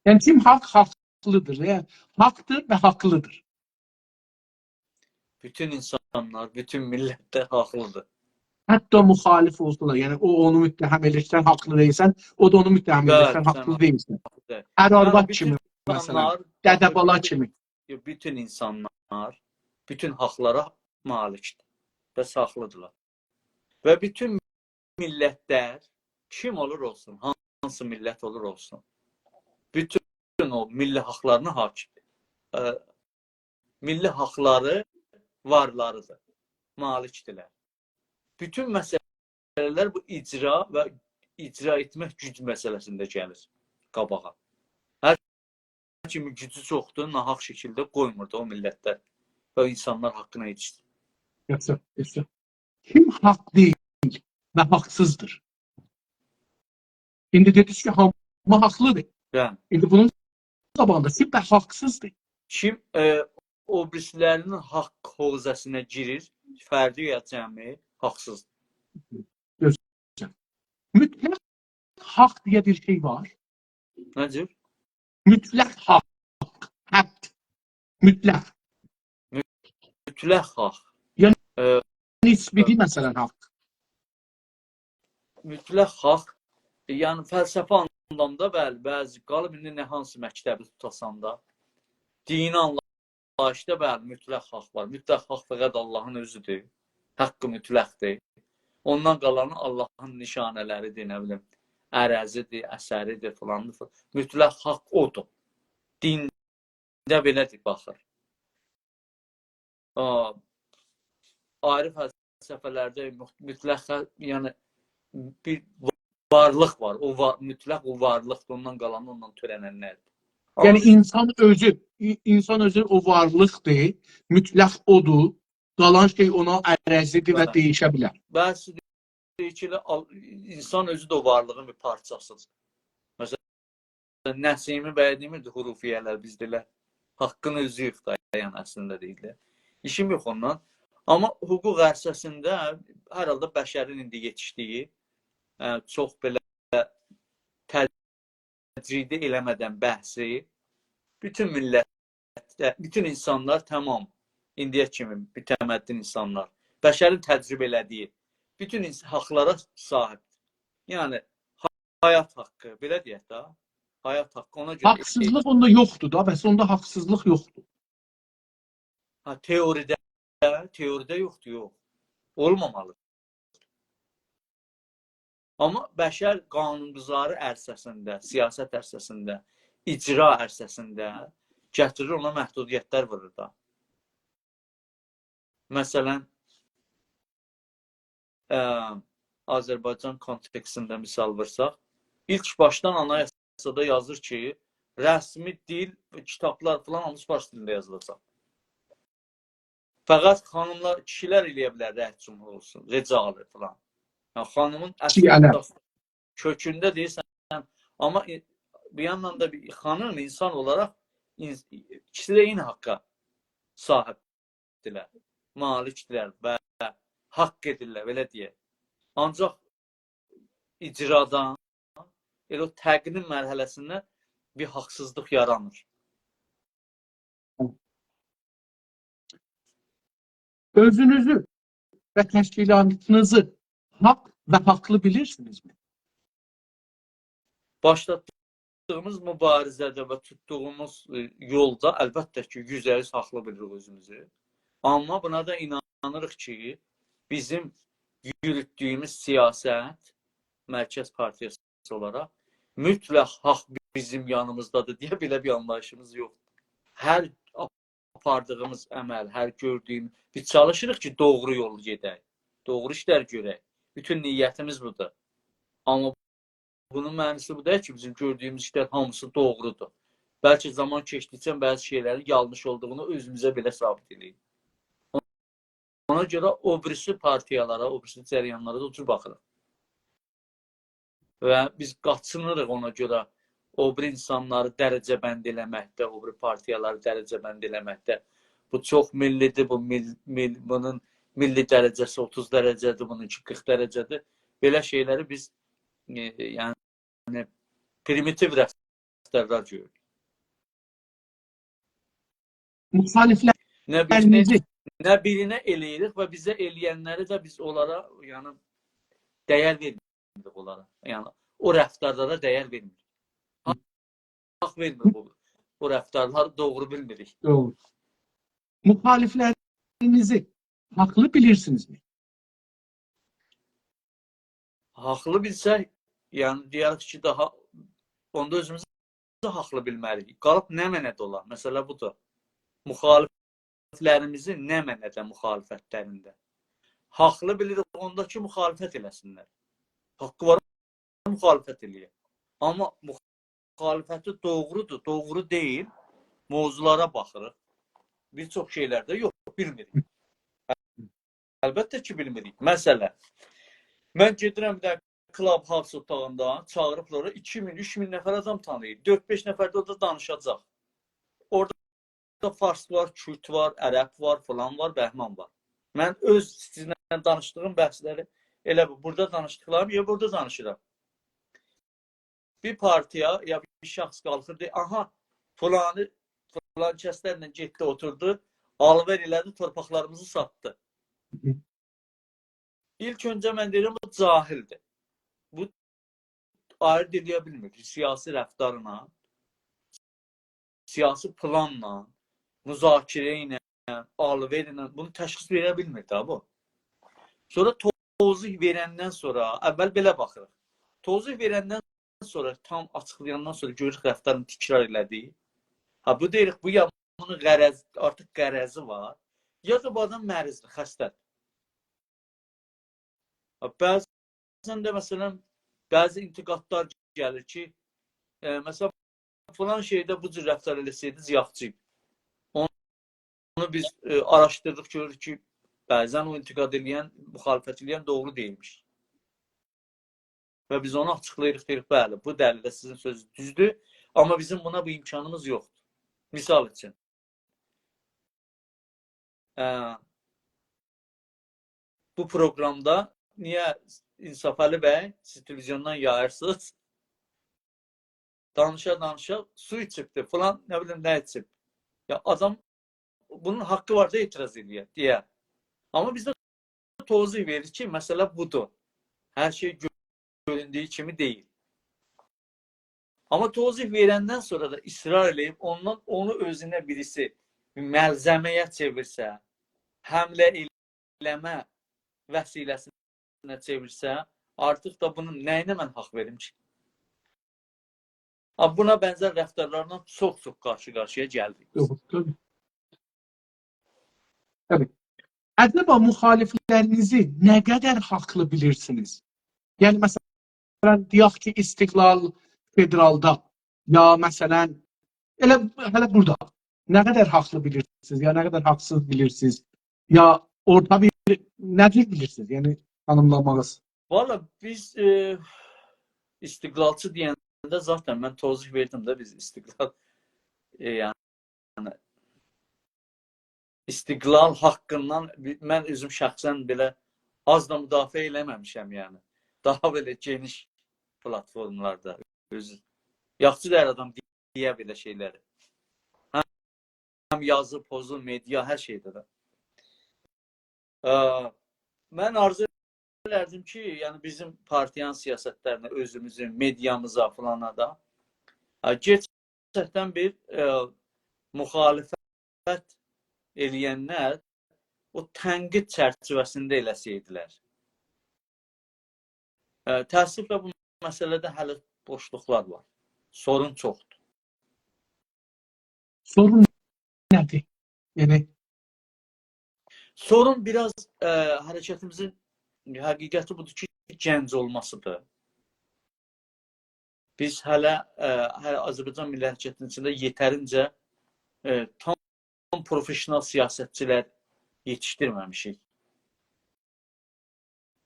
Yəni kim haqlıdır, yəni haqdır və haqlıdır. bütün insanlar, bütün millətlər haqlıdır. Hətta müxalif olsalar, yəni o onu müttəhəm edirsən, haqlı deyilsən, o da onu müttəhəm edirsən, Bəli, haqlı deyilsən. sən Ər-arvad bütün kimi, məsələn, insanlar, dədə-bala kimi. bütün insanlar bütün haqlara malikdir və haqlıdırlar. Və bütün millətlər kim olur olsun, hansı millət olur olsun, bütün o milli haqlarına hakimdir. Milli haqları varlarıdır, malikdirlər. Bütün məsələlər bu icra və icra etmək güc məsələsində gəlir qabağa. Hər kimin gücü çoxdur, nahaq şəkildə qoymurdu o millətlər və insanlar haqqına yetişdir. Yaxşı. Kim haqq deyil və haqsızdır? İndi dediniz ki, hamı haqlıdır. Yəni, İndi bunun qabağında kim də haqsızdır? kim o birislərinin haqq hovzasına girir, fərdi ya cəmi, haqsızdır. Mütləq haqq deyə bir şey var. Necə? Mütləq haqq. Haqq. Mütləq. Mütləq haqq. Nisbi məsələn haqq. Mütləq haqq, yəni fəlsəfə anlamda bəzi qalıb indi nə hansı məktəbi tutasan da, dini anlayışda mütləq haqq var. Mütləq haqq fəqət Allahın özüdür. Haqqı mütləqdir. Ondan qalanı Allahın nişanələridir, nə bilim, ərəzidir, əsəridir, filandır. Mütləq haqq odur. Dində belədir, baxır. Ayrı fəlsəfələrdə mütləq, yəni bir varlıq var. Mütləq o varlıqdır, ondan qalanı ondan törənənlərdir. Yəni insan özü o varlıqdır, mütləq odur, qalan şey ona ərəzidir və dəyişə bilər. Bəzi deyir ki, insan özü də o varlığın bir parçasıdır. Məsələn, Nəsimi bəyə demirdi, hurufiyələr bizdilər. Haqqın özü yoxdur, yəni əslində deyirlər. İşim yox ondan. Amma hüquq ərsəsində hər halda bəşərin indi yetişdiyi, çox belə təcrid eləmədən bəhsi, bütün millətlər, bütün insanlar tamam, indiyə kimi mütəməddin insanlar, bəşərin təcrübə elədiyi bütün haqlara sahibdir. Yəni, həyat haqqı, belə deyək də, həyat haqqı ona görə... Haqsızlıq onda yoxdur da, bəs onda haqsızlıq yoxdur. Teoride yoxdur, yox. Olmamalı. Amma bəşər qanunquzarı ərsəsində, siyasət ərsəsində, icra ərsəsində gətirir, ona məhdudiyyətlər vurur da. Məsələn, Azərbaycan kontekstində misal vursaq, ilk başdan anayasada yazır ki, rəsmi dil, kitablar falan almış baş dilində yazılacaq. Fəqət xanımlar, kişilər eləyə bilər rəhd cümhur olsun, recalı falan. Yəni, xanımın əsas kökündə deyirsən, amma bir yandan da bir xanım insan olaraq ikisi də eyni haqqa sahibdirlər, malikdirlər və haqq edirlər, belə deyək. Ancaq icradan, elə o təqdim mərhələsində bir haqsızlıq yaranır. Özünüzü və təşkilatınızı haqq və haqlı bilirsinizmi? Başlatdığımız mübarizədə və tutduğumuz yolda əlbəttə ki, 100% haqlı bilirik özümüzü. Amma buna da inanırıq ki, bizim yürütdüyümüz siyasət, Mərkəz Partiyası olaraq, mütləq haqq bizim yanımızdadır deyə belə bir anlayışımız yoxdur. Hər apardığımız əməl, hər gördüyümüz, biz çalışırıq ki, doğru yolu gedək, doğru işlər görək. Bütün niyyətimiz budur. Amma bunun mənası bu deyil ki, bizim gördüyümüz işlər hamısı doğrudur. Bəlkə zaman keçdikcə bəzi şeylərin yanlış olduğunu özümüzə belə sabit edək. Ona görə o birisi partiyalara, o birisi cəryanlara da ucur baxırıq. Və biz qaçınırıq ona görə o bir insanları dərəcəbənd eləməkdə, o bir partiyaları dərəcəbənd eləməkdə. Bu çox millidir, bunun milli dərəcəsi 30 dərəcədir, bununki 40 dərəcədir. Belə şeyləri biz yəni primitiv rəftarlar görürük. Müxaliflərinizi nə birinə eləyirik və bizə eləyənləri də biz onlara yəni dəyər vermirik onlara. Yəni o rəftarlara dəyər vermirik. Haqq vermir bu rəftarları doğru bilmirik. Doğru. Muhaliflərinizi haqlı bilirsinizmi? Haqlı bilsək, yəni deyərik ki, daha onda özümüzü haqlı bilməliyik. Qalıb nə mənədə olar? Məsələ budur. Müxaliflərimizi nə mənədə müxalifətlərində? Haqlı bilirik, ondakı müxalifət eləsinlər. Haqqı var, müxalifət eləyək. Amma müxalifəti doğrudur, doğru deyil. Mövzulara baxırıq. Bir çox şeylərdə yox, bilmirik. Əlbəttə ki, bilmirik. Məsələ, mən gedirəm bir də Clubhouse otağında, çağırıblar, 2000-3000 nəfər adam tanıyır. 4-5 nəfər də orada danışacaq. Orada fars var, kürt var, ərəb var, falan var, bəhman var. Mən öz sizinlə danışdığım bəhsləri elə burada danışdıqlarım, ya burada danışıram. Bir partiya, ya bir şəxs qalxır, deyir, aha, falan kəslərlə getdi, oturdu, alver elədi, torpaqlarımızı satdı. İlk öncə mən deyirəm, bu cahildir. Bu ayırt edə bilmir. Siyasi rəftarla, siyasi planla, müzakirə ilə, alver ilə bunu təşxis verə bilmir də bu. Sonra tozih verəndən sonra, əvvəl belə baxırıq. Tozih verəndən sonra, tam açıqlayandan sonra görürük rəftarını təkrar elədi. Ha, bu deyirik, bu ya bunun artıq qərəzi var, ya da bu adam mərizdir, xəstədir. Bəzən də, məsələn, bəzi intiqadlar gəlir ki, məsələn, falan şeydə bu cür rəftar eləsəydi, ziyaqçıydı. Onu biz araşdırdıq, görürük ki, bəzən o intiqad eləyən, müxalifət eləyən doğru deyilmiş. Və biz onu açıqlayırıq, deyirik, bəli, bu dəlildə sizin sözü düzdür, amma bizim buna bu imkanımız yoxdur. Misal üçün, bu proqramda niyə İnsaf Əli bəy, siz televizyondan yayırsınız, danışa, su içibdir, falan, nə bilim, nə içib. Ya, adam, bunun haqqı var da etiraz edir, deyə. Amma bizdə tozih verir ki, məsələ budur. Hər şey göründüyü kimi deyil. Amma tozih verəndən sonra da israr eləyib, ondan onu özünə birisi məlzəməyə çevirsə, həmlə eləmə vəsiləsinə çevirsə, artıq da bunun nəyinə mən haqq verim ki? Buna bənzər rəftarlarla çox-çox qarşı-qarşıya gəldik. Evet. Acaba müxaliflərinizi nə qədər haqlı bilirsiniz? Yəni, məsələn, deyək ki, İstiqlal Federalda, ya məsələn, hələ burada nə qədər haqlı bilirsiniz, ya nə qədər haqsız bilirsiniz, ya orta bir nədir bilirsiniz, yəni tanımlamağız? Valla biz istiqlalçı deyəndə zaten mən tozih verdim də biz istiqlal yəni istiqlal haqqından mən özüm şəxsən belə az da müdafiə eləməmişəm yəni. Daha belə geniş platformlarda özü yaxşı dəyər adam deyə belə şeyləri. Həm yazı, pozu, media, hər şeydə də. Mən arzu edirdim ki, yəni bizim partiyanın siyasətlərinə, özümüzün, mediamıza falana da gerçəkdən bir müxalifət eləyənlər o tənqid çərçivəsində eləsəydilər. Təəssüflə bu məsələdə hələ boşluqlar var. Sorun çoxdur. Sorun nədir? Yəni sorun biraz hərəkətimizin həqiqəti budur ki, gənc olmasıdır. Biz hələ Azərbaycan Milli Hərəkətinin içində yetərincə tam profesional siyasətçilər yetişdirməmişik.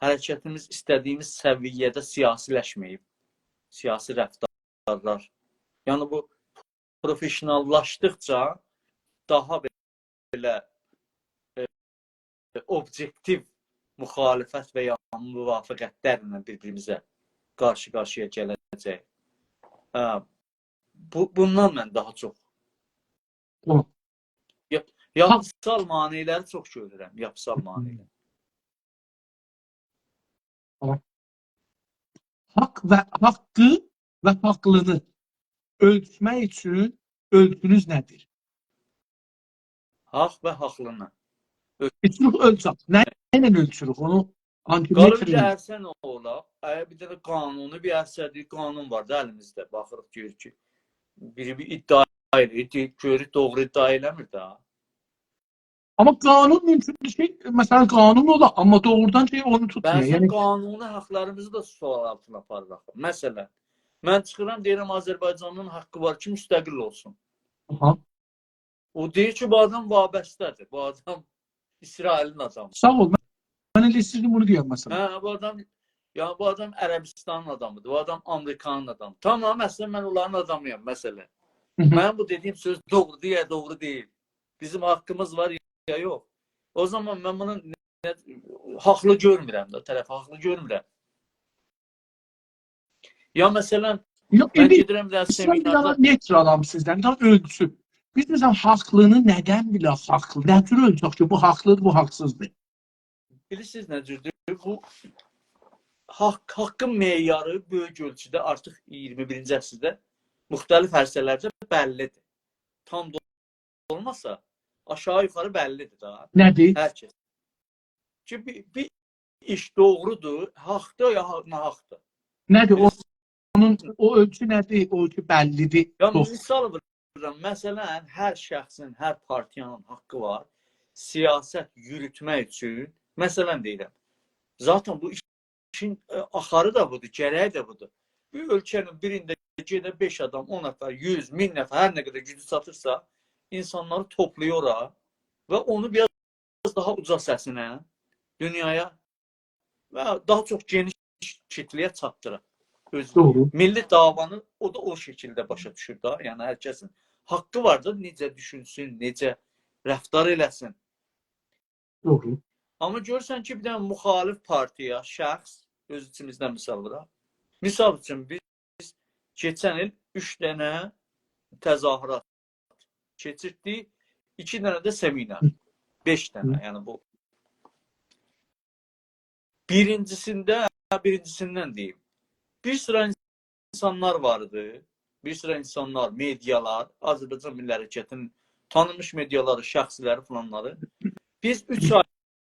Hərəkətimiz istədiyimiz səviyyədə siyasiləşməyib. Siyasi rəftarlar. Yəni bu profesionallaşdıqca daha belə objektiv müxalifət və ya müvafiqətlərlə bir-birimizə qarşı-qarşıya gələcək. Bundan mən daha çox. Yapısal maneələri çox görürəm, yapısal maneələr. Haqqı və haqlını ölçmək üçün ölçünüz nədir? Haqq və haqlını. Ölçürük ölçək. Nə ilə ölçürük? Onu Qalıb antimetri ərsən ola, əgər bir dənə qanuni bir əsərli qanun var da əlimizdə. Baxırıq görür ki, biri bir iddia edir, görür doğru iddia eləmir də. Ama kanun mümkün şey, mesela kanun ola ama doğrudan şey onu tutmuyor. Bəzən Yani qanuni haqlarımızı da sual altına aparırıq. Məsələn, mən çıxıram deyirəm Azərbaycanın haqqı var ki, müstəqil olsun. aha, O deyir ki, bu adam vabəstədir. Bu adam İsrailin adamı. sağ ol. Ben de sizin bunu diyorum mesela. Hə, bu adam Ərəbistanın adamıdır. Bu adam Amerikanın adamı. Tamam, əslində mən onların adamıyam, məsələn. Hı hı. Mənim bu dediyim söz doğrudur ya doğru deyil. Bizim haqqımız var ya yox. O zaman mən bunu haqlı görmürəm də, tərəf haqlı görmürəm. Ya məsələn, Yok, mən indi gedirəm də İslam bir seminarda. adam netr adam sizden. Tam ölçü. Biz mesela haklını neden bile haklı? Ne tür ölçek ki bu haklıdır, bu haksızdır? Bilirsiniz nə cürdür? Bu haqqın meyarı böyük ölçüdə artıq 21-ci əsrdə müxtəlif ərsələrdə bəllidir. Tam da olmasa aşağı yuxarı bəllidir da. Nedir? Hər kəs. Ki bir iş doğrudur, haqdır ya nahaqdır. Nedir? O ölçü nedir? O ölçü bellidir. Ya Çok. misal verirəm, məsələn, hər şəxsin, hər partiyanın haqqı var siyasət yürütmək üçün. Məsələn deyirəm, zaten bu işin axarı da budur, gərəyi də budur. Bir ölkənin birində gedə 5 adam, 10 nəfər, 100, 1000 nəfər, hər nə qədər gücü çatırsa, insanları toplayır ora və onu biraz daha uca səsinə, dünyaya və daha çox geniş kitləyə çatdırır. Doğru. Milli davanı o da o şəkildə başa düşür da. Yəni hər kəsin haqqı var da necə düşünsün, necə rəftar eləsin. Doğru. Amma görürsən ki, bir dənə müxalif partiya, şəxs, öz içimizdən misal vuraq. Misal üçün biz keçən il 3 dənə təzahürat keçirdik, 2 dənə də seminar, 5 dənə, yəni bu. Birincisindən deyim. Bir sıra insanlar vardı, bir sıra insanlar, medialar, Azərbaycan Milli Hərəkatının tanınmış mediaları, şəxsləri falanları. Biz 3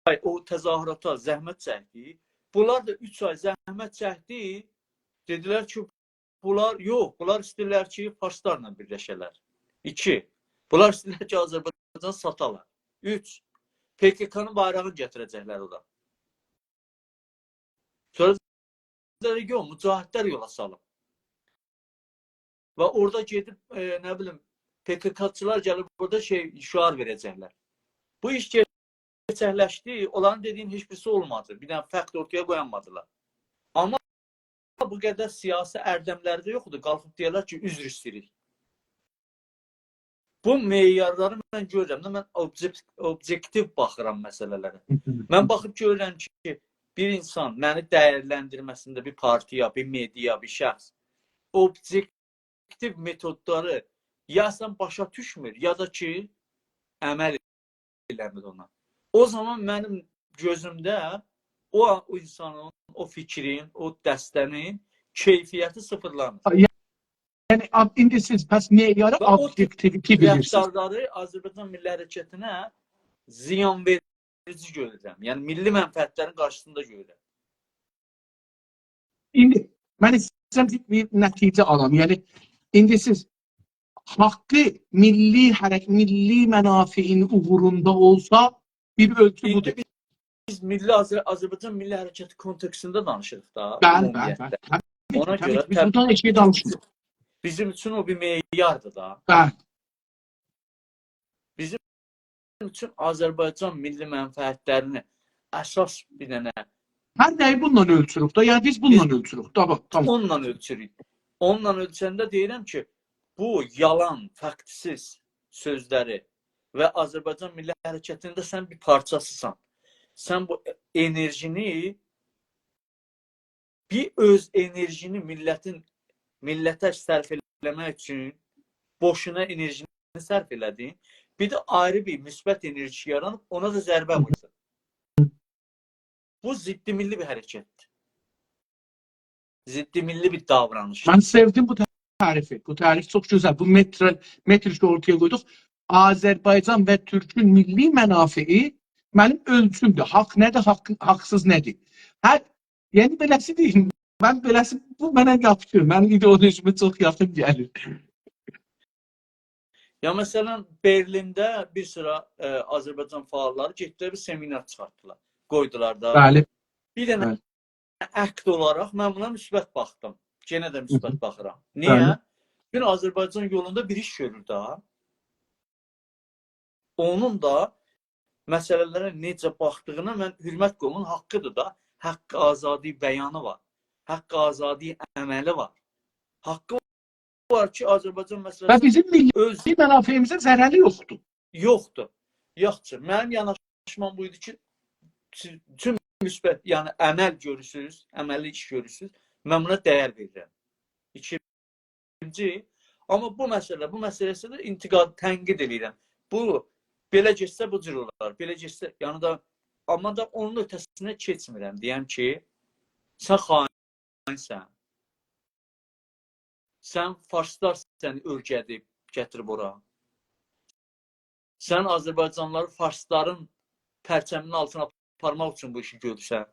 ay o təzahürata zəhmət çəkdik. Bunlar da 3 ay zəhmət çəkdi. Dedilər ki, bunlar istəyirlər ki, faşistlərlə birləşələr. 2. Bunlar istəyirlər ki, Azərbaycan satalar. 3. PKK-nın bayrağını gətirəcəklər ora. Sonra region mücahidlər yola salıb. Və orada gedib, nə bilim, PKK-çılar gəlib burada şüar verəcəklər. Bu iş gerçəkləşdi, onların dediyin heç birisi olmadı. Bir dənə fəkt ortaya qoyanmadılar. Amma bu qədər siyasi ərdəmlərdə yoxdur. Qalxıb deyirlər ki, üzr istəyirik. Bu meyarları mən görürəm də, mən objektiv baxıram məsələlərə. Mən baxıb görürəm ki, bir insan məni dəyərləndirməsində bir partiya, bir media, bir şəxs objektiv metodları ya sən başa düşmür, ya da ki, əməl eləmir ona. O zaman mənim gözümdə o insanın, o fikrin, o dəstənin keyfiyyəti sıfırlanır. Yani indi siz pes meyarı objektiviti bilirsiniz. Rəftarları Azərbaycan Milli Hərəkətinə ziyan verici görürəm. Yəni milli mənfəətlərin qarşısında görürəm. İndi mən istəyirəm bir nəticə alam. Yəni indi siz haqqı milli mənafiin uğrunda olsa bir ölçü budur. İndi biz Azərbaycan Milli Hərəkəti kontekstində danışırıq da. Bəli. Ona görə biz buradan eşiyə danışırıq. Bizim üçün o bir meyardır da. Bəli. Bizim üçün Azərbaycan milli mənfəətlərini əsas bir dənə Hər nəyi bununla ölçürük da. Yəni biz bununla ölçürük. Tamam. Onunla ölçürük. Onunla ölçəndə deyirəm ki, bu yalan, faktsiz sözləri və Azərbaycan Milli Hərəkətində sən bir parçasısan. Sən bu enerjini, bir öz enerjini millətə sərf eləmək üçün boşuna enerjini sərf elədin. Bir də ayrı bir müsbət enerji yaranıb, ona da zərbə vursun. Bu ziddi milli bir hərəkətdir. Ziddi milli bir davranışdır. Ben sevdim bu tarifi. Bu tarif çok güzel. Bu metrik ortaya koyduk. Azerbaycan ve Türk'ün milli menafei benim ölçümdür. Hak nedir, haksız nedir? Her yeni beləsi değil. Ben beləsi bu bana yapışır. Benim ideolojime çok yakın gelir. Ya məsələn, Berlində bir sıra Azərbaycan fəalları getdilər, bir seminar çıxartdılar. Qoydular da. Bəli. Bir dənə Bəli. əqd olaraq mən buna müsbət baxdım. Yenə də müsbət baxıram. Niyə? Gün Azərbaycan yolunda bir iş görür da. Onun da məsələlərə necə baxdığına mən hörmət qoyumun haqqıdır da. Haqq azadi bəyanı var. Haqq azadi əməli var. Haqqı var ki, Azərbaycan Ve məsələsi bizim milli öz menafeimize zərəri yoktu. yoxdur. Yaxşı. Mənim yanaşmam buydu ki, tüm müsbət, yəni əməl görürsünüz, əməlli iş görürsünüz. Mən buna dəyər verirəm. İkinci, amma bu məsələsi də intiqad, tənqid edirəm. Bu, belə getsə bu cür olar. Belə getsə, yəni da, amma da onun ötəsinə keçmirəm. Deyəm ki, sən xainsən. Sən farslar səni örgədib, gətirib ora. Sən Azərbaycanlıları farsların pərçəminin altına aparmaq üçün bu işi görürsən.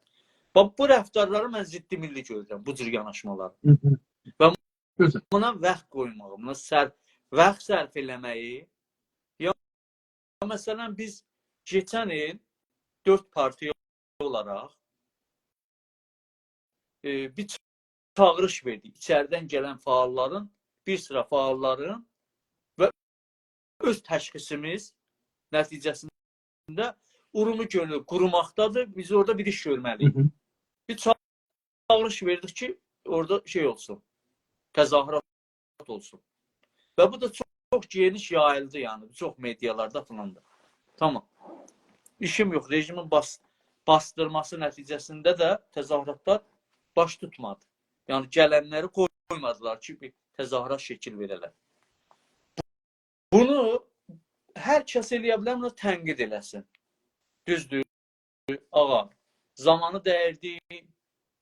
Bax, bu rəftarları mən ziddi milli görürəm, bu cür yanaşmaları. Və buna vəxt qoymağı, buna vəxt sərf eləməyi. Ya, məsələn, biz geçən il 4 partiya olaraq bir çağırış verdik. İçəridən gələn fəalların, bir sıra fəalların və öz təşxisimiz nəticəsində Urumi gölü qurumaqdadır. Biz orada bir iş görməliyik. Bir çağırış verdik ki, orada şey olsun, təzahürat olsun. Və bu da çox geniş yayıldı, yəni. Çox medialarda falan da. Tamam. İşim yox. Rejimin bastırması nəticəsində də təzahüratlar baş tutmadı. Yəni gələnləri qoymadılar ki, bir təzahürat şəkil verələr. Bunu hər kəs eləyə bilər, bunu tənqid eləsin. Düzdür, ağa. Zamanı dəyərdi,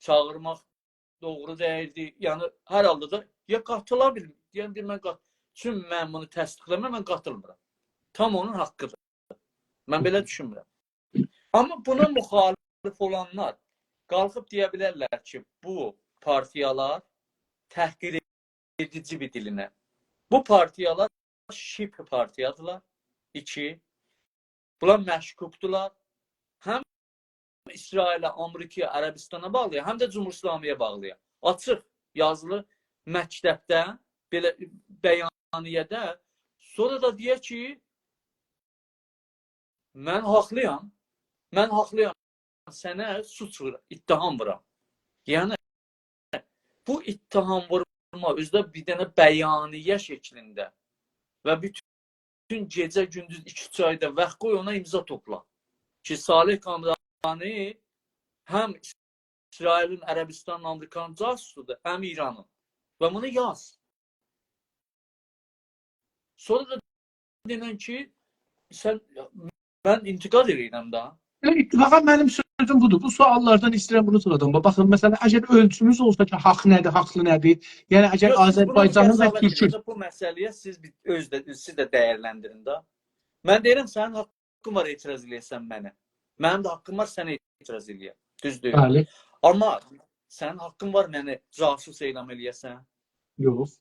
çağırmaq doğru dəyərdi. Yəni, hər halda da ya qatıla bilmir. Yəni, çünki mən bunu təsdiqləmə, mən qatılmıram. Tam onun haqqıdır. Mən belə düşünmürəm. Amma buna müxalif olanlar qalxıb deyə bilərlər ki, bu partiyalar təhqir edici bir dilinə. Bu partiyalar şip partiyadırlar. 2. Bunlar məşkukdular. Həm İsrailə, Amerikaya, Ərəbistana bağlıya, həm də Cumhur-İslamiyə bağlıya. Açıq, yazılı məktəbdə, belə bəyaniyədə sonra da deyək ki, mən haqlıyam, sənə suç vuram, ittiham vuram. Yəni, bu ittiham vurma özdə bir dənə bəyaniyə şəklində və bütün gecə, gündüz 2-3 ayda vaxt qoy, ona imza topla. Ki, Salih Qamrani həm İsrailin, Ərəbistanın, Amerikanın casusudur, həm İranın. Və bunu yaz. Sonra da denən ki, mən intiqad edirəm da. İttifaqa mənim sözüm budur. Bu suallardan istəyirəm bunu soracağım. Baxın, məsələn, əgər ölçümüz olsa ki, haqq nədir, haqlı nədir? Yəni, əgər Azərbaycanın və Türkün... Bu məsələyə siz də dəyərləndirin da. Mən deyirəm, sənin haqqın var etiraz eləyəsən mənə. Mənim də haqqım var sənə etiraz eləyəm. Düzdür. Bəli. Amma sənin haqqın var məni casus eylem eləyəsən. Yox.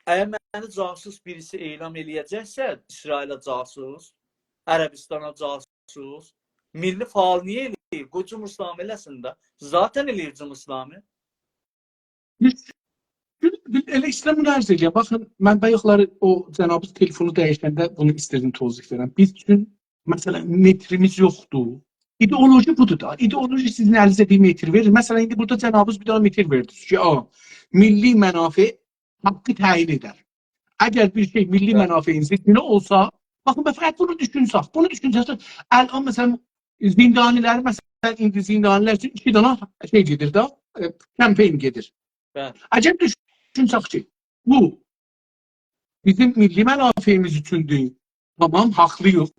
Əgər məni casus birisi eylem eləyəcəksə, İsrailə casus, Ərəbistana casus, milli faal niyə eləyir? Bu Cumhur-İslami eləsində. Zaten eləyir Cumhur-İslami. Elə istəyirəm bunu ərz edəyəm. Baxın, mən bayaqları o cənabız telefonu dəyişəndə bunu istədim tozluq verəm. Biz üçün, məsələn, metrimiz yoxdur. İdeoloji budur da. İdeoloji sizin əlinizə bir metr verir. Məsələn, indi burada cənabız bir dənə metr verdi ki, milli mənafe haqqı təyin edər. Əgər bir şey milli mənafeyin ziddini olsa, baxın, fəqət bunu düşünsək. Bunu düşünsək, ələn, məsələn, zindaniləri, məsələn, indi zindanilər üçün 2 dana şey gedir da, kampanya gedir. Əgər düşünsək ki, bu bizim milli mənafeyimiz üçündür. Tamam, haqlıyıq.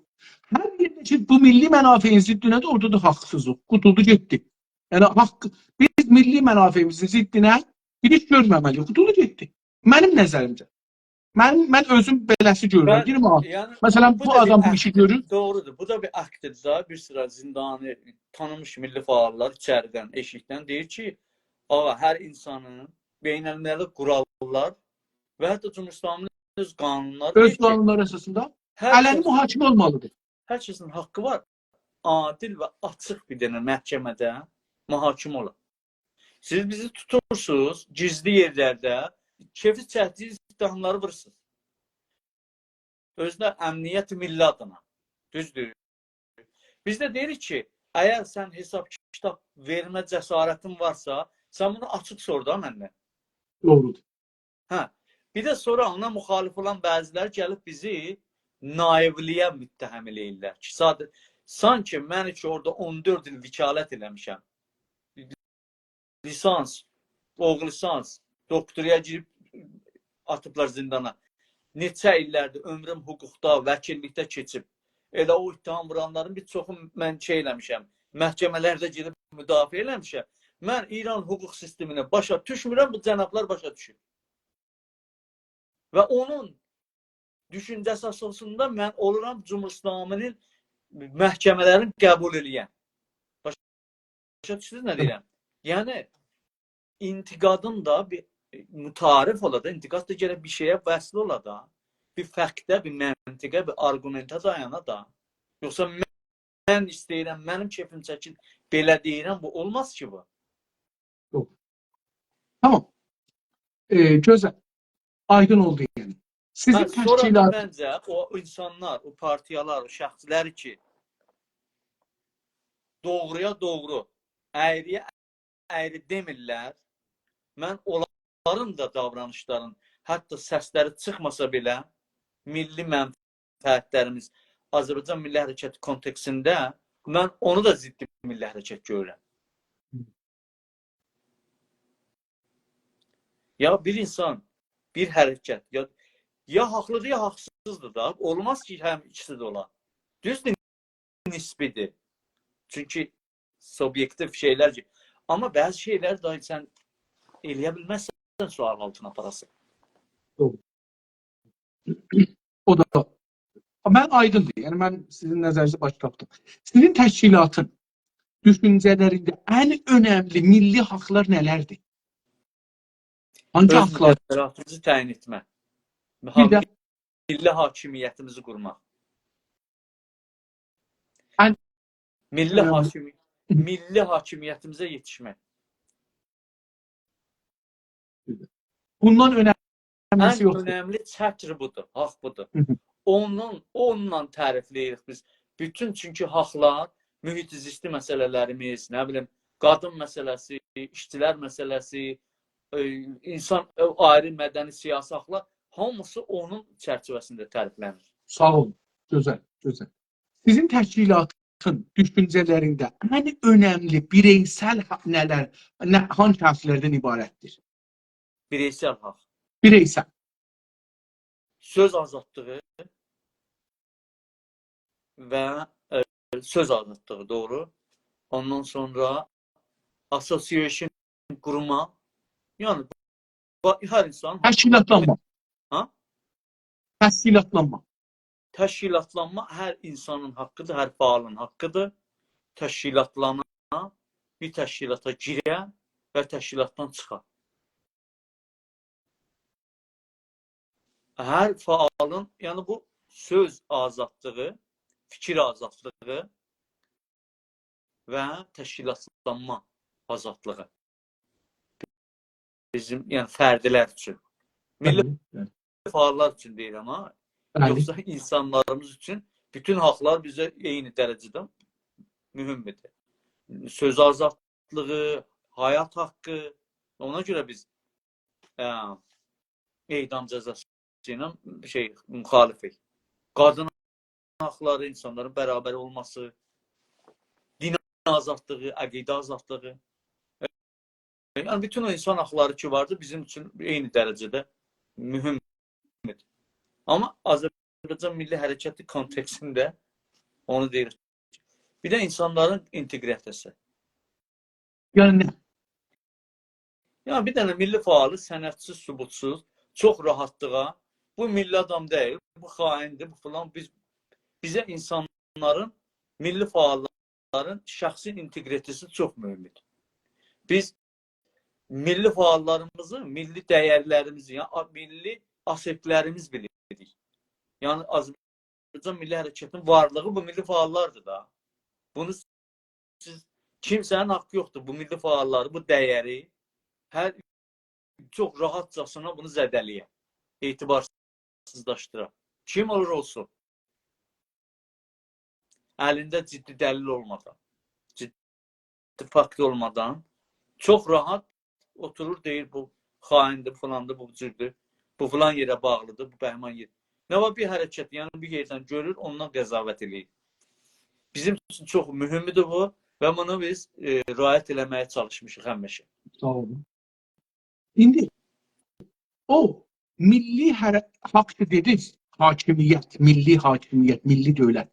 Hər yerdə ki, bu milli mənafeyin ziddinə də orada da haqsızıq. Qutuldu getdi. Yəni, biz milli mənafeyimizin ziddinə giriş görməməliyik. Qutuldu getdi. Mənim nəzərimcə. Mən özüm beləsi görürəm. Deyirəm, yani məsələn, bu bu da bir adam bu aktdir. işi görür. Doğrudur. Bu da bir aktdir da. Bir sıra zindani tanınmış milli faallar içəriden, eşikdən deyir ki, ağa, hər insanın beynəlmiləli qurallar və hətta Cumhurbaşqanlığının öz qanunları Öz deyir ki, qanunlar əsasında hər ələni mühakimə olmalıdır. hər kəsin haqqı var. Adil və açıq bir dənə məhkəmədə mühakimə ola. Siz bizi tutursunuz gizli yerlərdə, keyfi çəkdiyiniz ittihamları vurursunuz. Özdə əmniyyət milli adına. Düzdür. Biz də deyirik ki, əgər sən hesab kitab vermə cəsarətin varsa, sən bunu açıq sor da məndən. Doğrudur. Hə. Bir də sonra ona müxalif olan bəzilər gəlib bizi naivliyə müttəhəm eləyirlər ki, sanki mən ki orada 14 il vikalət eləmişəm. Lisans, oğul lisans, doktoraya girib atıblar zindana. Neçə illərdir ömrüm hüquqda, vəkillikdə keçib. Elə o ittiham vuranların bir çoxu mən eləmişəm. Məhkəmələrdə girib müdafiə eləmişəm. Mən İran hüquq sisteminə başa düşmürəm, bu cənablar başa düşür. Və onun düşüncəsi əsasında mən oluram Cumhurbaşqanlığının məhkəmələrini qəbul eləyən. Başa düşdünüz nə deyirəm? Yəni, intiqadın da bir mütarif ola da, intiqad da gərək bir şeyə vəsl ola da, bir fəqdə, bir məntiqə, bir argumentə dayana da. Yoxsa mən istəyirəm, mənim keyfim çəkin, belə deyirəm, bu olmaz ki bu. Yox. Tamam. Gözəl. Aydın oldu yəni. Sizin Sonra da məncə o insanlar, o partiyalar, o şəxslər ki, doğruya doğru, əyriyə əyri demirlər, mən onların da davranışların, hətta səsləri çıxmasa belə, milli mənfəətlərimiz Azərbaycan Milli Hərəkəti kontekstində mən onu da ziddi milli hərəkət görürəm. Ya bir insan, bir hərəkət, ya haqlıdır, ya haqsızdır da. Olmaz ki, həm ikisi də ola. Düzdür, nisbidir. Çünki subyektiv şeylər ki, amma bəzi şeylər da sən eləyə bilməzsən sual altına aparasın. O da. Mən aydındır. Yəni, mən sizin nəzərinizə baş tapdım. Sizin təşkilatın düşüncələrində ən önəmli milli haqlar nələrdir? Hangi Öz haqlar? müdafiəmizi təyin etmə. Milli hakimiyyətimizi qurmaq. Milli hakimiyyətimizə yetişmək. Bundan önəmlisi yoxdur. Ən önəmli çəkir budur, haqq budur. Onunla tərifləyirik biz. Bütün çünki haqlar, mühit zisti məsələlərimiz, nə bilim, qadın məsələsi, işçilər məsələsi, insan ayrı mədəni siyasi haqlar, hamısı onun çərçivəsində təriflənir. Sağ olun. Gözəl, gözəl. Sizin təşkilatın düşüncələrində ən önəmli bireysel nələr, hangi hərflərdən ibarətdir? Bireysel haqq. Bireysel. Söz azadlığı və söz azadlığı, doğru. Ondan sonra association qurma, yəni hər insan... Təşkilatlanma. Ha? Təşkilatlanma. Təşkilatlanma hər insanın haqqıdır, hər fəalın haqqıdır. Təşkilatlana, bir təşkilata girə və təşkilatdan çıxa. Hər fəalın, yəni bu söz azadlığı, fikir azadlığı və təşkilatlanma azadlığı. Bizim, yəni fərdilər üçün. Milli fəallar üçün deyirəm ha. Yoxsa insanlarımız üçün bütün haqlar bizə eyni dərəcədə mühümdür. Söz azadlığı, həyat haqqı, ona görə biz edam cəzası ilə müxalifik. Qadın haqları, insanların bərabər olması, din azadlığı, əqidə azadlığı. Yəni bütün o insan haqları ki vardır, bizim üçün eyni dərəcədə mühümdür. Amma Azərbaycan Milli Hərəkatı kontekstində onu deyir. Bir də insanların inteqrasiyası. Yəni nə? Yəni bir dənə milli faalı, sənədsiz, sübutsuz, çox rahatlığa bu milli adam deyil, bu xaindir, bu falan bizə insanların, milli faalların şəxsi inteqritesi çox mühümdür. Biz milli faallarımızı, milli dəyərlərimizi, yəni milli aspektlərimiz bilirik. Yəni Azərbaycan Milli Hərəkatının varlığı bu milli faallardır da. Bunu siz kimsənin haqqı yoxdur bu milli faalları, bu dəyəri hər çox rahatcasına bunu zədəliyə, etibarsızlaşdıra. Kim olur olsun. Əlində ciddi dəlil olmadan, ciddi fakt olmadan çox rahat oturur deyir bu xaindir, falandır, bu cürdür, bu falan yerə bağlıdır, bu bəhman yer. Nə var bir hərəkət, yəni bir yerdən görür, ondan qəzavət eləyir. Bizim üçün çox mühümdür bu və bunu biz riayət eləməyə çalışmışıq həmişə. Sağ olun. İndi o milli haqq dediniz, hakimiyyət, milli dövlət.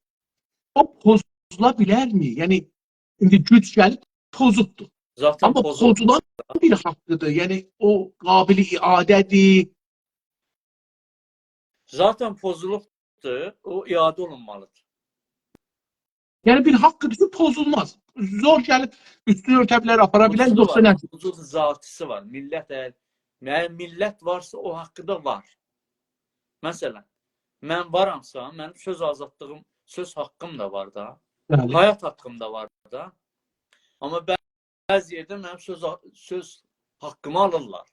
O pozula bilərmi? Yəni indi güc gəlib pozubdur. Zaten amma pozulan bir haqqıdır. Yəni o qabili iadədir. Zaten pozulubdur, o iade olunmalıdır. Yəni bir haqqıdır ki, pozulmaz. Zor gəlib üstünü örtə bilər, apara bilər, yoxsa nə? Ucuz zatısı var. Millət əgər millət varsa o haqqı da var. Məsələn, mən varamsa, mənim söz azadlığım, söz haqqım da var da. Bəli. Həyat haqqım da var da. Amma bəzi yerdə mənim söz haqqımı alırlar.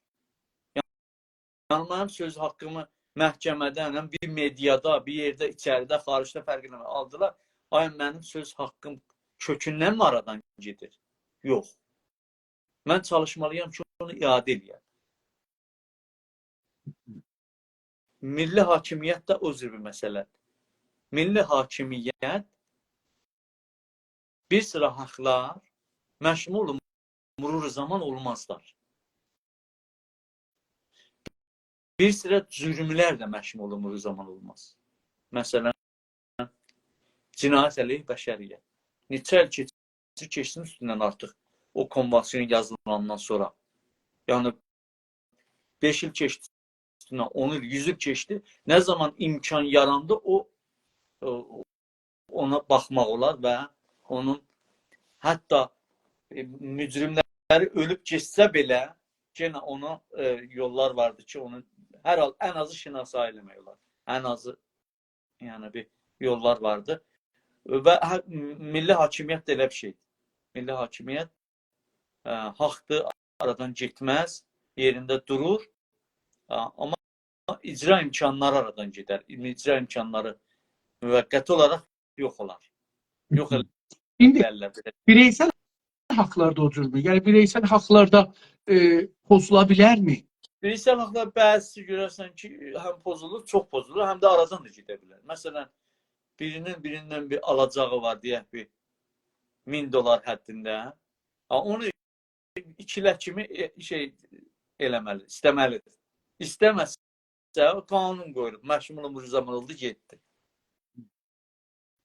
Yəni mənim söz haqqımı məhkəmədən, bir mediada, bir yerdə, içəridə, xaricdə fərq eləmə aldılar. Ay, mənim söz haqqım kökündən mi aradan gedir? Yox. Mən çalışmalıyam ki, onu iade edəyəm. Milli hakimiyyət də o cür bir məsələdir. Milli hakimiyyət bir sıra haqlar məşmul murur zaman olmazlar. Bir sıra cürümlər də məşmul murur zaman olmaz. Məsələn, cinayət əleyhi bəşəriyyət. Neçə il keçsin üstündən artıq o konvansiyon yazılandan sonra. Yəni 5 il keçdi üstündən, 10 il, 100 il keçdi. Nə zaman imkan yarandı, ona baxmaq olar və onun hətta mücrimləri ölüb keçsə belə yenə ona yollar vardı ki, onu hər hal ən azı şinasa eləmək olar. Ən azı yəni bir yollar vardı. Və milli hakimiyyət də elə bir şeydir. Milli hakimiyyət haqdır, aradan getməz, yerində durur. Amma icra imkanları aradan gedər. İcra imkanları müvəqqəti olaraq yox olar. Yox edərlər. Bireysel haqlarda o cürdür. Yəni bireysel haqlarda pozula bilərmi? Bireysel haqlar bəzisi görərsən ki, həm pozulur, çox pozulur, həm də aradan da gedə bilər. Məsələn, birindən bir alacağı var, deyək bir $1000 həddində. Onu ikilə kimi eləməli, istəməlidir. İstəməzsə, qanun qoyulub, məşmul murur zaman oldu, getdi.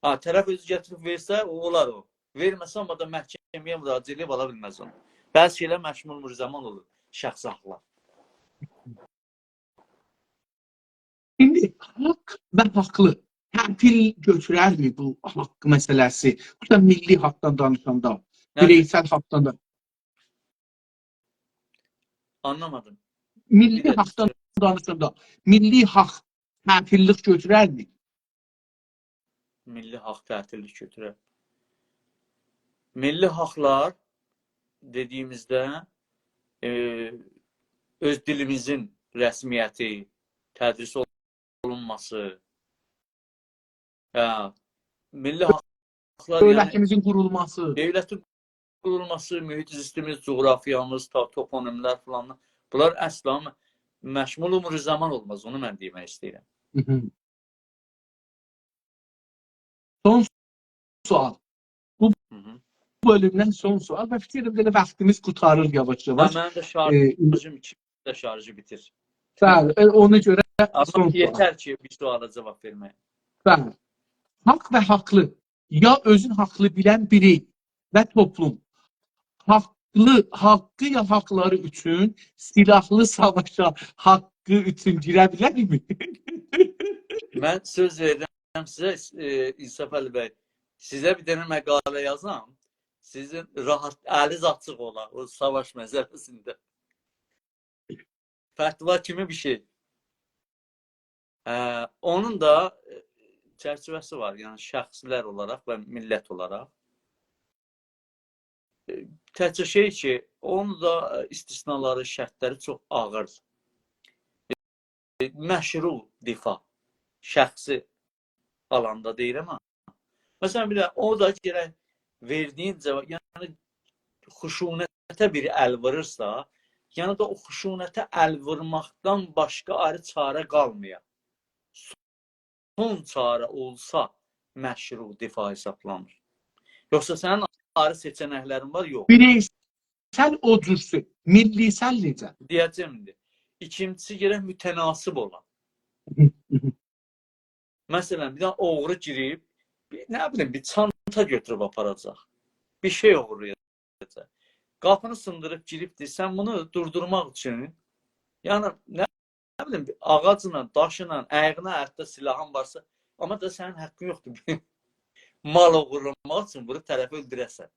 Tərəf özü gətirib versə, o olar o. Verməsə, amma da məhkəməyə müraciət edib ala bilməz onu. Bəzi şeylər məşmul murur zaman olur, şəxsi haqlar. İndi haqq və haqlı təntil götürərmi bu haqq məsələsi? Bu da milli haqdan danışanda, bireysel haqdan da. Anlamadım. Milli haqdan danışanda, milli haqq təntillik götürərmi? Milli haqq tətillik götürər. Milli haqlar dediyimizdə öz dilimizin rəsmiyyəti, tədris olunması, milli haqlar, dövlətimizin qurulması, dövlətin qurulması, mühit sistemimiz, coğrafiyamız, toponimlər falan, bunlar əsla məşmul umur zaman olmaz, onu mən demək istəyirəm. Son sual. Bu bölümdən son sual və fikirlərimdə vaxtımız qutarır yavaş-yavaş. Mənim də şarjım 2 də şarjı bitir. Bəli, ona görə Amma son sual. yetər ki, bir suala cavab vermək. Bəli. Haqq və haqlı. Ya özün haqlı bilən biri və toplum haqqı ya haqları üçün silahlı savaşa haqqı üçün girə bilərmi? Mən söz verirəm sizə, İnsaf Əli bəy, sizə bir dənə məqalə yazam. Sizin rahat, əliz açıq ola o savaş məsələsində. Fətva kimi bir şey. Onun da çərçivəsi var. Yəni şəxslər olaraq və millət olaraq. Təkcə şey ki, onun da istisnaları, şərtləri çox ağır. Məşru difa, şəxsi alanda deyirəm. Məsələn, bir də o da gərək verdiyin cavab, yəni xuşunətə biri əl vurursa, yəni da o xuşunətə əl vurmaqdan başqa ayrı çarə qalmaya. Son çarə olsa məşru difa hesablanır. Yoxsa sənin ayrı seçənəklərin var, yox. Bireysel o cürsü, millisel necə? Deyəcəm indi. İkincisi gərək mütənasib ola. Məsələn, bir dənə oğru girib, nə bilim, bir çanta götürüb aparacaq. Bir şey oğurlayacaq. Qapını sındırıb giribdir, sən bunu durdurmaq üçün, yəni, nə bilim, ağacla, daşla, ayağına hətta silahın varsa, amma da sənin haqqın yoxdur. Mal oğurlamaq üçün bunu tərəfi öldürəsən.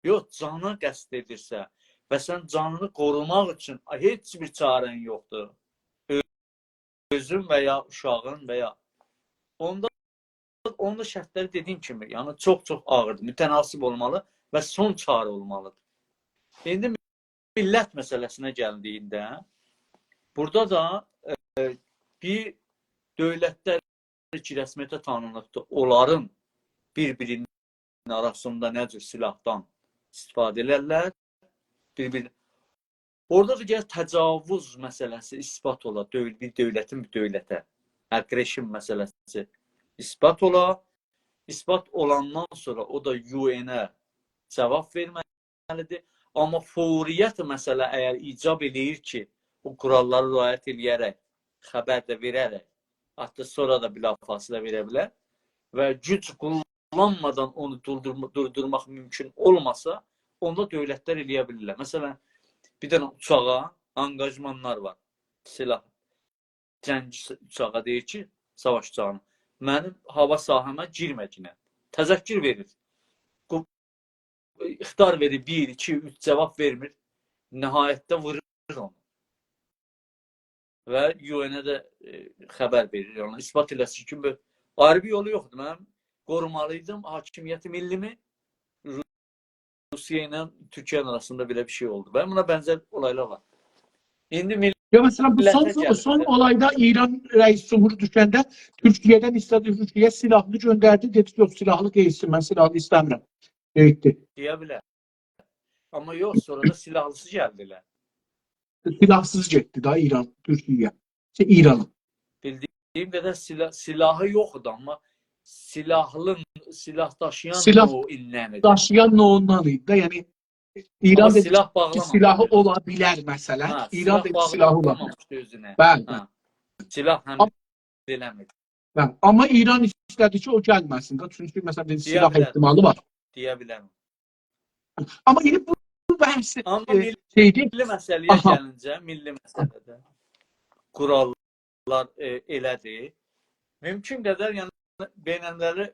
Yox, canına qəsd edirsə və sən canını qorumaq üçün heç bir çarən yoxdur. Özün və ya uşağın və ya onda şərtləri dediyim kimi, yəni çox-çox ağırdır, mütənasib olmalı və son çarə olmalıdır. İndi millət məsələsinə gəldiyində, burada da bir dövlətlər ki, rəsmiyyətə tanınıbdır, onların bir-birinin arasında nə cür silahdan istifadə elərlər, bir-birini. Orada da gəl təcavüz məsələsi ispat ola, bir dövlətin bir dövlətə, aqression məsələsi ispat ola. İspat olandan sonra o da UN-ə cavab verməlidir. Amma fəuriyyət məsələ əgər icab eləyir ki, o quralları riayət eləyərək, xəbər də verərək, hətta sonra da bilafasilə verə bilər və güc kullanmadan onu durdurmaq mümkün olmasa, onda dövlətlər eləyə bilirlər. Məsələn, bir dənə uçağa angajmanlar var. Silah. Cəngi uçağa deyir ki, savaş uçağına, mənim hava sahəmə girməcinə. Təzəkkür verir. İxtar verir, 1, 2, 3 cavab vermir. Nəhayətdə vurur onu. Və UN-ə də xəbər verir. Yəni, ispat eləsi ki, ayrı bir yolu yoxdur. Mən qorumalıydım hakimiyyəti millimi. Rusiya ilə Türkiyə arasında belə bir şey oldu. Və buna bənzər olaylar var. İndi Ya mesela bu son olayda İran reis cumhuru düşəndə Türkiye'den istedi, Türkiye silahlı gönderdi. Dedi yok, silahlı değilsin, ben silahlı istemiyorum. Deyildi. Deyə bilər. Amma yox, sonra da silahlısı gəldilər. Silahsız getdi da İran, Türkiye. İran'a. Bildiyim qədər silahı yoxdur, amma silah daşıyan o inlənir. Daşıyan ondan idi da, yani İran dedi ki, silahı olabilir mesela. İran dedi silahı olabilir. Özünə. Bəli. Silah həmin eləmir. Amma İran istədi ki, o gəlməsin də. Çünki məsələn dedi, silah ehtimalı var. Deyə bilərəm. Amma yine bu bəhs milli məsələyə gəlincə, milli məsələdə qurallar elədir. Mümkün qədər, yəni beynəlləri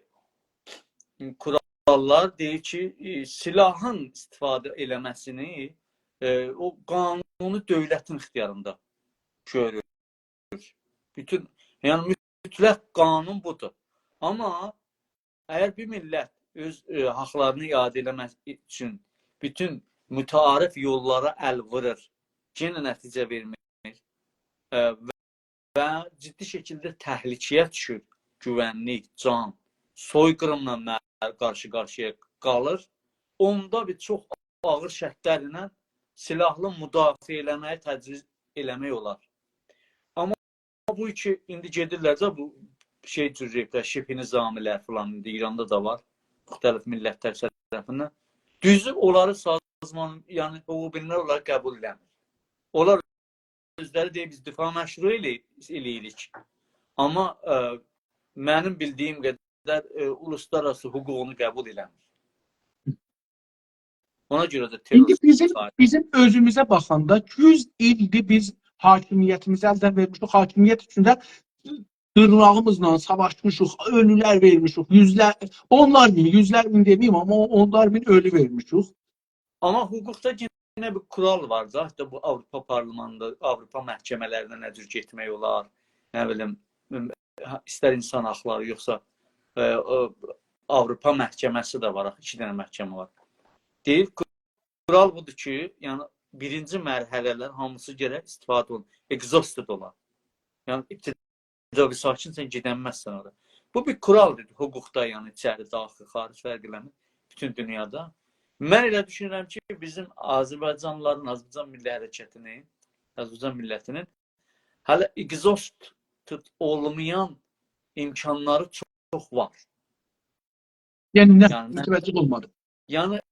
qurallar deyir ki, silahın istifadə eləməsini o qanuni dövlətin ixtiyarında görür. Yəni mütləq qanun budur. Amma əgər bir millət öz haqlarını iade eləmək üçün bütün mütarif yollara əl vurur, yenə nəticə vermir və ciddi şəkildə təhlükəyə düşür, güvənlik, can, soyqırımla qarşı-qarşıya qalır, onda bir çox ağır şərtlərlə silahlı müdafiə eləməyə təcviz eləmək olar. Amma bu ki, indi gedirlər də bu şey cürrəklər, şibhi nizamilər falan, indi İranda da var, müxtəlif millətlər tərəfindən. Düzü onları sazman, yəni o bilinlər onları qəbul eləmir. Onlar özləri deyib biz difa məşru eləyirik. Amma mənim bildiyim qədər uluslararası hüququnu qəbul eləmir. Ona görə də İndi terror bizim özümüzə baxanda 100 ildir biz hakimiyyətimizi əldən vermişik. Hakimiyyət üçündə dırnağımızla savaşmışıq, ölülər vermişik. Onlar min, yüzlər min deməyim, amma onlar min ölü vermişik. Amma hüquqda yenə bir kural var da, hətta bu Avropa Parlamento, Avropa məhkəmələrinə nə cür getmək olar, nə bilim, istər insan haqları, yoxsa Avropa məhkəməsi də var, 2 dənə məhkəmə var. Deyir, kural budur ki, yəni birinci mərhələlər hamısı gərək istifadə olun, exhausted olar. Yəni ibtidai sakin sən gedənməzsən orada. Bu bir kuraldır hüquqda, yəni içəri, daxil, xaric fərq eləmir bütün dünyada. Mən elə düşünürəm ki, bizim Azərbaycanlıların, Azərbaycan milli hərəkətinin, Azərbaycan millətinin hələ exhausted olmayan imkanları çox var. Yəni nə mütəvəccüh olmadı. Yəni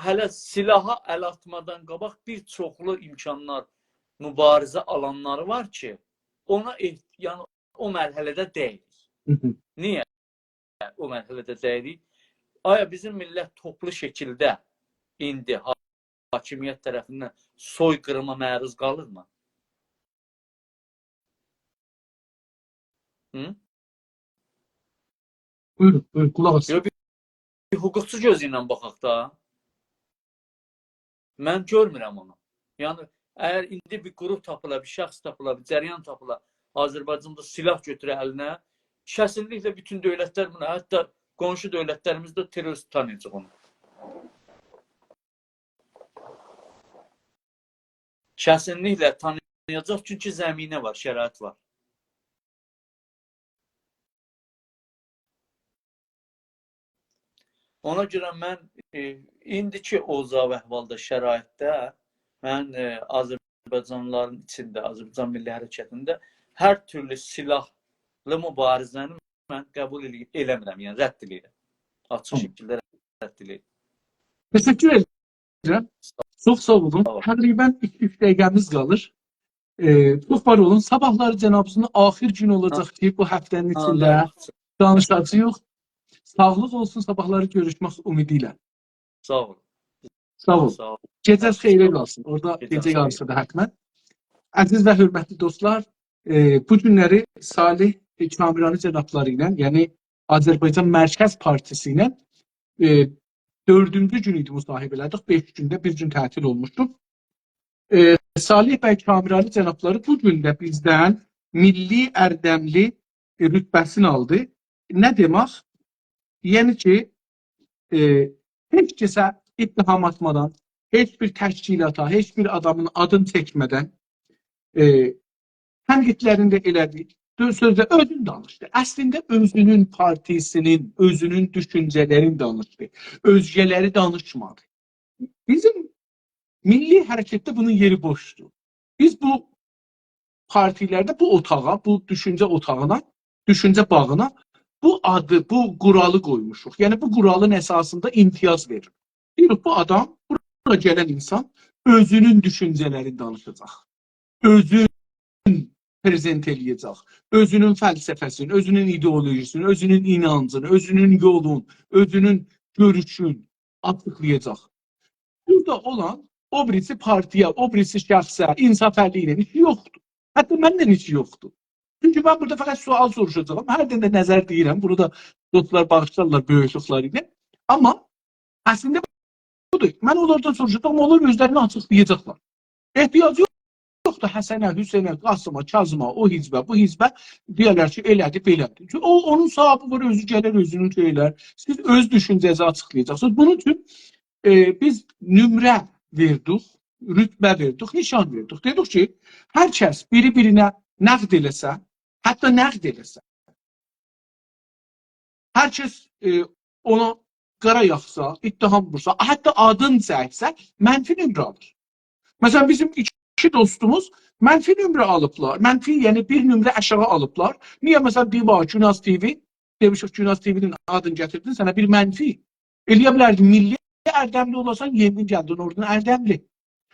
hələ silaha əl atmadan qabaq bir çoxlu imkanlar, mübarizə alanları var ki, ona yəni o mərhələdə deyilik. Niyə o mərhələdə deyilik? Aya bizim millət toplu şəkildə indi hakimiyyət tərəfindən soyqırıma məruz qalırmı? Buyurun, qulaq asın. Bir hüquqçu gözü ilə baxaq da. Mən görmürəm onu. Yəni, əgər indi bir qrup tapıla, bir şəxs tapıla, bir cəryan tapıla, Azərbaycanda silah götürə əlinə, kəsinliklə bütün dövlətlər buna, hətta qonşu dövlətlərimiz də terörist tanıyacaq onu. Kəsinliklə tanıyacaq, çünki zəminə var, şərait var. Ona görə mən indiki ozav əhvalda, şəraitdə mən Azərbaycanlıların içində, Azərbaycan milli hərəkətində hər türlü silahlı mübarizəni mən qəbul eləmirəm, yəni rədd edirəm. Açıq şəkildə rədd edirəm. Təşəkkür edirəm. Çox sağ olun. Təqribən 2-3 dəqiqəmiz qalır. Çox var olun. Sabahları cənabınızın axir gün olacaq ki, bu həftənin içində danışacağıq. Sağlıq olsun, sabahları görüşmək ümidi ilə. Sağ olun. Sağ olun. Gecəz xeyrə qalsın. Orada gecə qalırsa da həttmən. Əziz və hörmətli dostlar, bu günləri Salih Kamirani cənabları ilə, yəni Azərbaycan Mərkəz Partisi ilə 4-cü gün idi müsahibələrdik. 5 gündə bir gün tətil olmuşdur. Salih bəy Kamirani cənabları bu gün də bizdən milli ərdəmli rütbəsini aldı. Nə demək? Yəni ki, heç kəsə ittiham atmadan, heç bir təşkilata, heç bir adamın adını çəkmədən tənqidlərində elədik. Sözlə özünü danışdı. Əslində özünün partisinin, özünün düşüncələrini danışdı. Özgələri danışmadı. Bizim milli hərəkətdə bunun yeri boşdur. Biz bu partilərdə, bu otağa, bu düşüncə otağına, düşüncə bağına bu adı, bu quralı qoymuşuq. Yəni, bu quralın əsasında imtiyaz verir. Deyirik, bu adam, bura gələn insan özünün düşüncələrini danışacaq. Özün prezent eləyəcək. Özünün fəlsəfəsini, özünün ideolojisini, özünün inancını, özünün yolun, özünün görüşün açıqlayacaq. Burada olan o birisi partiya, o birisi şəxsə, insafərliyi ilə işi yoxdur. Hətta məndən işi yoxdur. Çünki mən burada fəqət sual soruşacağım. Hər dəndə nəzər deyirəm. Bunu da dostlar bağışlarlar böyüklükləri ilə. Amma əslində budur. Mən onlardan soruşacağım. Onlar özlərini açıqlayacaqlar. Ehtiyacı yoxdur Həsənə, Hüseynə, Qasıma, Kazıma, o hizbə, bu hizbə deyərlər ki, elədi, belədir. Çünki onun sahabı var, özü gələr, özünün şeylər. Siz öz düşüncənizi açıqlayacaqsınız. Bunun üçün biz nümrə verdik, rütbə verdik, nişan verdik. Dedik ki, hər kəs biri-birinə nəqd eləsə, hətta nəqd eləsə, hər kəs ona qara yaxsa, ittiham vursa, hətta adın çəksə, mənfi nömrə alır. Məsələn, bizim iki dostumuz mənfi nömrə alıblar. Mənfi, yəni bir nömrə aşağı alıblar. Niyə? Məsələn, Diva, Günaz TV, demişik Günaz TV-nin adını gətirdin, sənə bir mənfi. Eləyə bilərdi, milli ərdəmli olasan, yendin gəldin oradan ərdəmli.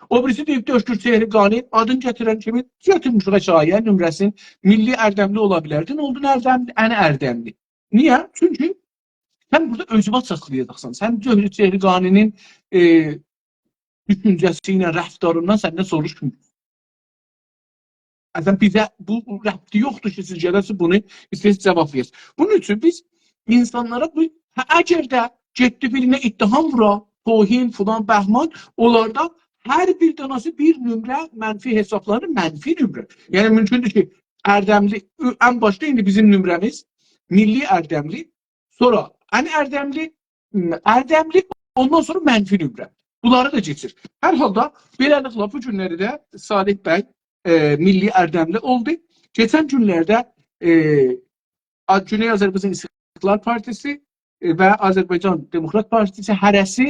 O birisi deyib Özgür Çehriqani adını gətirən kimi götürmüş şayə nömrəsin milli ərdəmli ola bilərdi. Nə oldu? Əni ərdəmli. Niyə? Çünki sən burada özünü saxlayacaqsan. Sən Özgür Çehriqaninin düşüncəsi ilə, rəftarından səndən soruşmur. Əzən bizə bu rəbti yoxdur ki, siz gələsiniz bunu istəyirsiniz cavab verirsiniz. Bunun üçün biz insanlara bu əgər də getdi birinə ittiham vura, tohin, filan, bəhman, onlarda hər bir tanesi bir nömrə mənfi hesablanır, mənfi nömrə. Yəni mümkündür ki, ərdəmli, ən başda indi bizim nömrəmiz milli ərdəmli, sonra ən ərdəmli, ondan sonra mənfi nömrə. Bunları da geçir. Hər halda beləliklə bu günləri də Salih bəy milli ərdəmli oldu. Geçən günlərdə Güney Azərbaycan İstiqlal Partisi və Azərbaycan Demokrat Partisi hərəsi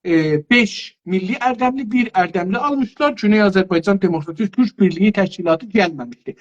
5 milli ərdəmli, 1 ərdəmli almışlar. Güney Azərbaycan Demokratik Türk Birliği Təşkilatı gəlməmişdi.